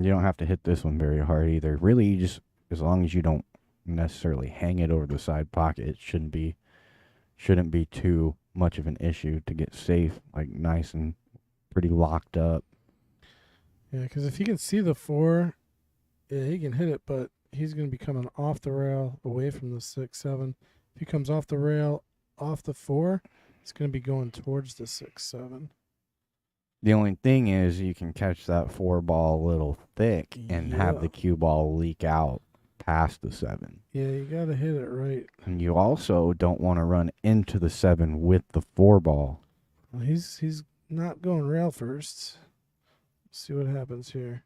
S2: don't have to hit this one very hard either. Really, you just, as long as you don't necessarily hang it over the side pocket, it shouldn't be too much of an issue to get safe, like nice and pretty locked up.
S1: Yeah, because if he can see the 4, yeah, he can hit it, but he's going to be coming off the rail, away from the 6, 7. If he comes off the rail, off the 4, it's going to be going towards the 6, 7.
S2: The only thing is you can catch that 4 ball a little thick and have the cue ball leak out past the 7.
S1: Yeah, you got to hit it right.
S2: And you also don't want to run into the 7 with the 4 ball.
S1: Well, he's not going rail first. Let's see what happens here.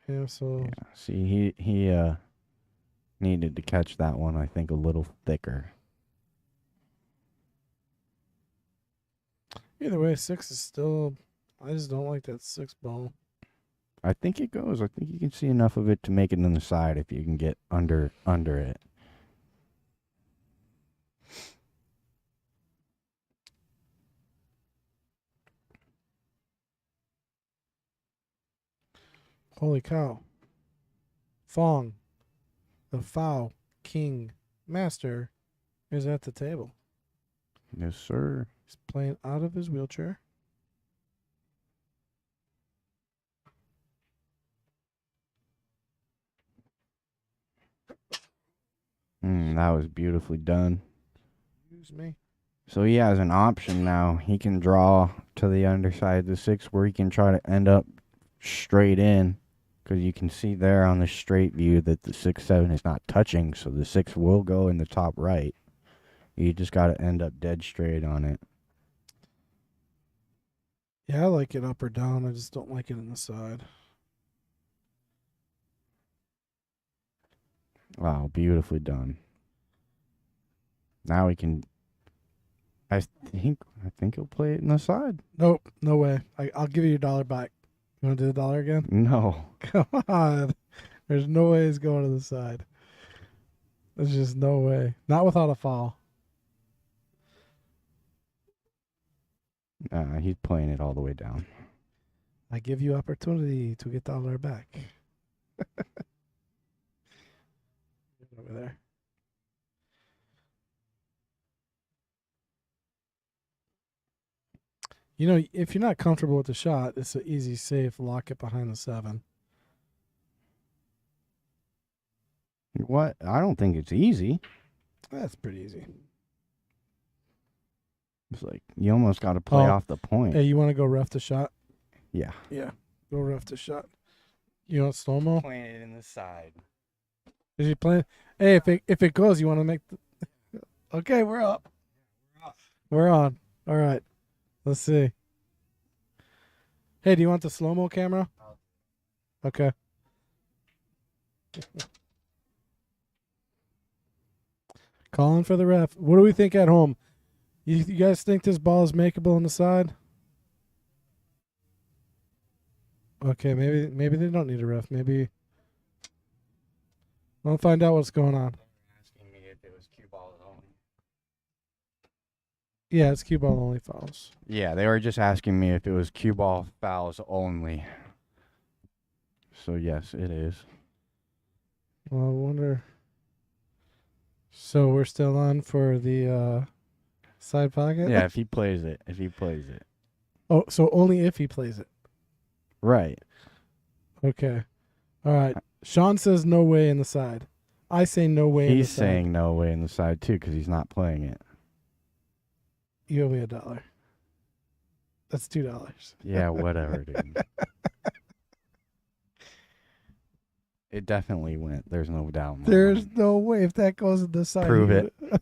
S1: Yeah, so
S2: Yeah. See, he needed to catch that one, I think, a little thicker.
S1: either way, 6 is still. I just don't like that 6 ball.
S2: I think it goes. I think you can see enough of it to make it on the side if you can get under it.
S1: Holy cow. Fong, the Fao King Master, is at the table.
S2: Yes, sir.
S1: He's playing out of his wheelchair.
S2: That was beautifully done.
S1: Excuse me.
S2: So he has an option now. He can draw to the underside of the 6 where he can try to end up straight in. Because you can see there on the straight view that the 6-7 is not touching. So the 6 will go in the top right. You just got to end up dead straight on it.
S1: Yeah, I like it up or down. I just don't like it in the side.
S2: Wow, beautifully done. Now we can. I think he'll play it in the side.
S1: Nope, no way. I'll give you your $1 back. You want to do the $1 again?
S2: No.
S1: Come on. There's no way he's going to the side. There's just no way. Not without a foul.
S2: He's playing it all the way down.
S1: I give you opportunity to get the $1 back. Over there. You know, if you're not comfortable with the shot, it's an easy, safe lock it behind the 7.
S2: What? I don't think it's easy.
S1: That's pretty easy.
S2: It's like you almost got to play off the point.
S1: Hey, you want to go ref the shot?
S2: Yeah.
S1: Yeah, go ref the shot. You want slow mo?
S2: Playing it in the side.
S1: Is he playing? Hey, if it goes, you want to make the. Okay, we're up. We're on. All right. Let's see. Hey, do you want the slow mo camera? Okay. Calling for the ref. What do we think at home? You guys think this ball is makeable on the side? Okay, maybe they don't need a ref. Maybe I'll find out what's going on.
S2: Asking me if it was cue ball only.
S1: Yeah, it's cue ball only fouls.
S2: Yeah, they were just asking me if it was cue ball fouls only. So yes, it is.
S1: Well, I wonder. So we're still on for the side pocket?
S2: Yeah, if he plays it.
S1: Oh, so only if he plays it.
S2: Right.
S1: Okay. All right. Sean says no way in the side. I say no way in the
S2: He's
S1: side.
S2: saying no way in the side too because he's not playing it.
S1: You owe me $1. That's $2.
S2: Yeah, whatever, dude. It definitely went. There's no doubt. in my
S1: There's
S2: mind.
S1: no way if that goes in the side.
S2: Prove
S1: he
S2: it.
S1: would-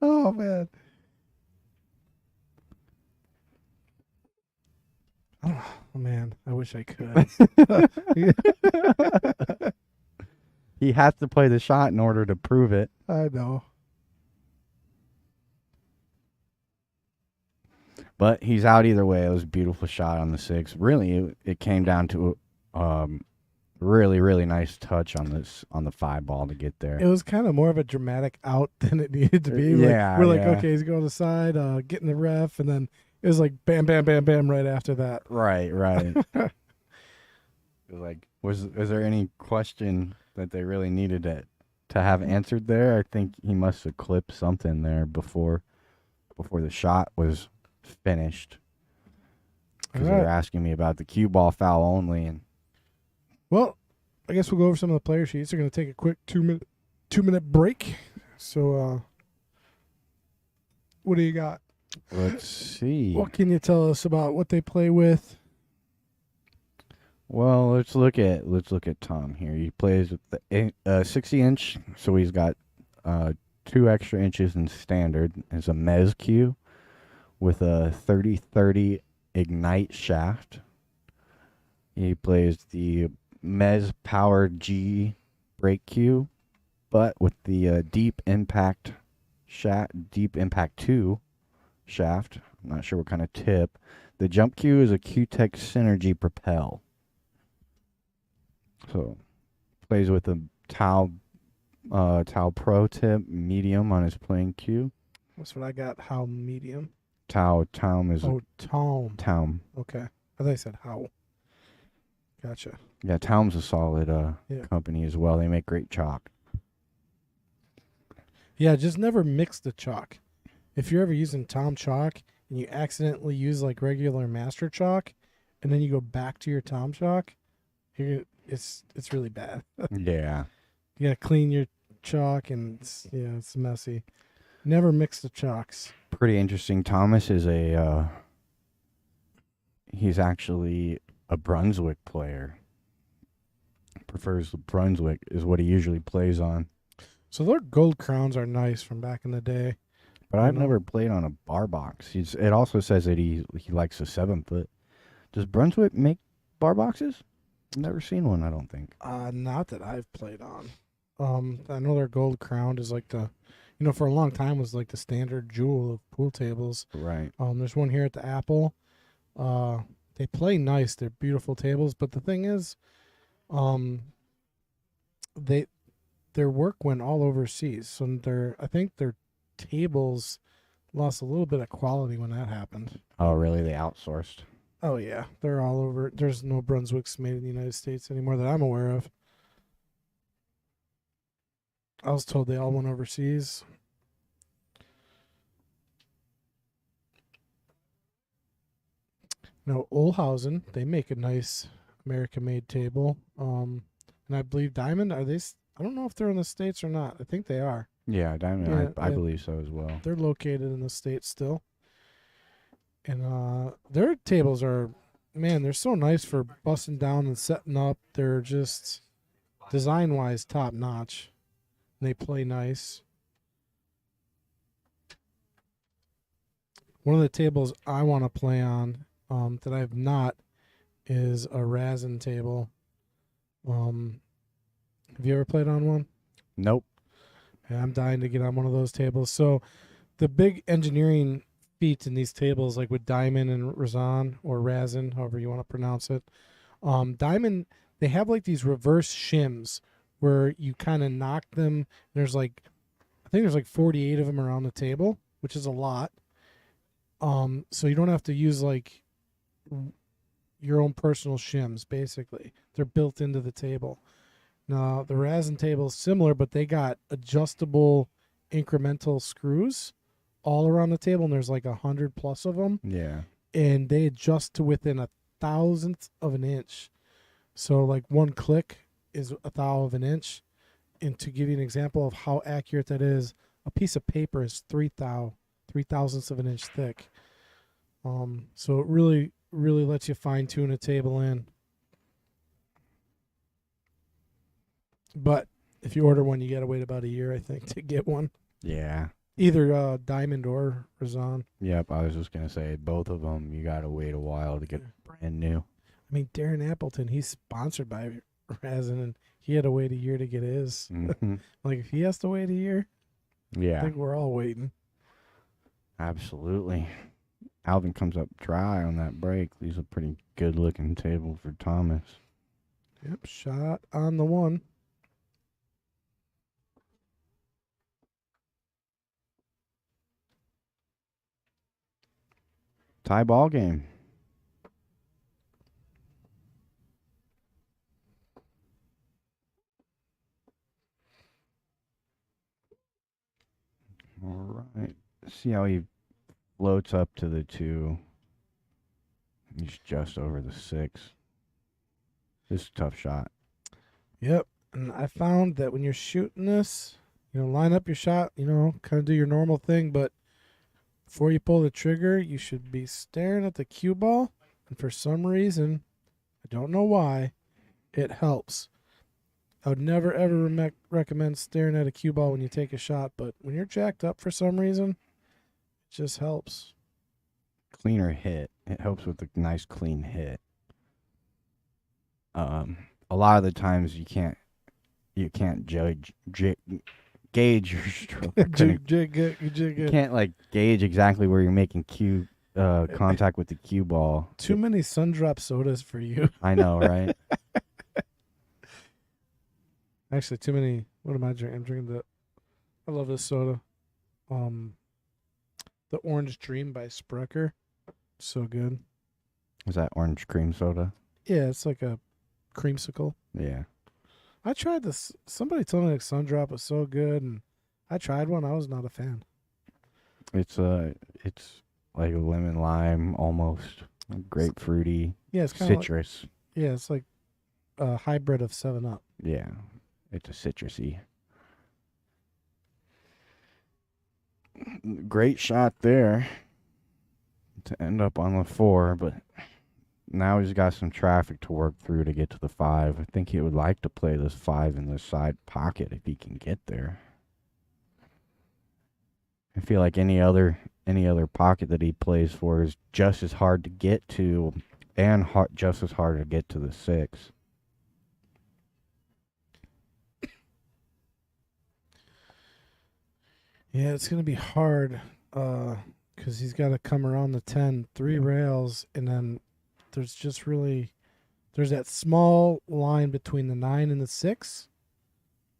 S1: Oh, man. Oh, man. I wish I could.
S2: He has to play the shot in order to prove it.
S1: I know.
S2: But he's out either way. It was a beautiful shot on the 6. Really, it came down to really, really nice touch on the 5 ball to get there.
S1: It was kind of more of a dramatic out than it needed to be.
S2: Yeah,
S1: We're like,
S2: yeah.
S1: okay, he's going to the side, getting the ref, and then it was like bam, bam, bam, bam right after that.
S2: Right. It was like, was there any question that they really needed to have answered there? I think he must have clipped something there before the shot was finished. Because
S1: All
S2: they were
S1: right.
S2: asking me about the cue ball foul only, and
S1: Well, I guess we'll go over some of the player sheets. They're going to take a quick 2-minute break. So, what do you got?
S2: let's see.
S1: What can you tell us about what they play with?
S2: Well, let's look at Tom here. He plays with the 60-inch, so he's got 2 extra inches in standard. It's a Mez cue with a 30-30 ignite shaft. He plays the Mez powered G brake cue, but with the deep impact 2 shaft. I'm not sure what kind of tip. The jump cue is a Q-Tech Synergy Propel. So, plays with a Tau Pro tip medium on his playing cue.
S1: That's what I got. How medium?
S2: Taum is
S1: Oh, Tom.
S2: Taum.
S1: Okay. I thought you said how. Gotcha.
S2: Yeah, Tom's a solid
S1: Yeah.
S2: company as well. They make great chalk.
S1: Yeah, just never mix the chalk. If you're ever using Tom chalk and you accidentally use like regular master chalk, and then you go back to your Tom chalk, it's really bad.
S2: Yeah.
S1: You gotta clean your chalk, and it's messy. Never mix the chalks.
S2: Pretty interesting. Thomas is he's actually a Brunswick player. Prefers Brunswick is what he usually plays on.
S1: So their gold crowns are nice from back in the day.
S2: But I've never played on a bar box. It also says that he likes a 7-foot. Does Brunswick make bar boxes? I've never seen one, I don't think.
S1: Not that I've played on. I know their gold crown is like for a long time was like the standard jewel of pool tables.
S2: Right.
S1: There's one here at the Apple. They play nice. They're beautiful tables, but the thing is, their work went all overseas. So I think their tables lost a little bit of quality when that happened.
S2: Oh, really? They outsourced?
S1: Oh yeah, they're all over. There's no Brunswicks made in the United States anymore that I'm aware of. I was told they all went overseas. No, Olhausen, they make a nice American-made table. And I believe Diamond, I don't know if they're in the States or not. I think they are.
S2: Yeah, Diamond.
S1: Yeah,
S2: I
S1: yeah.
S2: believe so as well.
S1: They're located in the States still. And their tables are, man, they're so nice for busting down and setting up. They're just design-wise top-notch. And they play nice. One of the tables I want to play on that I have not is a Razin table. Have you ever played on one?
S2: Nope.
S1: Yeah, I'm dying to get on one of those tables. So the big engineering feats in these tables, like with Diamond and Razan or Razin, however you want to pronounce it, Diamond, they have like these reverse shims where you kind of knock them. I think there's like 48 of them around the table, which is a lot. So you don't have to use like your own personal shims, basically. They're built into the table. Now, the Razin table is similar, but they got adjustable incremental screws all around the table, and there's like 100 plus of them.
S2: Yeah.
S1: And they adjust to within 1,000th of an inch. So, like, one click is 1,000th of an inch. And to give you an example of how accurate that is, a piece of paper is 3,000ths of an inch thick. So it really, really lets you fine tune a table in. But if you order one, you got to wait about a year, I think, to get one.
S2: Yeah.
S1: Either Diamond or Razan.
S2: Yep, I was just going to say, both of them, you got to wait a while to get brand new.
S1: I mean, Darren Appleton, he's sponsored by Razin, and he had to wait a year to get his.
S2: Mm-hmm.
S1: Like, if he has to wait a year, I
S2: Yeah,
S1: think we're all waiting.
S2: absolutely. Alvin comes up dry on that break. These are pretty good-looking table for Thomas.
S1: Yep, shot on the one.
S2: Tie ball game. All right. See how he floats up to the 2. He's just over the 6. This is a tough shot.
S1: Yep. And I found that when you're shooting this, line up your shot, kind of do your normal thing, but before you pull the trigger, you should be staring at the cue ball. And for some reason, I don't know why, it helps. I would never, ever recommend staring at a cue ball when you take a shot, but when you're jacked up for some reason, it just helps.
S2: Cleaner hit. It helps with a nice clean hit. A lot of the times you can't gauge your stroke. You can't gauge exactly where you're making cue contact with the cue ball.
S1: Too many Sundrop sodas for you.
S2: I know, right?
S1: Actually, too many. What am I drinking? I'm drinking I love this soda. The Orange Dream by Sprecher. So good.
S2: Is that orange cream soda?
S1: Yeah, it's like a creamsicle.
S2: Yeah.
S1: I tried this. Somebody told me like Sun Drop was so good, and I tried one. I was not a fan.
S2: It's like a lemon lime almost, grapefruity,
S1: Yeah, it's kind of like,
S2: citrus.
S1: yeah, it's like a hybrid of 7-Up.
S2: Yeah, it's a citrusy. Great shot there to end up on the 4, but now he's got some traffic to work through to get to the 5. I think he would like to play this 5 in the side pocket if he can get there. I feel like any other pocket that he plays for is just as hard to get to and just as hard to get to the 6.
S1: Yeah, it's going to be hard because he's got to come around the 10, 3 rails, and then there's that small line between the 9 and the 6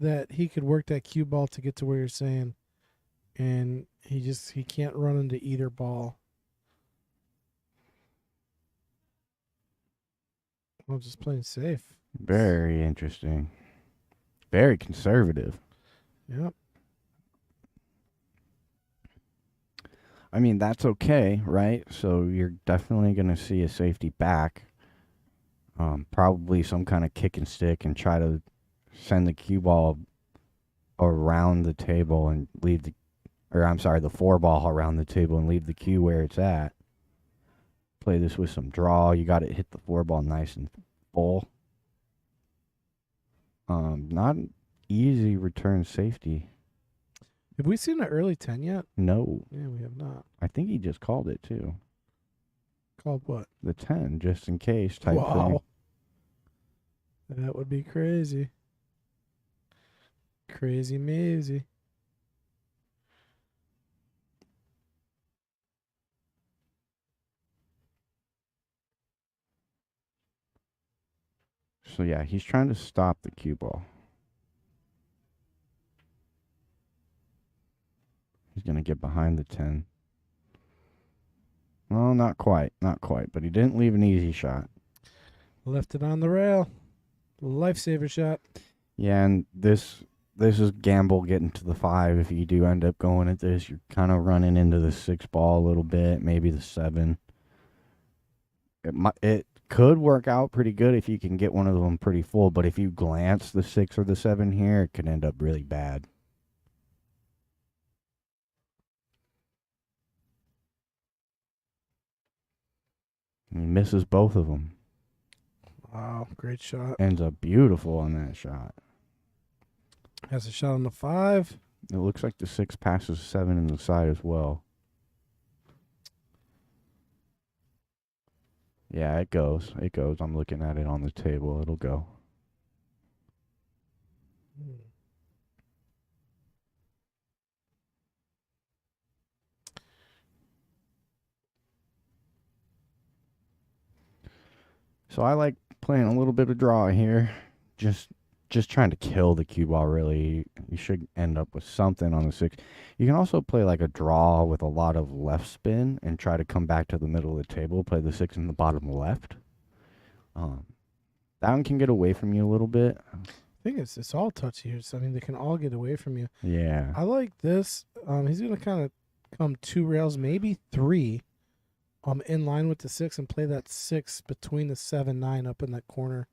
S1: that he could work that cue ball to get to where you're saying, and he can't run into either ball. I'm just playing safe.
S2: Very interesting. Very conservative.
S1: Yep.
S2: I mean, that's okay, right? So you're definitely going to see a safety back. Probably some kind of kick and stick and try to send the cue ball around the table and leave the 4 ball around the table and leave the cue where it's at. Play this with some draw. You got to hit the 4 ball nice and full. Not an easy return safety.
S1: Have we seen an early 10 yet?
S2: No.
S1: Yeah, we have not.
S2: I think he just called it too.
S1: Called what?
S2: The 10, just in case type thing.
S1: Wow. That would be crazy. Crazy mazy.
S2: So yeah, he's trying to stop the cue ball. He's going to get behind the 10. Well, not quite, but he didn't leave an easy shot.
S1: Left it on the rail. Lifesaver shot.
S2: Yeah, and this is gamble getting to the 5. If you do end up going at this, you're kind of running into the 6 ball a little bit, maybe the 7. It could work out pretty good if you can get one of them pretty full, but if you glance the 6 or the 7 here, it could end up really bad. He misses both of them.
S1: Wow, great shot.
S2: Ends up beautiful on that shot.
S1: Has a shot on the 5.
S2: It looks like the 6 passes 7 in the side as well. Yeah, it goes. It goes. I'm looking at it on the table. It'll go. So I like playing a little bit of draw here. Just trying to kill the cue ball, really. You should end up with something on the 6. You can also play like a draw with a lot of left spin and try to come back to the middle of the table, play the 6 in the bottom left. That one can get away from you a little bit.
S1: I think it's all touchy here. So, I mean, they can all get away from you.
S2: Yeah.
S1: I like this. He's going to kind of come 2 rails, maybe 3, in line with the 6 and play that 6 between the 7, 9 up in that corner.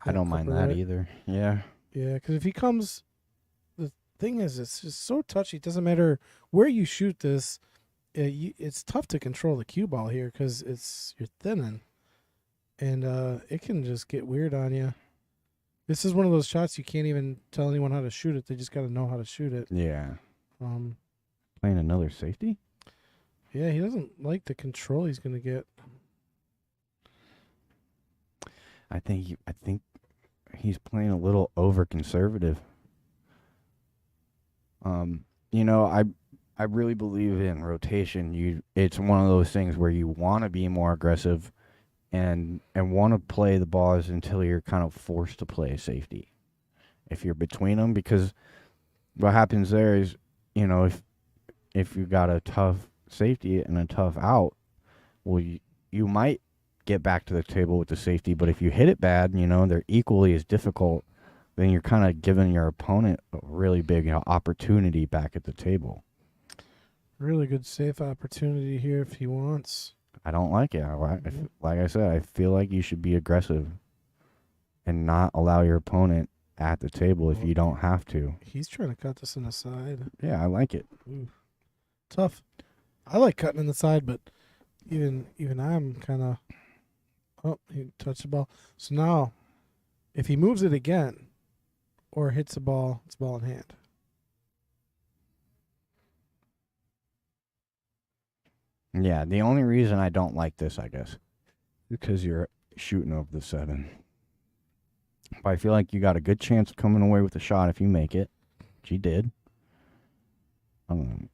S2: I don't mind that either. Yeah.
S1: Yeah, because if he comes, the thing is, it's just so touchy. It doesn't matter where you shoot this. It's tough to control the cue ball here because you're thinning, and it can just get weird on you. This is one of those shots you can't even tell anyone how to shoot it. They just got to know how to shoot it.
S2: Yeah.
S1: Playing
S2: another safety?
S1: Yeah, he doesn't like the control he's going to get.
S2: I think he's playing a little over conservative. I really believe in rotation. It's one of those things where you want to be more aggressive and want to play the balls until you're kind of forced to play a safety. If you're between them, because what happens there is, if you got a tough safety and a tough out, well, you might get back to the table with the safety. But if you hit it bad, they're equally as difficult. Then you're kind of giving your opponent a really big opportunity back at the table.
S1: Really good safe opportunity here if he wants.
S2: I don't like it. Like I said, I feel like you should be aggressive and not allow your opponent at the table if you don't have to.
S1: He's trying to cut this in the side.
S2: Yeah, I like it.
S1: Ooh. Tough. I like cutting in the side, but even I'm kind of. Oh, he touched the ball. So now, if he moves it again, or hits the ball, it's ball in hand.
S2: Yeah, the only reason I don't like this, I guess, is because you're shooting over the 7. But I feel like you got a good chance of coming away with a shot if you make it. She did. And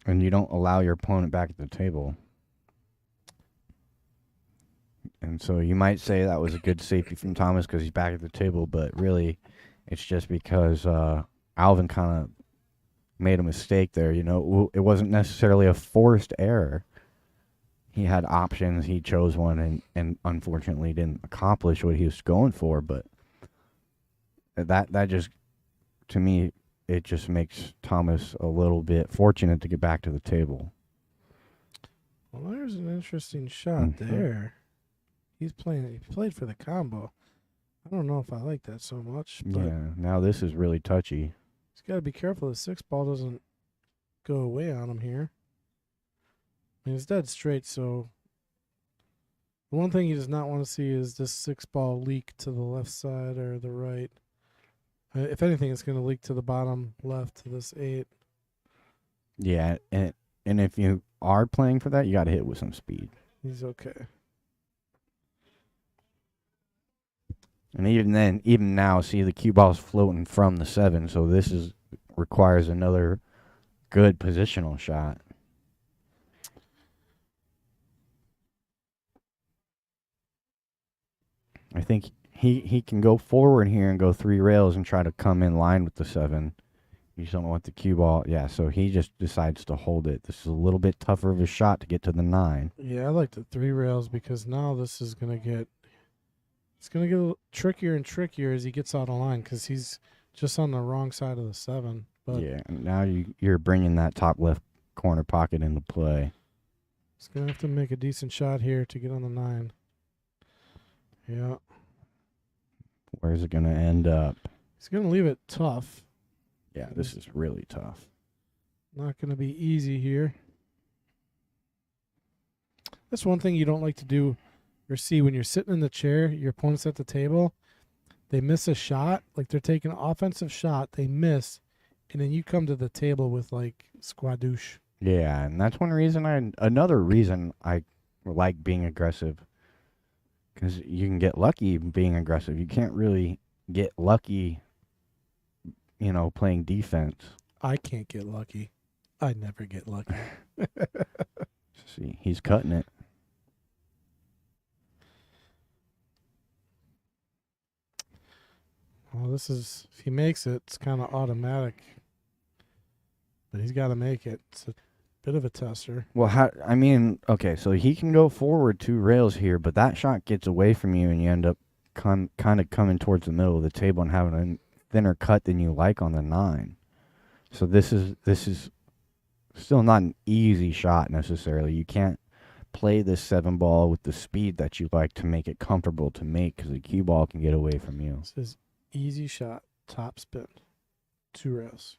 S2: you don't allow your opponent back at the table. And so you might say that was a good safety from Thomas because he's back at the table, but really it's just because Alvin kind of made a mistake there. It wasn't necessarily a forced error. He had options. He chose one and unfortunately didn't accomplish what he was going for, but that just, to me, it just makes Thomas a little bit fortunate to get back to the table.
S1: Well, there's an interesting shot there. He played for the combo. I don't know if I like that so much. But
S2: Yeah, now this is really touchy.
S1: he's got to be careful the 6 ball doesn't go away on him here. I mean, it's dead straight, so the one thing he does not want to see is this 6 ball leak to the left side or the right. If anything, it's going to leak to the bottom left to this 8.
S2: Yeah, and if you are playing for that, you got to hit with some speed.
S1: He's okay.
S2: And even now, see the cue ball's floating from the 7, so this requires another good positional shot. I think he can go forward here and go 3 rails and try to come in line with the 7. You just don't want the cue ball. Yeah, so he just decides to hold it. This is a little bit tougher of a shot to get to the 9.
S1: Yeah, I like the 3 rails because now this is going to get... It's going to get a little trickier and trickier as he gets out of line because he's just on the wrong side of the 7. But
S2: Yeah, and now you're bringing that top left corner pocket into play.
S1: he's going to have to make a decent shot here to get on the 9. Yeah.
S2: Where's it going to end up?
S1: He's going to leave it tough.
S2: Yeah, this is really tough.
S1: Not going to be easy here. That's one thing you don't like to do or see when you're sitting in the chair, your opponent's at the table, they miss a shot, like they're taking an offensive shot, they miss, and then you come to the table with like squadouche.
S2: Yeah, and that's another reason I like being aggressive. Because you can get lucky being aggressive. You can't really get lucky, playing defense.
S1: I can't get lucky. I never get lucky.
S2: See, he's cutting it.
S1: Well, if he makes it, it's kind of automatic. But he's got to make it. It's a bit of a tester.
S2: Well, okay, so he can go forward 2 rails here, but that shot gets away from you and you end up kind of coming towards the middle of the table and having a thinner cut than you like on the 9. So this is still not an easy shot necessarily. You can't play this 7 ball with the speed that you like to make it comfortable to make because the cue ball can get away from you.
S1: This is easy shot, top spin, 2 rails.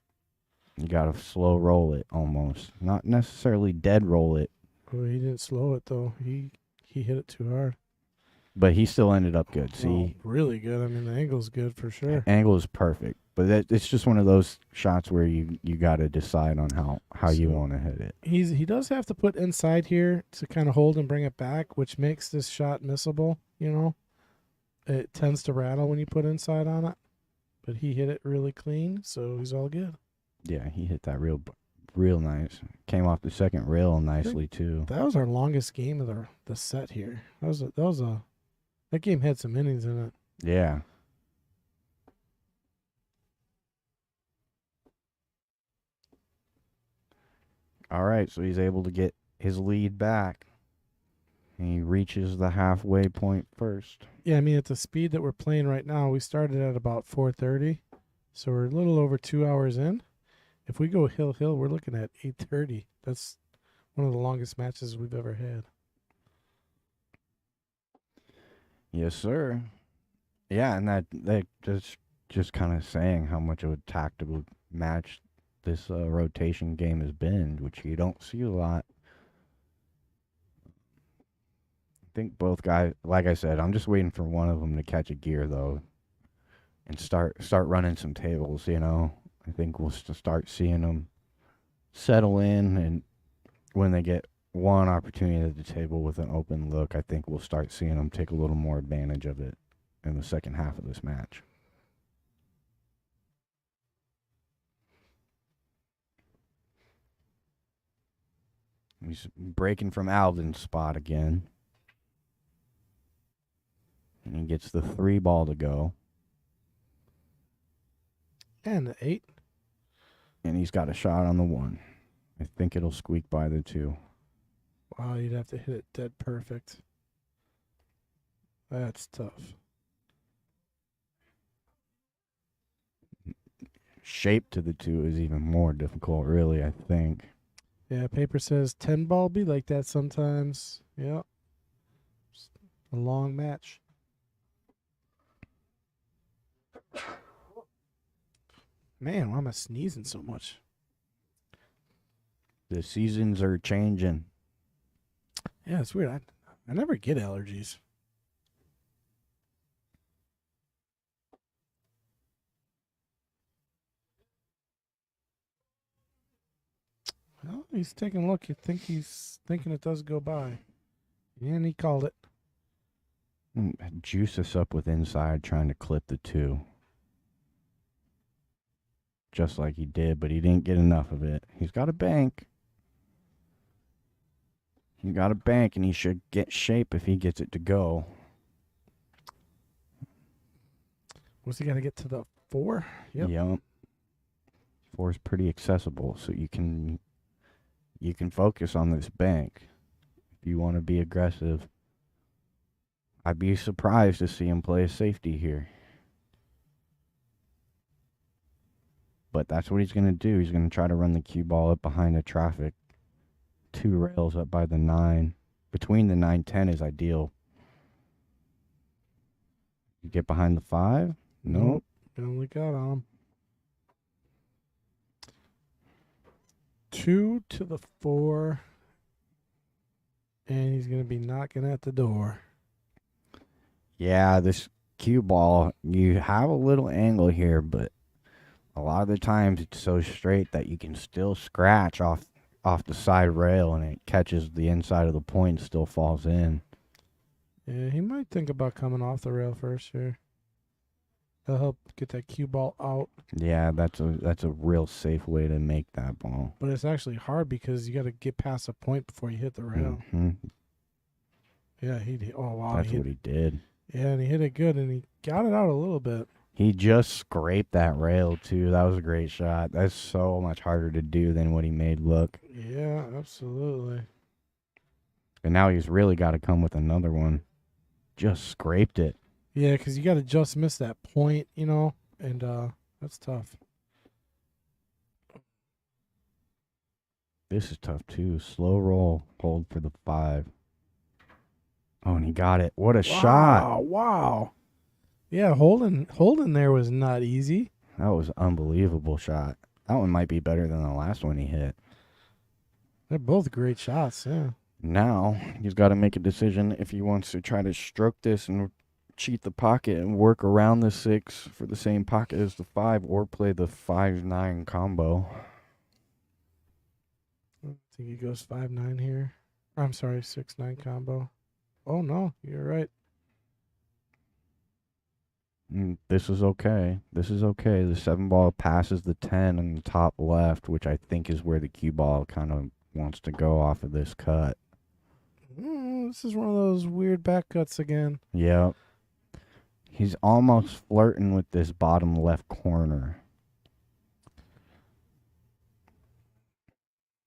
S2: You got to slow roll it almost. Not necessarily dead roll it.
S1: Oh, he didn't slow it, though. He hit it too hard.
S2: But he still ended up good. See?
S1: Oh, really good. I mean, the angle's good for sure.
S2: Angle is perfect. But it's just one of those shots where you got to decide on how you want to hit it.
S1: He does have to put inside here to kind of hold and bring it back, which makes this shot missable, It tends to rattle when you put inside on it. But he hit it really clean, so he's all good.
S2: Yeah, he hit that real nice. Came off the second rail nicely too.
S1: That was our longest game of the set here. That game had some innings in it.
S2: Yeah. All right, so he's able to get his lead back. He reaches the halfway point first.
S1: Yeah, I mean, at the speed that we're playing right now, we started at about 4:30, so we're a little over 2 hours in. If we go hill, we're looking at 8:30. That's one of the longest matches we've ever had.
S2: Yes, sir. Yeah, and that just kind of saying how much of a tactical match this rotation game has been, which you don't see a lot. I think both guys, like I said, I'm just waiting for one of them to catch a gear though, and start running some tables. I think we'll start seeing them settle in, and when they get one opportunity at the table with an open look, I think we'll start seeing them take a little more advantage of it in the second half of this match. He's breaking from Alvin's spot again. And he gets the 3 ball to go.
S1: And the 8.
S2: And he's got a shot on the 1. I think it'll squeak by the 2.
S1: Wow, you'd have to hit it dead perfect. That's tough.
S2: Shape to the 2 is even more difficult, really, I think.
S1: Yeah, paper says 10 ball be like that sometimes. Yep. Just a long match. Man, why am I sneezing so much?
S2: The seasons are changing.
S1: Yeah, it's weird. I never get allergies. Well, he's taking a look. You think he's thinking it does go by. And he called it.
S2: Juice us up with inside trying to clip the 2. Just like he did, but he didn't get enough of it. He's got a bank. He got a bank, and he should get shape if he gets it to go.
S1: What's he got to get to the 4? Yep.
S2: 4's pretty accessible, so you can focus on this bank if you want to be aggressive. I'd be surprised to see him play a safety here. But that's what he's going to do. He's going to try to run the cue ball up behind the traffic. 2 rails up by the 9. Between the 9-10 is ideal. You get behind the 5? Nope.
S1: You only got on him. 2 to the 4. And he's going to be knocking at the door.
S2: Yeah, this cue ball, you have a little angle here, but a lot of the times it's so straight that you can still scratch off the side rail, and it catches the inside of the point and still falls in.
S1: Yeah, he might think about coming off the rail first here. That'll help get that cue ball out.
S2: Yeah, that's a real safe way to make that ball.
S1: But it's actually hard because you got to get past a point before you hit the rail.
S2: Mm-hmm.
S1: Yeah, oh wow.
S2: That's what he did.
S1: Yeah, and he hit it good, and he got it out a little bit.
S2: He just scraped that rail, too. That was a great shot. That's so much harder to do than what he made look.
S1: Yeah, absolutely.
S2: And now he's really got to come with another one. Just scraped it.
S1: Yeah, because you got to just miss that point, and that's tough.
S2: This is tough, too. Slow roll. Hold for the 5. Oh, and he got it. What a shot.
S1: Wow. Yeah, holding there was not easy.
S2: That was an unbelievable shot. That one might be better than the last one he hit.
S1: They're both great shots, yeah.
S2: Now, he's got to make a decision if he wants to try to stroke this and cheat the pocket and work around the 6 for the same pocket as the 5, or play the 5-9 combo.
S1: I think he goes 5-9 here. I'm sorry, 6-9 combo. Oh, no, you're right.
S2: This is okay. This is okay. The 7 ball passes the 10 on the top left, which I think is where the cue ball kind of wants to go off of this cut.
S1: This is one of those weird back cuts again.
S2: Yep. He's almost flirting with this bottom left corner.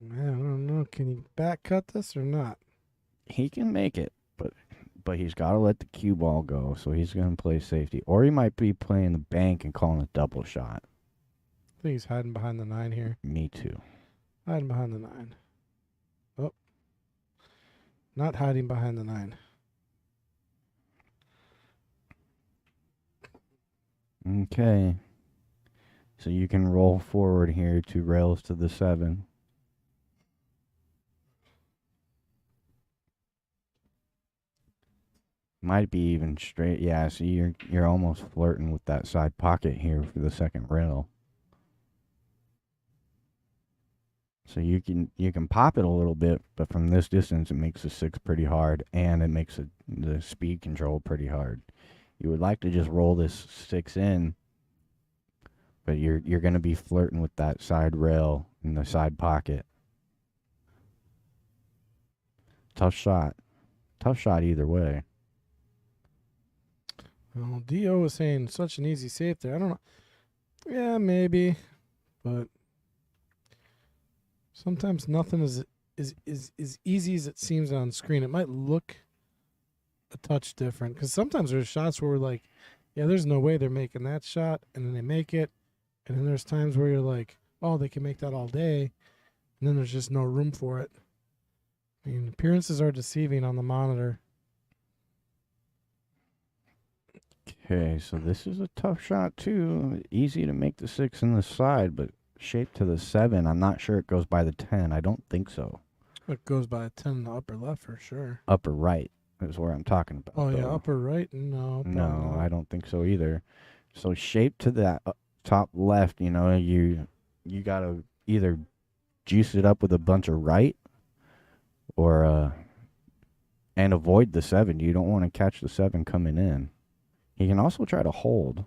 S1: Man, I don't know. Can he back cut this or not?
S2: He can make it. but he's got to let the cue ball go, so he's going to play safety. Or he might be playing the bank and calling a double shot.
S1: I think he's hiding behind the 9 here.
S2: Me too.
S1: Hiding behind the 9. Oh. Not hiding behind the 9.
S2: Okay. So you can roll forward here 2 rails to the 7. Might be even straight. Yeah, see, you're almost flirting with that side pocket here for the second rail. So you can pop it a little bit, but from this distance, it makes the 6 pretty hard, and it makes the speed control pretty hard. You would like to just roll this 6 in, but you're going to be flirting with that side rail in the side pocket. Tough shot. Tough shot either way.
S1: Well, D.O. was saying such an easy save there. I don't know. Yeah, maybe. But sometimes nothing is easy as it seems on screen. It might look a touch different. Because sometimes there's shots where we're like, yeah, there's no way they're making that shot. And then they make it. And then there's times where you're like, oh, they can make that all day. And then there's just no room for it. I mean, appearances are deceiving on the monitor.
S2: Okay, so this is a tough shot too. Easy to make the 6 in the side, but shaped to the 7. I'm not sure it goes by the 10. I don't think so.
S1: It goes by a 10 in the upper left for sure.
S2: Upper right is where I'm talking about.
S1: Oh, yeah,
S2: though.
S1: upper right? No. probably
S2: No,
S1: not.
S2: I don't think so either. So shaped to that top left, you got to either juice it up with a bunch of right or and avoid the 7. You don't want to catch the 7 coming in. He can also try to hold.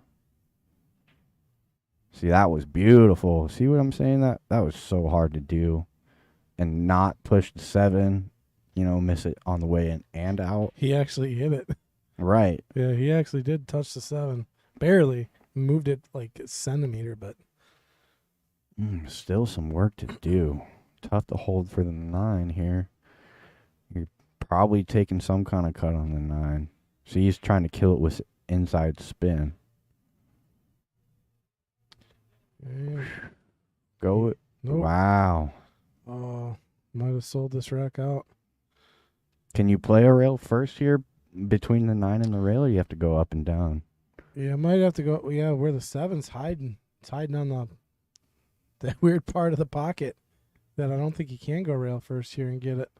S2: See, that was beautiful. See what I'm saying? That was so hard to do. And not push the 7, miss it on the way in and out.
S1: He actually hit it.
S2: Right.
S1: Yeah, he actually did touch the 7. Barely. Moved it like a centimeter, but.
S2: Still some work to do. Tough to hold for the 9 here. You're probably taking some kind of cut on the 9. So he's trying to kill it with inside spin.
S1: Yeah.
S2: Go.
S1: Nope.
S2: Wow.
S1: Oh, might have sold this rack out.
S2: Can you play a rail first here between the 9 and the rail, or you have to go up and down?
S1: Yeah, might have to go. Yeah, where the 7's hiding. It's hiding on that weird part of the pocket that I don't think he can go rail first here and get it.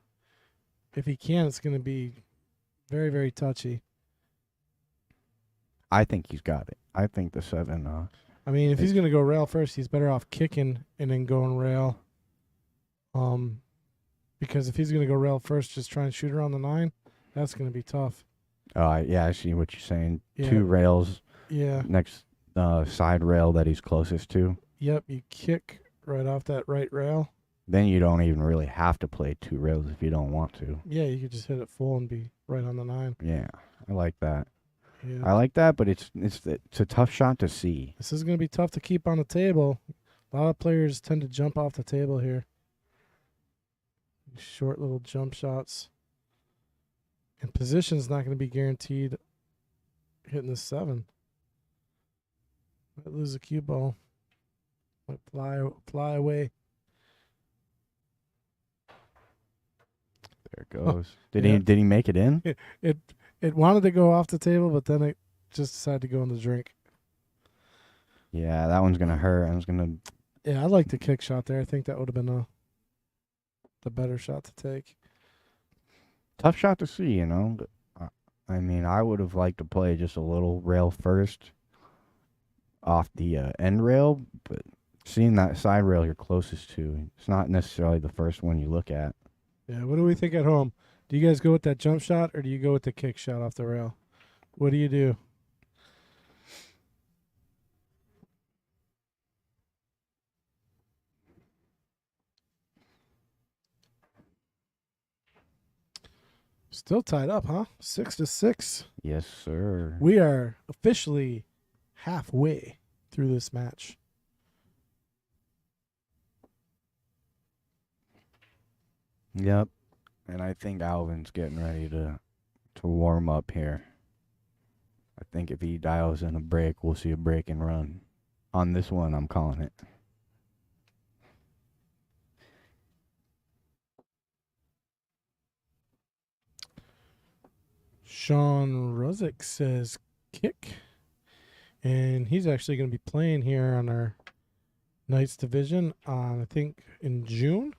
S1: If he can, it's going to be very, very touchy.
S2: I think he's got it. I think the 7.
S1: I mean, if he's going to go rail first, he's better off kicking and then going rail. Because if he's going to go rail first, just try and shoot her on the 9, that's going to be tough.
S2: Yeah, I see what you're saying.
S1: Yeah.
S2: 2 rails.
S1: Yeah.
S2: Next side rail that he's closest to.
S1: Yep, you kick right off that right rail.
S2: Then you don't even really have to play 2 rails if you don't want to.
S1: Yeah, you could just hit it full and be right on the 9.
S2: Yeah, I like that.
S1: Yeah.
S2: I like that, but it's a tough shot to see.
S1: This is going to be tough to keep on the table. A lot of players tend to jump off the table here. Short little jump shots. And position's not going to be guaranteed hitting the 7. Might lose a cue ball. Might fly away.
S2: There it goes.
S1: Yeah.
S2: Did he make it in?
S1: It wanted to go off the table, but then it just decided to go in the drink.
S2: Yeah, that one's gonna hurt.
S1: Yeah, I like the kick shot there. I think that would have been the better shot to take.
S2: Tough shot to see, But, I mean, I would have liked to play just a little rail first off the end rail, but seeing that side rail you're closest to, it's not necessarily the first one you look at.
S1: Yeah, what do we think at home? Do you guys go with that jump shot or do you go with the kick shot off the rail? What do you do? Still tied up, huh? 6-6.
S2: Yes, sir.
S1: We are officially halfway through this match.
S2: Yep. And I think Alvin's getting ready to to warm up here. I think if he dials in a break, we'll see a break and run. On this one, I'm calling it.
S1: Sean Ruzick says kick. And he's actually going to be playing here on our Knights division on, I think, in June.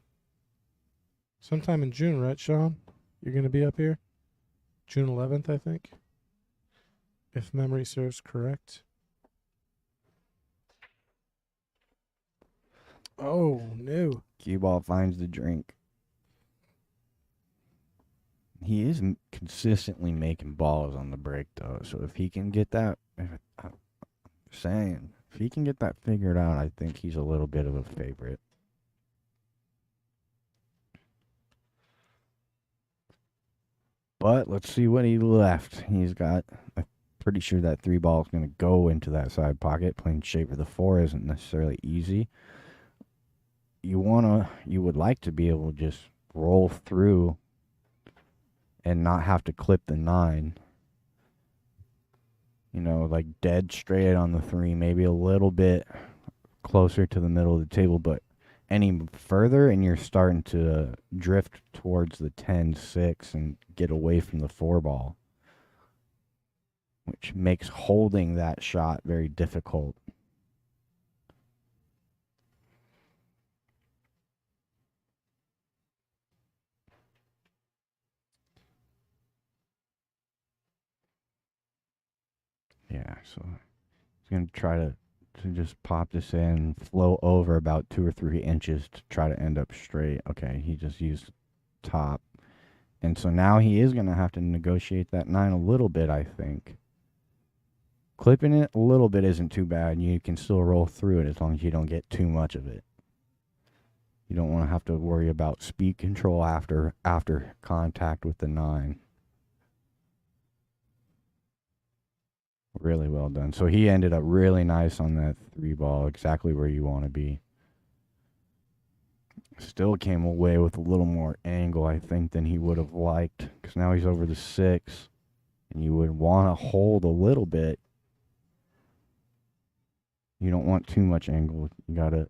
S1: Sometime in June, right, Sean? You're going to be up here? June 11th, I think. If memory serves correct. Oh, no.
S2: Cue ball finds the drink. He is consistently making balls on the break, though. So if he can get that, I'm saying, if he can get that figured out, I think he's a little bit of a favorite. But let's see what he left. He's got, I'm pretty sure that 3 ball is going to go into that side pocket. Playing shape of the 4 isn't necessarily easy. You would like to be able to just roll through and not have to clip the 9. You know, like dead straight on the 3, maybe a little bit closer to the middle of the table, but any further and you're starting to drift towards the 10-6 and get away from the 4 ball, which makes holding that shot very difficult. Yeah, so he's going to try to just pop this in, flow over about 2 or 3 inches to try to end up straight. Okay, he just used top. And so now he is going to have to negotiate that 9 a little bit, I think. Clipping it a little bit isn't too bad. You can still roll through it as long as you don't get too much of it. You don't want to have to worry about speed control after contact with the 9. Really well done. So he ended up really nice on that 3 ball, exactly where you want to be. Still came away with a little more angle, I think, than he would have liked, because now he's over the 6, and you would want to hold a little bit. You don't want too much angle. You got to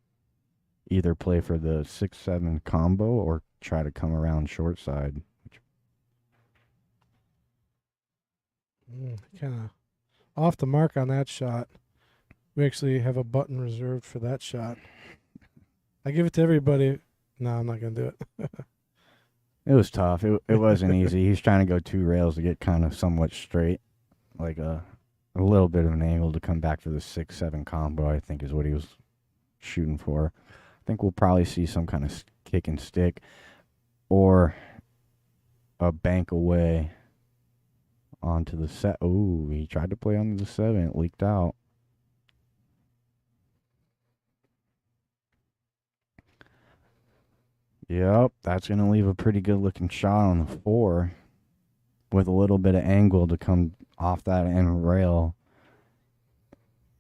S2: either play for the 6-7 combo or try to come around short side.
S1: Kind of off the mark on that shot. We actually have a button reserved for that shot. I give it to everybody. No, I'm not going to do it.
S2: It was tough. It wasn't easy. He's trying to go 2 rails to get kind of somewhat straight, like a little bit of an angle to come back for the 6-7 combo, I think is what he was shooting for. I think we'll probably see some kind of kick and stick or a bank away onto the set. Ooh, he tried to play onto the 7. It leaked out. Yep, that's going to leave a pretty good looking shot on the 4 with a little bit of angle to come off that end rail.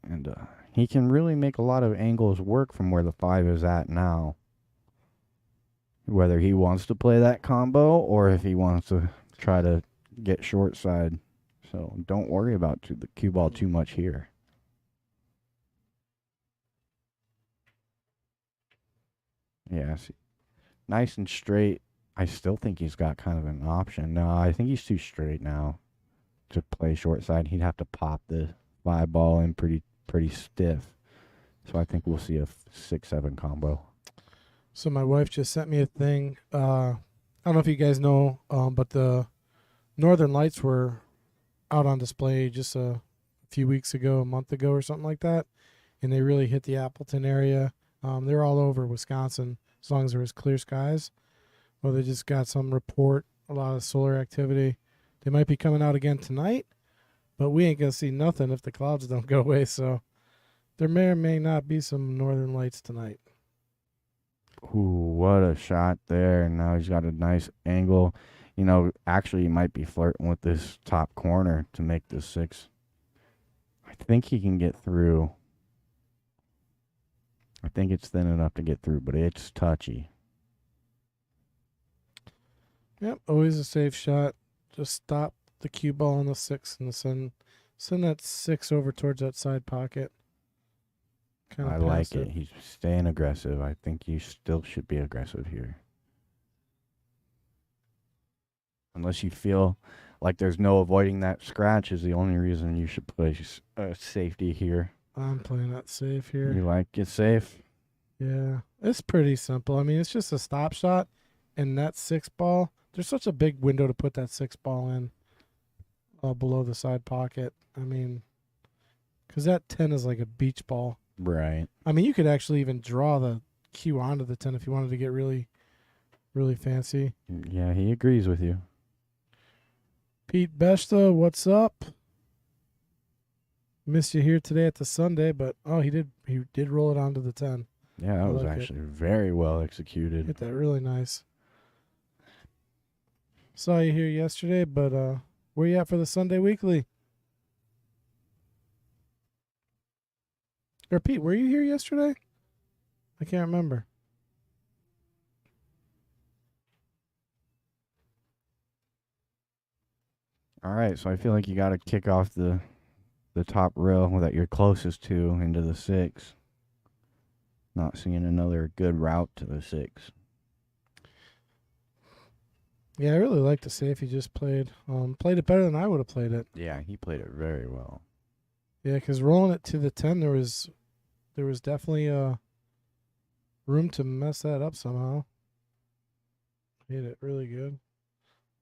S2: And he can really make a lot of angles work from where the 5 is at now. Whether he wants to play that combo or if he wants to try to get short side. So don't worry about the cue ball too much here. Yeah, see, nice and straight. I still think he's got kind of an option. No, I think he's too straight now to play short side. He'd have to pop the 5 ball in pretty stiff. So I think we'll see a 6-7 combo.
S1: So my wife just sent me a thing. I don't know if you guys know, but the Northern Lights were out on display just a few weeks ago, a month ago or something like that. And they really hit the Appleton area. They're all over Wisconsin as long as there was clear skies. Well, they just got some report, a lot of solar activity. They might be coming out again tonight, but we ain't going to see nothing if the clouds don't go away. So there may or may not be some Northern Lights tonight.
S2: Ooh, what a shot there. Now he's got a nice angle. You know, actually he might be flirting with this top corner to make this 6. I think he can get through. I think it's thin enough to get through, but it's touchy.
S1: Yep, always a safe shot. Just stop the cue ball on the 6 and send that 6 over towards that side pocket. Kind of
S2: I like it. He's staying aggressive. I think you still should be aggressive here. Unless you feel like there's no avoiding that scratch is the only reason you should play safety here.
S1: I'm playing that safe here.
S2: You like it safe?
S1: Yeah, it's pretty simple. I mean, it's just a stop shot, and that 6 ball. There's such a big window to put that 6 ball in, below the side pocket. I mean, because that 10 is like a beach ball.
S2: Right.
S1: I mean, you could actually even draw the cue onto the 10 if you wanted to get really, really fancy.
S2: Yeah, he agrees with you.
S1: Pete Besta, what's up? Missed you here today at the Sunday, but he did roll it onto the 10.
S2: Yeah, that
S1: I
S2: was
S1: like it.
S2: actually very well executed.
S1: Hit that really nice. Saw you here yesterday, but where you at for the Sunday Weekly? Or Pete, were you here yesterday? I can't remember.
S2: All right, so I feel like you got to kick off the top rail that you're closest to into the 6. Not seeing another good route to the 6.
S1: Yeah, I really like the safe he just played. Played it better than I would have played it.
S2: Yeah, he played it very well.
S1: Yeah, because rolling it to the 10, there was definitely room to mess that up somehow. Hit it really good.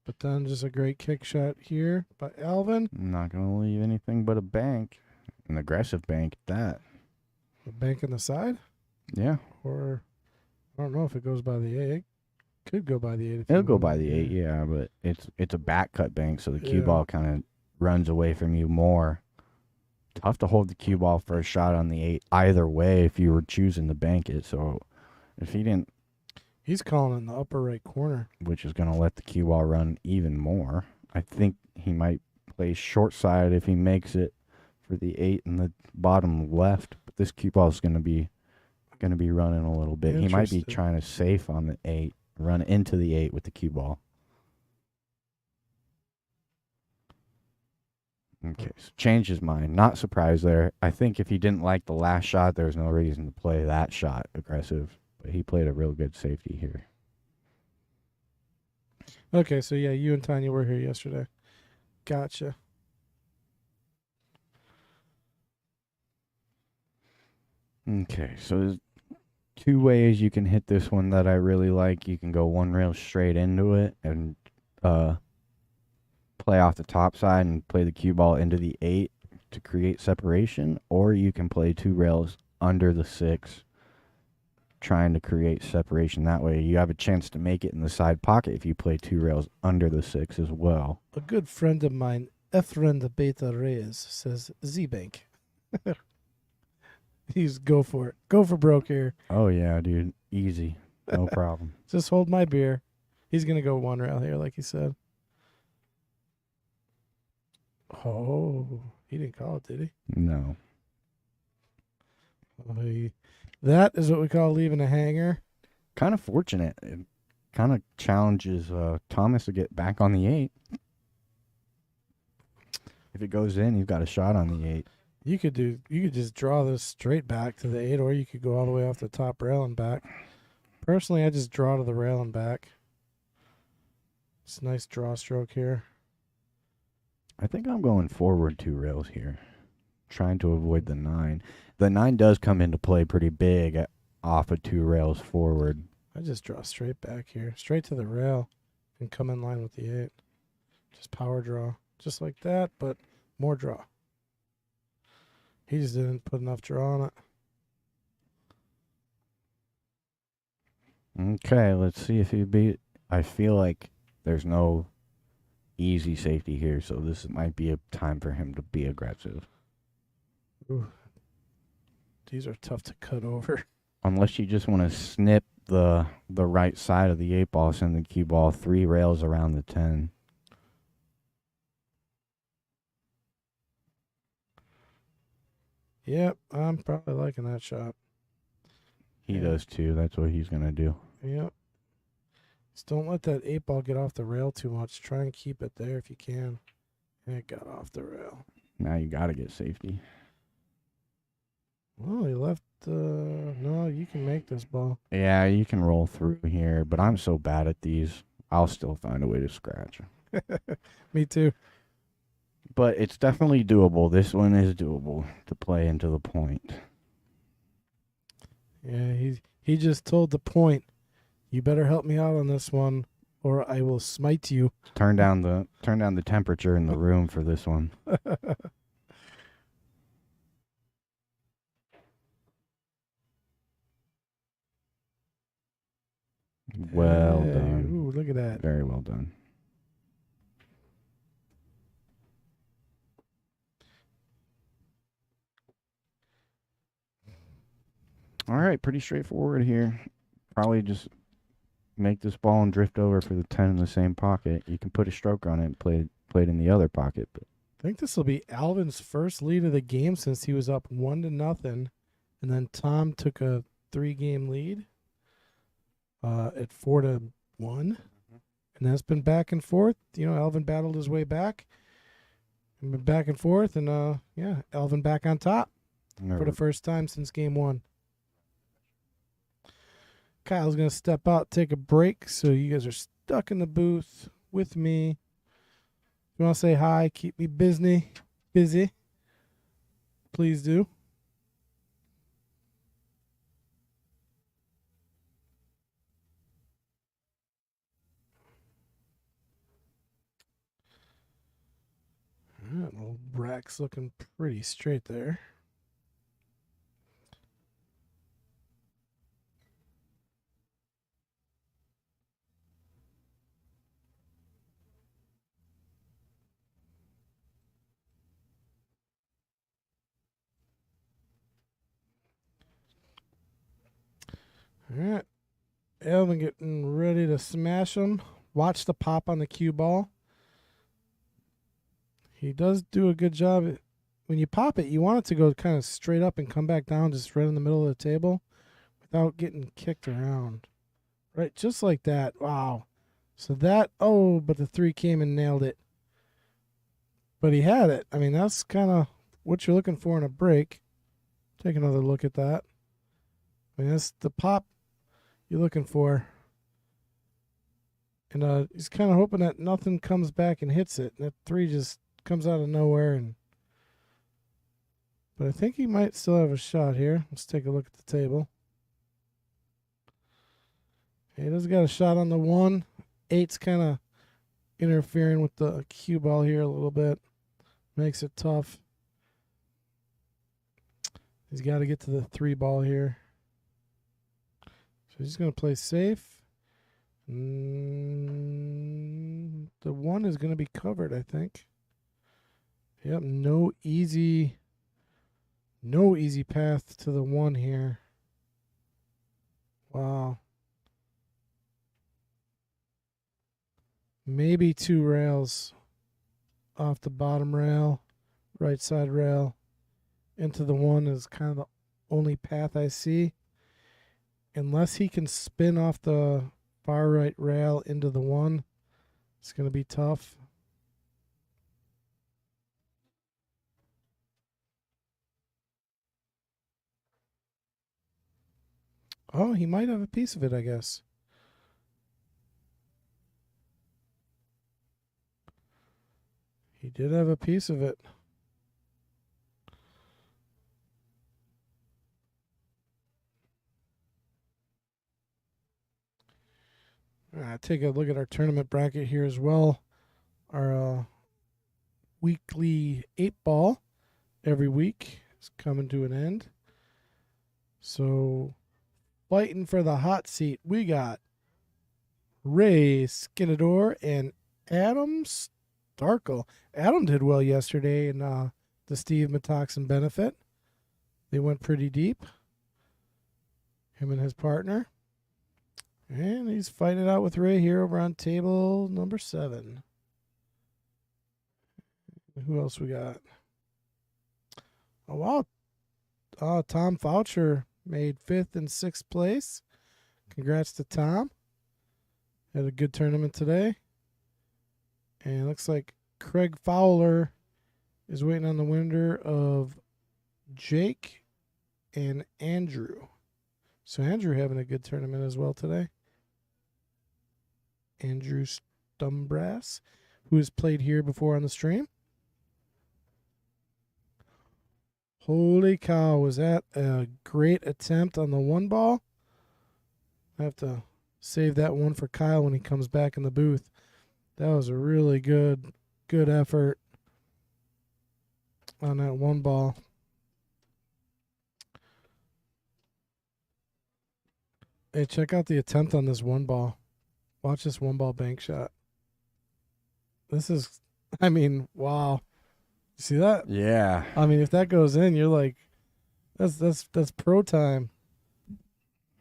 S1: But then just a great kick shot here by Alvin.
S2: Not going to leave anything but a bank. An aggressive bank at that.
S1: A bank in the side?
S2: Yeah.
S1: Or I don't know if it goes by the 8. It could go by the 8.
S2: It'll go by the 8, yeah, but it's a back cut bank, so the cue
S1: Yeah.
S2: ball kind of runs away from you more. Tough to hold the cue ball for a shot on the 8 either way if you were choosing to bank it. So if he didn't,
S1: He's calling in the upper right corner.
S2: which is going to let the cue ball run even more, I think he might play short side if he makes it for the 8 in the bottom left. But this cue ball is going to be running a little bit. He might be
S1: Interesting.
S2: trying to safe on the 8, run into the 8 with the cue ball. Okay, so changed his mind. Not surprised there. I think if he didn't like the last shot, there's no reason to play that shot aggressive. But he played a real good safety here.
S1: Okay, so yeah, you and Tanya were here yesterday. Gotcha.
S2: Okay, so there's 2 ways you can hit this one that I really like. You can go 1 rail straight into it and play off the top side and play the cue ball into the 8 to create separation, or you can play 2 rails under the 6 trying to create separation that way. You have a chance to make it in the side pocket if you play 2 rails under the 6 as well.
S1: A good friend of mine, Efren the Beta Reyes, says Z-Bank. He's go for it. Go for broke here.
S2: Oh yeah, dude, easy. No problem.
S1: Just hold my beer. He's going to go 1 rail here, like he said. Oh, he didn't call it, did he?
S2: No.
S1: That is what we call leaving a hanger.
S2: Kind of fortunate. It kind of challenges Thomas to get back on the 8. If it goes in, you've got a shot on the 8.
S1: You could just draw this straight back to the 8, or you could go all the way off the top rail and back. Personally, I just draw to the rail and back. It's a nice draw stroke here.
S2: I think I'm going forward 2 rails here, trying to avoid the 9. The 9 does come into play pretty big off of 2 rails forward.
S1: I just draw straight back here, straight to the rail, and come in line with the 8. Just power draw, just like that, but more draw. He just didn't put enough draw on it.
S2: Okay, let's see if he beat. I feel like there's no easy safety here, so this might be a time for him to be aggressive.
S1: Ooh. These are tough to cut over.
S2: Unless you just want to snip the right side of the 8 ball, send the cue ball 3 rails around the 10.
S1: Yep, I'm probably liking that shot.
S2: He
S1: Yeah.
S2: does too. That's what he's going to do.
S1: Yep. Just don't let that 8 ball get off the rail too much. Try and keep it there if you can. It got off the rail.
S2: Now you got to get safety.
S1: Well, he left. No, you can make this ball.
S2: Yeah, you can roll through here, but I'm so bad at these. I'll still find a way to scratch.
S1: Me too.
S2: But it's definitely doable. This one is doable to play into the point.
S1: Yeah, he just told the point. You better help me out on this one, or I will smite you.
S2: Turn down the temperature in the room for this one. Well
S1: Hey,
S2: done.
S1: Ooh, look at that.
S2: Very well done. All right, pretty straightforward here. Probably just make this ball and drift over for the 10 in the same pocket. You can put a stroke on it and play it in the other pocket. But
S1: I think this will be Alvin's first lead of the game since he was up 1-0, and then Tom took a 3-game lead at 4-1, and that's been back and forth. Alvin battled his way back, and been back and forth, and Alvin back on top for the first time since game 1. Kyle's gonna step out, take a break, so you guys are stuck in the booth with me. If you want to say hi, keep me busy, please do. All right, old Brack's looking pretty straight there. All right. Alvin getting ready to smash him. Watch the pop on the cue ball. He does do a good job. When you pop it, you want it to go kind of straight up and come back down just right in the middle of the table without getting kicked around. Right, just like that. Wow. So but the 3 came and nailed it. But he had it. I mean, that's kind of what you're looking for in a break. Take another look at that. I mean, that's the pop you're looking for. And he's kind of hoping that nothing comes back and hits it. And that 3 just comes out of nowhere. But I think he might still have a shot here. Let's take a look at the table. He does got a shot on the 1. 8's kind of interfering with the cue ball here a little bit. Makes it tough. He's got to get to the 3 ball here. So he's going to play safe. The 1 is going to be covered, I think. Yep, no easy path to the 1 here. Wow. Maybe 2 rails off the bottom rail, right side rail, into the 1 is kind of the only path I see. Unless he can spin off the far right rail into the 1, it's going to be tough. Oh, he might have a piece of it, I guess. He did have a piece of it. Take a look at our tournament bracket here as well. Our weekly 8-ball every week is coming to an end. So, fighting for the hot seat, we got Ray Skinador and Adam Starkle. Adam did well yesterday in the Steve Metoxen benefit. They went pretty deep. Him and his partner. And he's fighting it out with Ray here over on table number 7. Who else we got? Oh, wow. Tom Foucher made 5th and 6th place. Congrats to Tom. Had a good tournament today. And it looks like Craig Fowler is waiting on the winner of Jake and Andrew. So Andrew having a good tournament as well today. Andrew Stumbrass, who has played here before on the stream. Holy cow, was that a great attempt on the one ball? I have to save that one for Kyle when he comes back in the booth. That was a really good effort on that one ball. Hey, check out the attempt on this one ball. Watch this one ball bank shot. This is, I mean, wow. You see that?
S2: Yeah.
S1: I mean, if that goes in, you're like, that's pro time.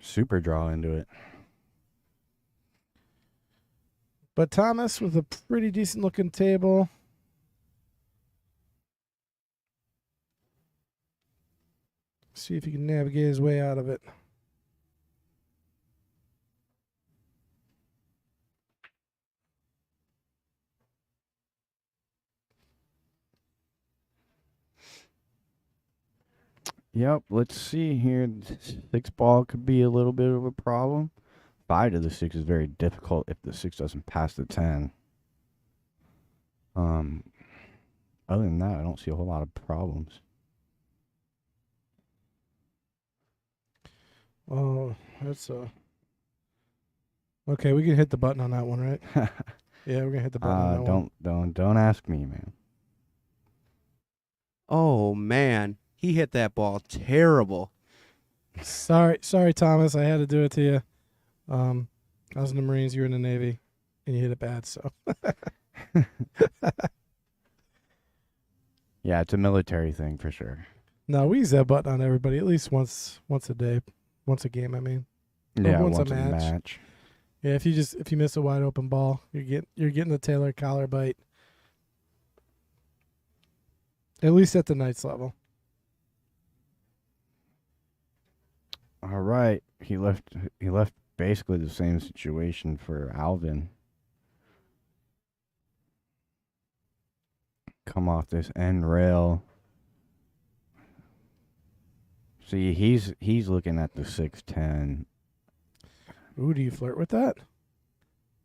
S2: Super draw into it.
S1: But Thomas with a pretty decent looking table. See if he can navigate his way out of it.
S2: Yep, let's see here. 6 ball could be a little bit of a problem. 5 to the 6 is very difficult if the 6 doesn't pass the 10. Other than that, I don't see a whole lot of problems.
S1: Oh, that's a... Okay, we can hit the button on that one, right? Yeah, we're gonna hit the button on that one.
S2: Don't ask me, man.
S6: Oh, man. He hit that ball terrible.
S1: Sorry, Thomas. I had to do it to you. I was in the Marines. You were in the Navy, and you hit it bad. So.
S2: Yeah, it's a military thing for sure.
S1: No, we use that button on everybody at least once a day, once a game. I mean,
S2: Yeah,
S1: once a
S2: once a
S1: match.
S2: match.
S1: yeah. If you miss a wide open ball, you're getting the Taylor collar bite. At least at the Knights level.
S2: All right, he left basically the same situation for Alvin. Come off this end rail. See, he's looking at the 6-10.
S1: Ooh, do you flirt with that?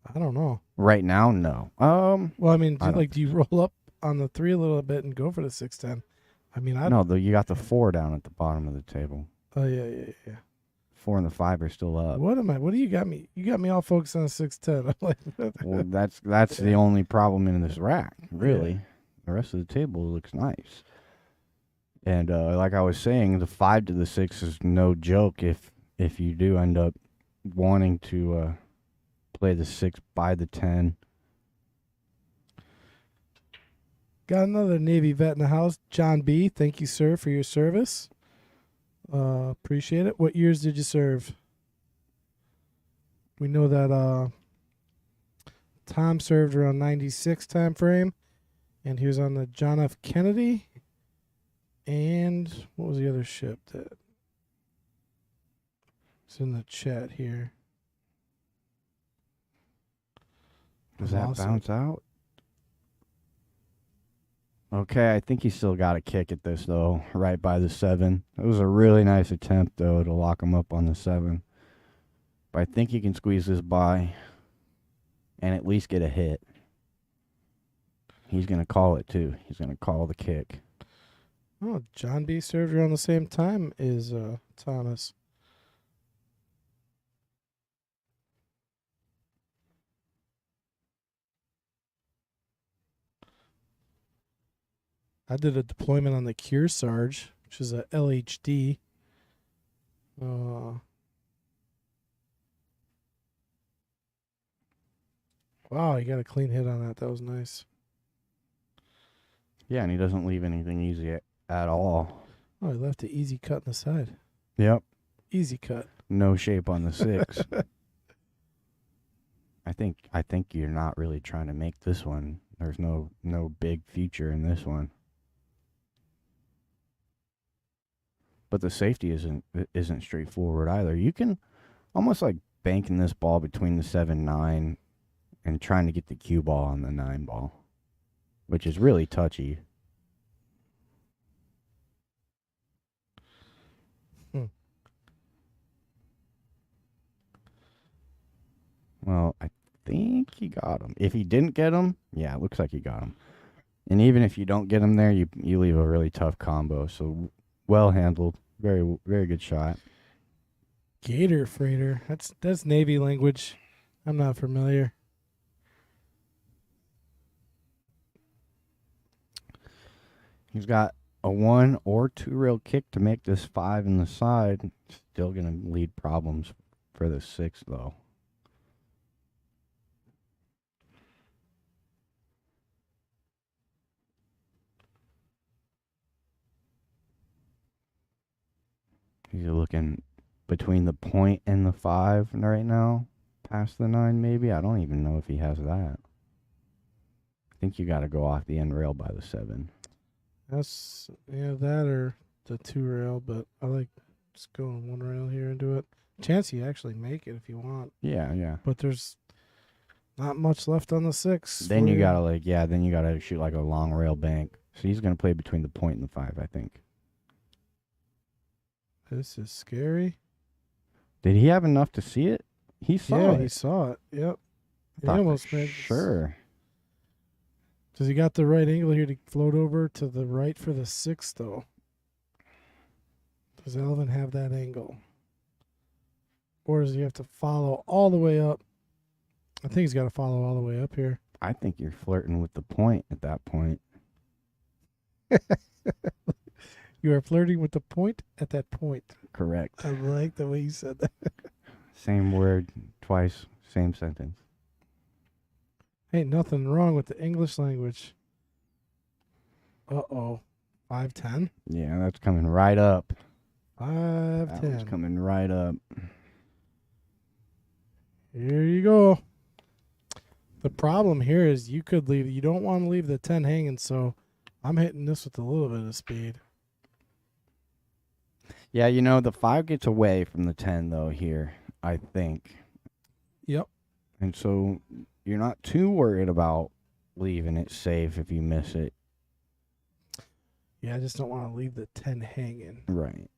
S1: I don't know.
S2: Right now, no.
S1: Well, I mean,
S2: I don't
S1: do you roll up on the 3 a little bit and go for the 6-10? I mean, I
S2: no, you got the 4 down at the bottom of the table.
S1: Oh yeah.
S2: 4 and the 5 are still up.
S1: What do you got me? You got me all focused on a 6-10. I'm like,
S2: Well, that's the only problem in this rack, really. The rest of the table looks nice. And like I was saying, the 5 to the 6 is no joke if you do end up wanting to play the 6 by the 10.
S1: got another Navy vet in the house, John B. Thank you, sir, for your service. Appreciate it. What years did you serve? We know that Tom served around 96 time frame, and he was on the John F. Kennedy. And what was the other ship that? It's in the chat here.
S2: Does that
S1: Awesome.
S2: bounce out? Okay, I think he still got a kick at this, though, right by the 7. It was a really nice attempt, though, to lock him up on the 7. But I think he can squeeze this by and at least get a hit. He's going to call it, too. He's going to call the kick.
S1: Oh, John B. served around the same time as Thomas. I did a deployment on the Kearsarge, which is a LHD. Wow, you got a clean hit on that. That was nice.
S2: Yeah, and he doesn't leave anything easy at all.
S1: Oh, he left an easy cut on the side.
S2: Yep.
S1: Easy cut.
S2: No shape on the 6. I think you're not really trying to make this one. There's no big feature in this one. But the safety isn't straightforward either. You can almost like banking this ball between the 7-9 and trying to get the cue ball on the 9 ball. which is really touchy. Well, I think he got him. If he didn't get him, yeah, it looks like he got him. And even if you don't get him there, you leave a really tough combo. So well handled, very very good shot.
S1: Gator freighter. That's Navy language. I'm not familiar.
S2: He's got a 1 or 2 rail kick to make this 5 in the side. Still gonna lead problems for the 6 though. He's looking between the point and the 5 right now. Past the 9 maybe. I don't even know if he has that. I think you got to go off the end rail by the 7.
S1: That's that or the 2 rail, but I like just going 1 rail here and do it. Chance you actually make it if you want,
S2: Yeah.
S1: but there's not much left on the 6.
S2: Then you got to then you got to shoot like a long rail bank. So he's going to play between the point and the 5, I think.
S1: This is scary.
S2: Did he have enough to see it? He saw it.
S1: He saw it. Yep. He
S2: Thought for
S1: almost made
S2: sure.
S1: Does he got the right angle here to float over to the right for the 6 though? Does Alvin have that angle? Or does he have to follow all the way up? I think he's got to follow all the way up here.
S2: I think you're flirting with the point at that point.
S1: You are flirting with the point at that point.
S2: Correct.
S1: I like the way you said that.
S2: Same word twice, same sentence.
S1: Ain't nothing wrong with the English language. 5-10.
S2: Yeah, that's coming right up.
S1: 5-10.
S2: That was coming right up.
S1: Here you go. The problem here is you don't want to leave the 10 hanging, so I'm hitting this with a little bit of speed.
S2: Yeah, the 5 gets away from the 10 though here, I think.
S1: Yep.
S2: And so you're not too worried about leaving it safe if you miss it.
S1: Yeah, I just don't want to leave the 10 hanging.
S2: Right.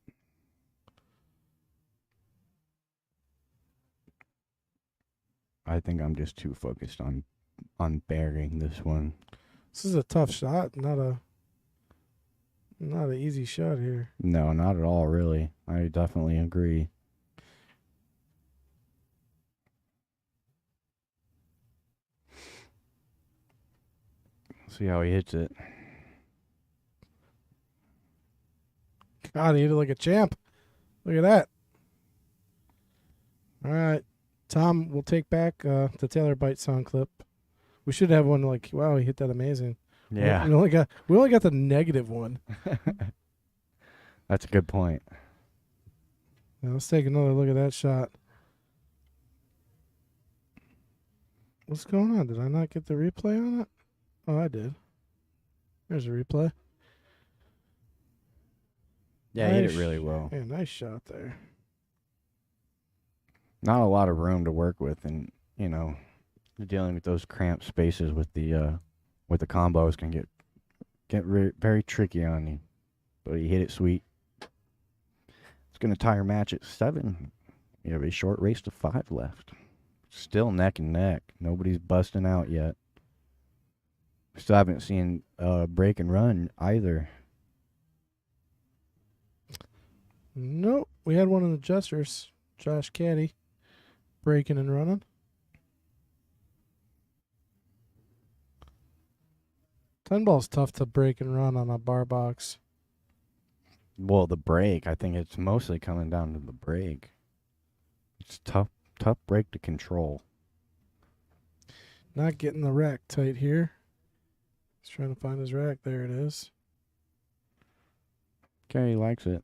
S2: I think I'm just too focused on burying this one.
S1: This is a tough shot, not an easy shot here.
S2: No, not at all, really. I definitely agree. See how he hits it.
S1: God, he hit it like a champ. Look at that. All right. Tom, we'll take back the Taylor Bite sound clip. We should have one like, wow, he hit that amazing.
S2: Yeah.
S1: We only got the negative one.
S2: That's a good point.
S1: Now, let's take another look at that shot. What's going on? Did I not get the replay on it? Oh, I did. There's a replay.
S2: Yeah, he hit it really well.
S1: Yeah, nice shot there.
S2: Not a lot of room to work with, and you're dealing with those cramped spaces with the combos can get very tricky on you. But he hit it sweet. It's going to tie our match at 7. We have a short race to 5 left. Still neck and neck. Nobody's busting out yet. Still haven't seen break and run either.
S1: Nope. We had one of the Jesters, Josh Cady, breaking and running. Ten ball's tough to break and run on a bar box.
S2: Well, the break, I think it's mostly coming down to the break. It's tough break to control.
S1: Not getting the rack tight here. He's trying to find his rack. There it is.
S2: Okay, he likes it.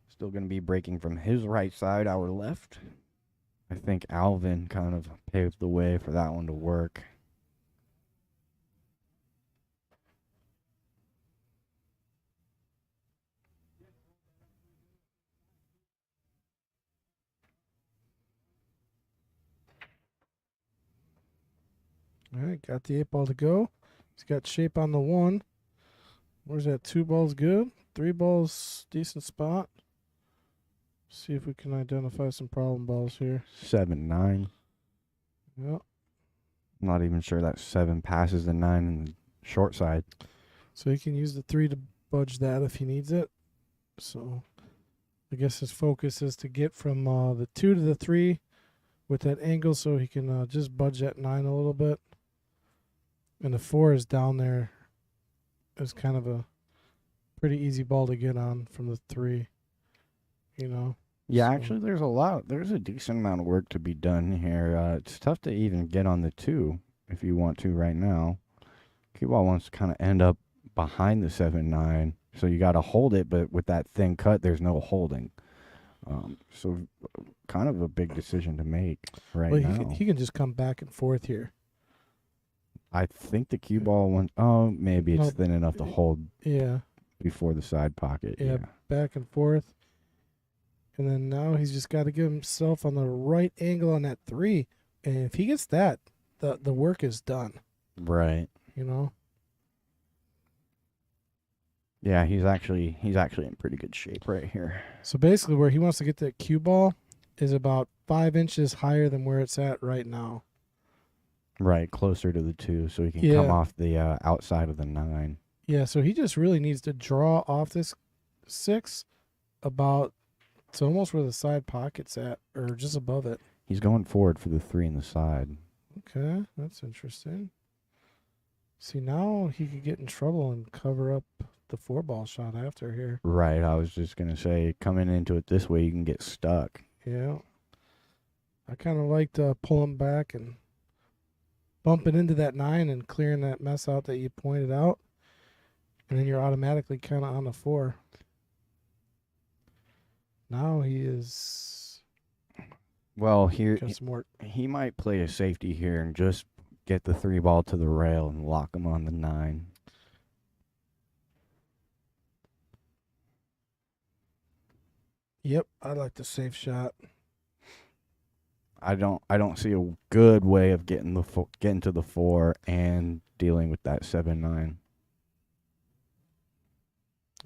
S2: Still going to be breaking from his right side, our left. I think Alvin kind of paved the way for that one to work.
S1: All right, got the 8 ball to go. He's got shape on the 1. Where's that? 2 balls good. 3 balls, decent spot. See if we can identify some problem balls here.
S2: 7-9.
S1: Yep.
S2: Not even sure that 7 passes the 9 in the short side.
S1: So he can use the 3 to budge that if he needs it. So I guess his focus is to get from the 2 to the 3 with that angle so he can just budge that 9 a little bit. And the 4 is down there. It's kind of a pretty easy ball to get on from the 3, you know.
S2: Yeah,
S1: So-
S2: actually, there's a decent amount of work to be done here. It's tough to even get on the 2 if you want to right now. Cue ball wants to kind of end up behind the 7-9, so you got to hold it, but with that thin cut, there's no holding. So kind of a big decision to make right
S1: Well,
S2: now.
S1: he can just come back and forth here.
S2: I think the cue ball wants. Oh, maybe it's
S1: No,
S2: thin enough to hold
S1: Yeah,
S2: before the side pocket.
S1: Yeah.
S2: Yeah.
S1: back and forth. And then now he's just got to get himself on the right angle on that 3. And if he gets that, the work is done,
S2: Right.
S1: you know.
S2: Yeah, he's actually in pretty good shape right here.
S1: So basically where he wants to get that cue ball is about 5 inches higher than where it's at right now.
S2: Right, closer to the 2, so he can
S1: Yeah.
S2: come off the outside of the 9.
S1: Yeah, so he just really needs to draw off this 6 about to almost where the side pocket's at, or just above it.
S2: He's going forward for the 3 in the side.
S1: Okay, that's interesting. See, now he could get in trouble and cover up the 4 ball shot after here.
S2: Right, I was just going to say, coming into it this way, you can get stuck.
S1: Yeah. I kind of liked pulling back and bumping into that 9 and clearing that mess out that you pointed out. And then you're automatically kind of on the 4. Now he is
S2: Well, here
S1: got some work.
S2: he might play a safety here and just get the 3 ball to the rail and lock him on the 9.
S1: Yep, I like the safe shot.
S2: I don't see a good way of getting to the 4 and dealing with that 7-9.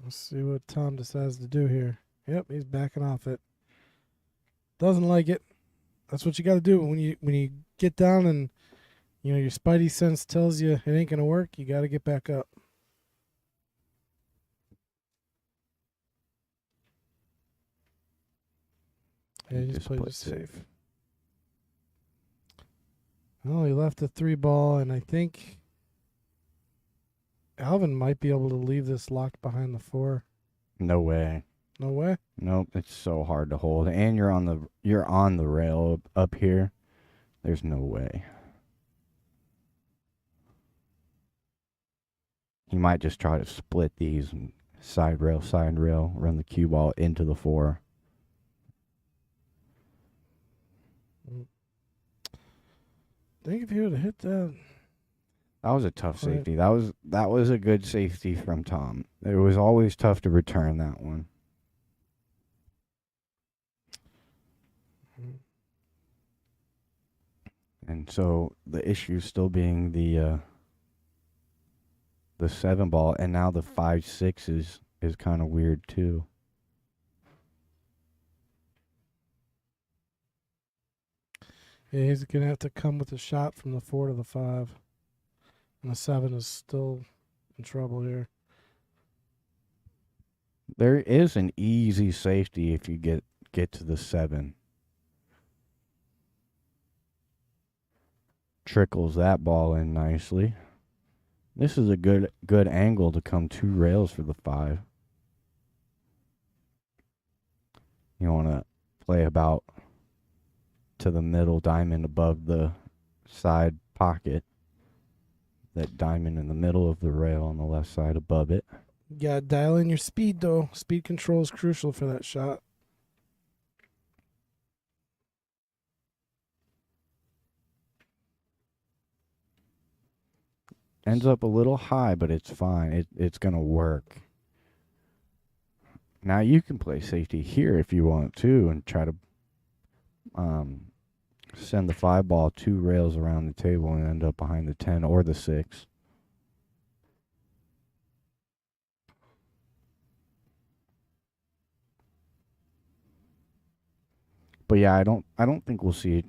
S1: Let's see what Tom decides to do here. Yep, he's backing off it. Doesn't like it. That's what you got to do when you get down and your spidey sense tells you it ain't gonna work. You got to get back up. Yeah, he just played it safe. Well, he left the 3 ball, and I think Alvin might be able to leave this locked behind the 4.
S2: No way.
S1: No way.
S2: Nope, it's so hard to hold, and you're on the rail up here. There's no way. He might just try to split these and side rail, run the cue ball into the 4.
S1: I think if he would have hit that,
S2: That was a tough
S1: Right.
S2: safety. That was a good safety from Tom. It was always tough to return that one. And so the issue still being the 7 ball, and now the 5-6 is kind of weird too.
S1: yeah, he's gonna have to come with a shot from the 4 to the 5, and the 7 is still in trouble here.
S2: There is an easy safety if you get to the 7. Trickles that ball in nicely. This is a good angle to come 2 rails for the 5. You want to play about to the middle diamond above the side pocket. That diamond in the middle of the rail on the left side above it.
S1: You gotta dial in your speed though. Speed control is crucial for that shot.
S2: Ends up a little high, but it's fine. It's going to work. Now you can play safety here if you want to and try to send the 5 ball 2 rails around the table and end up behind the 10 or the 6. But yeah, I don't think we'll see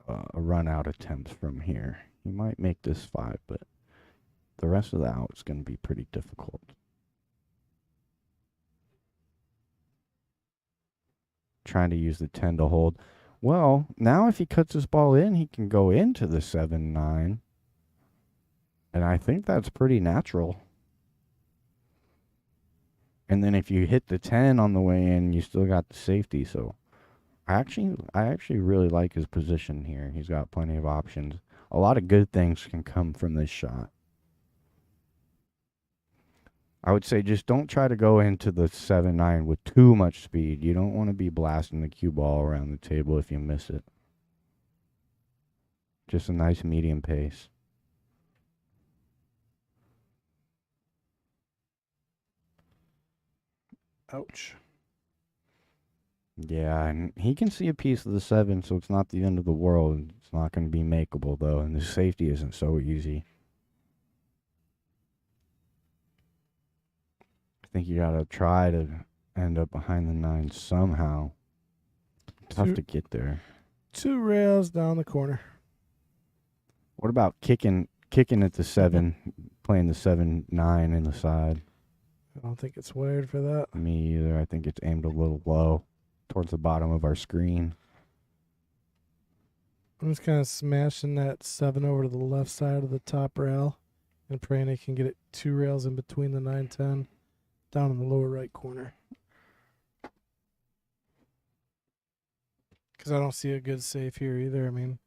S2: a run out attempt from here. He might make this 5, but the rest of the out is going to be pretty difficult. Trying to use the 10 to hold. Well, now if he cuts his ball in, he can go into the 7-9. And I think that's pretty natural. And then if you hit the 10 on the way in, you still got the safety. So I actually really like his position here. He's got plenty of options. A lot of good things can come from this shot. I would say just don't try to go into the 7-9 with too much speed. You don't want to be blasting the cue ball around the table if you miss it. Just a nice medium pace.
S1: Ouch.
S2: Yeah, and he can see a piece of the 7, so it's not the end of the world. It's not going to be makeable, though, and the safety isn't so easy. I think you got to try to end up behind the 9 somehow. Tough to get there.
S1: 2 rails down the corner.
S2: What about kicking at the 7, playing the 7-9 in the side?
S1: I don't think it's wired for that.
S2: Me either. I think it's aimed a little low towards the bottom of our screen.
S1: I'm just kind of smashing that 7 over to the left side of the top rail and praying I can get it 2 rails in between the 9-10 down in the lower right corner. Because I don't see a good safe here either. I mean,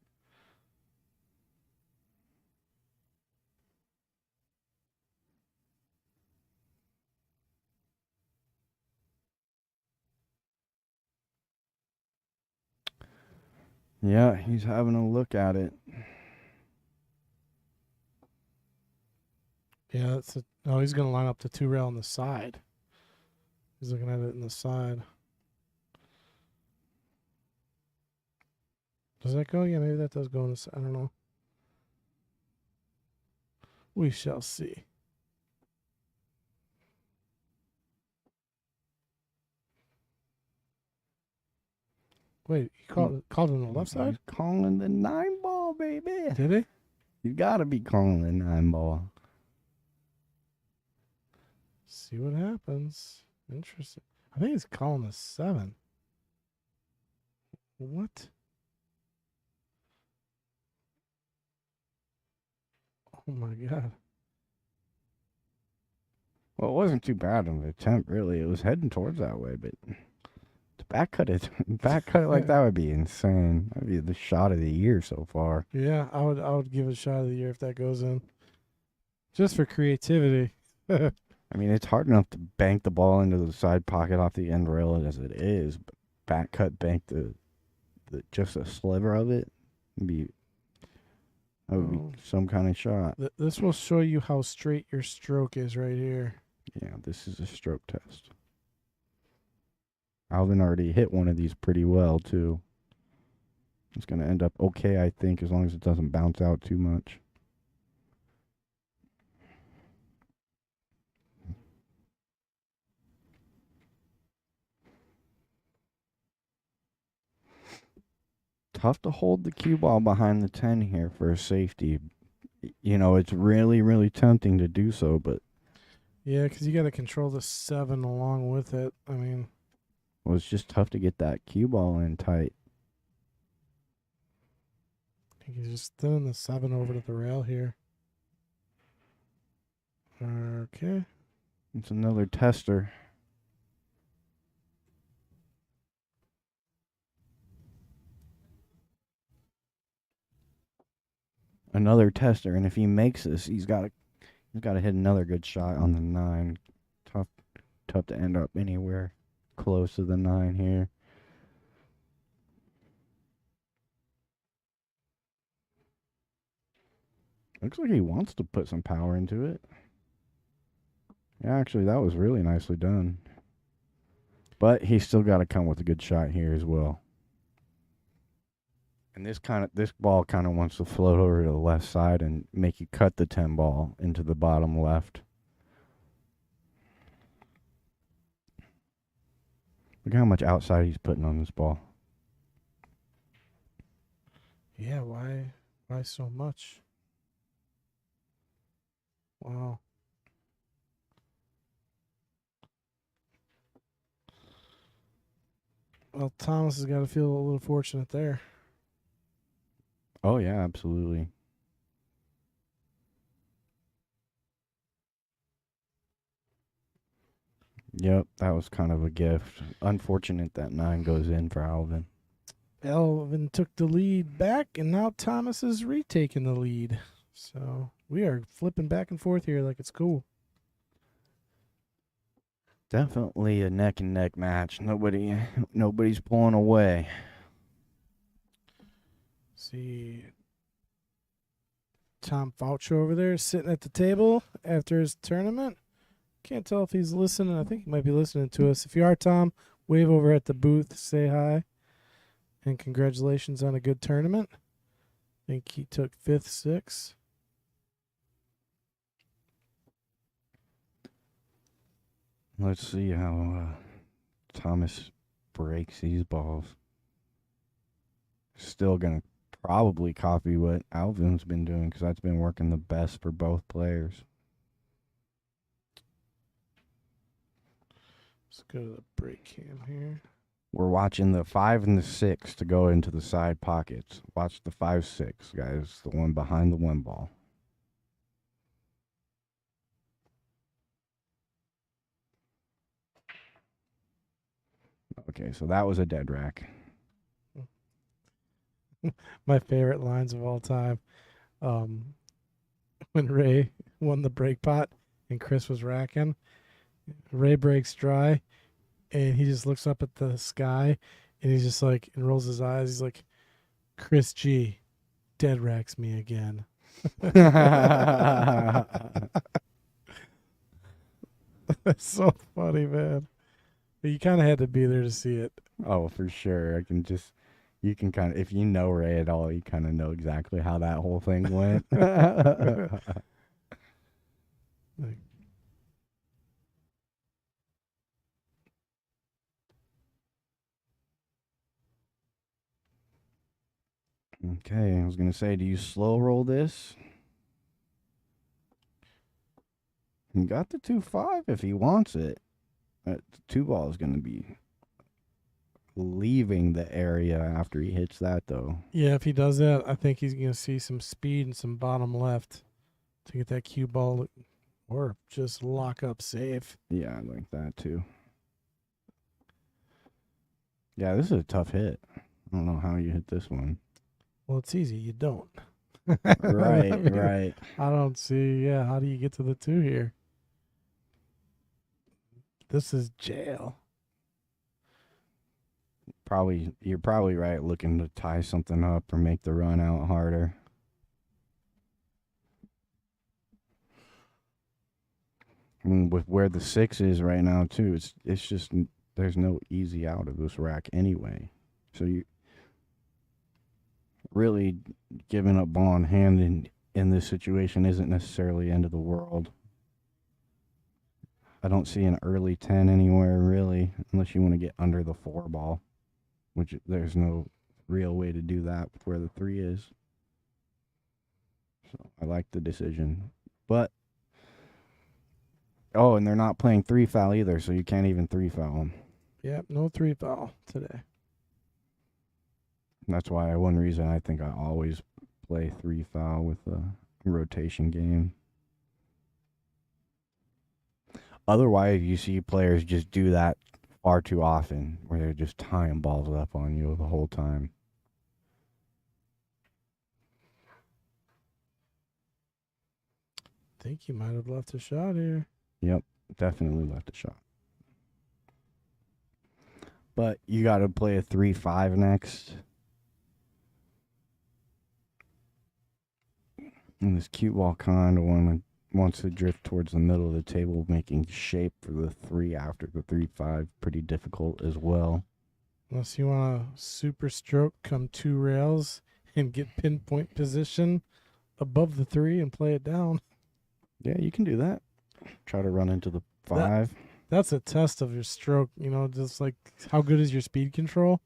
S2: Yeah, he's having a look at it.
S1: yeah, no, he's going to line up the 2 rail on the side. He's looking at it in the side. Does that go? Yeah, maybe that does go in the side. I don't know. We shall see. Wait, he called it on the left side?
S2: He's calling the 9 ball, baby.
S1: Did he?
S2: You got to be calling the 9 ball.
S1: See what happens. Interesting. I think he's calling the 7. What? Oh my god.
S2: Well, it wasn't too bad of an attempt, really. It was heading towards that way, but to back cut it like that would be insane. That'd be the shot of the year so far.
S1: Yeah, I would give it a shot of the year if that goes in. Just for creativity.
S2: I mean, it's hard enough to bank the ball into the side pocket off the end rail as it is, but back cut bank the just a sliver of it would be some kind of shot.
S1: This will show you how straight your stroke is right here.
S2: Yeah, this is a stroke test. Alvin already hit one of these pretty well, too. It's going to end up okay, I think, as long as it doesn't bounce out too much. Tough to hold the cue ball behind the 10 here for a safety. You know, it's really, really tempting to do so, but...
S1: Yeah, because you got to control the 7 along with it. I mean...
S2: Well, it's just tough to get that cue ball in tight.
S1: I think he's just throwing the 7 over to the rail here. Okay.
S2: It's another tester. Another tester, and if he makes this, he's got to hit another good shot on the 9. Tough to end up anywhere close to the 9 here. Looks like he wants to put some power into it. Yeah, actually, that was really nicely done. But he's still got to come with a good shot here as well. And this ball kind of wants to float over to the left side and make you cut the 10 ball into the bottom left. Look how much outside he's putting on this ball.
S1: Yeah, why so much? Wow. Well, Thomas has got to feel a little fortunate there.
S2: Oh, yeah, absolutely. Yep, that was kind of a gift. Unfortunate that 9 goes in for Alvin.
S1: Alvin took the lead back, and now Thomas is retaking the lead. So we are flipping back and forth here like it's cool.
S2: Definitely a neck and neck match. Nobody's pulling away.
S1: See Tom Fauci over there sitting at the table after his tournament. Can't tell if he's listening. I think he might be listening to us. If you are, Tom, wave over at the booth, say hi. And congratulations on a good tournament. I think he took 5th, 6th.
S2: Let's see how Thomas breaks these balls. Still going to probably copy what Alvin's been doing because that's been working the best for both players.
S1: Let's go to the break cam here.
S2: We're watching the 5 and the 6 to go into the side pockets. Watch the 5-6, guys. The one behind the 1 ball. Okay, so that was a dead rack.
S1: My favorite lines of all time. When Ray won the break pot and Chris was racking, Ray breaks dry and he just looks up at the sky and he's just like, and rolls his eyes. He's like, Chris G dead racks me again. That's so funny, man. But you kind of had to be there to see it.
S2: Oh, for sure. You can kind of, if you know Ray at all, you kind of know exactly how that whole thing went.
S1: Like,
S2: Okay, I was going to say, do you slow roll this? He got the 2-5 if he wants it. The 2 ball is going to be leaving the area after he hits that, though.
S1: yeah, if he does that, I think he's going to see some speed and some bottom left to get that cue ball or just lock up safe.
S2: Yeah, I like that, too. Yeah, this is a tough hit. I don't know how you hit this one.
S1: Well, it's easy. You don't.
S2: Right,
S1: I mean,
S2: right.
S1: I don't see. Yeah, how do you get to the 2 here? This is jail.
S2: You're probably right, looking to tie something up or make the run out harder. I mean, with where the 6 is right now too, it's just there's no easy out of this rack anyway. So you really giving up ball in hand in this situation isn't necessarily end of the world. I don't see an early 10 anywhere really, unless you want to get under the 4 ball, which there's no real way to do that with where the 3 is. So I like the decision. But, oh, and they're not playing 3 foul either, so you can't even 3 foul them.
S1: Yep, no 3 foul today.
S2: That's why one reason I think I always play 3 foul with a rotation game. Otherwise, you see players just do that far too often, where they're just tying balls up on you the whole time.
S1: I think you might have left a shot here.
S2: Yep, definitely left a shot. But you got to play a 3-5 next. And this cute ball kind of wants to drift towards the middle of the table, making shape for the 3 after the 3-5 pretty difficult as well.
S1: Unless you want to super stroke, come 2 rails, and get pinpoint position above the 3 and play it down.
S2: Yeah, you can do that. Try to run into the 5.
S1: That's a test of your stroke, just like how good is your speed control.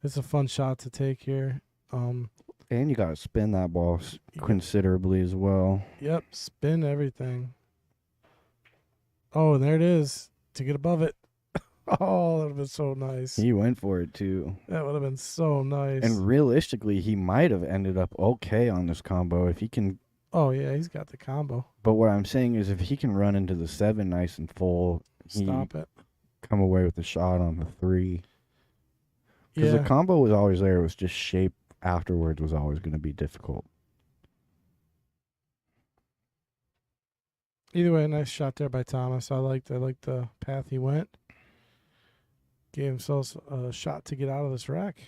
S1: It's a fun shot to take here.
S2: And you got to spin that ball
S1: You got-
S2: considerably as well.
S1: Yep, spin everything. Oh, and there it is to get above it. Oh, that would have been so nice.
S2: He went for it too.
S1: That would have been so nice.
S2: And realistically, he might have ended up okay on this combo if he can.
S1: Oh, yeah, he's got the combo.
S2: But what I'm saying is if he can run into the 7 nice and full,
S1: Stop it.
S2: come away with a shot on the 3. Because
S1: Yeah.
S2: the combo was always there. It was just shape afterwards was always going to be difficult.
S1: Either way, nice shot there by Thomas. I liked the path he went. Gave himself a shot to get out of this wreck.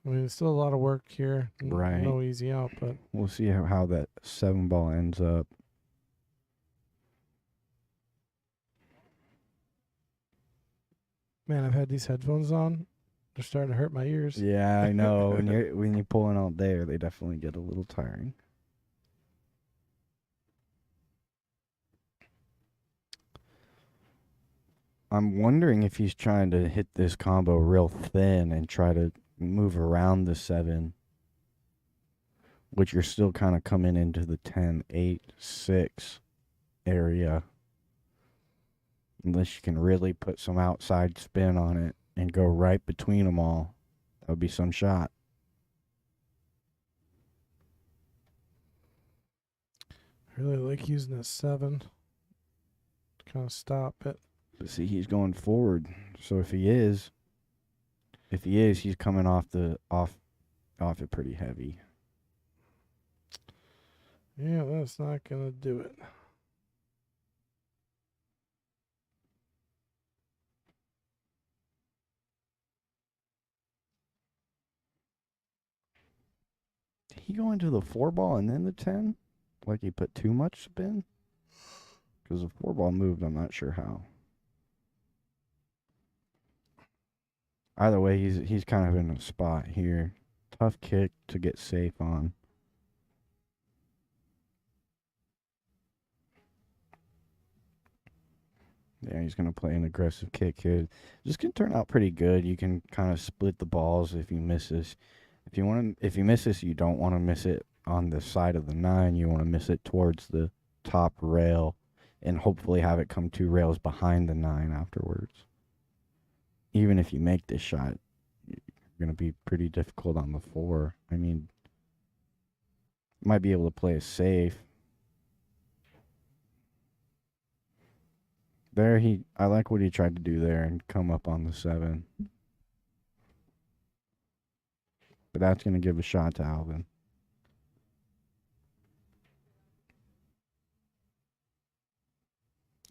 S1: I mean, it's still a lot of work here.
S2: Right.
S1: No easy out, but
S2: We'll see how that 7 ball ends up.
S1: man, I've had these headphones on. They're starting to hurt my ears.
S2: Yeah, I know. when you're pulling out there, they definitely get a little tiring. I'm wondering if he's trying to hit this combo real thin and try to move around the 7, which you're still kind of coming into the 10, 8, 6 area. Unless you can really put some outside spin on it and go right between them all. That would be some shot.
S1: I really like using that 7 to kind of stop it.
S2: But see, he's going forward. So if he is, he's coming off it pretty heavy.
S1: Yeah, that's not going to do it.
S2: Did he go into the 4 ball and then the 10? Like he put too much spin? Because the 4 ball moved, I'm not sure how. Either way, he's kind of in a spot here. Tough kick to get safe on. Yeah, he's going to play an aggressive kick here. This can turn out pretty good. You can kind of split the balls if he misses. If you miss this, you don't want to miss it on the side of the 9. You want to miss it towards the top rail and hopefully have it come 2 rails behind the 9 afterwards. Even if you make this shot, you're going to be pretty difficult on the 4. I mean, might be able to play it safe. There, I like what he tried to do there and come up on the 7. But that's going to give a shot to Alvin.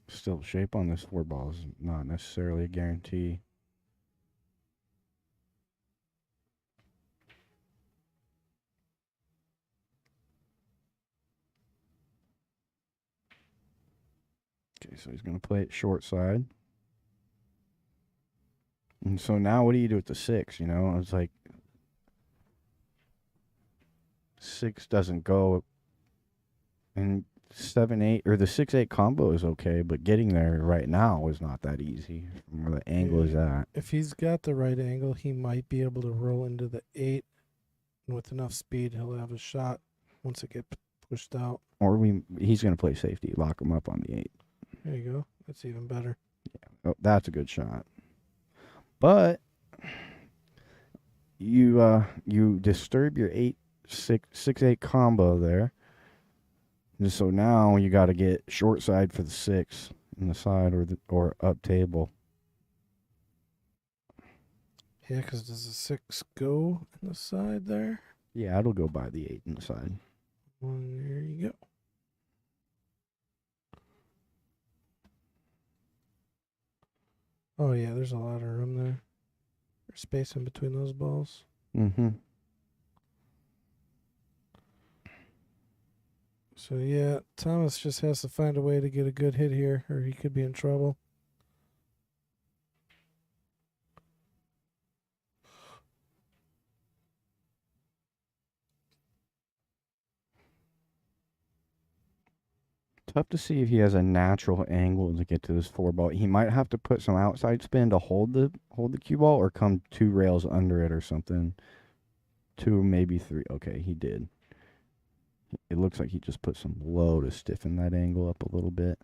S2: Still, shape on this 4 ball is not necessarily a guarantee. Okay, so he's going to play it short side. And so now what do you do with the 6, It's like 6 doesn't go. And 7-8 or the 6-8 combo is okay, but getting there right now is not that easy from where the angle is at.
S1: If he's got the right angle, he might be able to roll into the 8. And with enough speed, he'll have a shot once it gets pushed out.
S2: Or he's going to play safety, lock him up on the 8.
S1: There you go. That's even better.
S2: Yeah, that's a good shot. But you disturb your 6-8 combo there. And so now you got to get short side for the 6 in the side or up table.
S1: Yeah, because does the 6 go in the side there?
S2: Yeah, it'll go by the 8 in the side.
S1: There you go. Oh, yeah, there's a lot of room there. There's space in between those balls.
S2: Mm-hmm.
S1: So, yeah, Thomas just has to find a way to get a good hit here, or he could be in trouble.
S2: Tough to see if he has a natural angle to get to this 4-ball. He might have to put some outside spin to hold the cue ball, or come 2 rails under it or something. 2, maybe 3. Okay, he did. It looks like he just put some low to stiffen that angle up a little bit.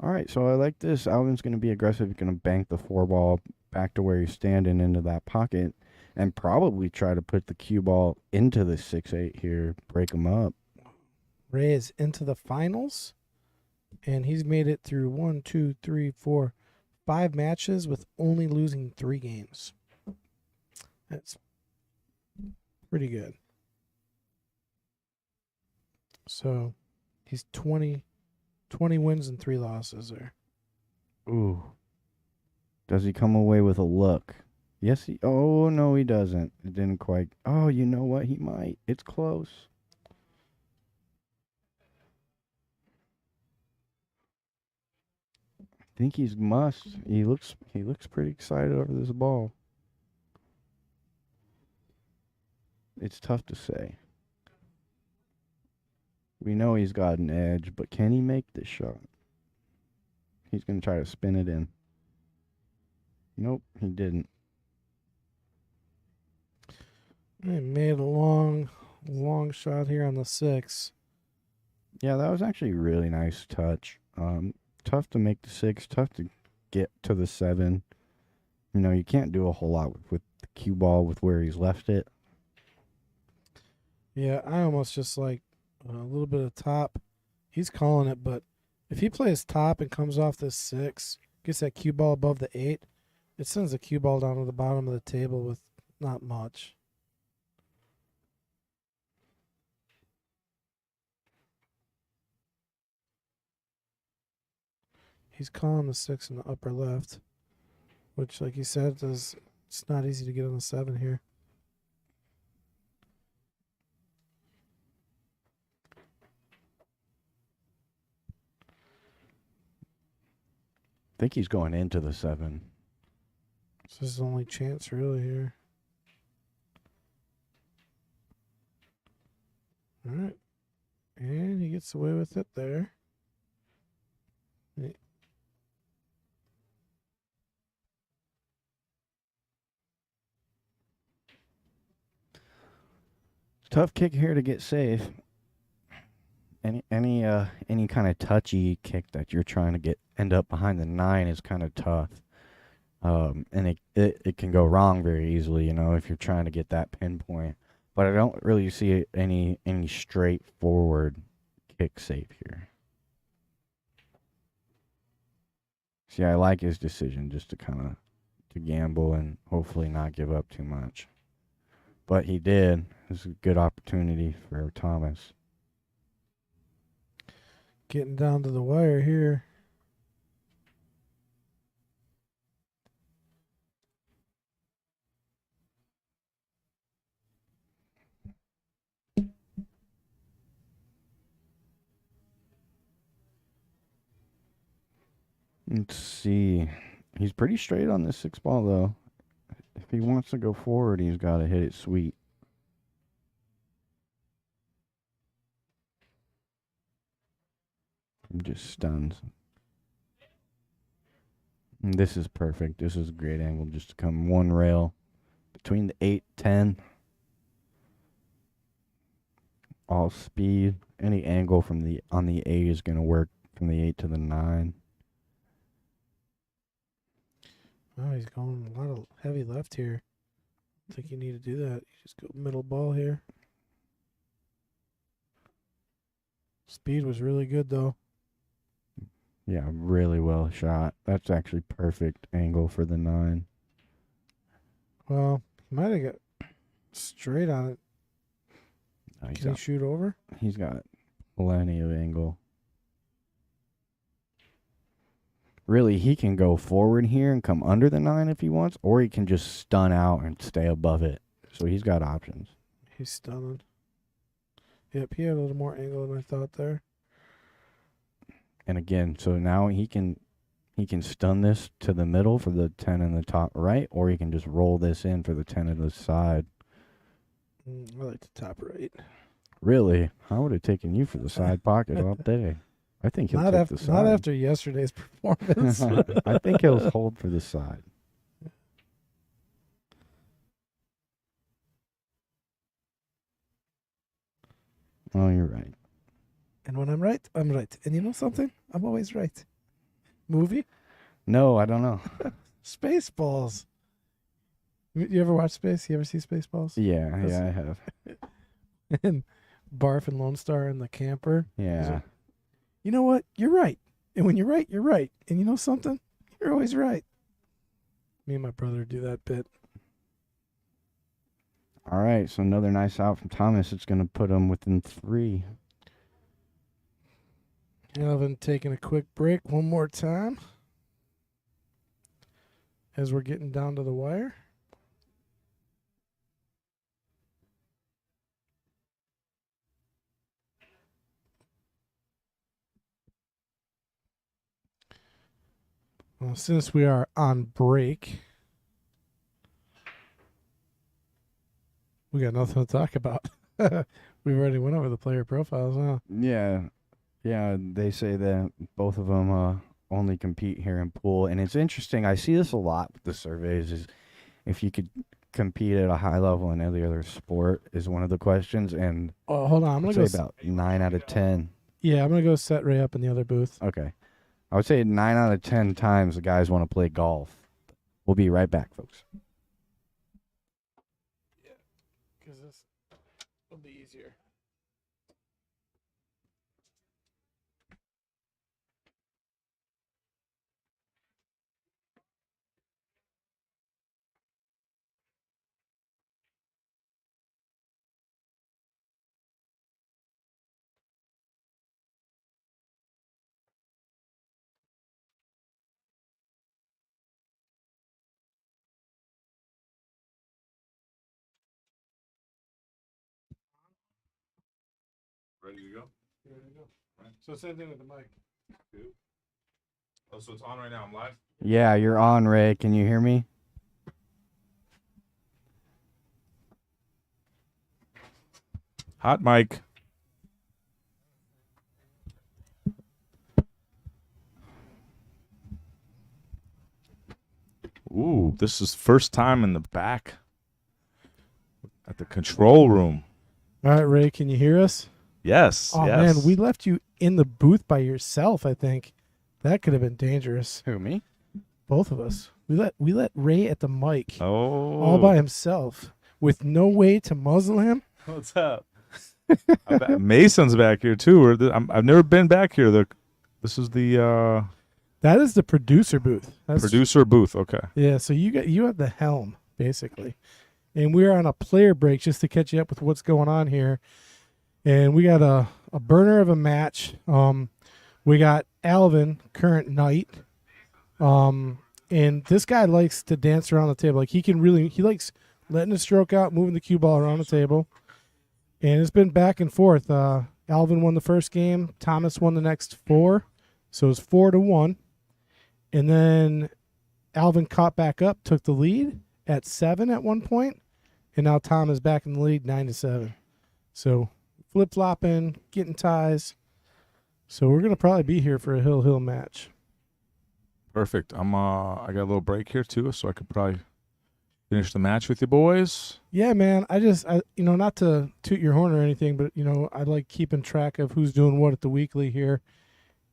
S2: All right, so I like this. Alvin's going to be aggressive. He's going to bank the 4-ball back to where he's standing into that pocket, and probably try to put the cue ball into the 6-8 here, break him up.
S1: Ray is into the finals, and he's made it through 1, 2, 3, 4, 5 matches with only losing 3 games. That's pretty good. So he's 20 wins and 3 losses there.
S2: Ooh. Does he come away with a look? Yes, he... Oh, no, he doesn't. It didn't quite... Oh, you know what? He might. It's close. I think he's must. He looks pretty excited over this ball. It's tough to say. We know he's got an edge, but can he make this shot? He's going to try to spin it in. Nope, he didn't.
S1: He made a long shot here on the 6.
S2: Yeah, that was actually a really nice touch. Tough to make the 6, tough to get to the 7. You know, you can't do a whole lot with the cue ball with where he's left it.
S1: Yeah, I almost just like a little bit of top. He's calling it, but if he plays top and comes off this 6, gets that cue ball above the 8, it sends the cue ball down to the bottom of the table with not much. He's calling the 6 in the upper left, which, like you said, it's not easy to get on the 7 here.
S2: I think he's going into the 7.
S1: This is the only chance really here. All right. And he gets away with it there.
S2: Tough kick here to get safe. Any kind of touchy kick that you're trying to end up behind the 9 is kind of tough. And it can go wrong very easily, you know, if you're trying to get that pinpoint. But I don't really see any straightforward kick safe here. See, I like his decision just to kind of to gamble and hopefully not give up too much. But he did. This is a good opportunity for Thomas.
S1: Getting down to the wire here.
S2: Let's see. He's pretty straight on this 6-ball, though. If he wants to go forward, he's got to hit it sweet. He just stuns. And this is perfect. This is a great angle just to come 1 rail between the 8, 10. All speed. Any angle from on the 8 is going to work from the 8 to the 9.
S1: Oh, he's going a lot of heavy left here. I think you need to do that. You just go middle ball here. Speed was really good, though.
S2: Yeah, really well shot. That's actually perfect angle for the 9.
S1: Well, he might have got straight on it.
S2: No,
S1: Can he shoot over?
S2: He's got plenty of angle. Really, he can go forward here and come under the 9 if he wants, or he can just stun out and stay above it. So he's got options.
S1: He's stunning. Yep, he had a little more angle than I thought there.
S2: And again, so now he can stun this to the middle for the 10 in the top right, or he can just roll this in for the 10 in the side.
S1: I like the top right.
S2: Really? I would have taken you for the side pocket all day. I think he'll
S1: Not
S2: take
S1: after
S2: the side.
S1: not after yesterday's performance.
S2: I think he'll hold for the side. Oh, you're right.
S1: And when I'm right, I'm right. And you know something? I'm always right. Movie?
S2: No, I don't know.
S1: Spaceballs. You ever watch Space? You ever see Spaceballs?
S2: Yeah, I have.
S1: And Barf and Lone Star and the camper.
S2: Yeah.
S1: You know what? You're right. And when you're right, you're right. And you know something? You're always right. Me and my brother do that bit.
S2: All right, so another nice out from Thomas. It's going to put him within 3.
S1: Alvin taking a quick break one more time as we're getting down to the wire. Well, since we are on break, we got nothing to talk about. We've already went over the player profiles, huh?
S2: Yeah. Yeah, they say that both of them only compete here in pool. And it's interesting. I see this a lot with the surveys is if you could compete at a high level in every other sport is one of the questions. And
S1: Oh, hold on. I'm
S2: I'd
S1: going
S2: say
S1: to go.
S2: about 9 out of 10.
S1: Yeah, I'm going to go set Ray up in the other booth.
S2: Okay. I would say 9 out of 10 times the guys want to play golf. We'll be right back, folks.
S1: Because this will be easier.
S4: Ready to go?
S1: Here we go. So same thing with the mic.
S4: Oh, so it's on right now. I'm live.
S2: Yeah, you're on, Ray. Can you hear me?
S4: Hot mic. Ooh, this is first time in the back at the control room.
S1: All right, Ray, can you hear us?
S4: Yes.
S1: Oh,
S4: yes.
S1: man, we left you in the booth by yourself, I think. That could have been dangerous.
S2: Who, me?
S1: Both of us. We let Ray at the mic all
S4: Oh.
S1: by himself with no way to muzzle him.
S4: What's up? Mason's back here too. I've never been back here. This is the
S1: That is the producer booth. That's,
S4: producer booth. Okay.
S1: Yeah, so you have the helm, basically. And we're on a player break just to catch you up with what's going on here. And we got a burner of a match. We got Alvin, current knight. And this guy likes to dance around the table. Like he likes letting the stroke out, moving the cue ball around the table. And it's been back and forth. Alvin won the first game. Thomas won the next 4. So it's 4-1. And then Alvin caught back up, took the lead at 7 at one point. And now Tom is back in the lead 9-7. So flip-flopping, getting ties. So we're going to probably be here for a hill match.
S4: Perfect. I got a little break here too, so I could probably finish the match with you boys.
S1: Yeah, man. I not to toot your horn or anything, but, I like keeping track of who's doing what at the weekly here.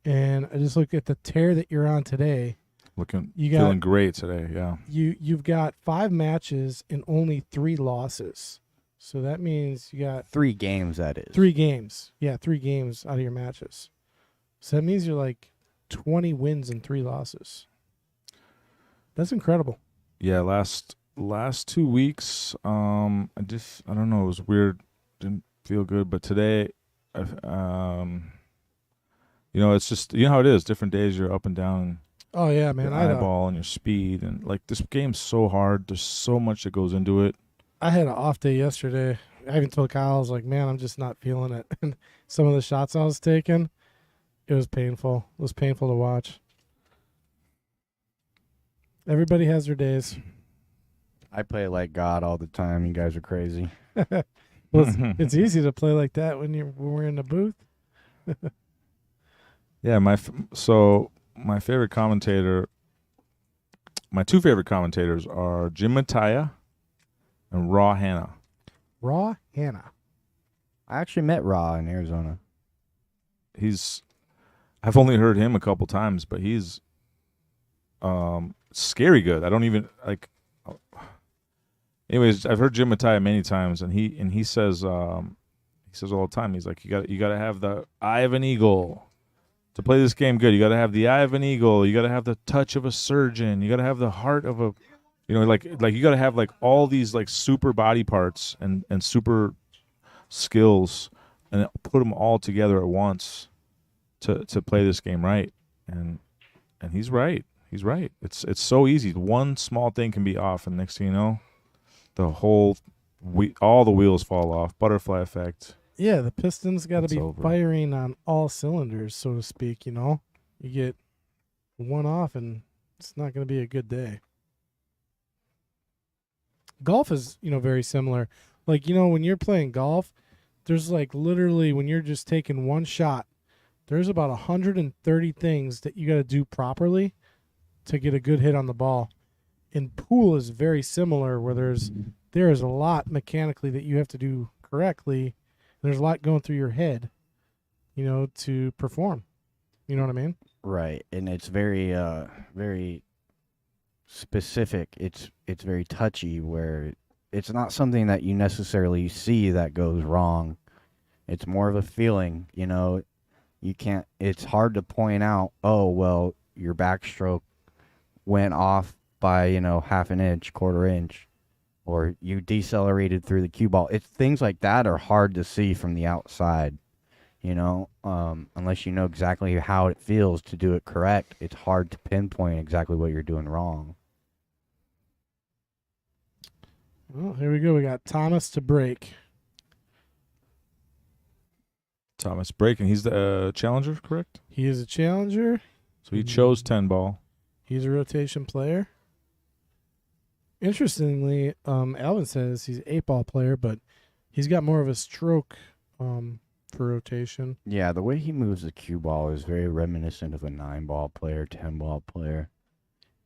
S1: And I just look at the tear that you're on today.
S4: Feeling great today, yeah.
S1: You've got 5 matches and only 3 losses. So that means you got
S2: 3 games, that is.
S1: 3 games. Yeah, 3 games out of your matches. So that means you're like 20 wins and 3 losses. That's incredible.
S4: Yeah, last 2 weeks, I don't know, it was weird. Didn't feel good, but today, it's just how it is. Different days you're up and down.
S1: Oh yeah, man.
S4: Your eyeball and your speed, and like this game's so hard. There's so much that goes into it.
S1: I had an off day yesterday. I even told Kyle, I was like, man, I'm just not feeling it. And some of the shots I was taking, it was painful. It was painful to watch. Everybody has their days.
S2: I play like God all the time. You guys are crazy.
S1: Well, it's easy to play like that when we're in the booth.
S4: Yeah, my favorite commentator, my two favorite commentators are Jim Mattia and Raw Hanna.
S1: Raw Hannah.
S2: I actually met Raw in Arizona.
S4: I've only heard him a couple times, but he's scary good. I don't even like. Anyways, I've heard Jim Mattia many times, and he says all the time. He's like, you got to have the eye of an eagle to play this game good. You got to have the eye of an eagle. You got to have the touch of a surgeon. You got to have the heart of a, like you got to have like all these like super body parts and super skills, and put them all together at once to play this game right. And he's right. He's right. It's so easy. One small thing can be off, and next thing you know, all the wheels fall off. Butterfly effect.
S1: Yeah, the Pistons got to
S4: It's
S1: be
S4: over.
S1: firing on all cylinders, so to speak. You get one off, and it's not going to be a good day. Golf is, very similar. Like, when you're playing golf, there's like literally when you're just taking one shot, there's about 130 things that you got to do properly to get a good hit on the ball. And pool is very similar, where there is a lot mechanically that you have to do correctly. There's a lot going through your head, to perform. You know what I mean?
S2: Right, and it's very, very specific. It's very touchy, where it's not something that you necessarily see that goes wrong. It's more of a feeling, You can't. It's hard to point out. Oh well, your backstroke went off by half an inch, quarter inch, or you decelerated through the cue ball. It's things like that are hard to see from the outside. Unless you know exactly how it feels to do it correct, it's hard to pinpoint exactly what you're doing wrong.
S1: Well, here we go. We got Thomas to break.
S4: Thomas breaking. He's the challenger, correct?
S1: He is a challenger.
S4: So he chose 10 ball.
S1: He's a rotation player. Interestingly, Alvin says he's an 8-ball player, but he's got more of a stroke for rotation.
S2: Yeah, the way he moves the cue ball is very reminiscent of a 9-ball player, 10-ball player.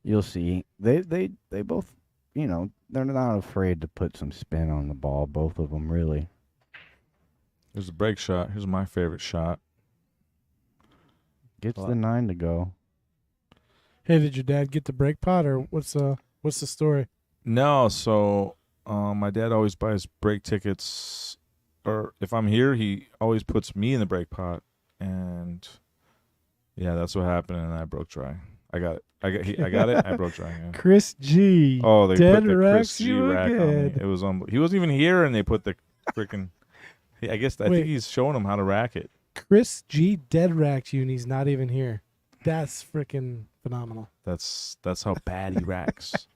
S2: You'll see. They both, they're not afraid to put some spin on the ball, both of them, really.
S4: Here's the break shot. Here's my favorite shot.
S2: Gets the 9 to go.
S1: Hey, did your dad get the break pot, or what's the story?
S4: No, so my dad always buys break tickets, or if I'm here, he always puts me in the break pot, and yeah, that's what happened, and I broke dry. I got it. I broke dry. Yeah.
S1: Chris G.
S4: Oh, they
S1: Dead
S4: put the
S1: racks
S4: Chris G
S1: you
S4: rack on me.
S1: again.
S4: It was he wasn't even here, and they put the freaking. I
S1: Wait.
S4: think he's showing him how to rack it.
S1: Chris G. dead racked you, and he's not even here. That's freaking phenomenal.
S4: That's how bad he racks.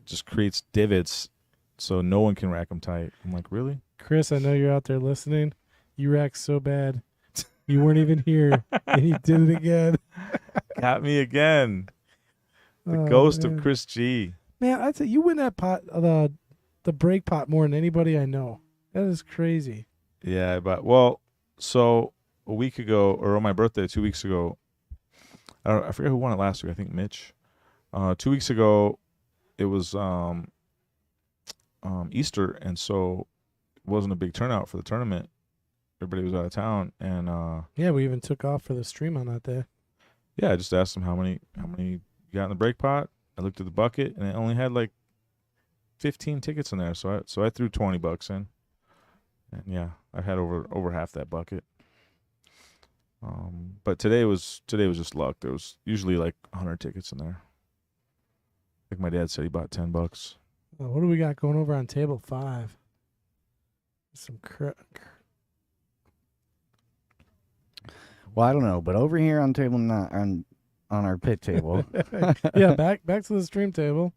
S4: just creates divots so no one can rack them tight. I'm like, really?
S1: Chris, I know you're out there listening. You racked so bad. You weren't even here, and you did it again.
S4: Got me again. The
S1: Oh,
S4: ghost
S1: man.
S4: of Chris G.
S1: Man, I'd say you win that pot, the break pot, more than anybody I know. That is crazy.
S4: Yeah, so a week ago, or on my birthday 2 weeks ago, I forget who won it last week. I think Mitch. 2 weeks ago, it was Easter, and so it wasn't a big turnout for the tournament. Everybody was out of town, and
S1: Yeah, we even took off for the stream on that day.
S4: yeah, I just asked him how many you got in the break pot. I looked at the bucket, and it only had like 15 tickets in there. So I threw $20 in, and yeah, I had over half that bucket. But today was just luck. There was usually like 100 tickets in there. Like my dad said, he bought $10.
S1: What do we got going over on table 5? Some
S2: Well, I don't know, but over here on table 9, on our pit table,
S1: yeah, back to the stream table.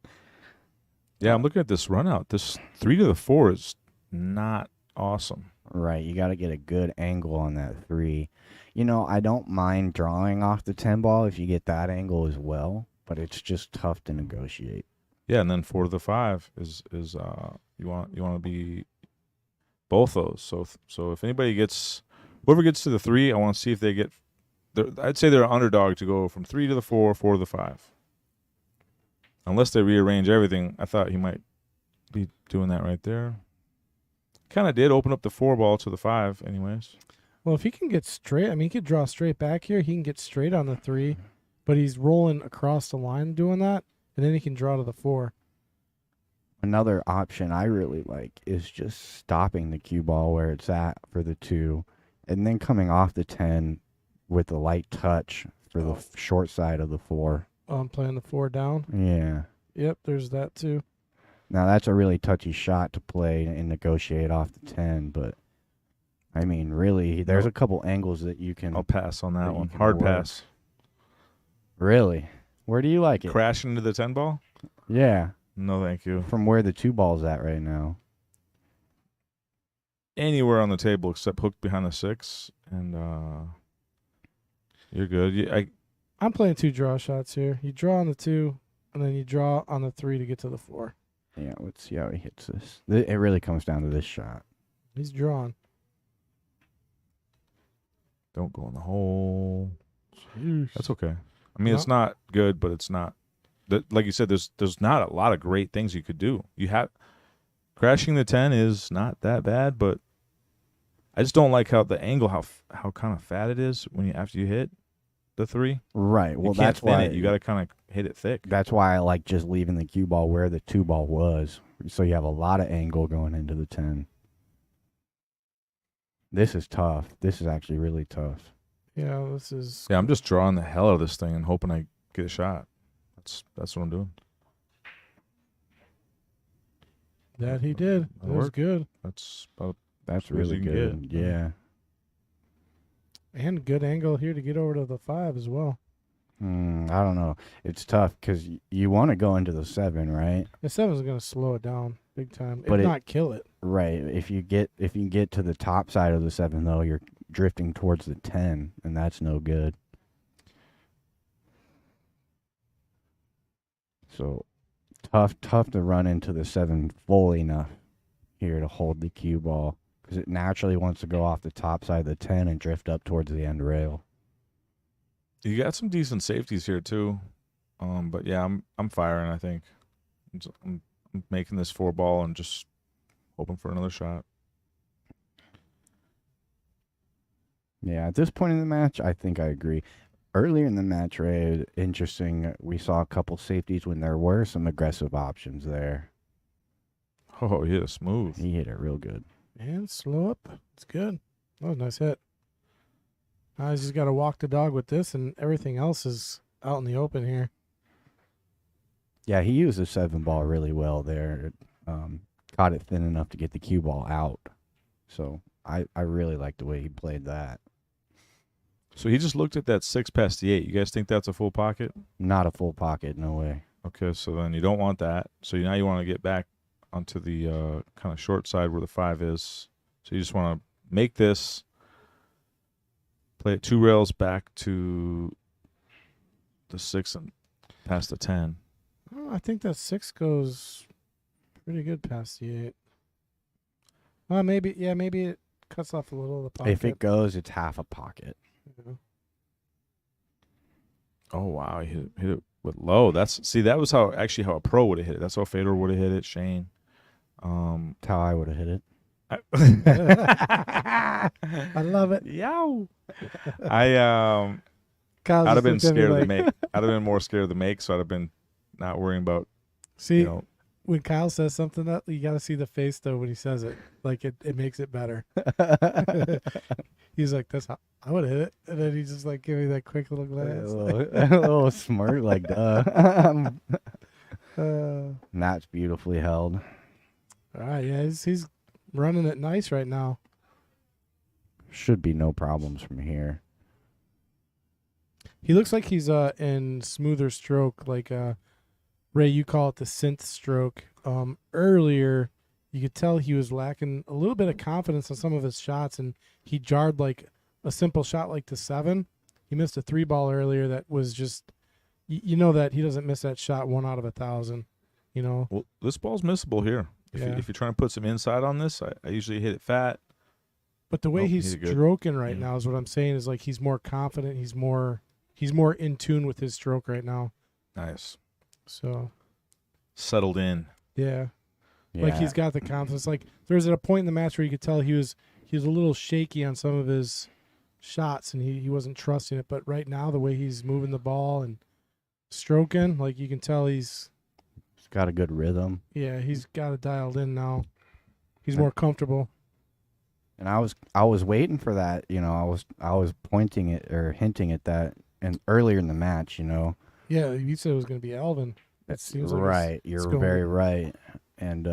S4: Yeah, I'm looking at this run out. This 3 to the 4 is not awesome.
S2: right, you got to get a good angle on that 3. I don't mind drawing off the 10 ball if you get that angle as well, but it's just tough to negotiate.
S4: Yeah, and then 4 to the 5 is you want to be both those. So if anybody gets, whoever gets to the 3, I want to see if they get. I'd say they're an underdog to go from 3 to the 4, 4 to the 5. Unless they rearrange everything, I thought he might be doing that right there. Kind of did open up the 4 ball to the 5, anyways.
S1: Well, if he can get straight, I mean, he could draw straight back here. He can get straight on the 3, but he's rolling across the line doing that, and then he can draw to the 4.
S2: Another option I really like is just stopping the cue ball where it's at for the 2, and then coming off the 10 with a light touch for the short side of the 4.
S1: Oh, I'm playing the 4 down.
S2: Yeah.
S1: Yep, there's that too.
S2: Now, that's a really touchy shot to play and negotiate off the 10, but, I mean, really, there's a couple angles that you can...
S4: I'll pass on that
S2: that
S4: one.
S2: you can
S4: Hard
S2: work.
S4: pass.
S2: Really? Where do you like it?
S4: Crashing into the 10 ball?
S2: Yeah,
S4: No, thank you.
S2: from where the 2 ball's at right now.
S4: Anywhere on the table except hooked behind the 6, and you're good.
S1: I'm playing 2 draw shots here. You draw on the 2, and then you draw on the 3 to get to the 4.
S2: Yeah, let's see how he hits this. It really comes down to this shot.
S1: He's drawn.
S4: Don't go in the hole. That's okay. I mean,
S1: No.
S4: it's not good, but it's not. Like you said, there's not a lot of great things you could do. You have crashing the 10 is not that bad, but I just don't like how the angle, how kind of fat it is when after you hit the 3.
S2: Right. Well,
S4: you can't
S2: that's
S4: thin
S2: why
S4: it. You got to kind of hit it thick.
S2: That's why I like just leaving the cue ball where the 2 ball was, so you have a lot of angle going into the 10. This is tough. This is actually really tough.
S1: Yeah, this is.
S4: Yeah, I'm just drawing the hell out of this thing and hoping I get a shot. That's what I'm doing.
S1: That he did. That
S4: That'll
S1: was
S4: work.
S1: good.
S4: That's about
S2: That's
S4: As good as
S2: really
S4: you can
S2: good.
S4: get.
S2: Yeah.
S1: And good angle here to get over to the 5 as well.
S2: I don't know. It's tough because you want to go into the 7, right?
S1: The 7 is going to slow it down big time,
S2: But
S1: if
S2: it-
S1: not kill it.
S2: Right. If you get to the top side of the 7, though, you're drifting towards the 10, and that's no good. So tough to run into the 7 full enough here to hold the cue ball because it naturally wants to go off the top side of the 10 and drift up towards the end rail.
S4: You got some decent safeties here too, but yeah, I'm firing. I think I'm making this 4 ball and just hoping for another shot.
S2: Yeah, at this point in the match, I think I agree. Earlier in the match, Ray, interesting, we saw a couple safeties when there were some aggressive options there.
S4: Oh, he hit a smooth.
S2: He hit it real good.
S1: And slow up. It's good. That was a nice hit. I just got to walk the dog with this, and everything else is out in the open here.
S2: Yeah, he used the 7 ball really well there. Caught it thin enough to get the cue ball out. So I really like the way he played that.
S4: So he just looked at that 6 past the 8. You guys think that's a full pocket?
S2: Not a full pocket, no way.
S4: Okay, so then you don't want that. So now you want to get back onto the kind of short side where the 5 is. So you just want to make this, play it 2 rails back to the 6 and past the 10.
S1: Oh, I think that 6 goes pretty good past the 8. Maybe it cuts off a little of the pocket.
S2: If it goes, it's half a pocket.
S1: Yeah.
S4: Oh wow, he hit it with low. That was how a pro would have hit it. That's how Fedor would have hit it. Shane.
S2: That's how I would have hit it.
S1: I love it.
S4: Yow.
S1: Kyle's
S4: I'd have
S1: just
S4: been
S1: looked at me
S4: scared of the
S1: like-
S4: make. I'd have been more scared of the make, so I'd have been not worrying about,
S1: See,
S4: you know.
S1: when Kyle says something, that you got to see the face though when he says it. Like it makes it better. He's like, "That's how I would hit it," and then he just like give me that quick little glance.
S2: a little smirk like, duh.
S1: All
S2: That's beautifully held.
S1: right, yeah, he's running it nice right now.
S2: Should be no problems from here.
S1: He looks like he's in smoother stroke, like Ray, you call it the synth stroke. Earlier, you could tell he was lacking a little bit of confidence on some of his shots, and he jarred like a simple shot like the 7. He missed a 3 ball earlier that was just, you know that he doesn't miss that shot 1 out of 1,000. You know,
S4: Well, this ball's missable here.
S1: Yeah.
S4: If you're trying to put some inside on this, I usually hit it fat.
S1: But the way
S4: Nope,
S1: he's
S4: hit it good.
S1: stroking right
S4: Yeah.
S1: now is what I'm saying is like he's more confident. He's more in tune with his stroke right now.
S4: Nice.
S1: So
S4: Settled in.
S1: yeah.
S2: Yeah.
S1: Like he's got the confidence. Like there was at a point in the match where you could tell he was a little shaky on some of his shots and he wasn't trusting it. But right now the way he's moving the ball and stroking, like you can tell he's
S2: got a good rhythm.
S1: he's got it dialed in now. He's more comfortable.
S2: And I was waiting for that, you know, I was pointing it or hinting at that and earlier in the match, you know.
S1: Yeah, you said it was gonna be Alvin. It seems like
S2: right.
S1: it's
S2: You're
S1: going-
S2: very right. And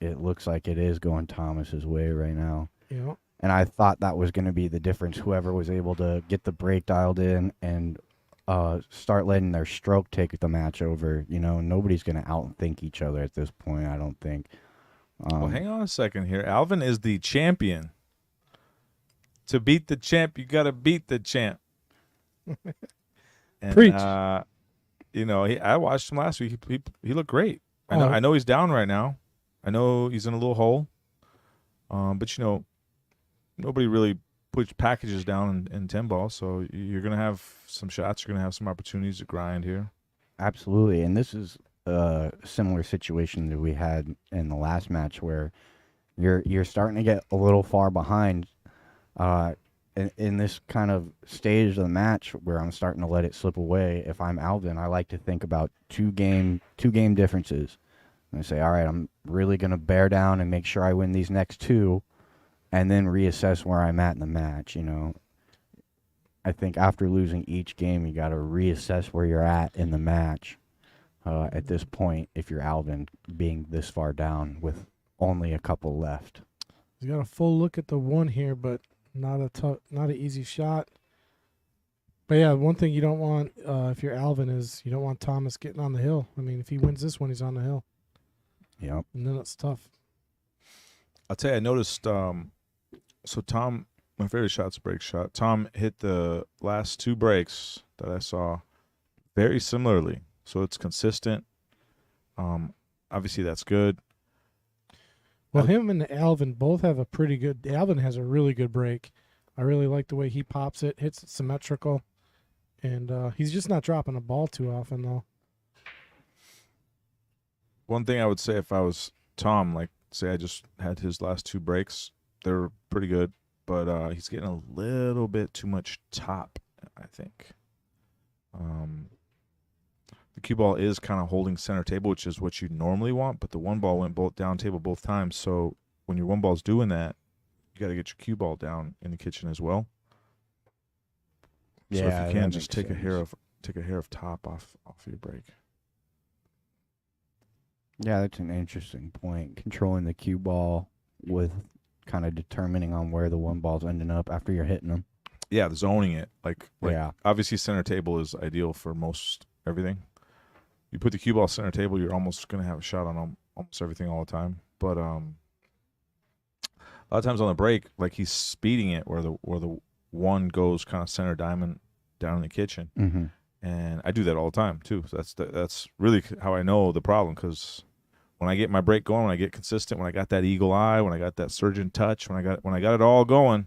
S2: it looks like it is going Thomas's way right now.
S1: You know.
S2: And I thought that was going to be the difference. Whoever was able to get the break dialed in and start letting their stroke take the match over. You know, nobody's going to outthink each other at this point, I don't think.
S4: Well, hang on a second here. Alvin is the champion. To beat the champ, you got to beat the champ. And,
S1: Preach.
S4: You know, I watched him last week. He looked great.
S1: Oh.
S4: I know he's down right now. I know he's in a little hole. But you know, nobody really puts packages down in 10 ball, so you're gonna have some shots. You're gonna have some opportunities to grind here.
S2: Absolutely. And this is a similar situation that we had in the last match where you're starting to get a little far behind in this kind of stage of the match where I'm starting to let it slip away. If I'm Alvin, I like to think about two game differences. And I say, all right, I'm really going to bear down and make sure I win these next two and then reassess where I'm at in the match, you know. I think after losing each game, you got to reassess where you're at in the match at this point if you're Alvin being this far down with only a couple left.
S1: He's got a full look at the one here, but not an easy shot. But yeah, one thing you don't want if you're Alvin is you don't want Thomas getting on the hill. I mean, if he wins this one, he's on the hill,
S2: Yep.
S1: and then it's tough.
S4: I'll tell you, I noticed. So Tom, my favorite shot's a break shot. Tom hit the last two breaks that I saw very similarly, so it's consistent. Obviously that's good.
S1: Well, him and Alvin both have a pretty good. Alvin has a really good break. I really like the way he pops it, hits it symmetrical, and he's just not dropping a ball too often though.
S4: One thing I would say if I was Tom, like say I just had his last two breaks, they're pretty good, but he's getting a little bit too much top, I think. The cue ball is kind of holding center table, which is what you normally want, but the one ball went both down table both times. So when your one ball's doing that, you got to get your cue ball down in the kitchen as well. So if you can, just take a hair of top off your break.
S2: Yeah, that's an interesting point. Controlling the cue ball with kind of determining on where the one ball's ending up after you're hitting them.
S4: Yeah, the zoning it. Like
S2: Yeah.
S4: obviously center table is ideal for most everything. You put the cue ball center table, you're almost going to have a shot on almost everything all the time. But a lot of times on the break, like he's speeding it where the one goes kind of center diamond down in the kitchen.
S2: Mm-hmm.
S4: And I do that all the time too. So that's really how I know the problem, because when I get my break going, when I get consistent, when I got that eagle eye, when I got that surgeon touch, when I got it all going,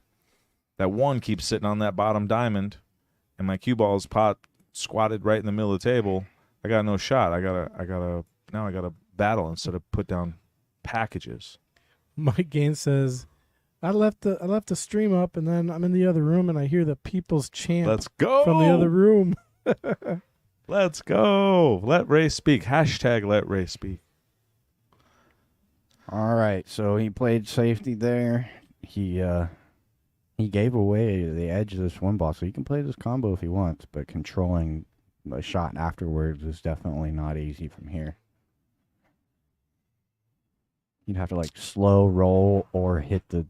S4: that one keeps sitting on that bottom diamond, and my cue ball is squatted right in the middle of the table. I got no shot. I gotta battle instead of put down packages.
S1: Mike Gaines says, I left the stream up, and then I'm in the other room, and I hear the people's chant
S4: Let's go
S1: from the other room.
S4: Let's go. Let Ray speak. Hashtag let Ray speak.
S2: All right, so he played safety there. He gave away the edge of this one ball, so he can play this combo if he wants, but controlling the shot afterwards is definitely not easy from here. You'd have to like slow roll or hit the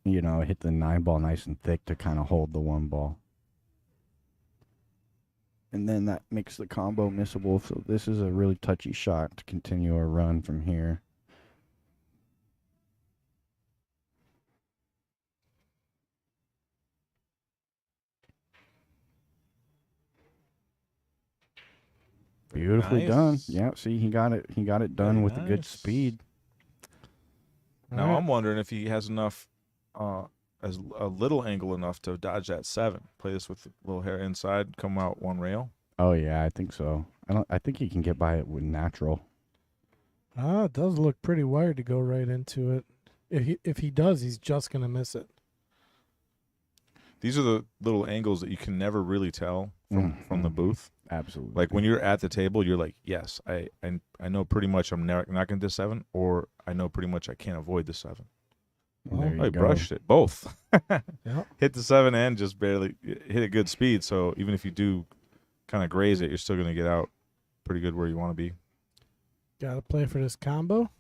S2: 9 ball nice and thick to kind of hold the one ball. And then that makes the combo missable, so this is a really touchy shot to continue a run from here. Beautifully
S4: Nice.
S2: done. Yeah, see, he got it. He got it done
S4: Very
S2: with a good
S4: nice.
S2: speed.
S4: Now
S1: All right.
S4: I'm wondering if he has enough, as a little angle enough to dodge that 7. Play this with a little hair inside, come out 1 rail.
S2: Oh yeah, I think so. I think he can get by it with natural.
S1: It does look pretty wired to go right into it. If he does, he's just gonna miss it.
S4: These are the little angles that you can never really tell from the booth.
S2: Absolutely.
S4: Like when you're at the table, you're like, yes, I know pretty much I'm not going to 7, or I know pretty much I can't avoid the 7.
S2: There you
S4: I
S2: go.
S4: brushed it both.
S1: Yeah.
S4: Hit the 7 and just barely hit a good speed. So even if you do kind of graze it, you're still going to get out pretty good where you want to be.
S1: Got to play for this combo.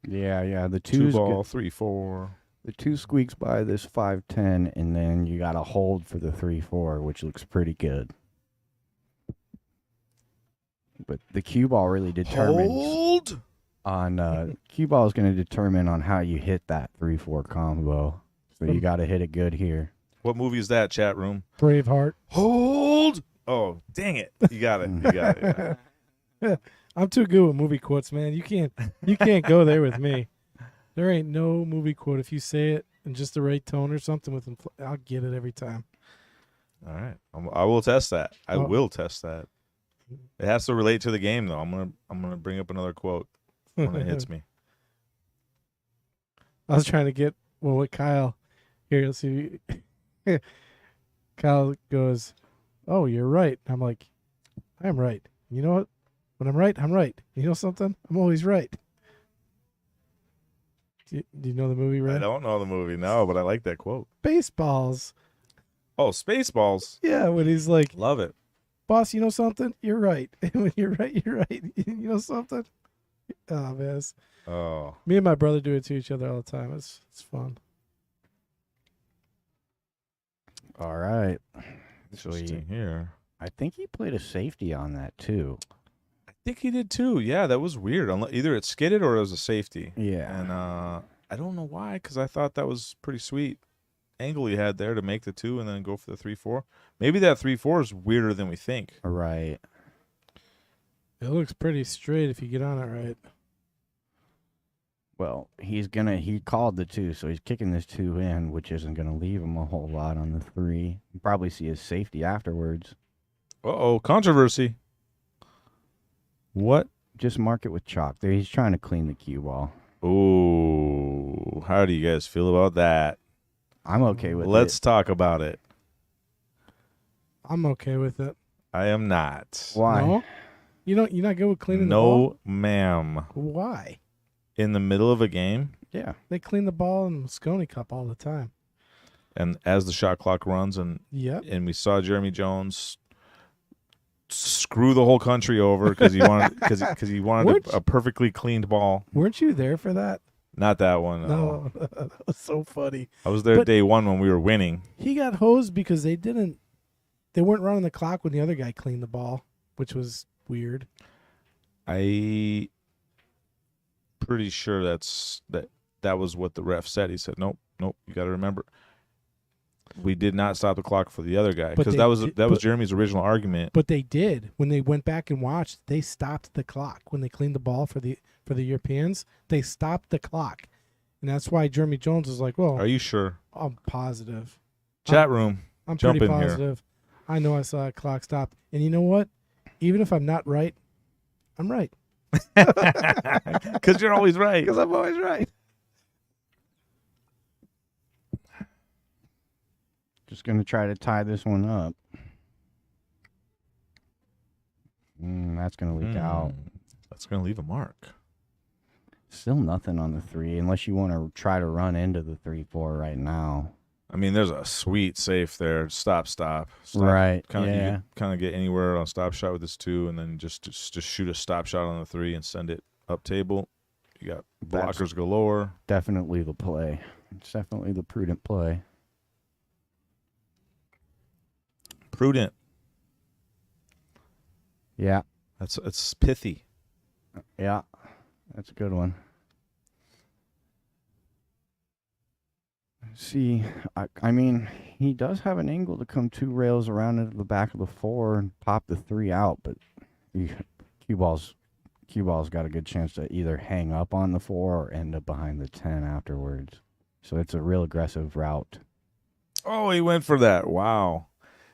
S2: Yeah. The
S4: 2
S2: two's
S4: ball, 3-4.
S2: the 2 squeaks by this 5-10, and then you got to hold for the 3-4, which looks pretty good. But the cue ball really determines
S4: Hold.
S2: on cue ball is going to determine on how you hit that 3-4 combo. So you got to hit it good here.
S4: What movie is that, chat room?
S1: Braveheart.
S4: Hold. Oh, dang it. You got it. You got it. Yeah.
S1: I'm too good with movie quotes, man. You can't go there with me. There ain't no movie quote. If you say it in just the right tone or something with I'll get it every time.
S4: All right. I will test that. I
S1: Oh.
S4: will test that. It has to relate to the game, though. I'm gonna bring up another quote when it hits me.
S1: I was trying to get with Kyle. Here, let's see. Kyle goes, "Oh, you're right." I'm like, "I'm right." You know what? When I'm right, I'm right. You know something? I'm always right. Do you know the movie,
S4: I
S1: Red?
S4: don't know the movie, no, but I like that quote.
S1: Baseballs.
S4: Oh, Spaceballs.
S1: Yeah, when he's like,
S4: Love it.
S1: "Boss, you know something? You're right." When you're right, you're right. You know something? Oh man,
S4: Oh,
S1: me and my brother do it to each other all the time. It's fun.
S2: All right. So
S4: interesting here.
S2: I think he played a safety on that too.
S4: I think he did too. Yeah, that was weird. Either it skidded or it was a safety.
S2: Yeah.
S4: And I don't know why, because I thought that was pretty sweet angle he had there to make the 2 and then go for the 3-4. Maybe that 3-4 is weirder than we think.
S2: Right.
S1: It looks pretty straight if you get on it right.
S2: Well, he called the 2, so he's kicking this 2 in, which isn't gonna leave him a whole lot on the 3. You probably see his safety afterwards.
S4: Uh-oh, controversy. What?
S2: Just mark it with chalk. There, he's trying to clean the cue ball.
S4: Ooh, how do you guys feel about that?
S2: I'm okay with
S4: Let's
S2: it.
S4: talk about it.
S1: I'm okay with it.
S4: I am not.
S2: Why?
S1: No? You're not good with cleaning the ball?
S4: No, ma'am.
S1: Why?
S4: In the middle of a game,
S2: Yeah.
S1: They clean the ball in the Moscone Cup all the time.
S4: and as the shot clock runs, and
S1: Yep.
S4: we saw Jeremy Jones screw the whole country over because he wanted a perfectly cleaned ball.
S1: Weren't you there for that?
S4: Not that one.
S1: No. That was so funny.
S4: I was there
S1: But-
S4: day 1 when we were winning.
S1: He got hosed because they weren't running the clock when the other guy cleaned the ball, which was weird.
S4: I pretty sure that was what the ref said. He said, "Nope, you got to remember, we did not stop the clock for the other guy,"
S1: But
S4: because
S1: they
S4: that was
S1: did-
S4: that was
S1: but-
S4: Jeremy's original argument.
S1: But they did. When they went back and watched, they stopped the clock. When they cleaned the ball for the Europeans, they stopped the clock. And that's why Jeremy Jones was like, "Well,
S4: Are you sure?
S1: I'm positive.
S4: Chat room,
S1: I'm
S4: jump
S1: pretty
S4: in here.
S1: positive. I know I saw a clock stop. And you know what? Even if I'm not right, I'm right.
S4: because you're always right.
S1: Because I'm always right."
S2: Just gonna try to tie this one up. That's gonna leak out.
S4: That's gonna leave a mark.
S2: Still nothing on the 3, unless you want to try to run into the 3-4 right now.
S4: I mean, there's a sweet safe there. Stop.
S2: Right.
S4: Kind of,
S2: yeah.
S4: you could kind of get anywhere on stop shot with this 2, and then just shoot a stop shot on the 3 and send it up table. You got
S2: That's-
S4: blockers galore.
S2: Definitely the play. It's definitely the prudent play.
S4: Prudent.
S2: Yeah.
S4: It's pithy.
S2: Yeah. That's a good one. See, I mean, he does have an angle to come 2 rails around into the back of the 4 and pop the 3 out, but cue ball's got a good chance to either hang up on the 4 or end up behind the 10 afterwards. So it's a real aggressive route.
S4: Oh, he went for that. Wow.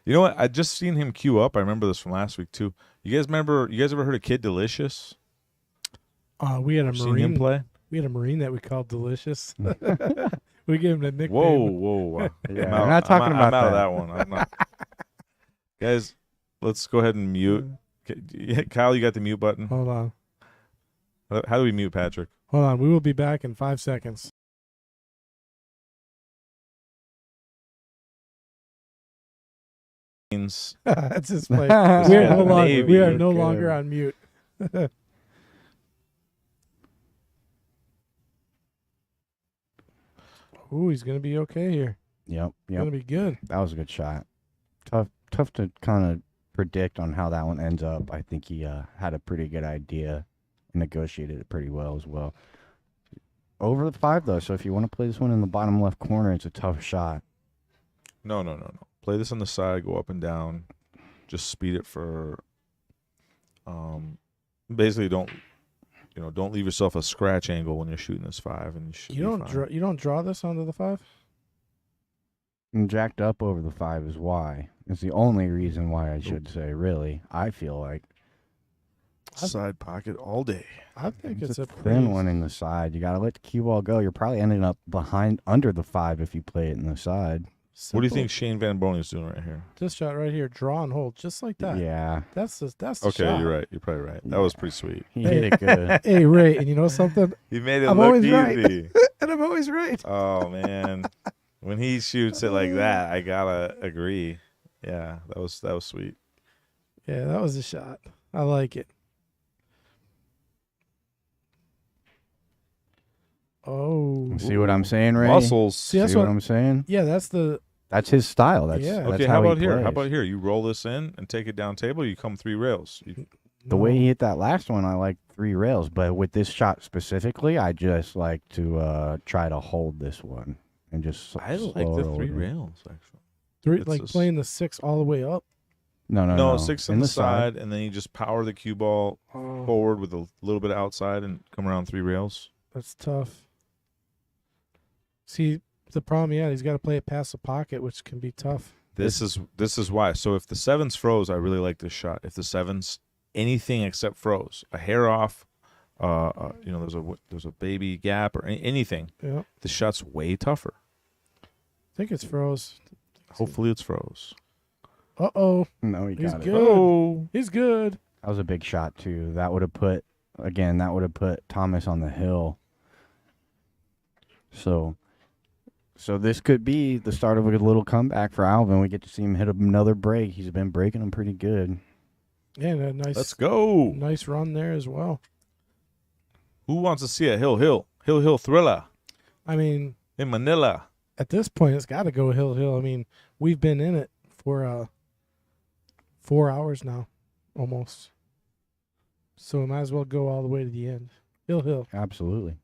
S4: You know what? I just seen him queue up. I remember this from last week too. You guys ever heard of Kid Delicious?
S1: We had a
S4: Seen him
S1: Marine.
S4: play?
S1: We had a Marine that we called Delicious. We gave him the nickname.
S4: Whoa.
S2: Yeah,
S4: I'm
S2: we're
S4: out-
S2: not talking
S4: I'm
S2: about
S4: out of
S2: that.
S4: that one. I'm not. Guys, let's go ahead and mute. Kyle, you got the mute button.
S1: Hold on.
S4: How do we mute Patrick?
S1: Hold on. We will be back in 5 seconds. That's his play.
S2: This
S1: We are
S2: guy's
S1: no longer,
S4: Navy.
S1: we are no
S2: Okay.
S1: longer on mute. Ooh, he's going to be okay here.
S2: Yep.
S1: Going to be good.
S2: That was a good shot. Tough to kind of predict on how that one ends up. I think he had a pretty good idea and negotiated it pretty well as well. Over the 5 though, so if you want to play this one in the bottom left corner, it's a tough shot.
S4: No. Play this on the side. Go up and down. Just speed it for. Basically, don't leave yourself a scratch angle when you're shooting this 5, and
S1: You don't draw this onto the 5?
S2: And jacked up over the 5 is why. It's the only reason why I should say, really. I feel like
S4: side pocket all day.
S1: I think it's a
S2: thin
S1: pretty
S2: one in the side. You got to let the cue ball go. You're probably ending up under the 5 if you play it in the side.
S4: What do you
S1: simple-
S4: think Shane Van Boning is doing right here?
S1: This shot right here, draw and hold, just like that.
S2: Yeah.
S1: That's the
S4: Okay,
S1: shot.
S4: you're right. You're probably right. That was pretty sweet.
S2: He hit it good.
S1: Hey, Ray, and you know something?
S4: He made it
S1: I'm
S4: look
S1: always right.
S4: easy.
S1: And I'm always right.
S4: Oh man, when he shoots it like that, I gotta agree. Yeah, that was sweet.
S1: Yeah, that was a shot. I like it. Oh.
S2: See what I'm saying, Ray?
S4: Muscles.
S1: See, that's
S2: See what
S1: what-
S2: I'm saying?
S1: Yeah, that's the.
S2: That's his style. That's,
S1: Yeah.
S2: that's
S4: Okay,
S2: how
S4: how
S2: he
S4: about here? How
S2: plays.
S4: about here? You roll this in and take it down table. You come 3 rails.
S2: The way he hit that last one, I like 3 rails. But with this shot specifically, I just like to try to hold this one and just
S4: I
S2: slow
S4: like the
S2: it
S4: 3
S2: over.
S4: rails actually.
S1: three,
S4: it's
S1: like
S4: just-
S1: playing the 6 all the way up.
S2: No.
S4: 6
S2: In
S4: on the side, and then you just power the cue ball
S1: Oh,
S4: forward with a little bit of outside and come around 3 rails.
S1: that's tough. See, the problem, yeah, he's got to play it past the pocket, which can be tough.
S4: This is why. So if the 7's froze, I really like this shot. If the 7's anything except froze, a hair off, there's a baby gap or anything,
S1: Yeah,
S4: the shot's way tougher.
S1: I think it's froze.
S4: Hopefully it's froze.
S1: Uh-oh.
S2: No, he
S1: He's
S2: got it.
S1: good.
S4: Oh,
S1: He's good.
S2: That was a big shot too. That would have put Thomas on the hill. So this could be the start of a little comeback for Alvin. We get to see him hit another break. He's been breaking them pretty good.
S1: Yeah, and a nice,
S4: let's go.
S1: nice run there as well.
S4: Who wants to see a hill thriller
S1: I mean,
S4: in Manila?
S1: at this point, it's got to go hill. I mean, we've been in it for 4 hours now, almost. So we might as well go all the way to the end. Hill.
S2: Absolutely.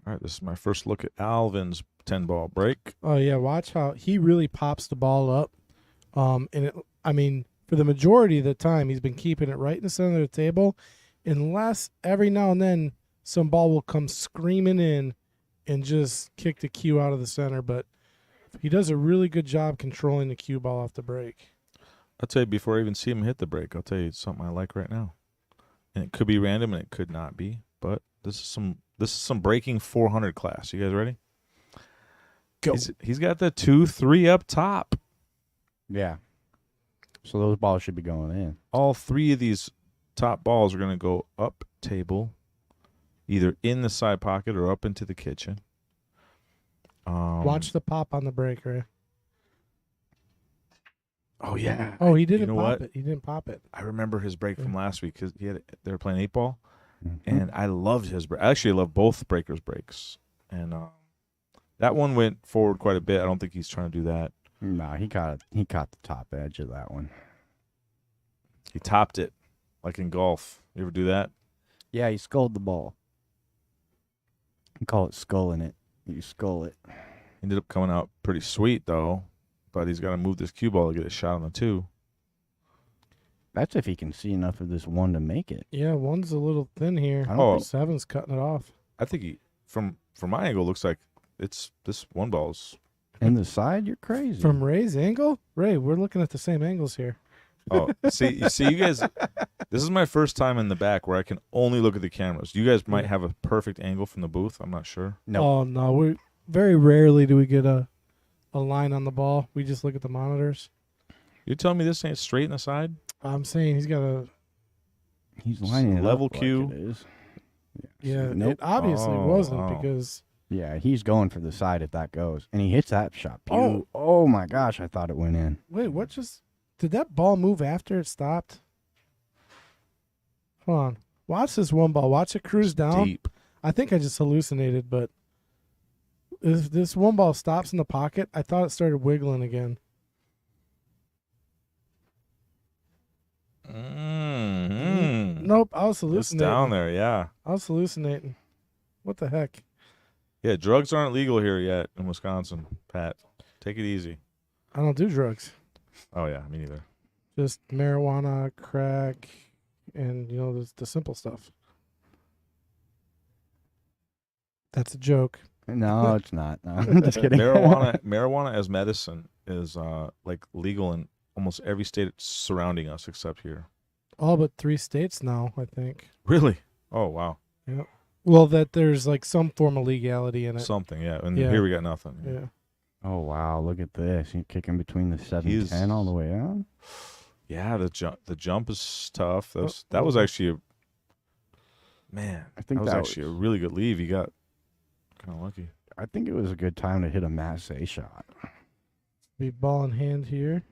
S4: All right, this is my first look at Alvin's 10-ball break.
S1: Oh yeah, watch how he really pops the ball up. For the majority of the time, he's been keeping it right in the center of the table, unless every now and then some ball will come screaming in and just kick the cue out of the center. But he does a really good job controlling the cue ball off the break.
S4: I'll tell you, before I even see him hit the break, I'll tell you something I like right now. And it could be random and it could not be, but this is some breaking 400 class. You guys ready?
S1: Go.
S4: He's got the 2-3 up top.
S2: Yeah. So those balls should be going in.
S4: All 3 of these top balls are going to go up table, either in the side pocket or up into the kitchen.
S1: Watch the pop on the break, right?
S4: Oh yeah.
S1: Oh, he didn't
S4: know
S1: pop
S4: what?
S1: it. He didn't pop it.
S4: I remember his break from last week because they were playing 8-ball,
S2: Mhm.
S4: and I loved his break. I actually love both breakers' breaks, and that one went forward quite a bit. I don't think he's trying to do that.
S2: Nah, he caught the top edge of that one.
S4: He topped it, like in golf. You ever do that?
S2: Yeah, he sculled the ball. You call it sculling it. You skull it.
S4: Ended up coming out pretty sweet though, but he's got to move this cue ball to get a shot on the 2.
S2: That's if he can see enough of this one to make it.
S1: Yeah, one's a little thin here.
S2: I don't
S4: Oh,
S2: think
S1: 7's cutting it off.
S4: I think he from my angle looks like it's this one ball's.
S2: in the side. You're crazy.
S1: From Ray's angle? Ray, we're looking at the same angles here.
S4: Oh, see, you guys. This is my first time in the back where I can only look at the cameras. You guys might have a perfect angle from the booth. I'm not sure.
S2: No.
S1: Oh, no. We very rarely do we get a line on the ball. We just look at the monitors.
S4: You telling me this ain't straight in the side?
S1: I'm saying he's got a...
S2: He's lining it
S4: level
S2: up like
S4: cue.
S2: it is.
S1: Yeah,
S2: Nope.
S1: it obviously
S4: Oh,
S1: wasn't
S4: wow.
S1: because...
S2: Yeah, he's going for the side if that goes. And he hits that shot.
S1: Oh.
S2: Oh my gosh, I thought it went in.
S1: Wait, what just... Did that ball move after it stopped? Hold on. Watch this one ball. Watch it cruise down.
S4: Deep.
S1: I think I just hallucinated, but if this one ball stops in the pocket, I thought it started wiggling again. Nope, I was
S4: It's
S1: hallucinating.
S4: down there, yeah.
S1: I was hallucinating. What the heck?
S4: Yeah, drugs aren't legal here yet in Wisconsin, Pat. Take it easy.
S1: I don't do drugs.
S4: Oh, yeah, me neither.
S1: Just marijuana, crack, and, the simple stuff. That's a joke.
S2: No, it's not. No, I'm just kidding.
S4: Marijuana as medicine is like legal in almost every state surrounding us except here.
S1: All but 3 states now, I think.
S4: Really? Oh, wow.
S1: Well, that there's like some form of legality in it.
S4: Something, yeah. And
S1: Yeah.
S4: here we got nothing.
S1: Yeah.
S2: Oh wow, look at this. He's kicking between the 7
S4: He's-
S2: 10 all the way down.
S4: Yeah, the jump is tough. That was actually
S2: I think
S4: that was
S2: that
S4: actually a really good leave. You got kind of lucky.
S2: I think it was a good time to hit a Massey shot.
S1: Be ball in hand here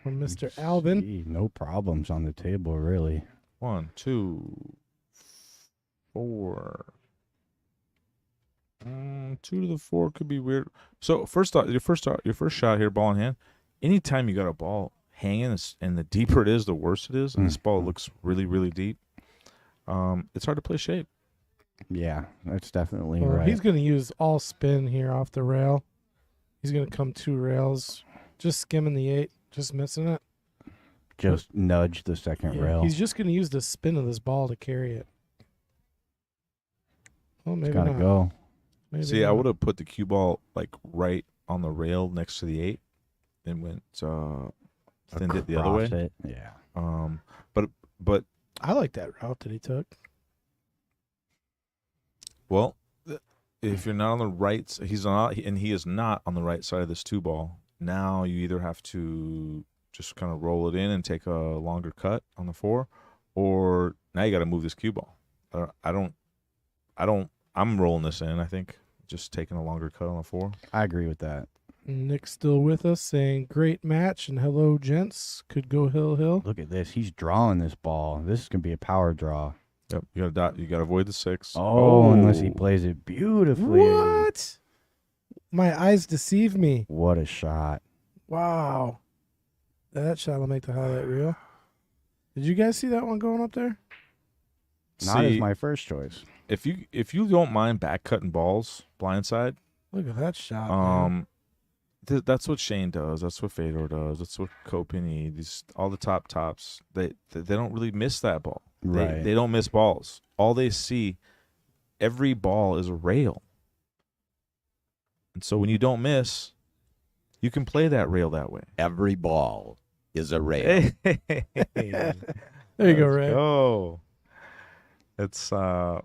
S1: from Mr. Alvin.
S2: Gee, no problems on the table, really.
S4: 1, 2, 4. 2 to the 4 could be weird. So your first shot here, ball in hand. Anytime you got a ball hanging, and the deeper it is, the worse it is. And this ball looks really, really deep. It's hard to play shape.
S2: Yeah, that's definitely
S1: Well,
S2: right.
S1: he's going to use all spin here off the rail. He's going to come 2 rails, just skimming the 8, just missing it.
S2: Just nudge the second
S1: Yeah,
S2: rail.
S1: he's just going to use the spin of this ball to carry it. Well,
S2: It's
S1: maybe
S2: gotta
S1: not.
S2: go.
S1: Maybe
S4: See, I
S1: not.
S4: would have put the cue ball like right on the rail next to the 8, and went thinned it the other way.
S2: Across it, yeah.
S4: But
S1: I like that route that he took.
S4: well, if you're not on the right, he is not on the right side of this 2 ball. Now you either have to just kind of roll it in and take a longer cut on the 4, or now you got to move this cue ball. I'm rolling this in. I think just taking a longer cut on the 4.
S2: I agree with that.
S1: Nick's still with us saying, great match and hello, gents. Could go hill.
S2: Look at this. He's drawing this ball. This is gonna be a power draw.
S4: Yep, you got to avoid the 6.
S2: Oh, unless he plays it beautifully.
S1: What? My eyes deceive me.
S2: What a shot.
S1: Wow. That shot will make the highlight reel. Did you guys see that one going up there?
S2: Not as
S4: See,
S2: my first choice.
S4: if you don't mind back cutting balls blindside,
S1: Look at that shot. man.
S4: that's what Shane does. That's what Fedor does. That's what Kopini. All the tops. They don't really miss that ball.
S2: Right.
S4: They don't miss balls. All they see, every ball is a rail. And so when you don't miss, you can play that rail that way.
S5: Every ball is a rail.
S1: There you go, Ray.
S4: Oh, it's and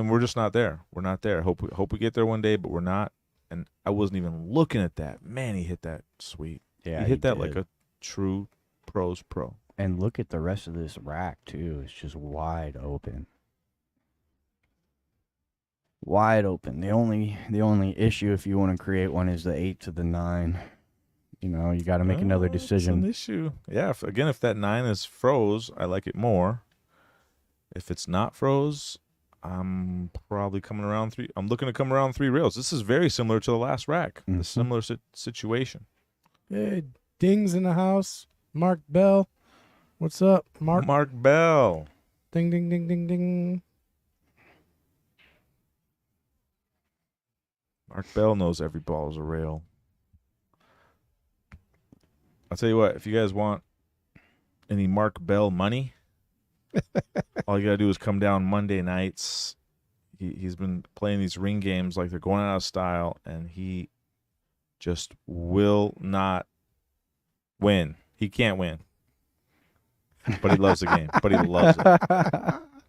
S4: we're just not there. We're not there. Hope we get there one day, but we're not. And I wasn't even looking at that. Man, he hit that sweet.
S2: Yeah,
S4: he hit that
S2: did.
S4: like a true pros pro.
S2: And look at the rest of this rack too. It's just wide open. Wide open. The only issue if you want to create one is the 8 to the 9. You know, you got to make another
S4: It's
S2: decision.
S4: an issue. Yeah. If that 9 is froze, I like it more. If it's not froze, I'm probably coming around 3. I'm looking to come around 3 rails. This is very similar to the last rack. A
S2: Mhm.
S4: similar situation.
S1: Hey, Ding's in the house. Mark Bell. What's up, Mark?
S4: Mark Bell.
S1: Ding, ding, ding, ding, ding.
S4: Mark Bell knows every ball is a rail. I'll tell you what, if you guys want any Mark Bell money, all you got to do is come down Monday nights. He's been playing these ring games like they're going out of style, and he just will not win. He can't win. But he loves the game. But he loves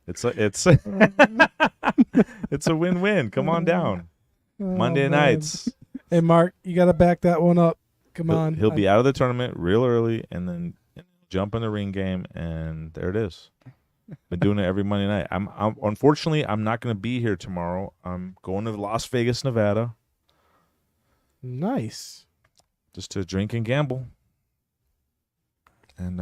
S4: it. It's a win-win. Come on down. Monday
S1: man.
S4: nights.
S1: Hey, Mark, you got to back that one up. Come
S4: He'll-
S1: on.
S4: He'll be out of the tournament real early and then jump in the ring game, and there it is. Been doing it every Monday night. I'm unfortunately I'm not going to be here tomorrow. I'm going to Las Vegas, Nevada,
S1: Nice.
S4: just to drink and gamble, and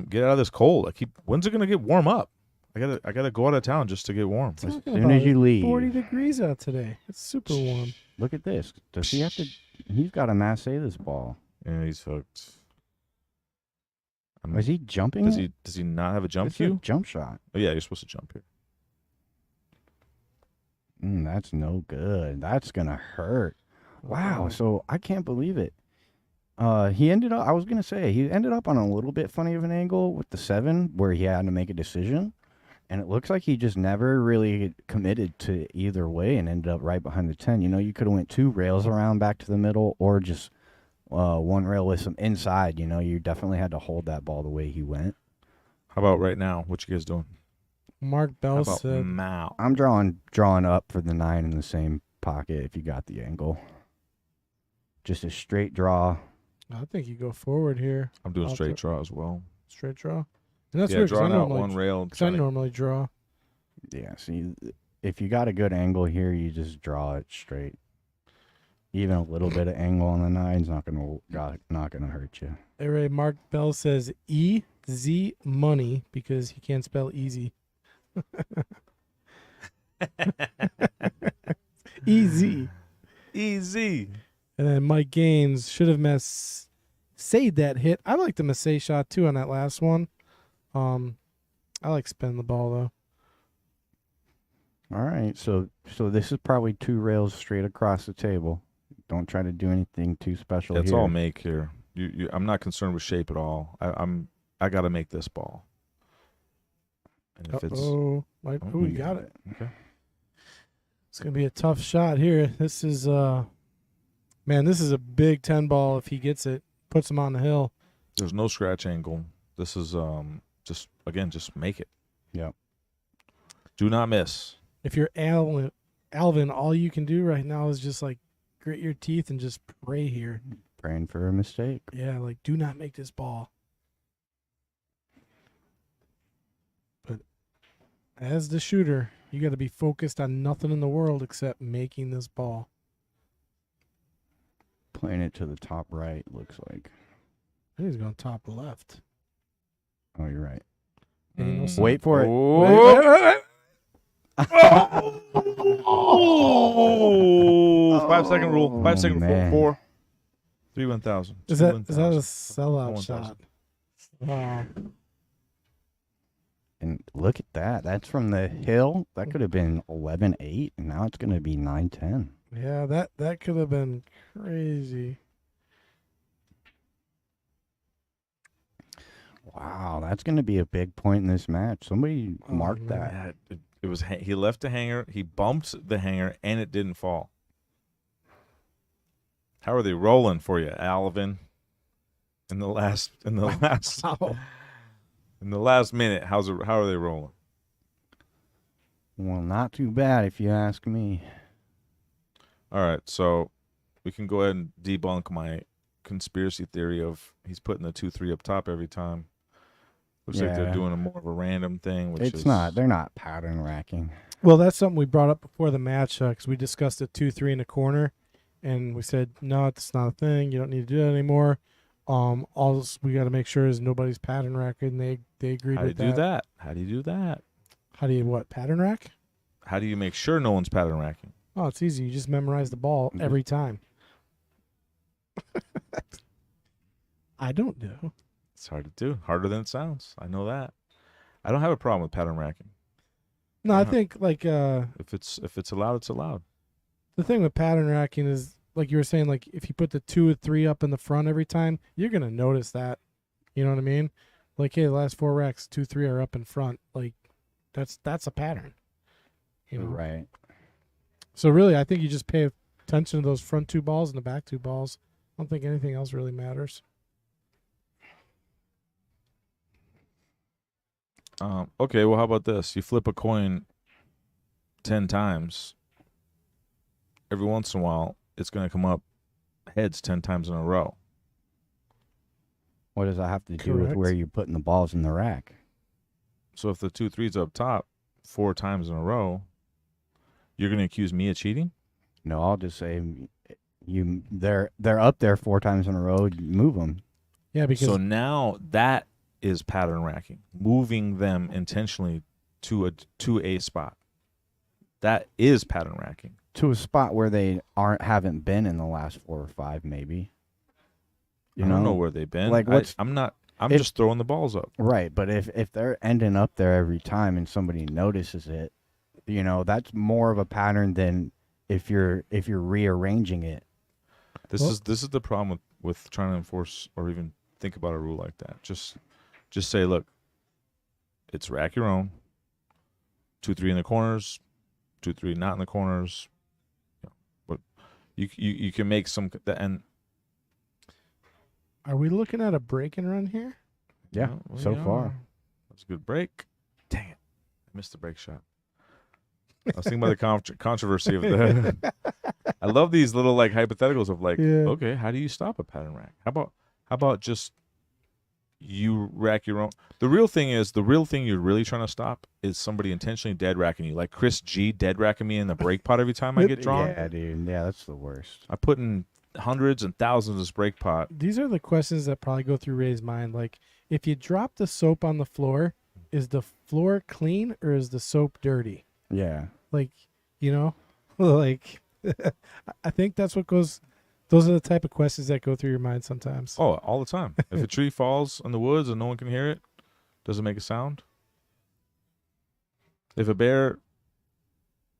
S4: get out of this cold. When's it going to get warm up? I gotta go out of town just to get warm.
S1: Talking
S2: soon
S1: about
S2: as
S1: it,
S2: you leave.
S1: 40 degrees out today. It's super warm.
S2: Look at this. Does he have to? He's got to masse this ball.
S4: Yeah, he's hooked.
S2: Is he jumping?
S4: Does
S2: it?
S4: he not have a jump
S2: It's a
S4: cue?
S2: jump shot.
S4: Oh yeah, you're supposed to jump here.
S2: That's no good. That's gonna hurt. Wow. So I can't believe it. He ended up. I was gonna say he ended up on a little bit funny of an angle with the 7, where he had to make a decision, and it looks like he just never really committed to either way, and ended up right behind the 10. You know, you could have went 2 rails around back to the middle, or just 1 rail with some inside. You know, you definitely had to hold that ball the way he went.
S4: How about right now? What you guys doing?
S1: Mark
S4: How
S1: Bell
S4: about
S1: said,
S4: Mao?
S2: I'm drawing up for the 9 in the same pocket if you got the angle. Just a straight draw.
S1: I think you go forward here.
S4: I'm doing
S1: I'll
S4: straight
S1: throw-
S4: draw as well.
S1: Straight draw. And that's
S4: Yeah,
S1: weird 'cause
S4: drawing
S1: I
S4: out
S1: normally,
S4: one rail.
S1: 'cause I normally draw.
S2: Yeah, see, if you got a good angle here, you just draw it straight. Even a little bit of angle on the 9's not gonna hurt you.
S1: Hey, Ray, Mark Bell says EZ money because he can't spell easy. Easy.
S4: Easy.
S1: And then Mike Gaines should have saved that hit. I like the Massey shot too on that last one. I like spinning the ball though.
S2: All right, so this is probably 2 rails straight across the table. Don't try to do anything too special
S4: It's
S2: here.
S4: all make here. I'm not concerned with shape at all. I got to make this ball. And if it's
S1: Oh,
S2: Oh,
S1: you got it.
S4: okay.
S1: It's gonna be a tough shot here. This is this is a big 10 ball if he gets it. Puts him on the hill.
S4: There's no scratch angle. This is just make it.
S2: Yep.
S4: Do not miss.
S1: If you're Alvin, all you can do right now is just like grit your teeth and just pray here.
S2: Praying for a mistake.
S1: Yeah, like do not make this ball. But as the shooter, you got to be focused on nothing in the world except making this ball.
S2: Playing it to the top right, looks like.
S1: I think he's going top left.
S2: Oh, you're right.
S1: Wait
S2: for it.
S4: Oh, 5-second rule. 5 second rule.
S2: man.
S4: 4, 3, 1,000.
S1: Is
S4: 2,
S1: that a
S4: 1,000.
S1: sellout
S4: 1,000.
S1: shot? Wow.
S2: And look at that. That's from the hill. That could have been 11-8, and now it's going to be 9-10.
S1: Yeah, that could have been crazy.
S2: Wow, that's going to be a big point in this match. Somebody
S1: Oh,
S2: mark
S1: man.
S2: that.
S4: Yeah, it was. He left the hanger. He bumped the hanger, and it didn't fall. How are they rolling for you, Alvin? In the last
S1: Wow.
S4: in the last minute, how are they rolling?
S2: Well, not too bad if you ask me.
S4: All right, so we can go ahead and debunk my conspiracy theory of he's putting the 2-3 up top every time. Looks like they're
S2: Yeah.
S4: doing a more of a random thing. Which
S2: It's not. They're not pattern racking.
S1: Well, that's something we brought up before the match because we discussed a 2-3 in the corner, and we said no, it's not a thing. You don't need to do that anymore. All we got to make sure is nobody's pattern racking. They agreed
S4: How do you
S1: with
S4: do that? How do you do that?
S1: How do you what pattern rack?
S4: How do you make sure no one's pattern racking?
S1: Oh, it's easy. You just memorize the ball every time. I don't know.
S4: It's hard to do. Harder than it sounds. I know that. I don't have a problem with pattern racking.
S1: No, I
S4: Uh-huh.
S1: think like
S4: If it's allowed, it's allowed.
S1: the thing with pattern racking is like you were saying, like if you put the 2 or 3 up in the front every time, you're gonna notice that. You know what I mean? Like, hey, the last 4 racks, 2, 3 are up in front. Like, that's a pattern. You know.
S2: Right.
S1: So really, I think you just pay attention to those front 2 balls and the back 2 balls. I don't think anything else really matters.
S4: Okay, well, how about this? You flip a coin 10 times. Every once in a while, it's going to come up heads 10 times in a row.
S2: What does that have to do with
S1: Correct.
S2: where you're putting the balls in the rack?
S4: So if the 2 3's up top 4 times in a row, you're going to accuse me of cheating?
S2: No, I'll just say they're up there 4 times in a row. You move them.
S1: Yeah, because
S4: So now that is pattern racking, moving them intentionally to a spot. That is pattern racking.
S2: To a spot where they haven't been in the last 4 or 5, maybe.
S4: I don't know where they've been.
S2: like,
S4: I'm
S2: if-
S4: just throwing the balls up.
S2: Right, but if they're ending up there every time and somebody notices it, that's more of a pattern than if you're rearranging it.
S4: This
S1: Well-
S4: is the problem with trying to enforce or even think about a rule like that. Just say, look, it's rack your own. 2 3 in the corners, 2 3 not in the corners. But you can make some and
S1: are we looking at a break and run here?
S2: Yeah,
S4: well,
S2: so
S4: we
S2: far.
S4: are. That's a good break. Dang it, I missed the break shot. I was thinking about the controversy of the. I love these little like hypotheticals of like,
S1: Yeah.
S4: okay, how do you stop a pattern rack? How about just you rack your own? The real thing you're really trying to stop is somebody intentionally dead racking you, like Chris G dead racking me in the break pot every time I get drawn.
S2: Yeah, dude. Yeah, that's the worst.
S4: I put in hundreds and thousands of this break pot.
S1: These are the questions that probably go through Ray's mind. Like, if you drop the soap on the floor, is the floor clean or is the soap dirty?
S2: Yeah.
S1: Like, like, I think that's what goes. Those are the type of questions that go through your mind sometimes.
S4: Oh, all the time. If a tree falls in the woods and no one can hear it, does it make a sound? If a bear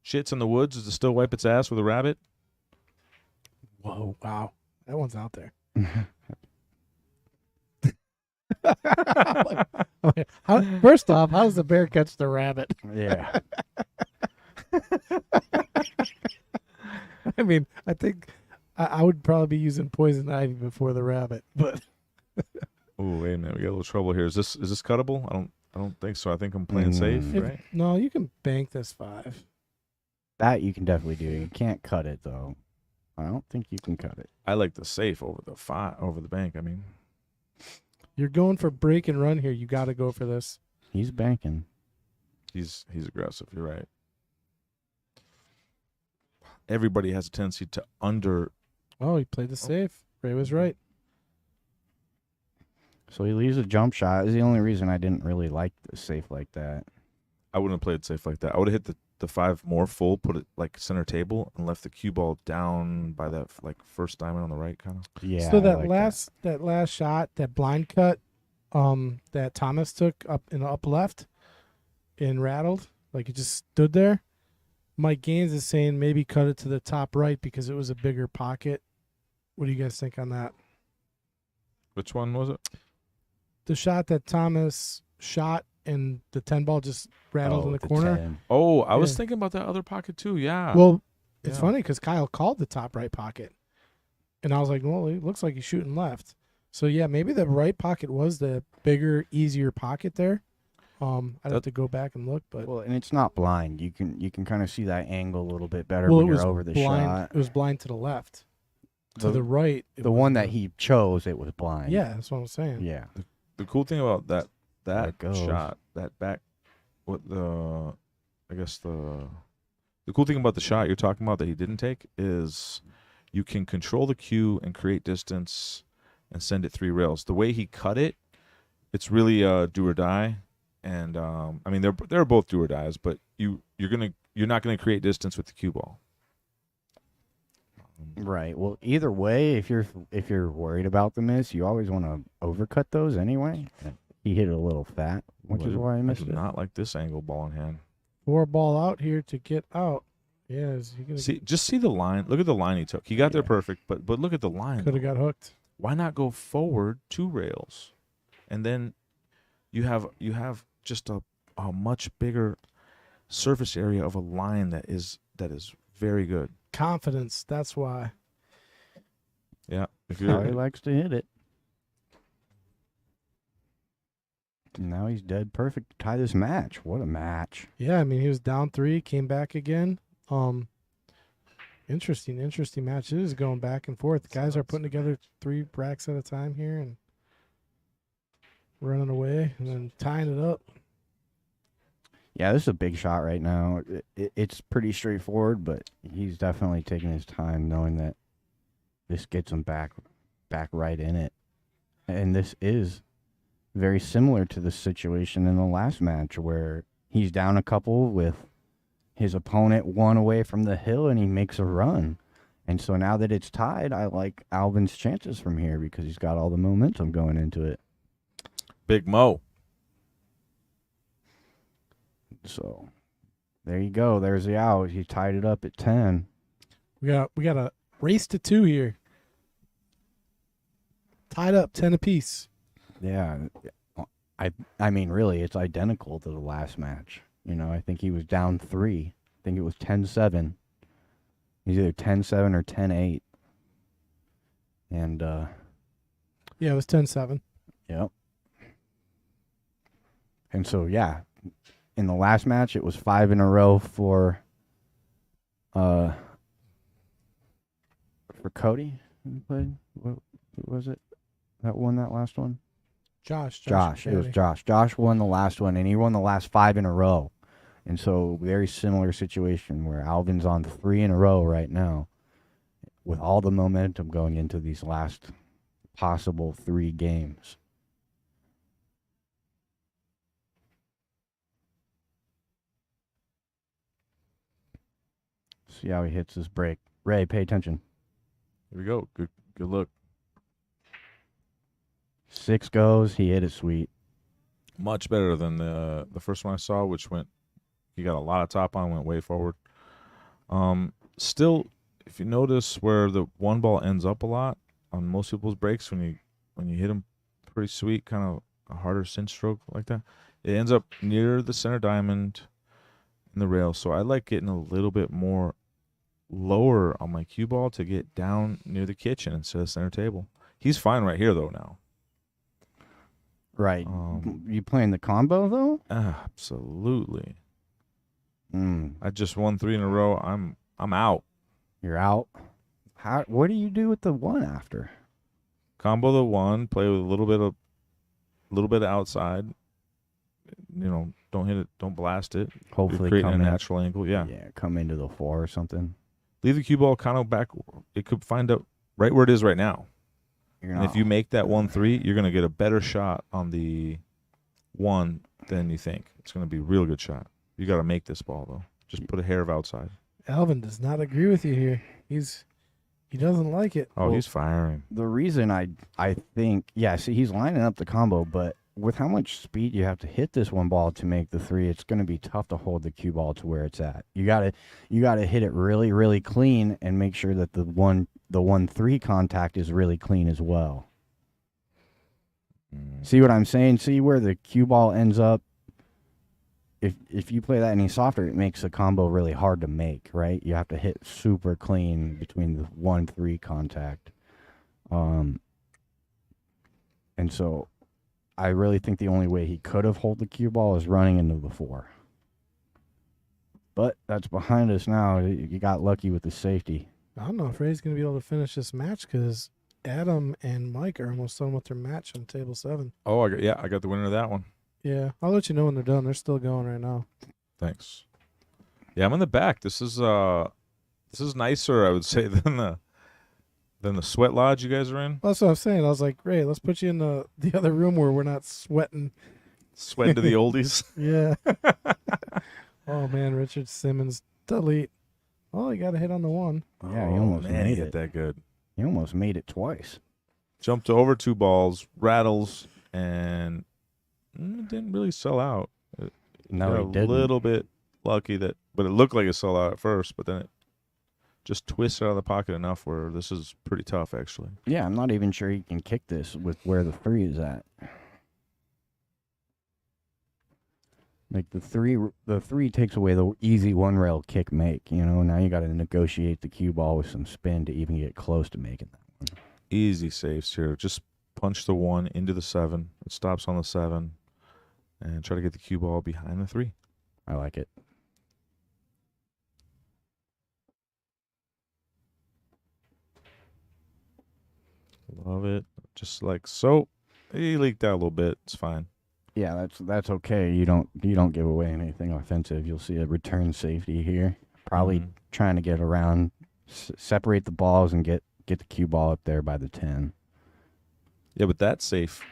S4: shits in the woods, does it still wipe its ass with a rabbit?
S1: Whoa, wow, that one's out there. First off, how does the bear catch the rabbit?
S2: Yeah.
S1: I mean, I think I would probably be using poison ivy before the rabbit, but
S4: Oh, wait a minute, we got a little trouble here. Is this cuttable? I don't think so. I think I'm playing safe, right?
S1: no, you can bank this 5.
S2: That you can definitely do. You can't cut it though. I don't think you can cut it.
S4: I like the safe over the bank. I mean,
S1: You're going for break and run here. You got to go for this.
S2: He's banking.
S4: he's aggressive. You're right. Everybody has a tendency to under.
S1: Oh, he played the safe. Ray was right.
S2: So he leaves a jump shot. Is the only reason I didn't really like the safe like that.
S4: I wouldn't have played safe like that. I would have hit the 5 more full, put it like center table, and left the cue ball down by that like first diamond on the right, kind of.
S2: Yeah.
S1: So
S2: I
S1: that
S2: like
S1: last shot, that blind cut, that Thomas took up left, and rattled, like it just stood there. Mike Gaines is saying maybe cut it to the top right because it was a bigger pocket. What do you guys think on that?
S4: Which one was it?
S1: The shot that Thomas shot and the 10 ball just rattled in the corner.
S2: 10.
S4: Oh, I was
S1: Yeah.
S4: thinking about that other pocket too. Yeah.
S1: Well, it's
S4: Yeah.
S1: funny because Kyle called the top right pocket, and I was like, well, it looks like he's shooting left. So yeah, maybe the right pocket was the bigger, easier pocket there. I'd have to go back and look, but
S2: Well, and it's not blind. You can kind of see that angle a little bit better
S1: well,
S2: when
S1: it
S2: you're
S1: was
S2: over the
S1: blind.
S2: shot.
S1: It was blind to the left. To the right, it
S2: The
S1: was
S2: one that he chose, it was blind.
S1: Yeah, that's what I'm saying.
S2: Yeah.
S4: The cool thing about
S2: There
S4: that
S2: it goes.
S4: shot, that back, the cool thing about the shot you're talking about that he didn't take is you can control the cue and create distance and send it 3 rails. The way he cut it, it's really do or die. And I mean they're both do or dies, but you're not gonna create distance with the cue ball.
S2: Right. Well, either way, if you're worried about the miss, you always want to overcut those anyway. He hit it a little fat, which is why I missed
S4: do
S2: it.
S4: not like this angle ball in hand.
S1: 4 ball out here to get out. Yeah, is he gonna
S4: See the line. Look at the line he took. He got there
S2: Yeah.
S4: perfect, but look at the line.
S1: could have got hooked.
S4: Why not go forward 2 rails, and then you have just a much bigger surface area of a line that is very good.
S1: Confidence. That's why.
S4: Yeah. If
S2: Oh,
S4: you're
S2: he likes to hit it. Now he's dead perfect to tie this match. What a match.
S1: Yeah, I mean, he was down 3, came back again. Interesting match. It is going back and forth. Guys are putting together 3 bracks at a time here and running away and then tying it up.
S2: Yeah, this is a big shot right now. It's pretty straightforward, but he's definitely taking his time knowing that this gets him back right in it. And this is very similar to the situation in the last match where he's down a couple with his opponent 1 away from the hill and he makes a run. And so now that it's tied, I like Alvin's chances from here because he's got all the momentum going into it.
S4: Big Mo.
S2: So there you go. There's the out. He tied it up at 10.
S1: We got a race to 2 here. Tied up 10 apiece.
S2: Yeah. I mean, really, it's identical to the last match. You know, I think he was down 3. I think it was 10-7. He's either 10-7 or 10-8. And,
S1: Yeah, it was 10-7.
S2: yep. And so, yeah, in the last match, it was 5 in a row for Cody. Who played? What was it that won that last one?
S1: Josh.
S2: It was Josh. Josh won the last one, and he won the last 5 in a row. And so, very similar situation where Alvin's on 3 in a row right now with all the momentum going into these last possible 3 games. See how he hits his break. Ray, pay attention.
S4: Here we go. Good look.
S2: 6 goes. He hit it sweet.
S4: Much better than the first one I saw, which he got a lot of top on, went way forward. Still, if you notice where the 1 ball ends up a lot on most people's breaks, when you hit them pretty sweet, kind of a harder cinch stroke like that, it ends up near the center diamond in the rail. So I like getting a little bit more lower on my cue ball to get down near the kitchen instead of center table. He's fine right here though now.
S2: Right. You playing the combo, though?
S4: Absolutely.
S2: Mm.
S4: I just won 3 in a row. I'm out.
S2: You're out. What do you do with the 1 after?
S4: Combo the 1, play with a little bit of outside. You know, don't hit it, don't blast it.
S2: Hopefully
S4: You're creating a
S2: come in.
S4: natural angle. Yeah.
S2: Yeah, come into the 4 or something.
S4: Leave the cue ball kind of back. It could find out right where it is right now.
S2: You're
S4: And if you make that 1-3, you're going to get a better shot on the 1 than you think. It's going to be a real good shot. You got to make this ball, though. Just put a hair of outside.
S1: Alvin does not agree with you here. He doesn't like it.
S4: Oh, he's firing.
S2: The reason I think, yeah, see, he's lining up the combo, but with how much speed you have to hit this 1 ball to make the 3, it's going to be tough to hold the cue ball to where it's at. You got to hit it really, really clean and make sure that the 1-3 contact is really clean as well. See what I'm saying? See where the cue ball ends up? If you play that any softer, it makes the combo really hard to make, right? You have to hit super clean between the 1-3 contact. And so I really think the only way he could have held the cue ball is running into the 4. But that's behind us now. You got lucky with the safety.
S1: I don't know if Ray's going to be able to finish this match because Adam and Mike are almost done with their match on table 7.
S4: Oh, I got the winner of that one.
S1: Yeah, I'll let you know when they're done. They're still going right now.
S4: Thanks. Yeah, I'm in the back. This is nicer, I would say, than the sweat lodge you guys are in.
S1: Well, that's what I'm saying. I was like, Ray, let's put you in the other room where we're not sweating.
S4: Sweating to the oldies.
S1: Yeah. Oh, man, Richard Simmons, delete. Oh, you got a hit on the 1.
S2: Yeah, he almost
S4: man, he
S2: made
S4: hit
S2: it.
S4: that good.
S2: He almost made it twice.
S4: Jumped over 2 balls, rattles, and it didn't really sell out.
S2: No,
S4: Got
S2: he didn't.
S4: A little bit lucky but it looked like it sold out at first, but then it just twisted out of the pocket enough where this is pretty tough, actually.
S2: Yeah, I'm not even sure he can kick this with where the 3 is at. Like the three takes away the easy one rail kick make. Now you got to negotiate the cue ball with some spin to even get close to making that one.
S4: Easy saves here. Just punch the 1 into the 7. It stops on the 7, and try to get the cue ball behind the 3.
S2: I like it.
S4: Love it. Just like so. He leaked out a little bit. It's fine.
S2: Yeah, that's okay. You don't give away anything offensive. You'll see a return safety here. Probably trying to get around, separate the balls, and get the cue ball up there by the 10.
S4: Yeah, but that's safe.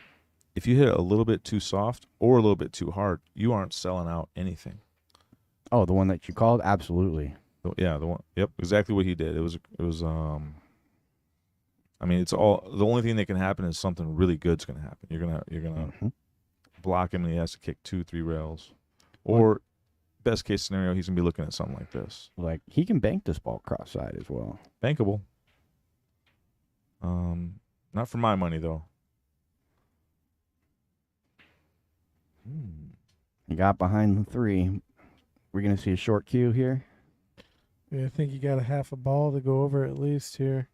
S4: If you hit it a little bit too soft or a little bit too hard, you aren't selling out anything.
S2: Oh, the one that you called? Absolutely.
S4: Yeah, the one. Yep, exactly what he did. It was. I mean, it's all. The only thing that can happen is something really good's going to happen. You're gonna block him, and he has to kick 2-3 rails, or best case scenario, he's gonna be looking at something like this.
S2: Like he can bank this ball cross side as well.
S4: Bankable. Not for my money though.
S2: He got behind the 3. We're gonna see a short cue here.
S1: Yeah, I think you got a half a ball to go over at least here.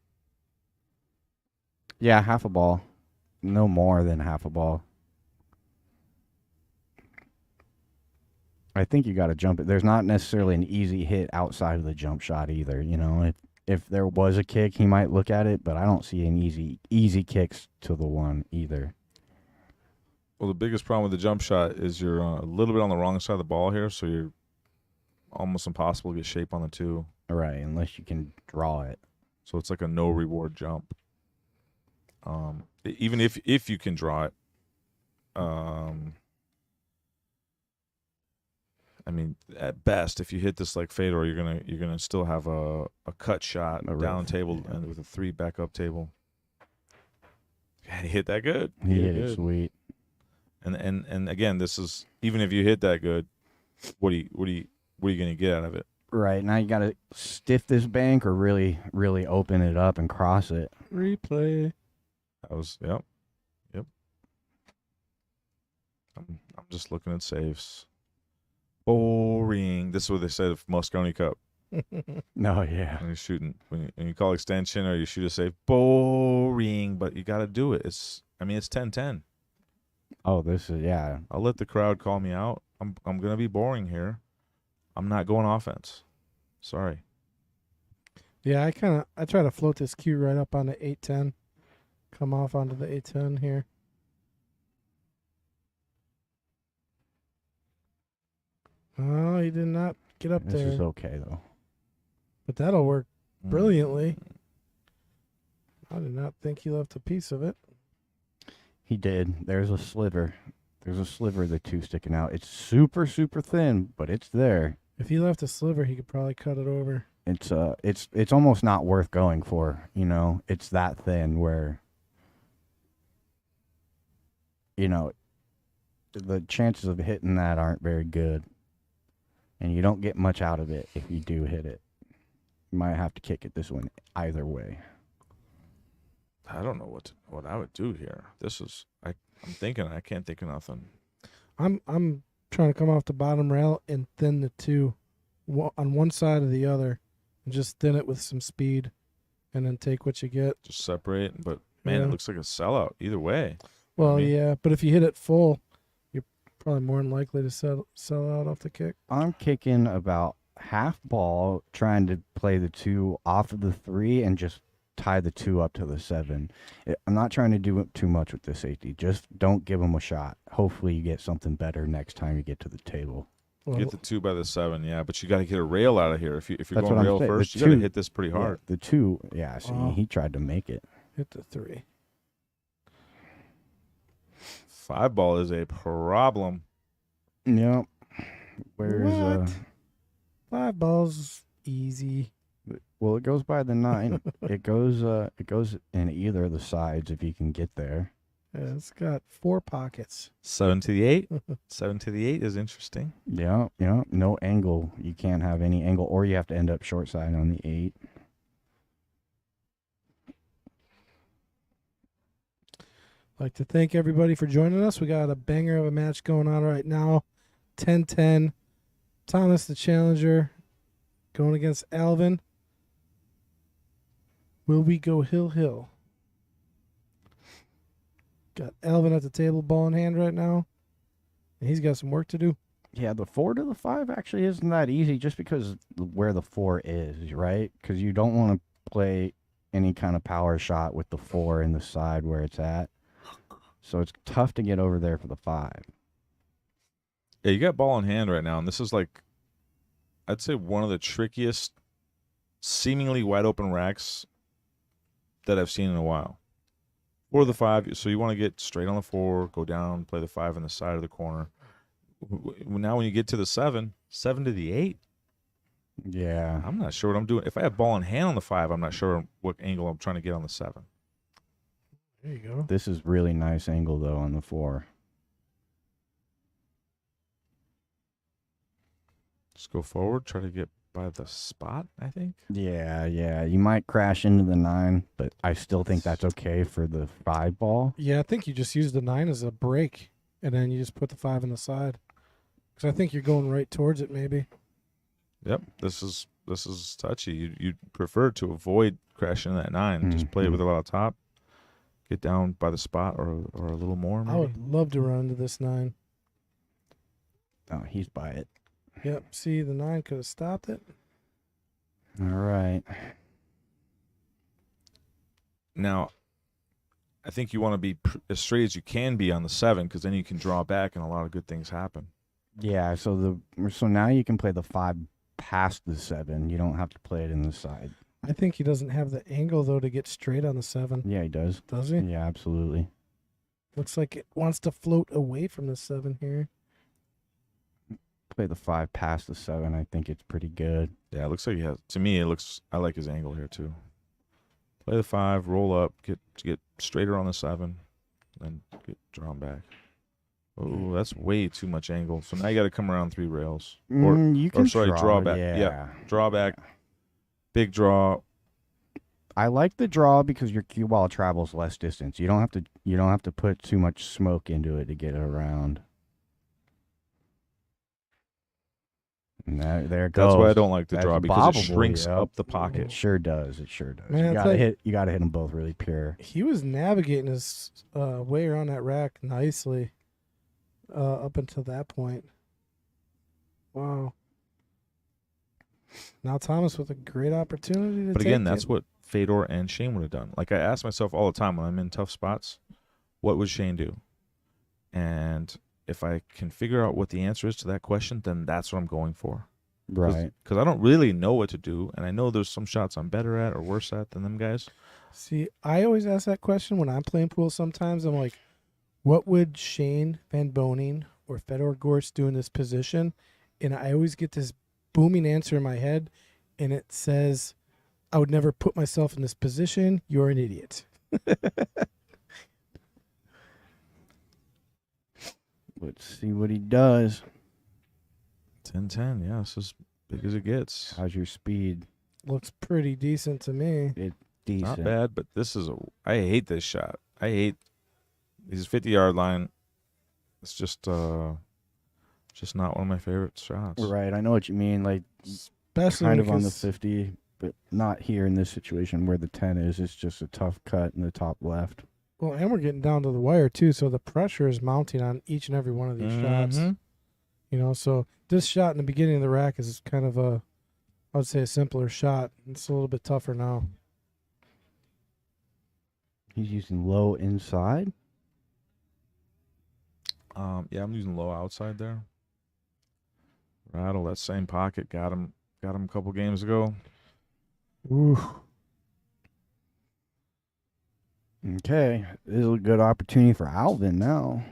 S2: Yeah, half a ball. No more than half a ball. I think you got to jump it. There's not necessarily an easy hit outside of the jump shot either. If there was a kick, he might look at it, but I don't see any easy kicks to the 1 either.
S4: Well, the biggest problem with the jump shot is you're a little bit on the wrong side of the ball here, so you're almost impossible to get shape on the 2.
S2: Right, unless you can draw it.
S4: So it's like a no reward jump. Even if you can draw it, I mean, at best, if you hit this like Fedor, you're gonna still have a cut shot, a down table, and with a 3 back up table. Yeah, he hit that good.
S2: He hit it sweet.
S4: And again, this is even if you hit that good, what are you gonna get out of it?
S2: Right, now you got to stiff this bank or really, really open it up and cross it.
S1: Replay.
S4: That was yep. I'm just looking at saves. Boring. This is what they said of Moscone Cup.
S2: No, yeah.
S4: When you're shooting, when you call extension or you shoot a save, boring. But you got to do it. It's 10-10.
S2: Oh, this is
S4: I'll let the crowd call me out. I'm gonna be boring here. I'm not going offense. Sorry.
S1: Yeah, I try to float this cue right up onto 8-10. Come off onto the 8-10 here. Oh, he did not get up
S2: This
S1: there.
S2: is okay though.
S1: But that'll work brilliantly. I did not think he left a piece of it.
S2: He did. There's a sliver. There's a sliver of the 2 sticking out. It's super, super thin, but it's there.
S1: If he left a sliver, he could probably cut it over.
S2: It's almost not worth going for. It's that thin where the chances of hitting that aren't very good, and you don't get much out of it if you do hit it. You might have to kick it this one either way.
S4: I don't know what I would do here. This is I'm thinking. I can't think of nothing.
S1: I'm trying to come off the bottom rail and thin the 2 on one side or the other, and just thin it with some speed, and then take what you get.
S4: Just separate. But man, it looks like a sellout either way.
S1: Well, yeah, but if you hit it full, you're probably more than likely to sell out off the kick.
S2: I'm kicking about half ball, trying to play the 2 off of the 3 and just tie the 2 up to the 7. I'm not trying to do too much with this safety. Just don't give him a shot. Hopefully you get something better next time you get to the table.
S1: Well,
S4: Get the 2 by the 7, yeah, but you got to get a rail out of here. If you're
S2: That's
S4: going
S2: what I'm
S4: rail
S2: saying.
S4: first,
S2: The
S4: you got to
S2: 2
S4: hit this pretty hard.
S2: The 2, see,
S1: Oh.
S2: he tried to make it.
S1: hit the 3.
S4: 5 ball is a problem.
S2: Yep. Where's
S1: What? 5 balls easy.
S2: well, it goes by the 9. it goes in either of the sides if you can get there.
S1: Yeah, it's got 4 pockets.
S4: 7 to the 8. 7 to the 8 is interesting.
S2: Yeah, no angle. You can't have any angle, or you have to end up short side on the 8.
S1: Like to thank everybody for joining us. We got a banger of a match going on right now. 10-10. Thomas, the challenger, going against Alvin. Will we go hill? Got Alvin at the table, ball in hand right now. And he's got some work to do.
S2: Yeah, the 4 to the 5 actually isn't that easy just because where the 4 is, right? Because you don't want to play any kind of power shot with the 4 in the side where it's at. So it's tough to get over there for the 5.
S4: Yeah, you got ball in hand right now, and this is like, I'd say one of the trickiest, seemingly wide open racks that I've seen in a while. 4 to the 5, so you want to get straight on the 4, go down, play the 5 on the side of the corner. Now when you get to the 7 to the 8,
S2: Yeah.
S4: I'm not sure what I'm doing. If I have ball in hand on the 5, I'm not sure what angle I'm trying to get on the 7.
S1: There you go.
S2: This is really nice angle, though, on the 4.
S4: Just go forward, try to get by the spot, I think.
S2: Yeah. You might crash into the 9, but I still think that's okay for the 5 ball.
S1: Yeah, I think you just use the 9 as a break, and then you just put the 5 on the side. Because I think you're going right towards it, maybe.
S4: Yep, this is touchy. You'd prefer to avoid crashing that 9. Just play it with a lot of top. Get down by the spot or a little more, maybe.
S1: I would love to run into this 9.
S2: Oh, he's by it.
S1: Yep, see, the 9 could have stopped it.
S2: All right.
S4: Now, I think you want to be as straight as you can be on the 7 because then you can draw back and a lot of good things happen.
S2: Yeah, so now you can play the 5 past the 7. You don't have to play it in the side.
S1: I think he doesn't have the angle, though, to get straight on the 7.
S2: Yeah, he does.
S1: Does he?
S2: Yeah, absolutely.
S1: Looks like it wants to float away from the 7 here.
S2: Play the 5 past the 7. I think it's pretty good.
S4: Yeah, it looks like he has. To me, I like his angle here too. Play the 5, roll up, get straighter on the 7, then get drawn back. Oh, that's way too much angle. So now you got to come around 3 rails.
S2: You can
S4: draw back. Yeah, draw back. Big draw.
S2: I like the draw because your cue ball travels less distance. You don't have to put too much smoke into it to get it around. And there it goes.
S4: That's why I don't like the
S2: That's
S4: draw because it
S2: bobbable,
S4: shrinks
S2: yep.
S4: up the
S2: It
S4: pocket.
S2: sure does. It sure does.
S1: Man,
S2: You gotta hit them both really pure.
S1: He was navigating his way around that rack nicely up until that point. Wow. Now Thomas with a great opportunity to
S4: But again,
S1: take
S4: that's
S1: it.
S4: what Fedor and Shane would have done. Like I ask myself all the time when I'm in tough spots, what would Shane do? And if I can figure out what the answer is to that question, then that's what I'm going for.
S2: Right.
S4: Because I don't really know what to do, and I know there's some shots I'm better at or worse at than them guys.
S1: See, I always ask that question when I'm playing pool sometimes. I'm like, what would Shane Van Boning or Fedor Gorst do in this position? And I always get this booming answer in my head, and it says, I would never put myself in this position. You're an idiot.
S2: Let's see what he does.
S4: 10-10, yeah, it's as big as it gets.
S2: How's your speed?
S1: Looks pretty decent to me.
S2: Decent.
S4: Not bad, but I hate this shot. I hate his 50-yard line. It's just not one of my favorite shots.
S2: Right. I know what you mean. Like
S1: Especially
S2: kind of on the
S1: because
S2: 50, but not here in this situation where the 10 is. It's just a tough cut in the top left.
S1: Well, and we're getting down to the wire, too, so the pressure is mounting on each and every one of these shots. You know, so this shot in the beginning of the rack is kind of I would say a simpler shot. It's a little bit tougher now.
S2: He's using low inside.
S4: Yeah, I'm using low outside there. Rattle that same pocket. Got him a couple games ago.
S1: Ooh.
S2: Okay. This is a good opportunity for Alvin now.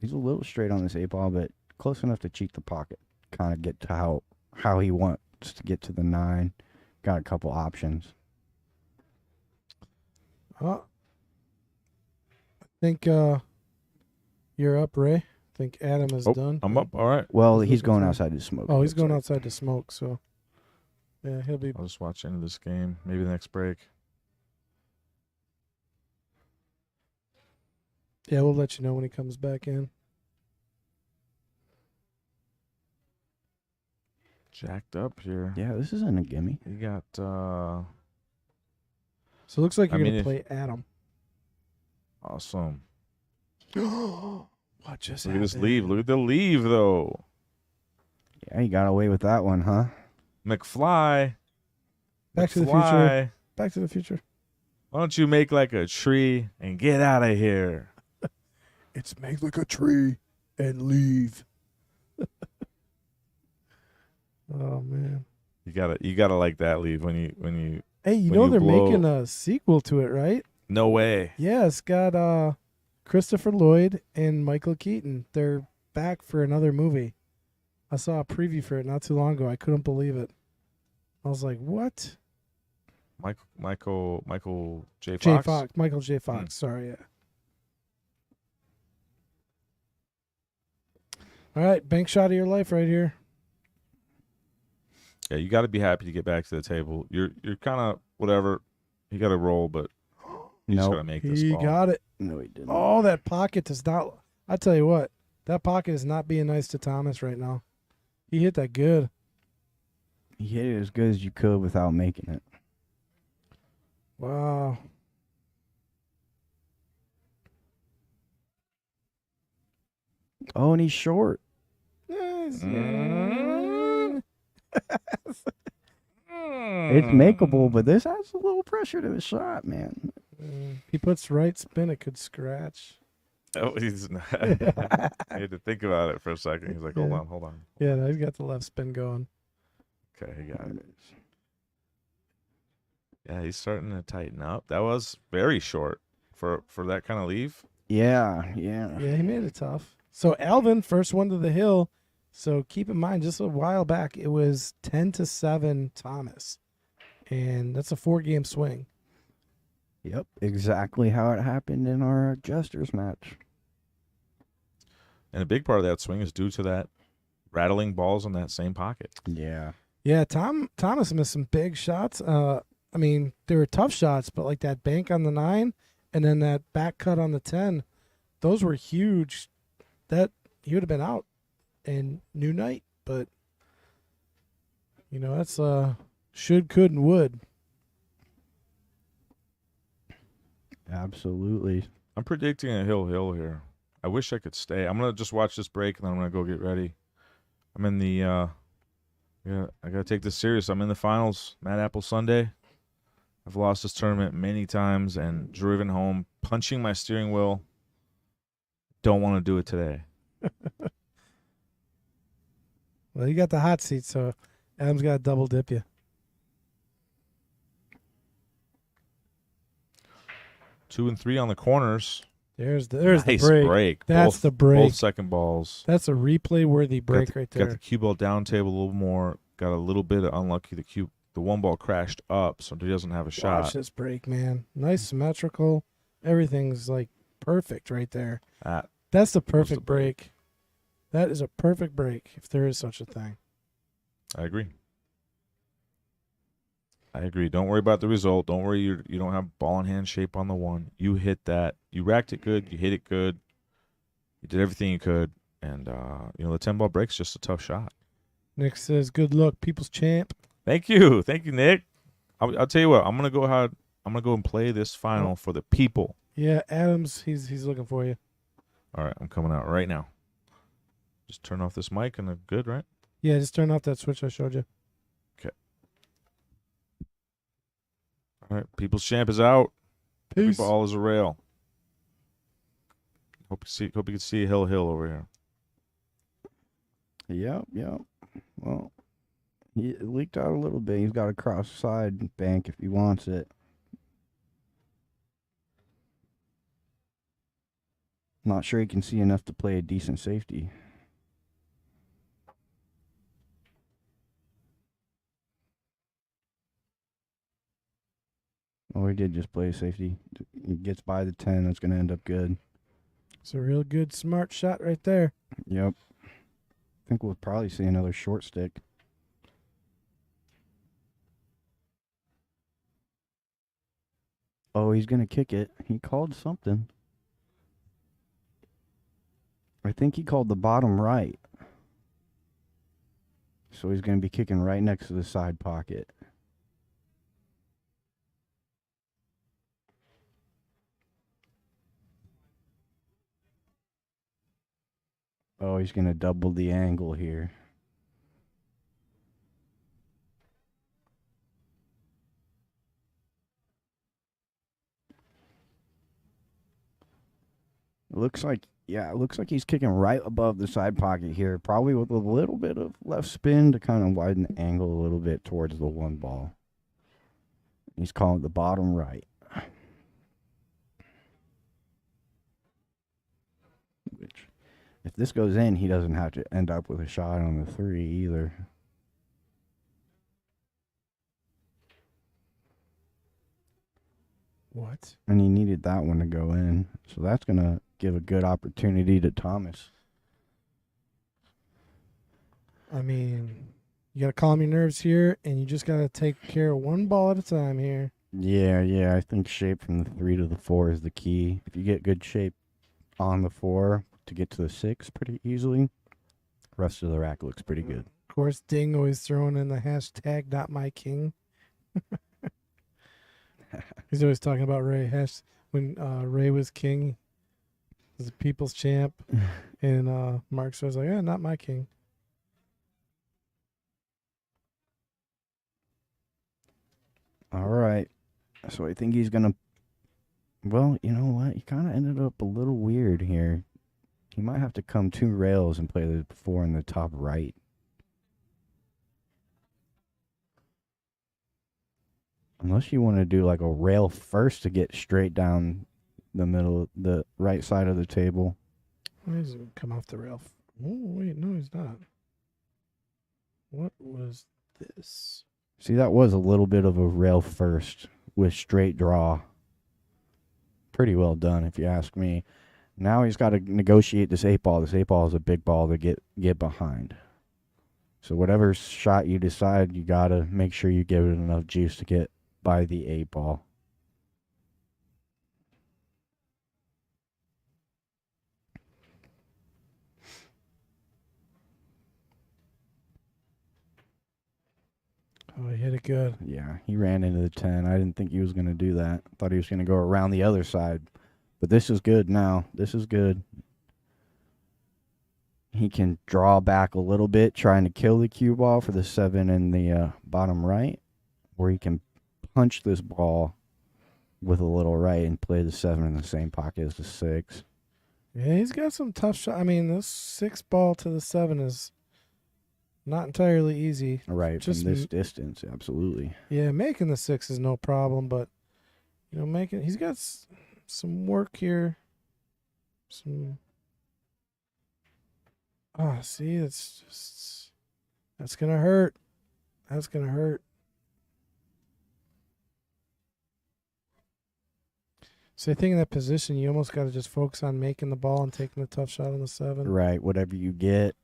S2: He's a little straight on this 8-ball, but close enough to cheat the pocket. Kind of get to how he wants to get to the 9. Got a couple options.
S1: I think you're up, Ray. I think Adam is done.
S4: I'm up. All right.
S2: Well, he's going outside to smoke.
S1: Oh, he's going outside to smoke, so yeah, he'll be.
S4: I'll just watch into this game. Maybe the next break.
S1: Yeah, we'll let you know when he comes back in.
S4: jacked up here.
S2: Yeah, this isn't a gimme.
S4: You got
S1: So it looks like
S4: I
S1: you're
S4: mean,
S1: going to play Adam.
S4: awesome.
S1: What just
S4: Look at this
S1: happened?
S4: leave. Look at the leave, though.
S2: Yeah, you got away with that one, huh?
S4: McFly.
S1: Back to the future.
S4: McFly,
S1: Back to the future.
S4: why don't you make like a tree and get out of here?
S1: It's make like a tree and leave. Oh man.
S4: You gotta like that leave when you.
S1: Hey, you
S4: When
S1: know
S4: you
S1: they're
S4: blow-
S1: making a sequel to it, right?
S4: No way.
S1: Yeah, it's got Christopher Lloyd and Michael Keaton. They're back for another movie. I saw a preview for it not too long ago. I couldn't believe it. I was like, "What?"
S4: Michael J. Fox.
S1: J. Fox, Michael J. Fox. Sorry, yeah. All right, bank shot of your life right here.
S4: Yeah, you got to be happy to get back to the table. You're kind of whatever. You got to roll, but you just got to
S2: Nope.
S4: make this
S1: He
S4: ball.
S1: got it.
S2: No, he didn't.
S1: Oh, that pocket does not. I tell you what, that pocket is not being nice to Thomas right now. He hit that good.
S2: You hit it as good as you could without making it.
S1: Wow.
S2: Oh, and he's short.
S4: Mm.
S2: It's makeable, but this adds a little pressure to the shot, man.
S1: He puts right spin, it could scratch.
S4: Oh, he's not. I had to think about it for a second. He's like, hold
S1: Yeah.
S4: on.
S1: Yeah, no, he's got the left spin going.
S4: Okay, he got it. Yeah, he's starting to tighten up. That was very short for that kind of leave.
S2: Yeah.
S1: Yeah, he made it tough. So Alvin, first one to the hill. So keep in mind, just a while back, it was 10-7 Thomas. And that's a 4-game swing.
S2: Yep, exactly how it happened in our Jester's match.
S4: And a big part of that swing is due to that rattling balls in that same pocket.
S2: Yeah.
S1: Yeah, Thomas missed some big shots. I mean, they were tough shots, but like that bank on the 9 and then that back cut on the 10, those were huge. That he would have been out and new night, but you know, that's should, could, and would.
S2: Absolutely.
S4: I'm predicting a hill here. I wish I could stay. I'm gonna just watch this break and then I'm gonna go get ready. I'm in the I gotta take this serious. I'm in the finals, Mad Apple Sunday. I've lost this tournament many times and driven home, punching my steering wheel. Don't want to do it today.
S1: Well, you got the hot seat, so Adam's got to double dip you.
S4: 2 and 3 on the corners.
S1: There's
S4: Nice
S1: the break. That's
S4: Both-
S1: the break.
S4: Both second balls.
S1: That's a replay worthy break
S4: got the,
S1: right
S4: Got the
S1: there.
S4: cue ball down table a little more. Got a little bit of unlucky. The one ball crashed up, so he doesn't have a shot.
S1: Watch this break, man. Nice symmetrical. Everything's like perfect right there. That's the perfect break. That is a perfect break, if there is such a thing.
S4: I agree. Don't worry about the result. Don't worry you don't have ball in hand shape on the one. You hit that. You racked it good. You hit it good. You did everything you could. And, the 10-ball break's just a tough shot.
S1: Nick says, good luck, people's champ.
S4: Thank you. Thank you, Nick. I'll tell you what. I'm going to go and play this final for the people.
S1: Yeah, Adams, he's looking for you.
S4: All right. I'm coming out right now. Just turn off this mic and they're good, right?
S1: Yeah, just turn off that switch I showed you.
S4: All right. People's champ is out. Every
S1: Peace.
S4: ball is a rail. Hope you can see a hill over here.
S2: Yep. Well, he leaked out a little bit. He's got to cross the side bank if he wants it. Not sure he can see enough to play a decent safety. Oh, he did just play a safety. He gets by the 10. That's going to end up good.
S1: It's a real good, smart shot right there.
S2: Yep. I think we'll probably see another short stick. Oh, he's going to kick it. He called something. I think he called the bottom right. So he's going to be kicking right next to the side pocket. Oh, he's going to double the angle here. It looks like he's kicking right above the side pocket here, probably with a little bit of left spin to kind of widen the angle a little bit towards the one ball. He's calling it the bottom right. Which, if this goes in, he doesn't have to end up with a shot on the 3 either.
S1: What?
S2: And he needed that one to go in. So that's going to give a good opportunity to Thomas.
S1: I mean, you got to calm your nerves here, and you just got to take care of one ball at a time here.
S2: Yeah. I think shape from the 3 to the 4 is the key. If you get good shape on the 4 to get to the 6 pretty easily, rest of the rack looks pretty good.
S1: Of course, Ding always throwing in the hashtag not my king. He's always talking about Ray. When Ray was king, he was a people's champ, and Mark was like, not my king.
S2: All right. So I think he's going to... Well, you know what? He kind of ended up a little weird here. He might have to come 2 rails and play the 4 in the top right. Unless you want to do like a rail first to get straight down the middle, the right side of the table.
S1: He's going to come off the rail. Oh, wait, no, he's not. What was this?
S2: See, that was a little bit of a rail first with straight draw. Pretty well done, if you ask me. Now he's got to negotiate this 8 ball. This 8 ball is a big ball to get behind. So whatever shot you decide, you got to make sure you give it enough juice to get by the 8 ball.
S1: Oh, he hit it good.
S2: Yeah, he ran into the 10. I didn't think he was going to do that. Thought he was going to go around the other side. But this is good now. This is good. He can draw back a little bit, trying to kill the cue ball for the 7 in the bottom right, or he can punch this ball with a little right and play the 7 in the same pocket as the 6.
S1: Yeah, he's got some tough shots. I mean, this 6 ball to the 7 is not entirely easy.
S2: Right,
S1: Just
S2: from this distance, absolutely.
S1: Yeah, making the 6 is no problem, but he's got some work here. See, that's gonna hurt. That's gonna hurt. So I think in that position, you almost got to just focus on making the ball and taking the tough shot on the 7.
S2: Right, whatever you get.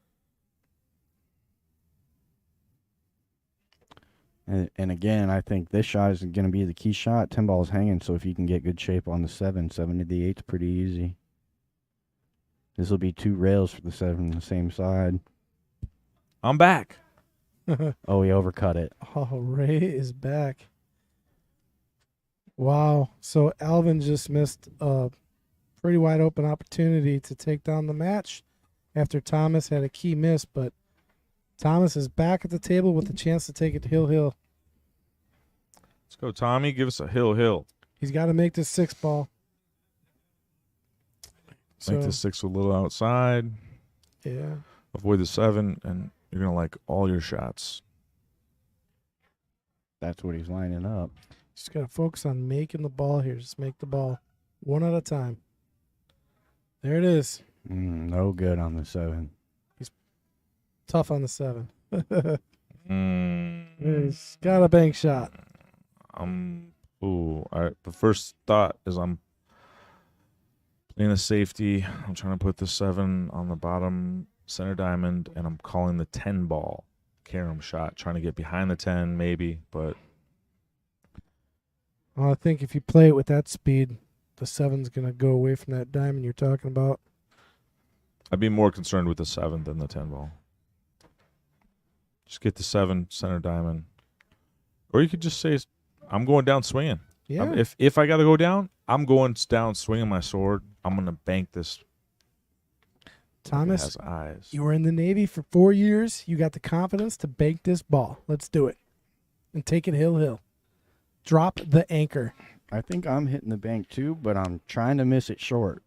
S2: And again, I think this shot is going to be the key shot. 10 ball's hanging, so if you can get good shape on the 7 to the 8's pretty easy. This will be 2 rails for the 7 on the same side.
S4: I'm back.
S2: Oh, he overcut it.
S1: Oh, Ray is back. Wow. So Alvin just missed a pretty wide open opportunity to take down the match after Thomas had a key miss, but Thomas is back at the table with a chance to take it hill.
S4: Let's go, Tommy. Give us a hill.
S1: He's got to make this 6 ball.
S4: Make the 6 a little outside.
S1: Yeah.
S4: Avoid the 7, and you're going to like all your shots.
S2: That's what he's lining up.
S1: Just got to focus on making the ball here. Just make the ball one at a time. There it is.
S2: No good on the 7.
S1: Tough on the 7.
S4: Mm.
S1: He's got a bank shot.
S4: The first thought is I'm playing a safety. I'm trying to put the 7 on the bottom center diamond, and I'm calling the 10 ball carom shot, trying to get behind the 10 maybe, but
S1: Well, I think if you play it with that speed, the 7's going to go away from that diamond you're talking about.
S4: I'd be more concerned with the 7 than the 10 ball. Just get the 7 center diamond. Or you could just say, I'm going down swinging.
S1: Yeah.
S4: If I got to go down, I'm going down swinging my sword. I'm going to bank this.
S1: Thomas,
S4: It has eyes.
S1: you were in the Navy for 4 years. You got the confidence to bank this ball. Let's do it. And take it hill. Drop the anchor.
S2: I think I'm hitting the bank too, but I'm trying to miss it short.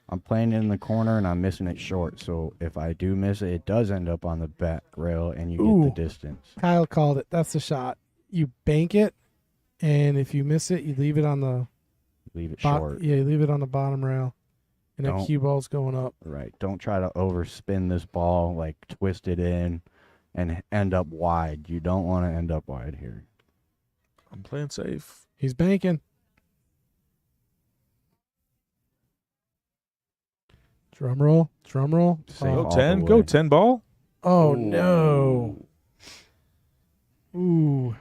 S2: I'm playing it in the corner and I'm missing it short. So if I do miss it, it does end up on the back rail and you
S1: Ooh.
S2: get the distance.
S1: Kyle called it. That's the shot. You bank it, and if you miss it, you leave it on the
S2: Leave it short.
S1: Yeah, you leave it on the bottom rail, and that
S2: Don't-
S1: cue ball's going up.
S2: Right. Don't try to overspin this ball, like twist it in and end up wide. You don't want to end up wide here.
S4: I'm playing safe.
S1: He's banking. Drum roll.
S2: Safe
S4: Go
S2: all
S4: 10.
S2: the
S4: Go
S2: way.
S4: 10 ball.
S1: Oh
S2: Ooh.
S1: no. Ooh.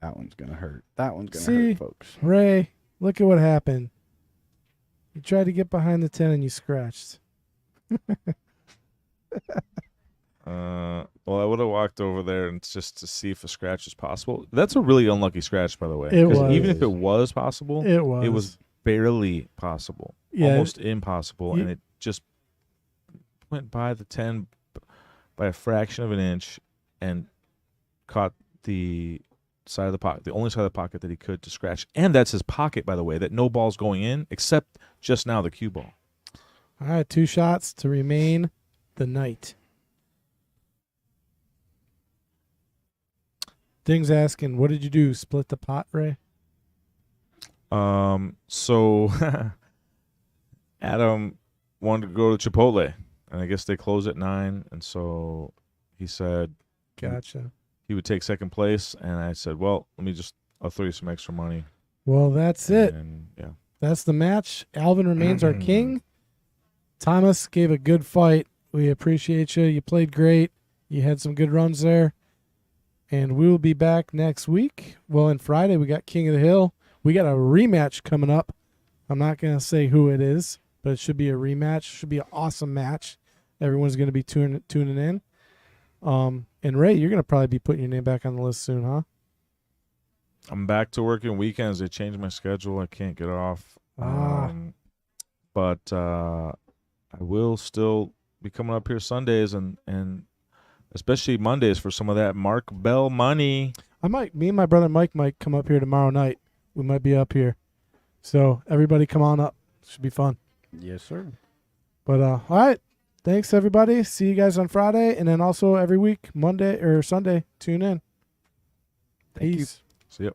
S2: That one's going to hurt. That one's going to
S1: See?
S2: hurt, folks.
S1: Ray, look at what happened. You tried to get behind the 10 and you scratched.
S4: Well, I would have walked over there and just to see if a scratch is possible. That's a really unlucky scratch, by the way.
S1: It
S4: 'Cause
S1: was.
S4: Even if it was possible,
S1: It was.
S4: it was barely possible.
S1: Yeah.
S4: Almost impossible.
S1: You-
S4: And it just went by the 10 by a fraction of an inch and caught the side of the pocket, the only side of the pocket that he could to scratch. And that's his pocket, by the way, that no ball's going in except just now the cue ball.
S1: All right, 2 shots to remain the night. Ding's asking, what did you do? Split the pot, Ray?
S4: So Adam wanted to go to Chipotle, and I guess they close at 9, and so he said
S1: Gotcha.
S4: he would take second place, and I said, well, I'll throw you some extra money.
S1: Well, that's it.
S4: And yeah.
S1: That's the match. Alvin remains our king. Thomas gave a good fight. We appreciate you. You played great. You had some good runs there. And we will be back next week. Well, on Friday, we got King of the Hill. We got a rematch coming up. I'm not going to say who it is, but it should be a rematch. Should be an awesome match. Everyone's going to be tuning in. And Ray, you're going to probably be putting your name back on the list soon, huh?
S4: I'm back to working weekends. They changed my schedule. I can't get off.
S1: Ah.
S4: But I will still be coming up here Sundays and especially Mondays for some of that Mark Bell money.
S1: Me and my brother Mike might come up here tomorrow night. We might be up here. So everybody come on up. Should be fun.
S2: Yes, sir.
S1: But all right. Thanks everybody. See you guys on Friday, and then also every week, Monday or Sunday, tune in.
S2: Thank you.
S1: Peace.
S4: See ya.